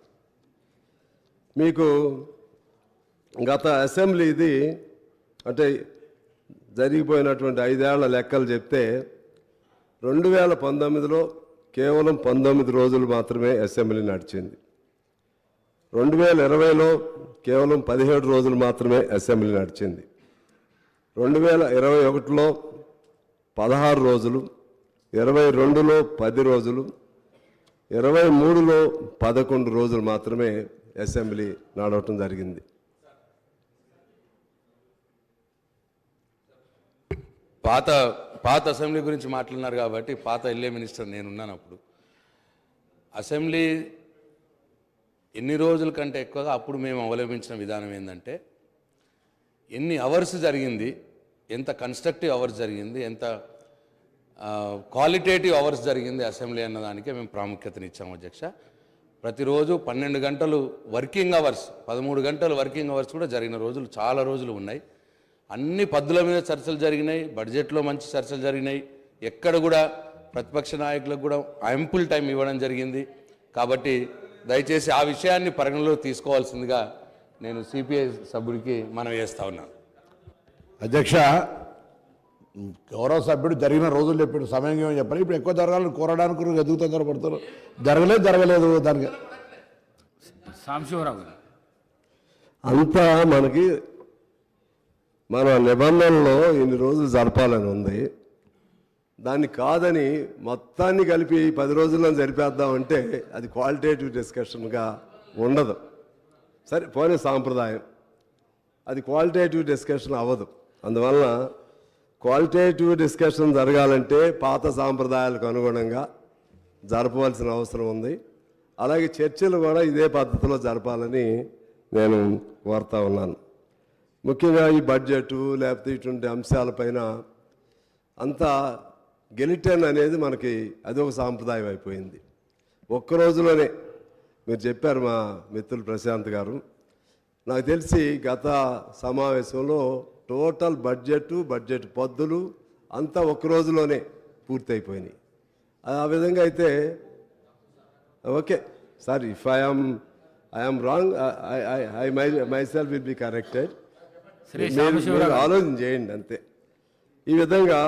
మీకు గత అసెంబ్లీది అంటే జరిగిపోయినటువంటి 5 ఏళ్ల లెక్కలు చెప్తే 2019లో కేవలం 19 రోజులు మాత్రమే అసెంబ్లీ నడిచింది. 2020లో కేవలం 17 రోజులు మాత్రమే అసెంబ్లీ నడిచింది. 2021లో 16 రోజులు, 22లో 10 రోజులు, 23లో 11 రోజులు మాత్రమే అసెంబ్లీ నడవటం జరిగింది. పాత అసెంబ్లీ గురించి మాట్లాడినారు కాబట్టి పాత ఎల్ఏ మినిస్టర్ నేనున్నాను. అప్పుడు అసెంబ్లీ ఎన్ని రోజుల కంటే ఎక్కువగా అప్పుడు మేము అవలంబించిన విధానం ఏంటంటే ఎన్ని అవర్స్ జరిగింది, ఎంత కన్స్ట్రక్టివ్ అవర్స్ జరిగింది, ఎంత క్వాలిటేటివ్ అవర్స్ జరిగింది అసెంబ్లీ అన్నదానికే మేము ప్రాముఖ్యతనిచ్చాము అధ్యక్ష. ప్రతిరోజు 12 గంటలు వర్కింగ్ అవర్స్, 13 గంటలు వర్కింగ్ అవర్స్ కూడా జరిగిన రోజులు చాలా రోజులు ఉన్నాయి. అన్ని పద్ధతుల మీద చర్చలు జరిగినాయి, బడ్జెట్లో మంచి చర్చలు జరిగినాయి. ఎక్కడ కూడా ప్రతిపక్ష నాయకులకు కూడా యాంపుల్ టైం ఇవ్వడం జరిగింది. కాబట్టి దయచేసి ఆ విషయాన్ని పరిగణలో తీసుకోవాల్సిందిగా నేను సిపిఐ సభ్యుడికి మనవి చేస్తా ఉన్నాను. అధ్యక్ష, గౌరవ సభ్యుడు జరిగిన రోజులు చెప్పాడు, సమయం ఏమని చెప్పాలి. ఇప్పుడు ఎక్కువ జరగాలని కోరడానికి ఎదుగు తొందరపడతారు. జరగలేదు దానికి సాంశివరావు అంతా మనకి మన నిబంధనలో ఇన్ని రోజులు జరపాలని ఉంది. దాన్ని కాదని మొత్తాన్ని కలిపి 10 రోజుల్లో జరిపేద్దామంటే అది క్వాలిటేటివ్ డిస్కషన్గా ఉండదు. సరే పోనీ సాంప్రదాయం, అది క్వాలిటేటివ్ డిస్కషన్ అవ్వదు. అందువలన క్వాలిటేటివ్ డిస్కషన్ జరగాలంటే పాత సాంప్రదాయాలకు అనుగుణంగా జరపవలసిన అవసరం ఉంది. అలాగే చర్చలు కూడా ఇదే పద్ధతిలో జరపాలని నేను కోరుతా ఉన్నాను. ముఖ్యంగా ఈ బడ్జెటు లేకపోతే ఇటువంటి అంశాలపైన అంతా గెలిటన్ అనేది మనకి అదొక సాంప్రదాయం అయిపోయింది. ఒక్క రోజులోనే మీరు చెప్పారు మా మిత్రులు ప్రశాంత్ గారు, నాకు తెలిసి గత సమావేశంలో టోటల్ బడ్జెట్ పద్దులు అంతా ఒక్క రోజులోనే పూర్తయిపోయినాయి. ఆ విధంగా అయితే okay sir, if I'm wrong I myself will be corrected. మీరు ఆలోచన చేయండి అంతే. ఈ విధంగా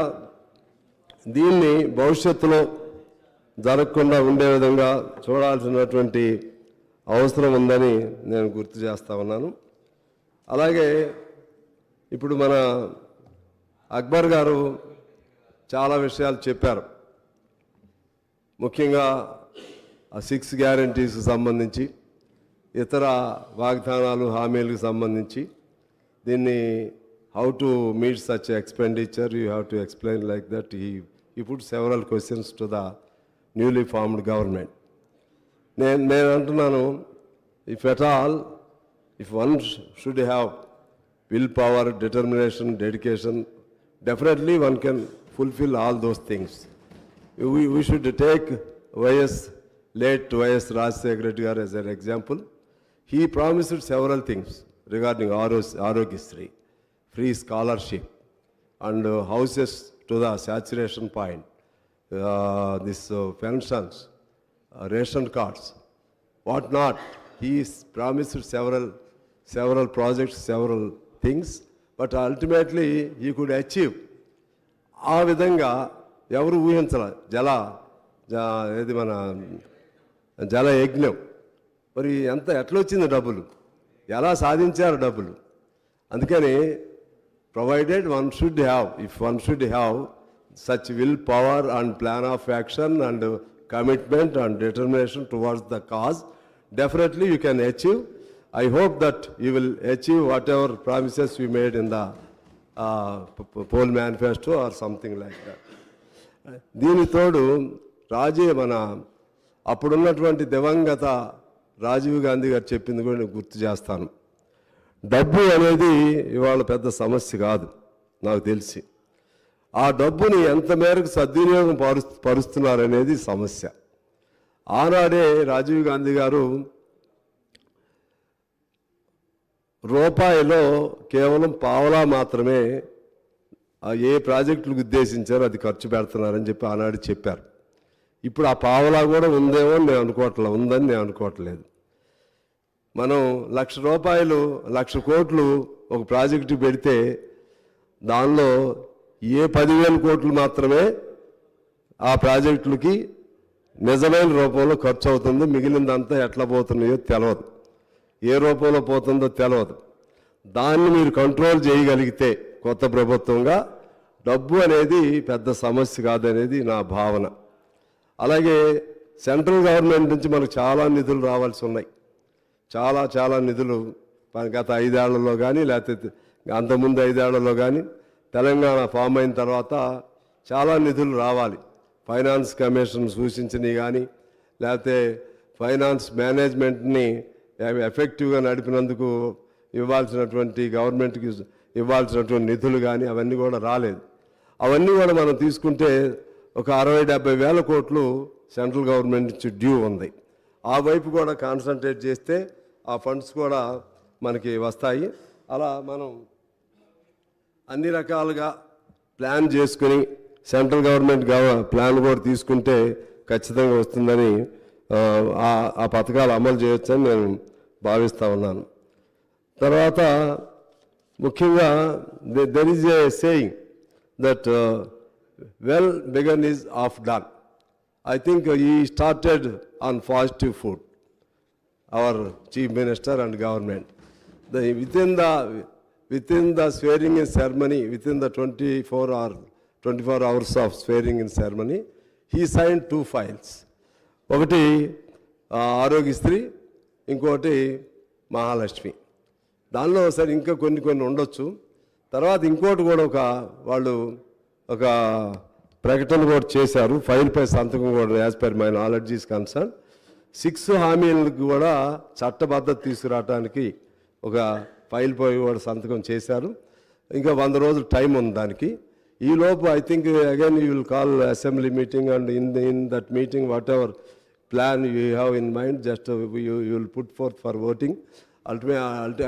దీన్ని భవిష్యత్తులో జరగకుండా ఉండే విధంగా చూడాల్సినటువంటి అవసరం ఉందని నేను గుర్తు చేస్తా ఉన్నాను. అలాగే ఇప్పుడు మన అక్బర్ గారు చాలా విషయాలు చెప్పారు. ముఖ్యంగా ఆ 6 గ్యారంటీస్కి సంబంధించి, ఇతర వాగ్దానాలు హామీలకు సంబంధించి దీన్ని how to meet such expenditure, you have to explain like that. He put several questions to the newly formed government. నేను అంటున్నాను, if at all, if one should have willpower, determination, dedication, definitely one can fulfill all those things. We should take late YS Rajశేఖర Reddy garu as an example. He promised several things regarding Arogyasri, free scholarship and houses to the saturation point, this pensions, ration cards, what not. He promised several projects, several things, but ultimately he could achieve. ఆ విధంగా ఎవరు ఊహించాల ఏది మన జల యజ్ఞం, మరి ఎట్లా వచ్చింది డబ్బులు, ఎలా సాధించారు డబ్బులు. అందుకని provided one should have such willpower and plan of action and commitment and determination towards the cause, definitely you can achieve. I hope that you will achieve whatever promises you made in the poll manifesto or something like that. దీని తోడు మన అప్పుడున్నటువంటి దివంగత రాజీవ్ గాంధీ గారు చెప్పింది కూడా నేను గుర్తు చేస్తాను. డబ్బు అనేది ఇవాళ పెద్ద సమస్య కాదు నాకు తెలిసి. ఆ డబ్బుని ఎంత మేరకు సద్వినియోగం పరుస్తున్నారనేది సమస్య. ఆనాడే రాజీవ్ గాంధీ గారు రూపాయిలో కేవలం పావలా మాత్రమే ఏ ప్రాజెక్టులకు ఉద్దేశించారో అది ఖర్చు పెడుతున్నారని చెప్పి ఆనాడు చెప్పారు. ఇప్పుడు ఆ పావలా కూడా ఉందేమో ఉందని నేను అనుకోవట్లేదు. మనం ₹1,00,000 1,00,000 కోట్లు ఒక ప్రాజెక్టు పెడితే దానిలో 10,000 కోట్లు మాత్రమే ఆ ప్రాజెక్టులకి నిజమైన రూపంలో ఖర్చు అవుతుంది. మిగిలిందంతా ఎట్లా పోతున్నాయో తెలియదు, ఏ రూపంలో పోతుందో తెలియదు. దాన్ని మీరు కంట్రోల్ చేయగలిగితే కొత్త ప్రభుత్వంగా డబ్బు అనేది పెద్ద సమస్య కాదనేది నా భావన. అలాగే సెంట్రల్ గవర్నమెంట్ నుంచి మనకు చాలా నిధులు రావాల్సి ఉన్నాయి. చాలా నిధులు గత 5 ఏళ్లలో కానీ లేకపోతే అంతకుముందు 5 ఏళ్లలో కానీ తెలంగాణ ఫామ్ అయిన తర్వాత చాలా నిధులు రావాలి. ఫైనాన్స్ కమిషన్ సూచించినవి కానీ లేకపోతే ఫైనాన్స్ మేనేజ్మెంట్ని ఎఫెక్టివ్గా నడిపినందుకు ఇవ్వాల్సినటువంటి గవర్నమెంట్కి ఇవ్వాల్సినటువంటి నిధులు కానీ అవన్నీ కూడా రాలేదు. అవన్నీ కూడా మనం తీసుకుంటే ఒక 60-70 వేల కోట్లు సెంట్రల్ గవర్నమెంట్ నుంచి డ్యూ ఉంది. ఆ వైపు కూడా కాన్సన్ట్రేట్ చేస్తే ఆ ఫండ్స్ కూడా మనకి వస్తాయి. అలా మనం అన్ని రకాలుగా ప్లాన్ చేసుకుని సెంట్రల్ గవర్నమెంట్ ప్లాన్ కూడా తీసుకుంటే ఖచ్చితంగా వస్తుందని ఆ పథకాలు అమలు చేయొచ్చని నేను భావిస్తూ ఉన్నాను. తర్వాత ముఖ్యంగా there is a saying that well began is half done. I think he started on positive food, our Chief Minister and government. Within the swearing in ceremony, within the 24 or 24 hours of swearing in ceremony, he signed 2 files. ఒకటి ఆరోగ్యశ్రీ, ఇంకోటి మహాలక్ష్మి. దానిలో సరే ఇంకా కొన్ని ఉండొచ్చు. తర్వాత ఇంకోటి కూడా వాళ్ళు ఒక ప్రకటన కూడా చేశారు, ఫైల్పై సంతకం కూడా, as per my knowledge is concern. 6 హామీలకు కూడా చట్టబద్ధత తీసుకురావడానికి ఒక ఫైల్పై కూడా సంతకం చేశారు. ఇంకా 100 రోజులు టైం ఉంది దానికి. ఈ లోపు I think again you will call assembly meeting, and in that meeting what ever plan you have in mind, just you will put forth for voting.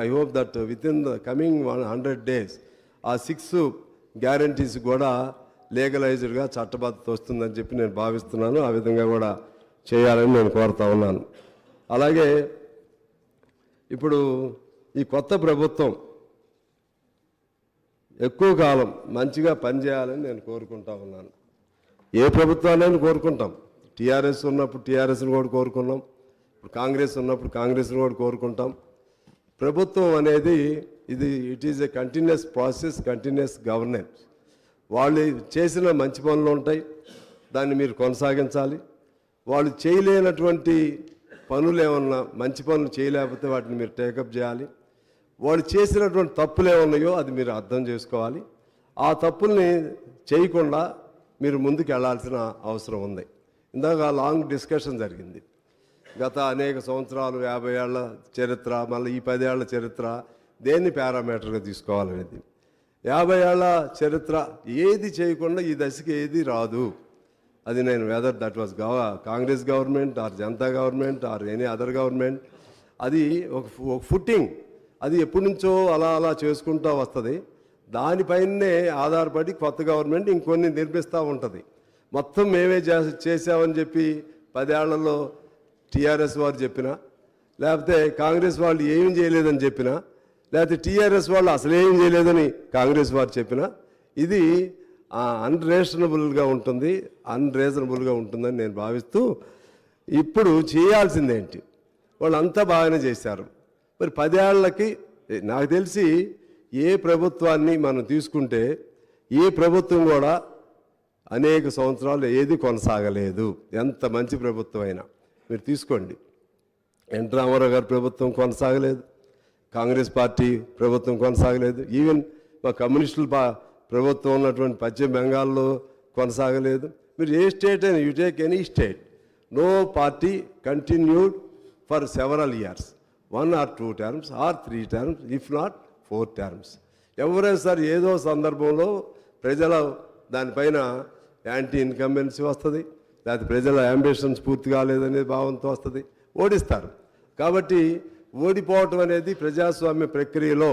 I hope that within the coming 100 days ఆ 6 guarantees కూడా లీగలైజ్డ్గా చట్టబద్ధత వస్తుందని చెప్పి నేను భావిస్తున్నాను. ఆ విధంగా కూడా చేయాలని నేను కోరుతా ఉన్నాను. అలాగే ఇప్పుడు ఈ కొత్త ప్రభుత్వం ఎక్కువ కాలం మంచిగా పనిచేయాలని నేను కోరుకుంటా ఉన్నాను. ఏ ప్రభుత్వాన్ని కోరుకుంటాం. టీఆర్ఎస్ ఉన్నప్పుడు టీఆర్ఎస్ని కూడా కోరుకున్నాం, ఇప్పుడు కాంగ్రెస్ ఉన్నప్పుడు కాంగ్రెస్ని కూడా కోరుకుంటాం. ప్రభుత్వం అనేది it is a continuous process, continuous governance. వాళ్ళు చేసిన మంచి పనులు ఉంటాయి, దాన్ని మీరు కొనసాగించాలి. వాళ్ళు చేయలేనటువంటి పనులు ఏమన్నా, మంచి పనులు చేయలేకపోతే వాటిని మీరు టేకప్ చేయాలి. వాళ్ళు చేసినటువంటి తప్పులు ఏమన్నాయో అది మీరు అర్థం చేసుకోవాలి. ఆ తప్పుల్ని చేయకుండా మీరు ముందుకు వెళ్ళాల్సిన అవసరం ఉంది. ఇందాక లాంగ్ డిస్కషన్ జరిగింది. గత అనేక సంవత్సరాలు, 50 ఏళ్ల చరిత్ర, మళ్ళీ ఈ 10 ఏళ్ల చరిత్ర, దేన్ని పారామీటర్గా తీసుకోవాలనేది. 50 ఏళ్ల చరిత్ర ఏది చేయకుండా ఈ దశకి ఏది రాదు. అది నేను weather that was Congress government are Janata government or any other government, అది ఒక ఫుట్టింగ్, అది ఎప్పటి నుంచో అలా చేసుకుంటూ వస్తుంది. దానిపైనే ఆధారపడి కొత్త గవర్నమెంట్ ఇంకొన్ని నిర్మిస్తూ ఉంటుంది. మొత్తం మేమే చేసామని చెప్పి 10 ఏళ్లలో టీఆర్ఎస్ వారు చెప్పినా, లేకపోతే కాంగ్రెస్ వాళ్ళు ఏం చేయలేదని చెప్పినా, లేకపోతే టీఆర్ఎస్ వాళ్ళు అసలు ఏం చేయలేదని కాంగ్రెస్ వారు చెప్పినా, ఇది అన్రీజనబుల్గా ఉంటుందని నేను భావిస్తూ, ఇప్పుడు చేయాల్సిందేంటి, వాళ్ళంతా బాగానే చేశారు. మరి 10 ఏళ్లకి నాకు తెలిసి ఏ ప్రభుత్వాన్ని మనం తీసుకుంటే ఏ ప్రభుత్వం కూడా అనేక సంవత్సరాలు ఏది కొనసాగలేదు. ఎంత మంచి ప్రభుత్వం అయినా మీరు తీసుకోండి. ఎన్టీ రామారావు గారి ప్రభుత్వం కొనసాగలేదు, కాంగ్రెస్ పార్టీ ప్రభుత్వం కొనసాగలేదు, ఈవెన్ మా కమ్యూనిస్టుల ప్రభుత్వం ఉన్నటువంటి పశ్చిమ బెంగాల్లో కొనసాగలేదు. మీరు ఏ స్టేట్ అయినా, you take any state, no party continued for several years, 1 or 2 terms or 3 terms, if not 4 terms. ఎవరైనా సార్ ఏదో సందర్భంలో ప్రజల దానిపైన యాంటీ ఇన్కంబెన్సీ వస్తుంది, లేకపోతే ప్రజల అంబిషన్స్ పూర్తి కాలేదనే భావంతో వస్తుంది, ఓడిస్తారు. కాబట్టి ఓడిపోవటం అనేది ప్రజాస్వామ్య ప్రక్రియలో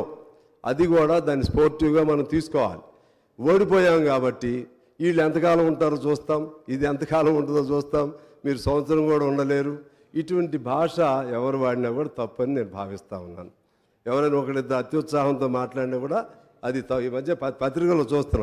అది కూడా దాన్ని స్పోర్టివ్గా మనం తీసుకోవాలి. ఓడిపోయాం కాబట్టి వీళ్ళు ఎంతకాలం ఉంటారో చూస్తాం, ఇది ఎంతకాలం ఉంటుందో చూస్తాం, మీరు సంవత్సరం కూడా ఉండలేరు. ఇటువంటి భాష ఎవరు వాడినా కూడా తప్పని నేను భావిస్తూ ఉన్నాను. ఎవరైనా ఒకరిద్దరు అత్యుత్సాహంతో మాట్లాడినా కూడా అది ఈ మధ్య పత్రికల్లో చూస్తున్నాం.